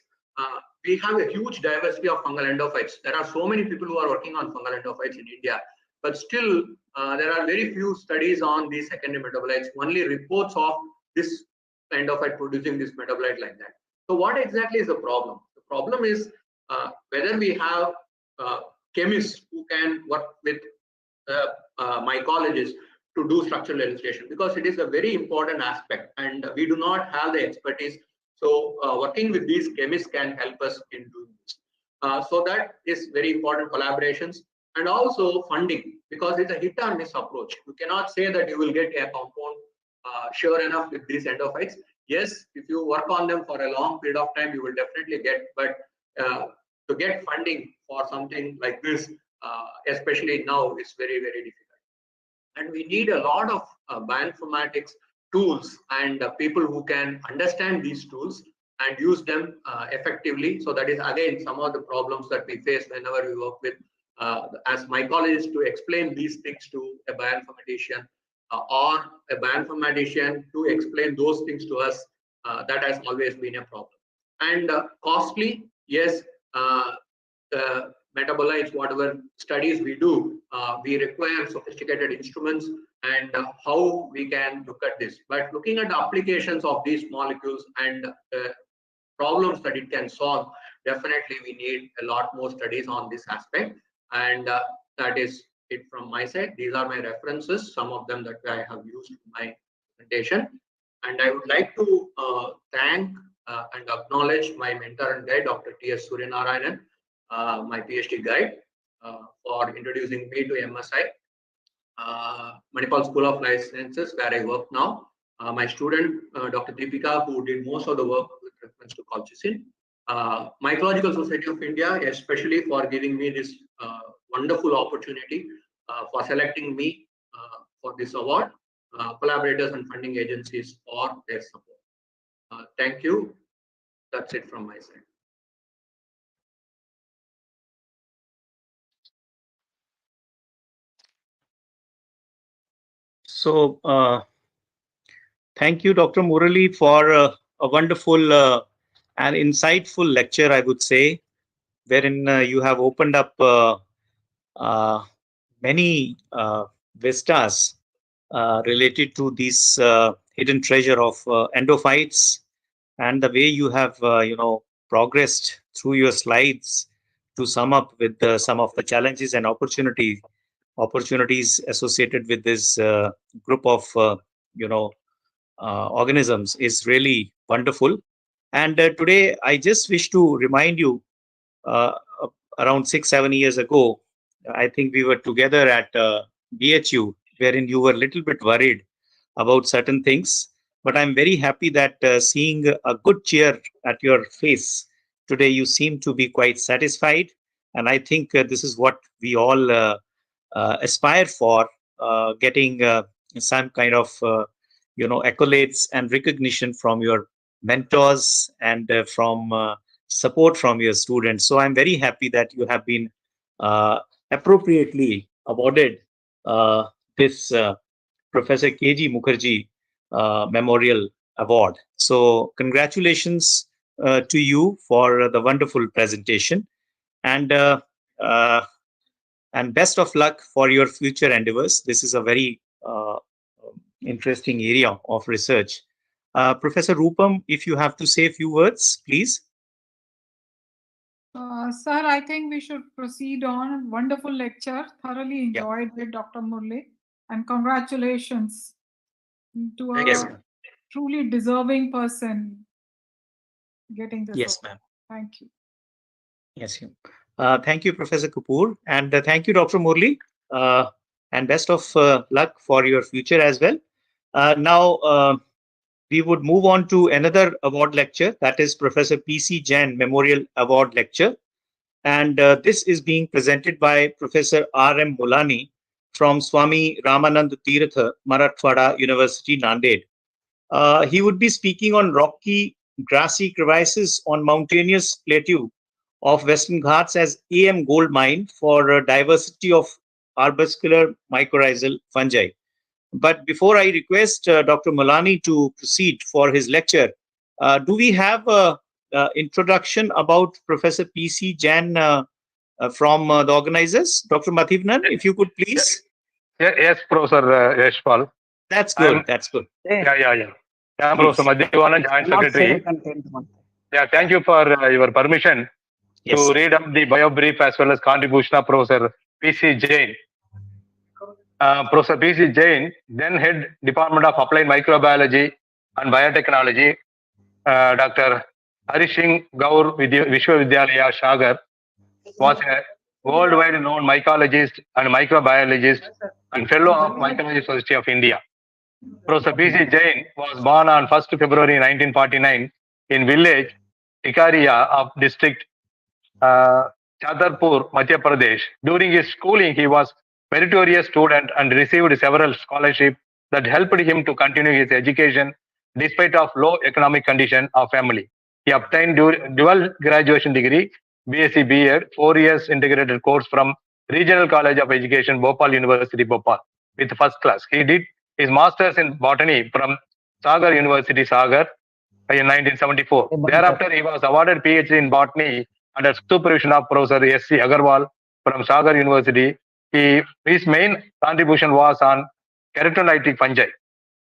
we have a huge diversity of fungal endophytes. There are so many people who are working on fungal endophytes in India, but still there are very few studies on these secondary metabolites, only reports of this endophyte producing this metabolite like that. So what exactly is the problem? The problem is whether we have chemists who can work with mycologists to do structural elucidation, because it is a very important aspect and we do not have the expertise. So working with these chemists can help us in doing this. So that is very important, collaborations, and also funding, because it's a hit or miss approach. You cannot say that you will get a compound sure enough with these endophytes. Yes, if you work on them for a long period of time, you will definitely get, but to get funding for something like this, especially now, is very, very difficult. And we need a lot of bioinformatics tools and people who can understand these tools and use them effectively. So that is again some of the problems that we face whenever we work with as mycologists, to explain these things to a bioinformatician or a bioinformatician to explain those things to us. That has always been a problem. And costly, yes. Metabolites, whatever studies we do, we require sophisticated instruments and how we can look at this. But looking at the applications of these molecules and problems that it can solve, definitely we need a lot more studies on this aspect. And that is it from my side. These are my references, some of them that I have used in my presentation. And I would like to thank and acknowledge my mentor and guide, Dr. T.S. Suryanarayanan, my PhD guide, for introducing me to MSI, Manipal School of Life Sciences, where I work now. My student, Dr. Deepika, who did most of the work with reference to colchicine. Mycological Society of India, especially for giving me this wonderful opportunity, for selecting me for this award. collaborators and funding agencies for their support. Thank you. That's it from my side. So, thank you, Dr. Murali, for a wonderful and insightful lecture, I would say, wherein you have opened up many vistas related to this hidden treasure of endophytes, and the way you have, progressed through your slides to sum up with some of the challenges and opportunities associated with this group of, organisms is really wonderful. And today, I just wish to remind you, uh, around 6-7 years ago, I think we were together at BHU, wherein you were a little bit worried about certain things. But I'm very happy that seeing a good cheer at your face today, you seem to be quite satisfied. And I think this is what we all aspire for, getting some kind of accolades and recognition from your mentors and from support from your students. So I'm very happy that you have been appropriately awarded this Professor KG Mukherjee Memorial Award. So congratulations to you for the wonderful presentation, and best of luck for your future endeavors. This is a very interesting area of research. Professor Rupam, if you have to say a few words, please. Sir, I think we should proceed on. Wonderful lecture. Thoroughly enjoyed it, Dr. Murli. And congratulations to a truly deserving person getting this. Yes, award. ma'am. Thank you. Yes, thank you, Professor Kapoor, and thank you, Dr. Murli, and best of luck for your future as well. Now, we would move on to another award lecture, that is Professor P.C. Jain Memorial Award Lecture. And this is being presented by Professor R.M. Mulani from Swami Ramanand Tirtha, Marathwada University, Nanded. He would be speaking on rocky, grassy crevices on mountainous plateau of Western Ghats as AM gold mine for diversity of arbuscular mycorrhizal fungi. But before I request Dr. Mulani to proceed for his lecture, do we have an introduction about Professor P.C. Jain from the organizers? Dr. Mathivnan, if you could please. Yes, Professor Yashpal. That's good. That's good. Yeah, Professor Madhivana, Joint Secretary. Yeah, thank you for your permission to read up the bio brief as well as contribution of Professor P.C. Jain. Professor P.C. Jain, then head Department of Applied Microbiology and Biotechnology, Dr. Harishing Gaur Vishwavidyalaya Sagar, was a worldwide known mycologist and microbiologist and fellow of Mycological Society of India. Professor P.C. Jain was born on 1st February 1949 in village Tikaria of district Chhattisgarh, Madhya Pradesh. During his schooling, he was meritorious student and received several scholarships that helped him to continue his education despite of low economic condition of family. He obtained dual graduation degree, BSc B.Ed, 4 years integrated course from Regional College of Education, Bhopal University, Bhopal, with first class. He did his masters in botany from Sagar University, Sagar, in 1974. Thereafter, he was awarded PhD in botany under supervision of Professor S.C. Agarwal from Sagar University. His main contribution was on keratolytic fungi.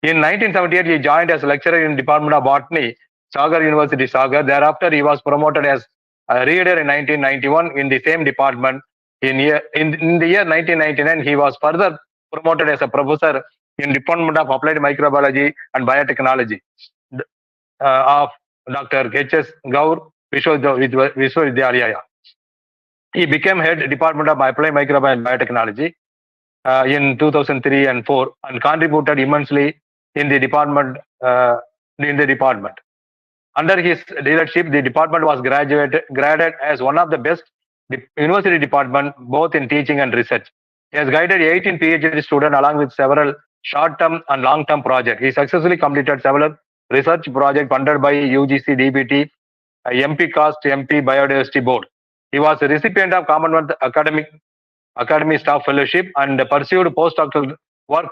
In 1978, he joined as lecturer in Department of Botany, Sagar University, Sagar. Thereafter, he was promoted as a reader in 1991 in the same department. In the year 1999, he was further promoted as a professor in Department of Applied Microbiology and Biotechnology of Dr. H.S. Gaur Vishwavidyalaya. He became head Department of Applied Microbiology and Biotechnology in 2003 and 4 and contributed immensely in the department. Under his leadership, the department was graded as one of the best university department, both in teaching and research. He has guided 18 PhD students along with several short-term and long-term projects. He successfully completed several research projects funded by UGC DBT, MP Cost, MP Biodiversity Board. He was a recipient of Commonwealth Academy Staff Fellowship and pursued postdoctoral work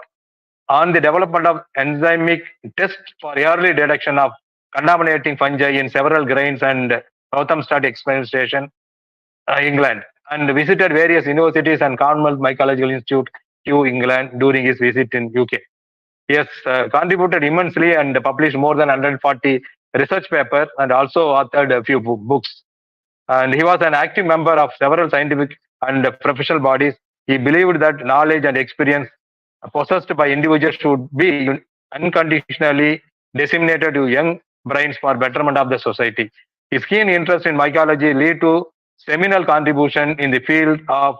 on the development of enzymic tests for early detection of contaminating fungi in several grains and Northampton Experimentation, England, and visited various universities and Commonwealth Mycological Institute, Kew, England, during his visit in UK. He has contributed immensely and published more than 140 research papers and also authored a few books. And he was an active member of several scientific and professional bodies. He believed that knowledge and experience possessed by individuals should be unconditionally disseminated to young brains for betterment of the society. His keen interest in mycology led to seminal contribution in the field of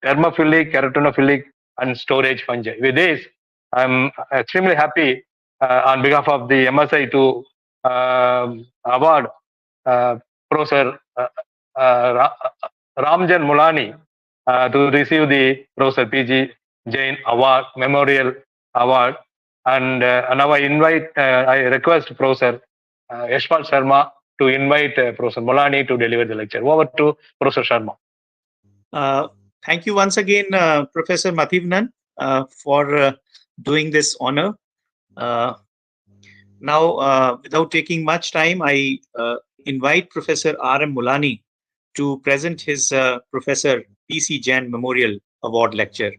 thermophilic, keratinophilic, and storage fungi. With this, I'm extremely happy on behalf of the MSI to award Professor Ramjan Mulani to receive the Professor P.G. Jain Award, Memorial Award. And now I request Professor Yashpal Sharma to invite Professor Mulani to deliver the lecture. Over to Professor Sharma. Thank you once again, Professor Mathivanan, for doing this honor. Now, without taking much time, I invite Professor R.M. Mulani to present his Professor P.C. Jain Memorial Award lecture.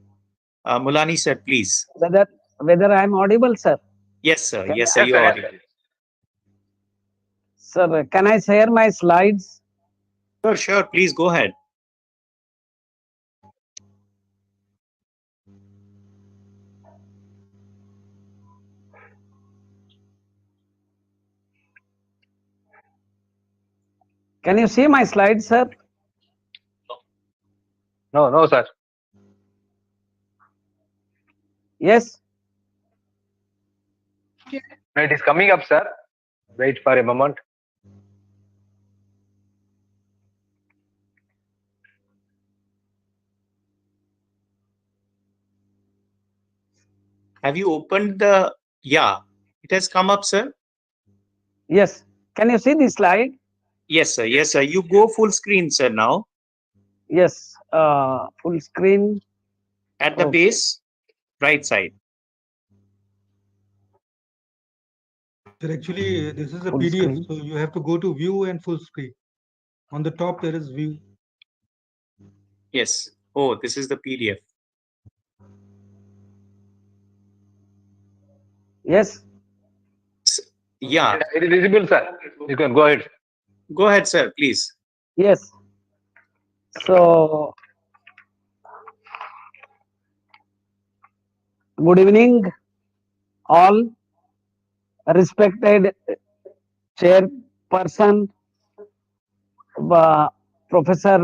Mulani sir, please. Whether I am audible, sir? Yes, sir. Yes, sir. You are audible. Sir, can I share my slides? Sure. Please go ahead. Can you see my slides, sir? No, sir. Yes. It is coming up, sir. Wait for a moment. Have you opened the? Yeah, it has come up, sir. Yes. Can you see the slide? Yes, sir. Yes, sir. You go full screen, sir, now. Yes. Full screen. At the base, right side. Sir, actually, this is a Full PDF, screen. so you have to go to view and full screen. On the top, there is view. Yes. Oh, this is the PDF. Yes. Yeah. It is visible, sir. You can go ahead. Go ahead, sir, please. Yes. So, good evening, all. Respected chairperson, Professor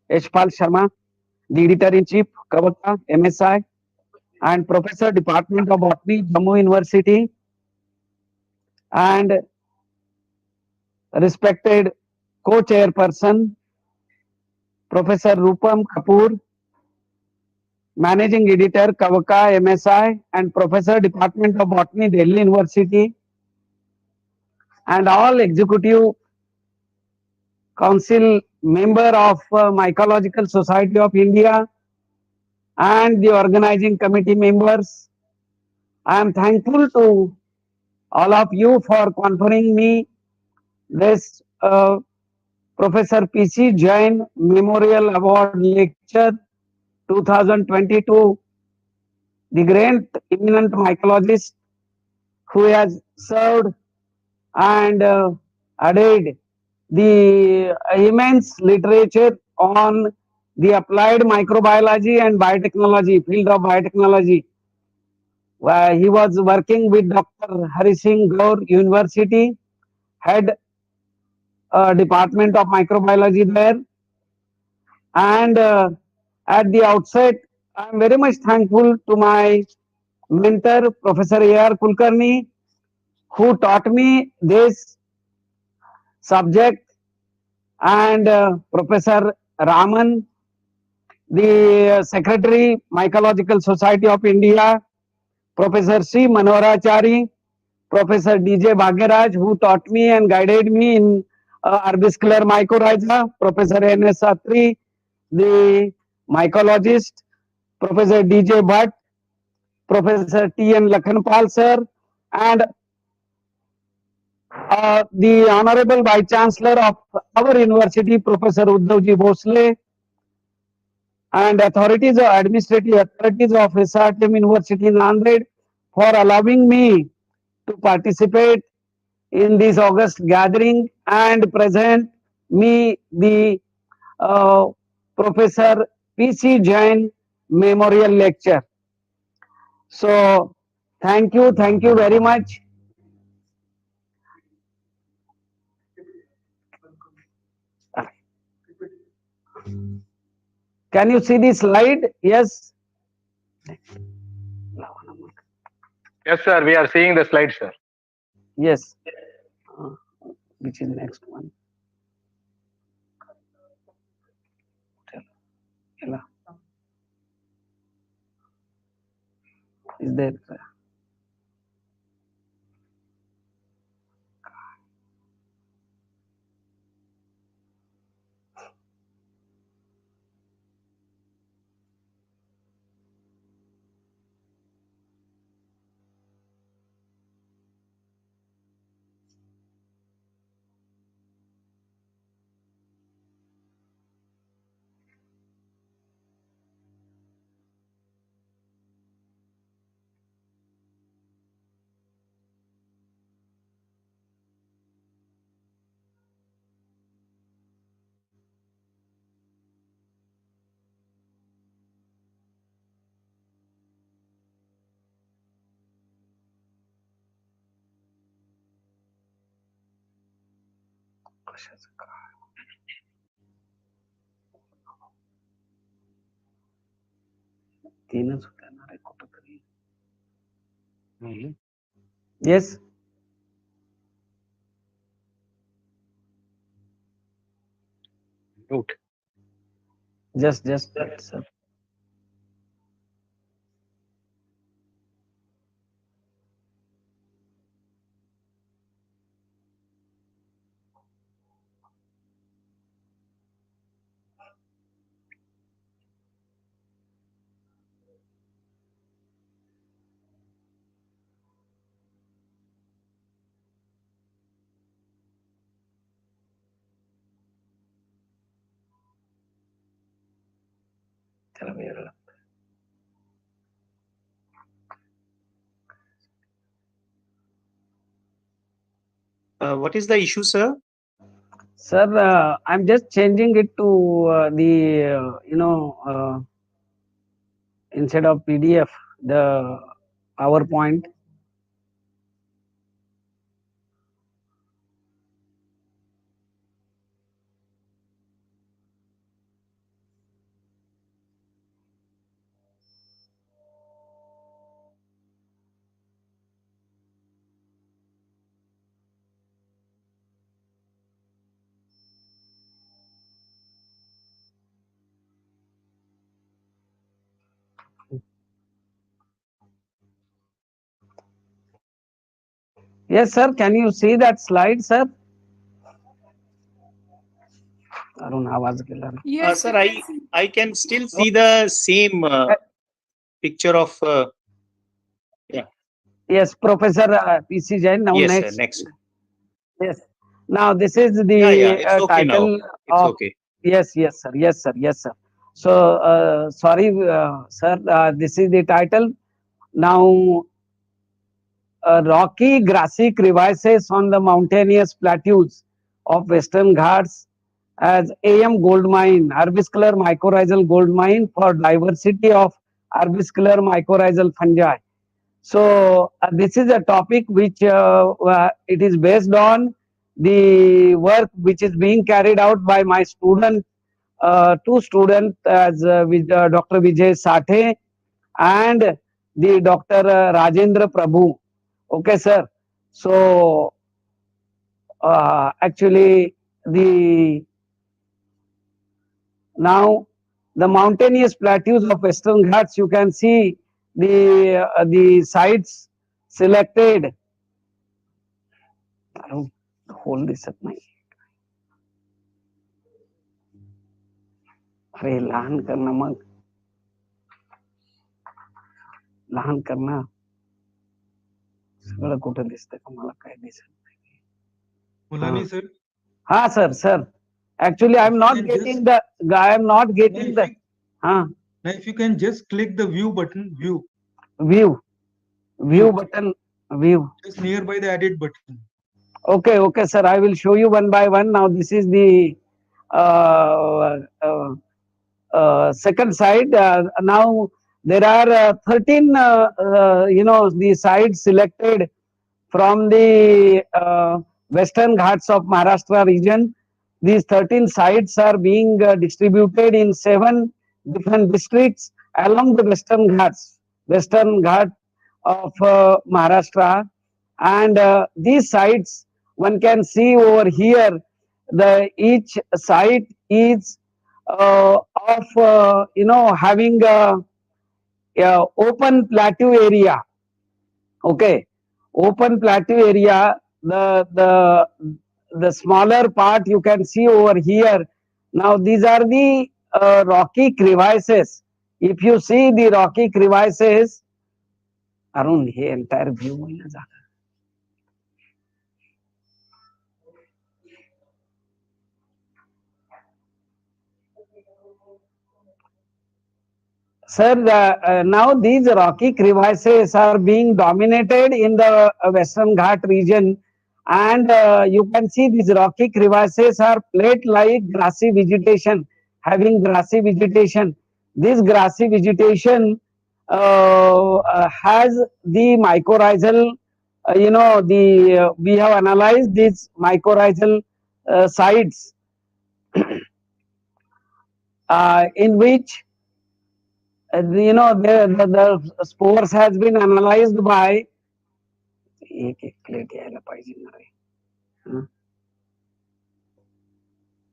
Yashpal Sharma, the editor-in-chief, Kavaka, MSI, and Professor Department of Botany, Jammu University, and respected co-chairperson, Professor Rupam Kapoor, Managing Editor, Kavaka, MSI, and Professor Department of Botany, Delhi University, and all Executive Council member of Mycological Society of India, and the organizing committee members. I am thankful to all of you for conferring me this Professor P.C. Jain Memorial Award Lecture 2022, the great eminent mycologist who has served and added the immense literature on the applied microbiology and biotechnology, field of biotechnology. He was working with Dr. Hari Singh Gaur University, head Department of Microbiology there. And at the outset, I am very much thankful to my mentor, Professor A.R. Kulkarni, who taught me this subject, and Professor Raman, the Secretary, Mycological Society of India, Professor C. Manorachari, Professor DJ Bhagyaraj, who taught me and guided me in arbuscular mycorrhiza, Professor N.S. Atri, the mycologist, Professor DJ Bhatt, Professor T.N. Lakhanpal sir, and the Honorable Vice Chancellor of our university, Professor Uddhavji Bhosle, and administrative authorities of SRTM University Nanded for allowing me to participate in this August gathering and present me the Professor P.C. Jain Memorial Lecture. So, thank you very much. Can you see the slide? Yes. Yes, sir. We are seeing the slide, sir. Yes. Which is next one? Is there? Yes. Mute. Just. What is the issue, sir? Sir, I'm just changing it to instead of PDF, the PowerPoint. Yes, sir. Can you see that slide, sir? Arun, आवाज के ला रहा। Yes, sir, I can still see the same picture of yeah. Yes, Professor P.C. Jain. Now Yes, next. sir, next. Yes. Now this is the It's okay title now. It's of. okay. Yes, sir. So sorry, sir. This is the title. Now, rocky grassy crevasses on the mountainous plateaus of Western Ghats as AM gold mine, arbuscular mycorrhizal gold mine for diversity of arbuscular mycorrhizal fungi. So this is a topic which it is based on the work which is being carried out by my student, two students as with Dr. Vijay Sathe and the Dr. Rajendra Prabhu. Okay, sir. So actually now the mountainous plateaus of Western Ghats. You can see the sites selected. I don't hold this at my. अरे लहान करना मग लहान करना सगळं कुठं दिसतंय का मला काय दिसत नाही. Mulani sir. हाँ sir. Actually, I am not getting the. I am not getting the. Now, if you can just click the view button, view. View button, view. Just nearby the edit button. Okay, sir. I will show you one by one. Now, this is the second side. Now, there are 13, the sites selected from the Western Ghats of Maharashtra region. These 13 sites are being distributed in 7 different districts along the Western Ghat of Maharashtra. And these sites, one can see over here, each site is having a open plateau area. Okay, open plateau area. The smaller part you can see over here. Now these are the rocky crevices. If you see the rocky crevices, around here entire view. Sir, now these rocky crevices are being dominated in the Western Ghat region, and you can see these rocky crevices are plate-like grassy vegetation, having grassy vegetation. This grassy vegetation has the mycorrhizal, we have analyzed these mycorrhizal sites in which the spores has been analyzed by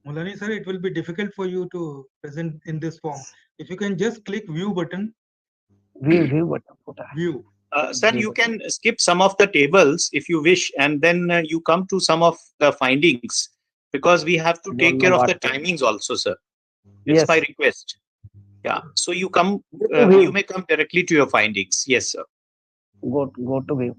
Mulani sir, it will be difficult for you to present in this form. If you can just click view button. View button. View. Sir, you can skip some of the tables if you wish, and then you come to some of the findings, because we have to take care of the timings also, sir. It's my request. Yeah. So you come, you may come directly to your findings. Yes, sir. Go to view.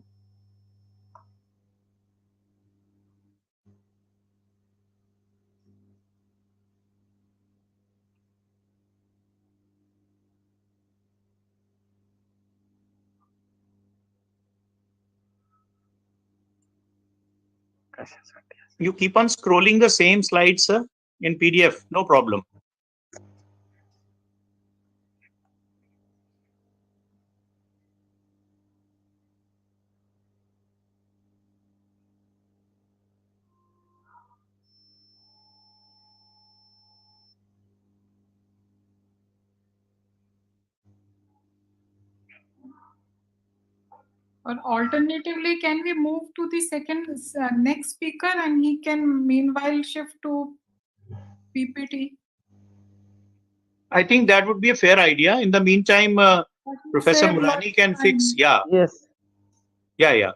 You keep on scrolling the same slides, sir, in PDF. No problem. Or alternatively, can we move to the next speaker, and he can meanwhile shift to PPT? I think that would be a fair idea. In the meantime, Professor Mulani can fix. Yeah. Yes. Yeah.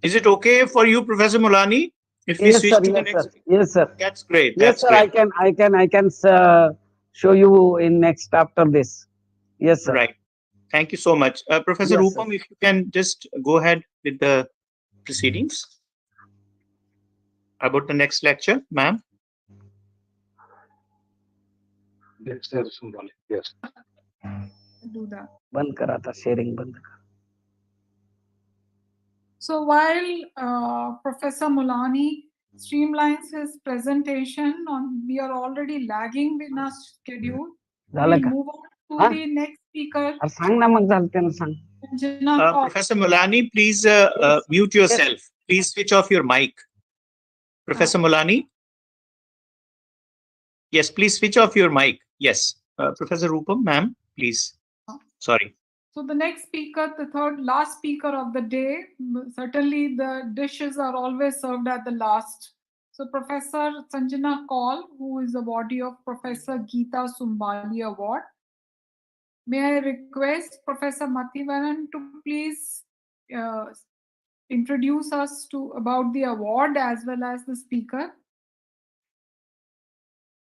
Is it okay for you, Professor Mulani? If we Yes, switch sir. to the Yes, next, sir. Yes, sir. That's great. Yes, That's sir. great. I can show you in next after this. Yes, sir. Right. Thank you so much, Professor Yes, Rupam. If you can just go ahead with the proceedings about the next lecture, ma'am. Yes. Do that. बंद करा था sharing बंद करा. So while Professor Mulani streamlines his presentation, we are already lagging in our schedule. We'll move on to the next speaker. सांग ना मग झालं ना सांग. Professor Mulani, please mute yourself. Please switch off your mic. Professor Mulani? Yes, please switch off your mic. Yes. Professor Rupam, ma'am, please. Sorry. So the next speaker, the last speaker of the day, certainly the dishes are always served at the last. So Professor Sanjana Kaul, who is awardee of Professor Geeta Sumbali Award. May I request Professor Mathivanan to please introduce us to about the award as well as the speaker.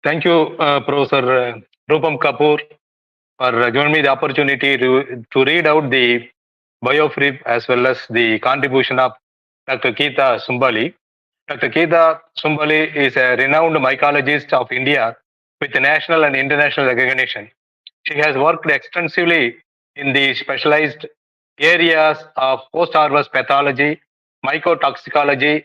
Thank you, Professor Rupam Kapoor, for giving me the opportunity to read out the biography as well as the contribution of Dr. Geeta Sumbali. Dr. Geeta Sumbali is a renowned mycologist of India with national and international recognition. She has worked extensively in the specialized areas of post-harvest pathology, mycotoxicology,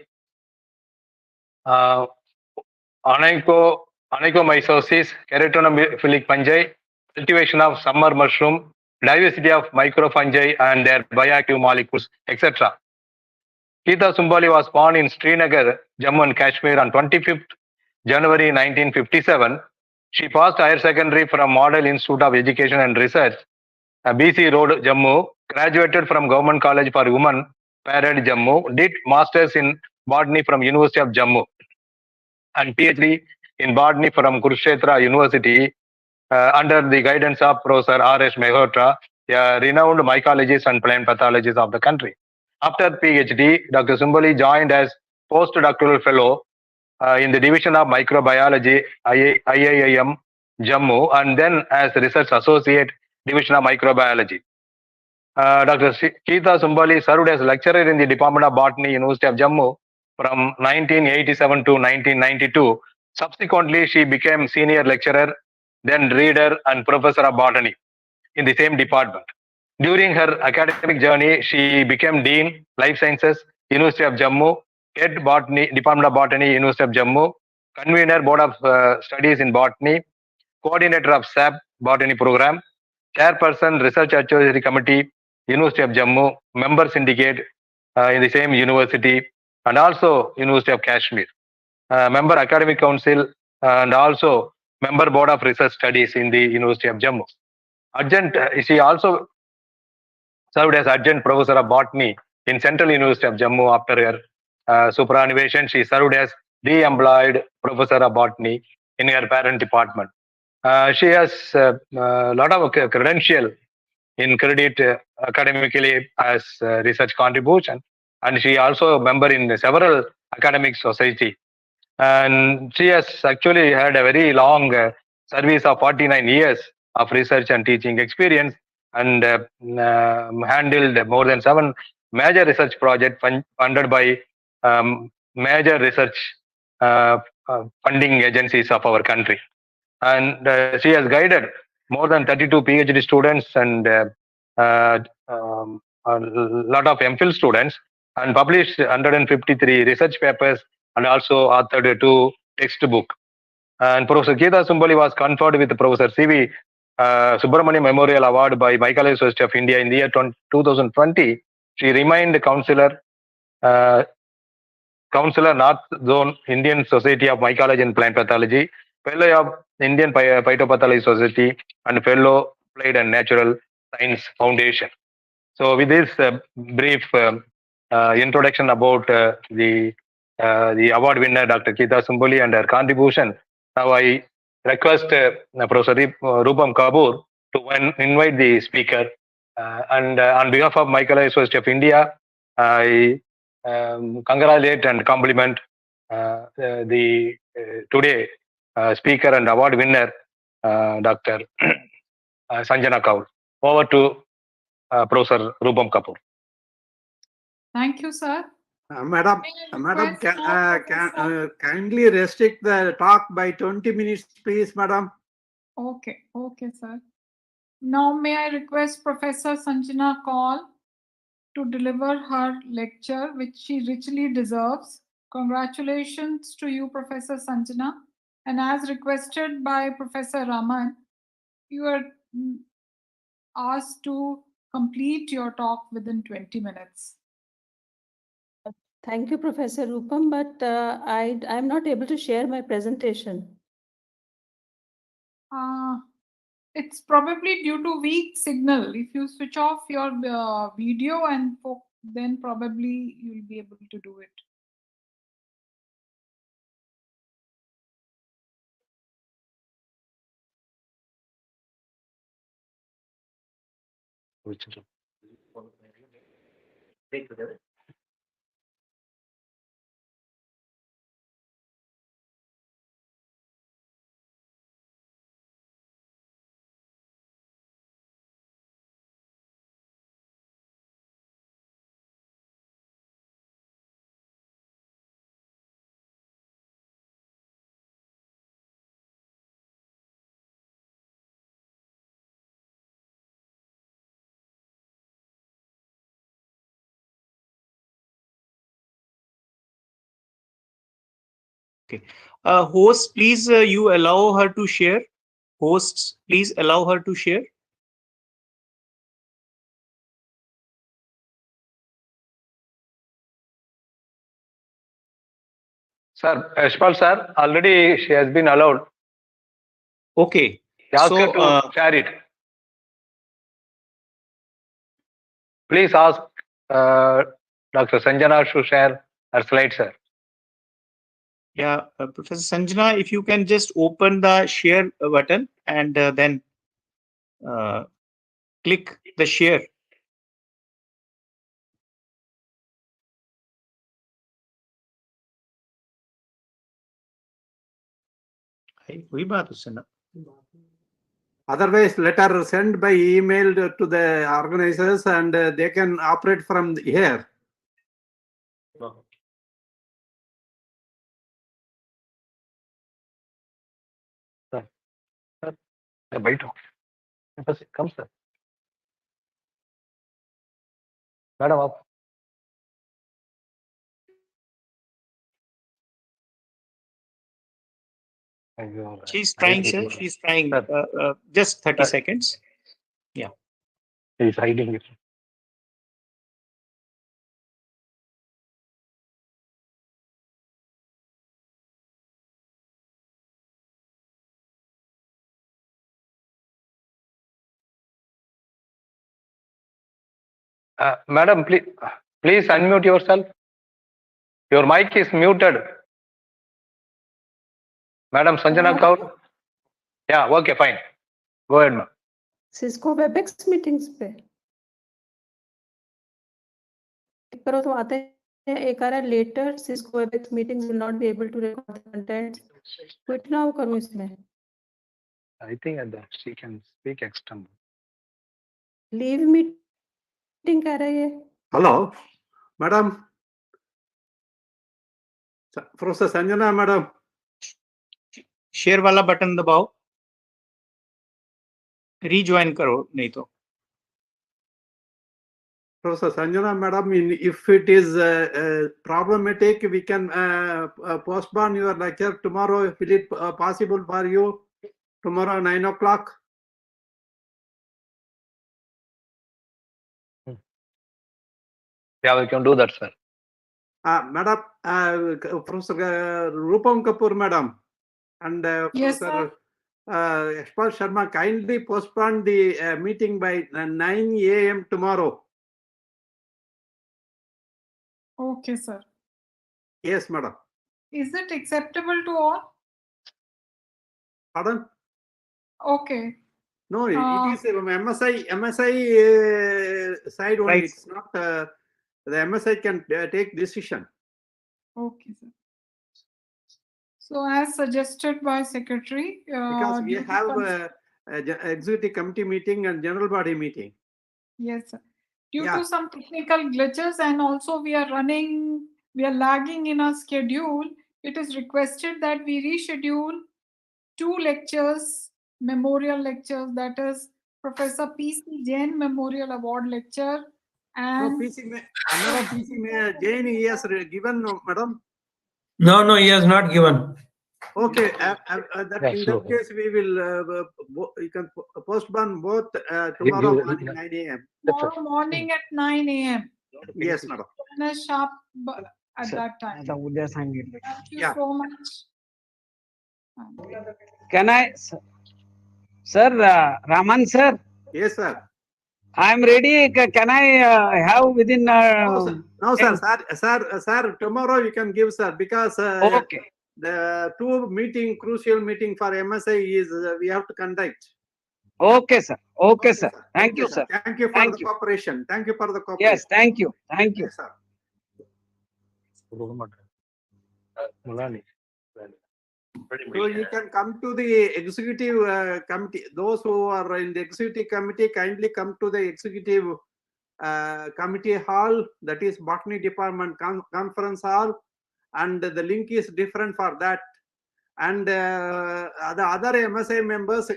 onychomycosis, keratonophilic fungi, cultivation of summer mushroom, diversity of microfungi and their bioactive molecules, etc. Geeta Sumbali was born in Srinagar, Jammu and Kashmir on 25th January 1957. She passed higher secondary from Model Institute of Education and Research, BC Road, Jammu, graduated from Government College for Women, Parade, Jammu, did Masters in Botany from University of Jammu and PhD in Botany from Kurukshetra University under the guidance of Professor R.S. Mehrotra, a renowned mycologist and plant pathologist of the country. After PhD, Dr. Sumbali joined as postdoctoral fellow in the Division of Microbiology, IIIM, Jammu, and then as research associate, Division of Microbiology. Dr. Geeta Sumbali served as lecturer in the Department of Botany, University of Jammu from 1987 to 1992. Subsequently, she became senior lecturer, then reader and professor of botany in the same department. During her academic journey, she became Dean, Life Sciences, University of Jammu, Head Botany, Department of Botany, University of Jammu, Convener, Board of Studies in Botany, Coordinator of SAP Botany Program, Chairperson, Research Advisory Committee, University of Jammu, Member Syndicate in the same university, and also University of Kashmir, Member Academic Council, and also Member Board of Research Studies in the University of Jammu. She also served as Adjunct Professor of Botany in Central University of Jammu. After her superannuation, she served as de-employed Professor of Botany in her parent department. She has a lot of credential in credit academically as research contribution, and she also a member in several academic society. And she has actually had a very long service of 49 years of research and teaching experience, and handled more than 7 major research projects funded by major research funding agencies of our country. And she has guided more than 32 PhD students and a lot of MPhil students, and published 153 research papers and also authored 2 textbooks. And Professor Geeta Sumbali was conferred with Professor C.V. Subramanian Memorial Award by Mycological Society of India in the year 2020. She remained Councillor North Zone, Indian Society of Mycology and Plant Pathology, Fellow of Indian Phytopathology Society, and Fellow Applied and Natural Science Foundation. So with this brief introduction about the award winner, Dr. Geeta Sumbali, and her contribution, now I request Professor Rupam Kapoor to invite the speaker. And on behalf of Mycological Society of India, I congratulate and compliment the today speaker and award winner, Dr. Sanjana Kaul. Over to Professor Rupam Kapoor. Thank you, sir. Madam, kindly restrict the talk by 20 minutes, please, madam. Okay, sir. Now, may I request Professor Sanjana Kaul to deliver her lecture, which she richly deserves. Congratulations to you, Professor Sanjana. And as requested by Professor Raman, you are asked to complete your talk within 20 minutes. Thank you, Professor Rupam, but I'm not able to share my presentation. It's probably due to weak signal. If you switch off your video, and then probably you'll be able to do it. Okay. Host, please, you allow her to share. Hosts, please allow her to share. Sir, Yashpal sir, already she has been allowed. Okay. Ask So, her to share it. Please ask Dr. Sanjana to share her slides, sir. yeah, Professor Sanjana, if you can just open the share button and then click the share. वही बात उससे ना Otherwise, let her send by email to the organizers and they can operate from here. Come, sir. Madam, up. She's trying, sir. She's trying. Just 30 seconds. Yeah. He's hiding it. Madam, please unmute yourself. Your mic is muted. Madam Sanjana Kaur. Yeah, okay, fine. Go ahead, ma'am. Cisco WebEx meetings पे करो तो आते हैं एक आ रहा later Cisco WebEx meetings will not be able to record the content. Quit now करूँ इसमें. I think that she can speak external. Leave meeting कह रही है. Hello, madam. Professor Sanjana, madam. Share वाला बटन दबाओ. Rejoin करो नहीं तो. Professor Sanjana, madam, if it is problematic, we can postpone your lecture tomorrow. If it is possible for you, tomorrow 9 o'clock. Yeah, we can do that, sir. Madam, Professor Rupam Kapoor, madam, and Yes, Professor Yashpal Sharma, kindly postpone the meeting by 9 a.m. tomorrow. Okay, sir. Yes, madam. Is it acceptable to all? Pardon? Okay. No, it is MSI side only. Right. It's not the MSI can take decision. Okay, sir. So as suggested by secretary, Because we have a executive committee meeting and general body meeting. yes, sir. Due to some technical glitches and also we are lagging in our schedule, it is requested that we reschedule 2 lectures, memorial lectures, that is Professor P.C. Jain Memorial Award Lecture and... No, P.C. Jain he has given, madam? No, he has not given. Okay, in that case, we will, you can postpone both tomorrow morning 9 a.m. Tomorrow morning at 9 a.m. Yes, madam. Sharp at that time. Thank you so much. Can I, sir, Raman sir? Yes, sir. I am ready. Can I have within? No, sir. Sir, tomorrow you can give, sir, because okay. The crucial meeting for MSI is we have to conduct. Okay, sir. Okay, Okay, sir. sir. Thank Okay, you, sir. sir. Thank you for Thank the you. cooperation. Thank you for the cooperation. Yes, thank you. Thank you. Yes, sir. So you can come to the executive committee. Those who are in the executive committee, kindly come to the executive committee hall. That is Botany Department Conference Hall, and the link is different for that. And the other MSI members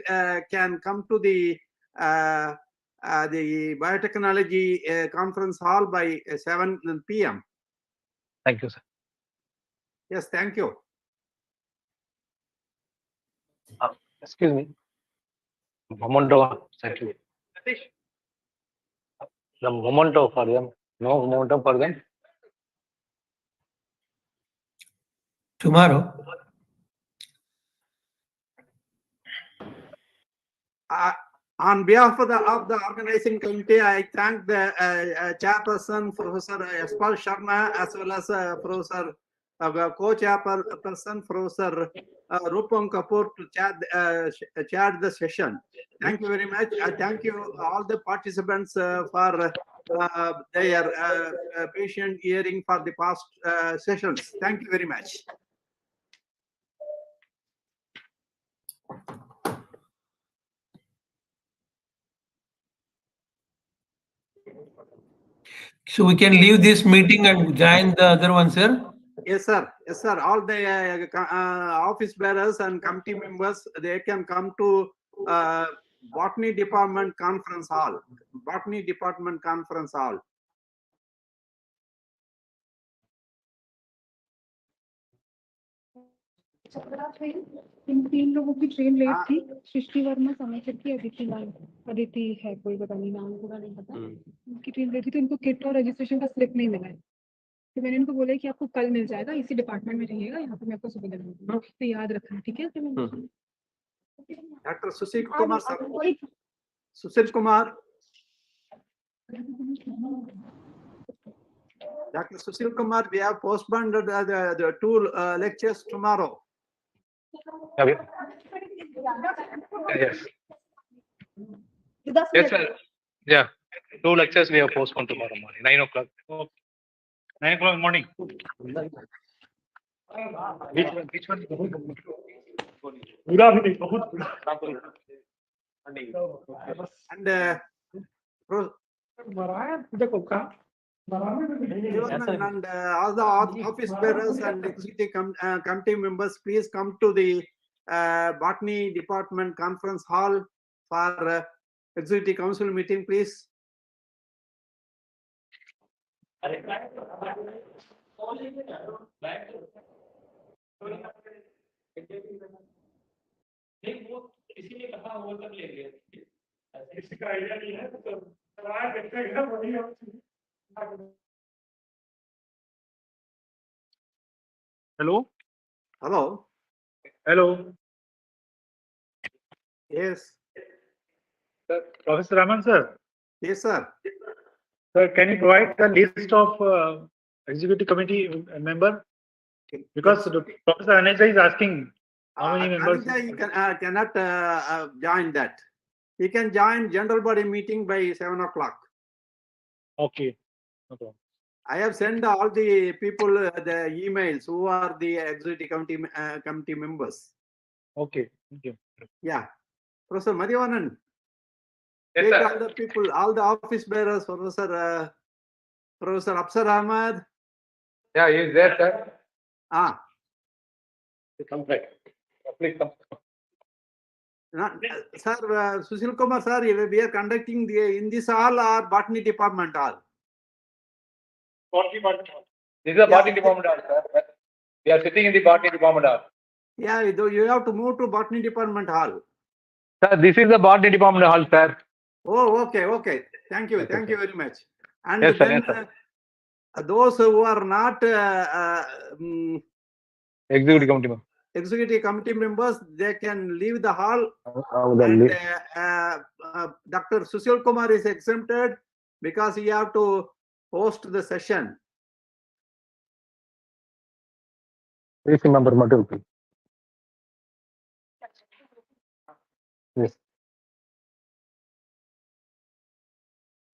can come to the biotechnology conference hall by 7 p.m. Thank you, sir. Yes, thank you. Excuse me. Memento, exactly. The memento for them. No memento for them. Tomorrow. On behalf of the organizing committee, I thank the chairperson, Professor Yashpal Sharma, as well as Professor co-chairperson, Professor Rupam Kapoor, to chair the session. Thank you very much. I thank you all the participants for their patient hearing for the past sessions. Thank you very much. So we can leave this meeting and join the other one, sir? Yes, sir. Yes, sir. All the office bearers and committee members, they can come to Botany Department Conference Hall. Botany Department Conference Hall. इन 3 लोगों की train late थी। सृष्टि वर्मा, समाचार की अदिति है, कोई पता नहीं, नाम पूरा नहीं पता। उनकी ट्रेन लेट थी, तो इनको किट और रजिस्ट्रेशन का स्लिप नहीं मिला है। तो मैंने इनको बोला कि आपको कल मिल जाएगा, इसी डिपार्टमेंट में रहिएगा, यहाँ पे मैं आपको सुबह दे दूंगी, तो याद रखना, ठीक है? Dr. Sushil Kumar, sir. Sushil Kumar. Dr. Sushil Kumar, we have postponed the 2 lectures tomorrow. Yes. Yes, sir. Yeah. 2 lectures we have postponed tomorrow morning, 9 o'clock. 9 o'clock in the morning. Which one? Good afterning. And and all the office bearers and executive committee members, please come to the Botany Department Conference Hall for executive council meeting, please. इसीलिए कहा वो तक ले लिया, इसका idea नहीं है, तो सवाल देखते हैं वही। Hello. Hello. Hello. Yes. Sir, Professor Raman, sir. Yes, sir. Sir, can you provide the list of executive committee member? Because Professor Anija is asking how many members. Anija cannot join that. He can join general body meeting by 7 o'clock. Okay. No problem. I have sent all the people the emails who are the executive committee members. Okay. Thank you. Yeah. Professor Madhivanan. Yes, take sir. all the people, all the office bearers, Professor Afsar Ahmad. Yeah, he is there, sir. Come back. Please come. Sir, Sushil Kumar, sir, we are conducting in this hall or Botany Department hall? Botany Department hall. This is a Botany Department hall, sir. We are sitting in the Botany Department hall. Yeah, you have to move to Botany Department hall. Sir, this is the Botany Department hall, sir. Oh, okay. Thank you. Thank you very much. And Yes, sir. then Yes, sir. Those who are not Executive committee members, they can leave the hall. Dr. Sushil Kumar is exempted because he have to host the session. Please remember, Madhu. Yes.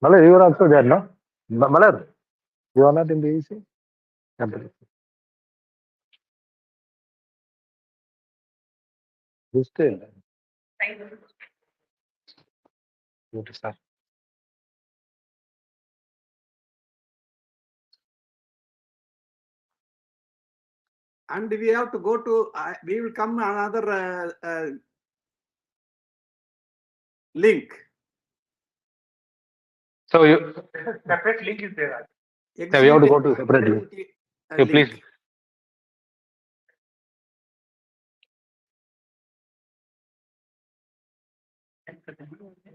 Malar, you are also there, no? Malar, you are not in the EC? Still. Good, sir. And we have to go to, we will come another link. So you, Separate link is there. yeah, we have to go to separately. You please.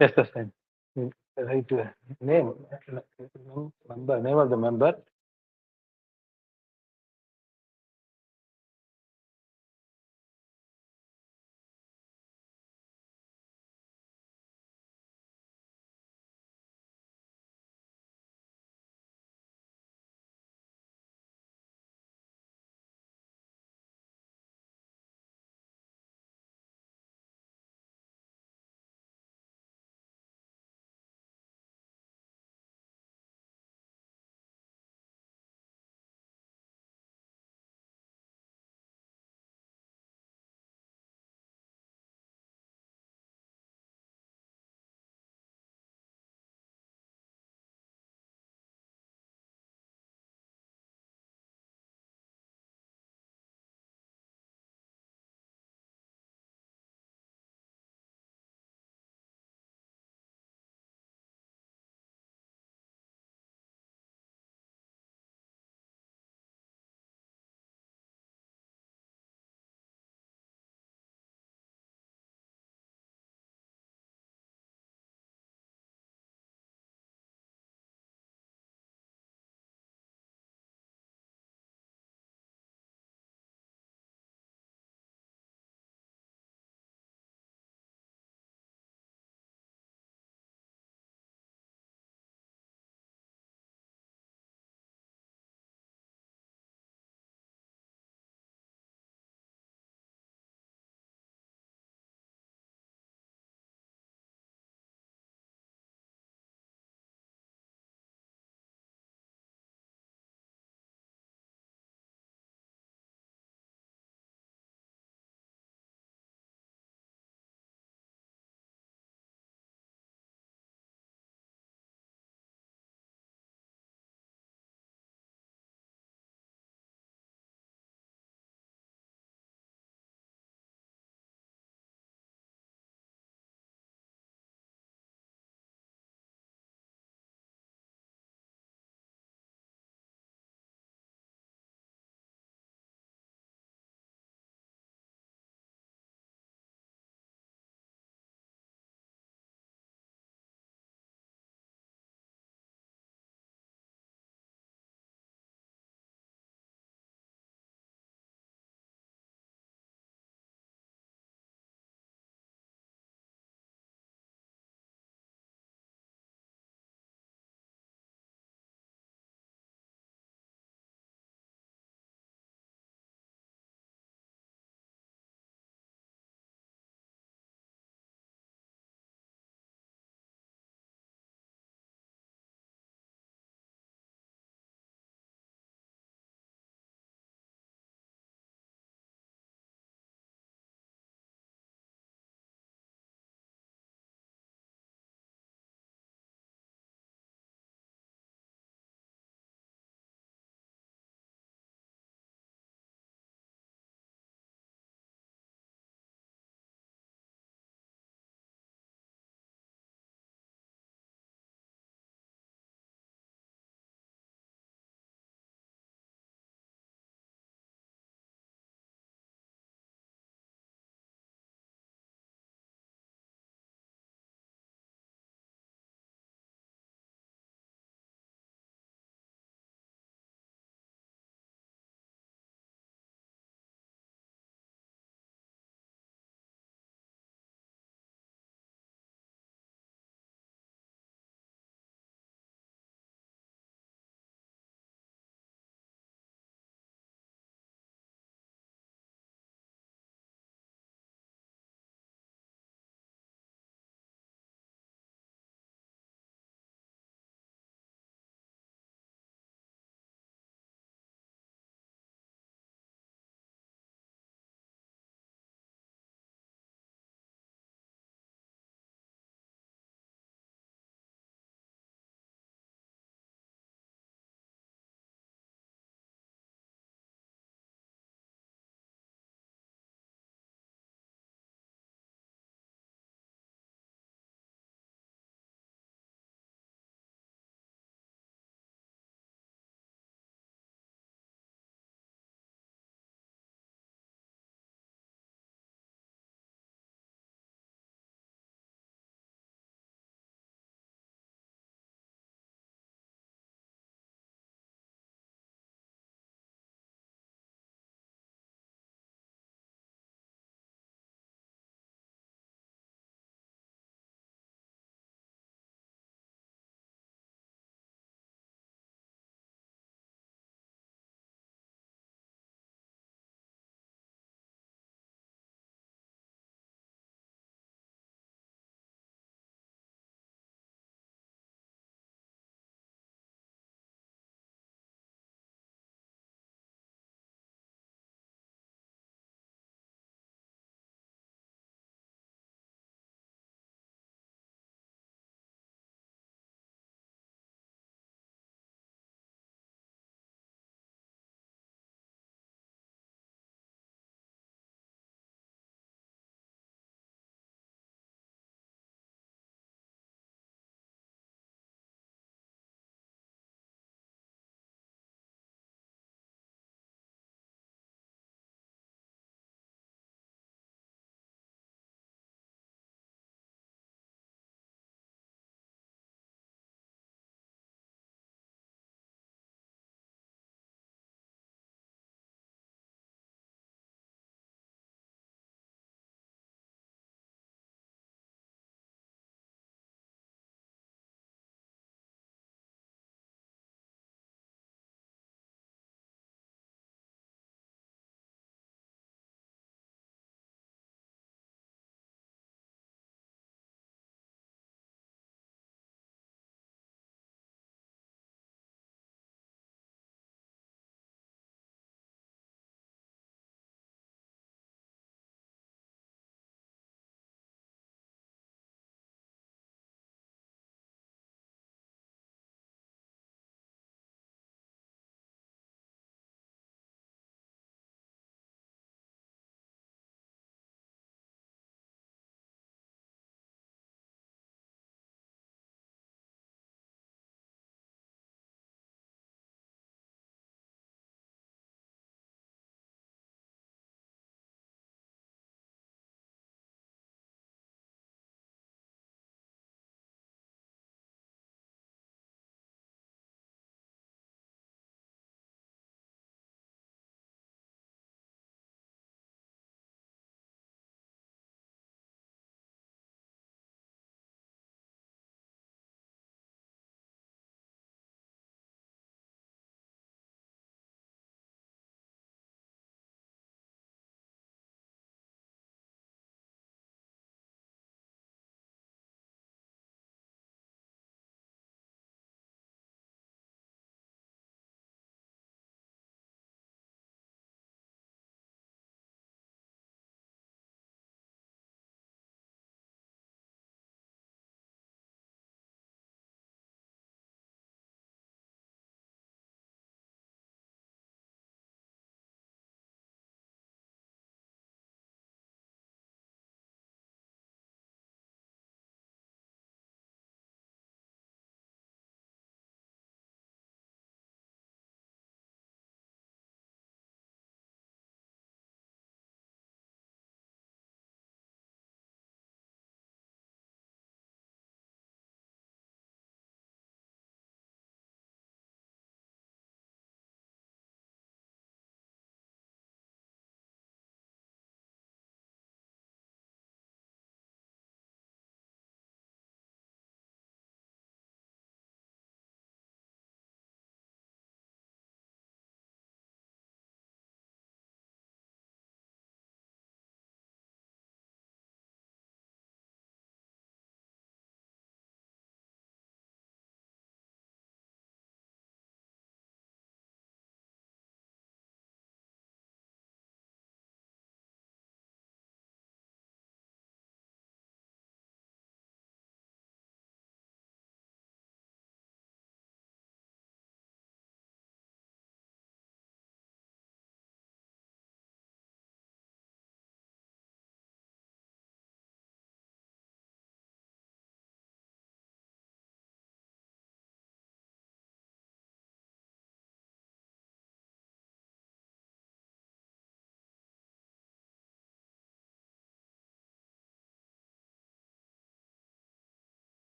Yes, that's fine. Right. Name of the member.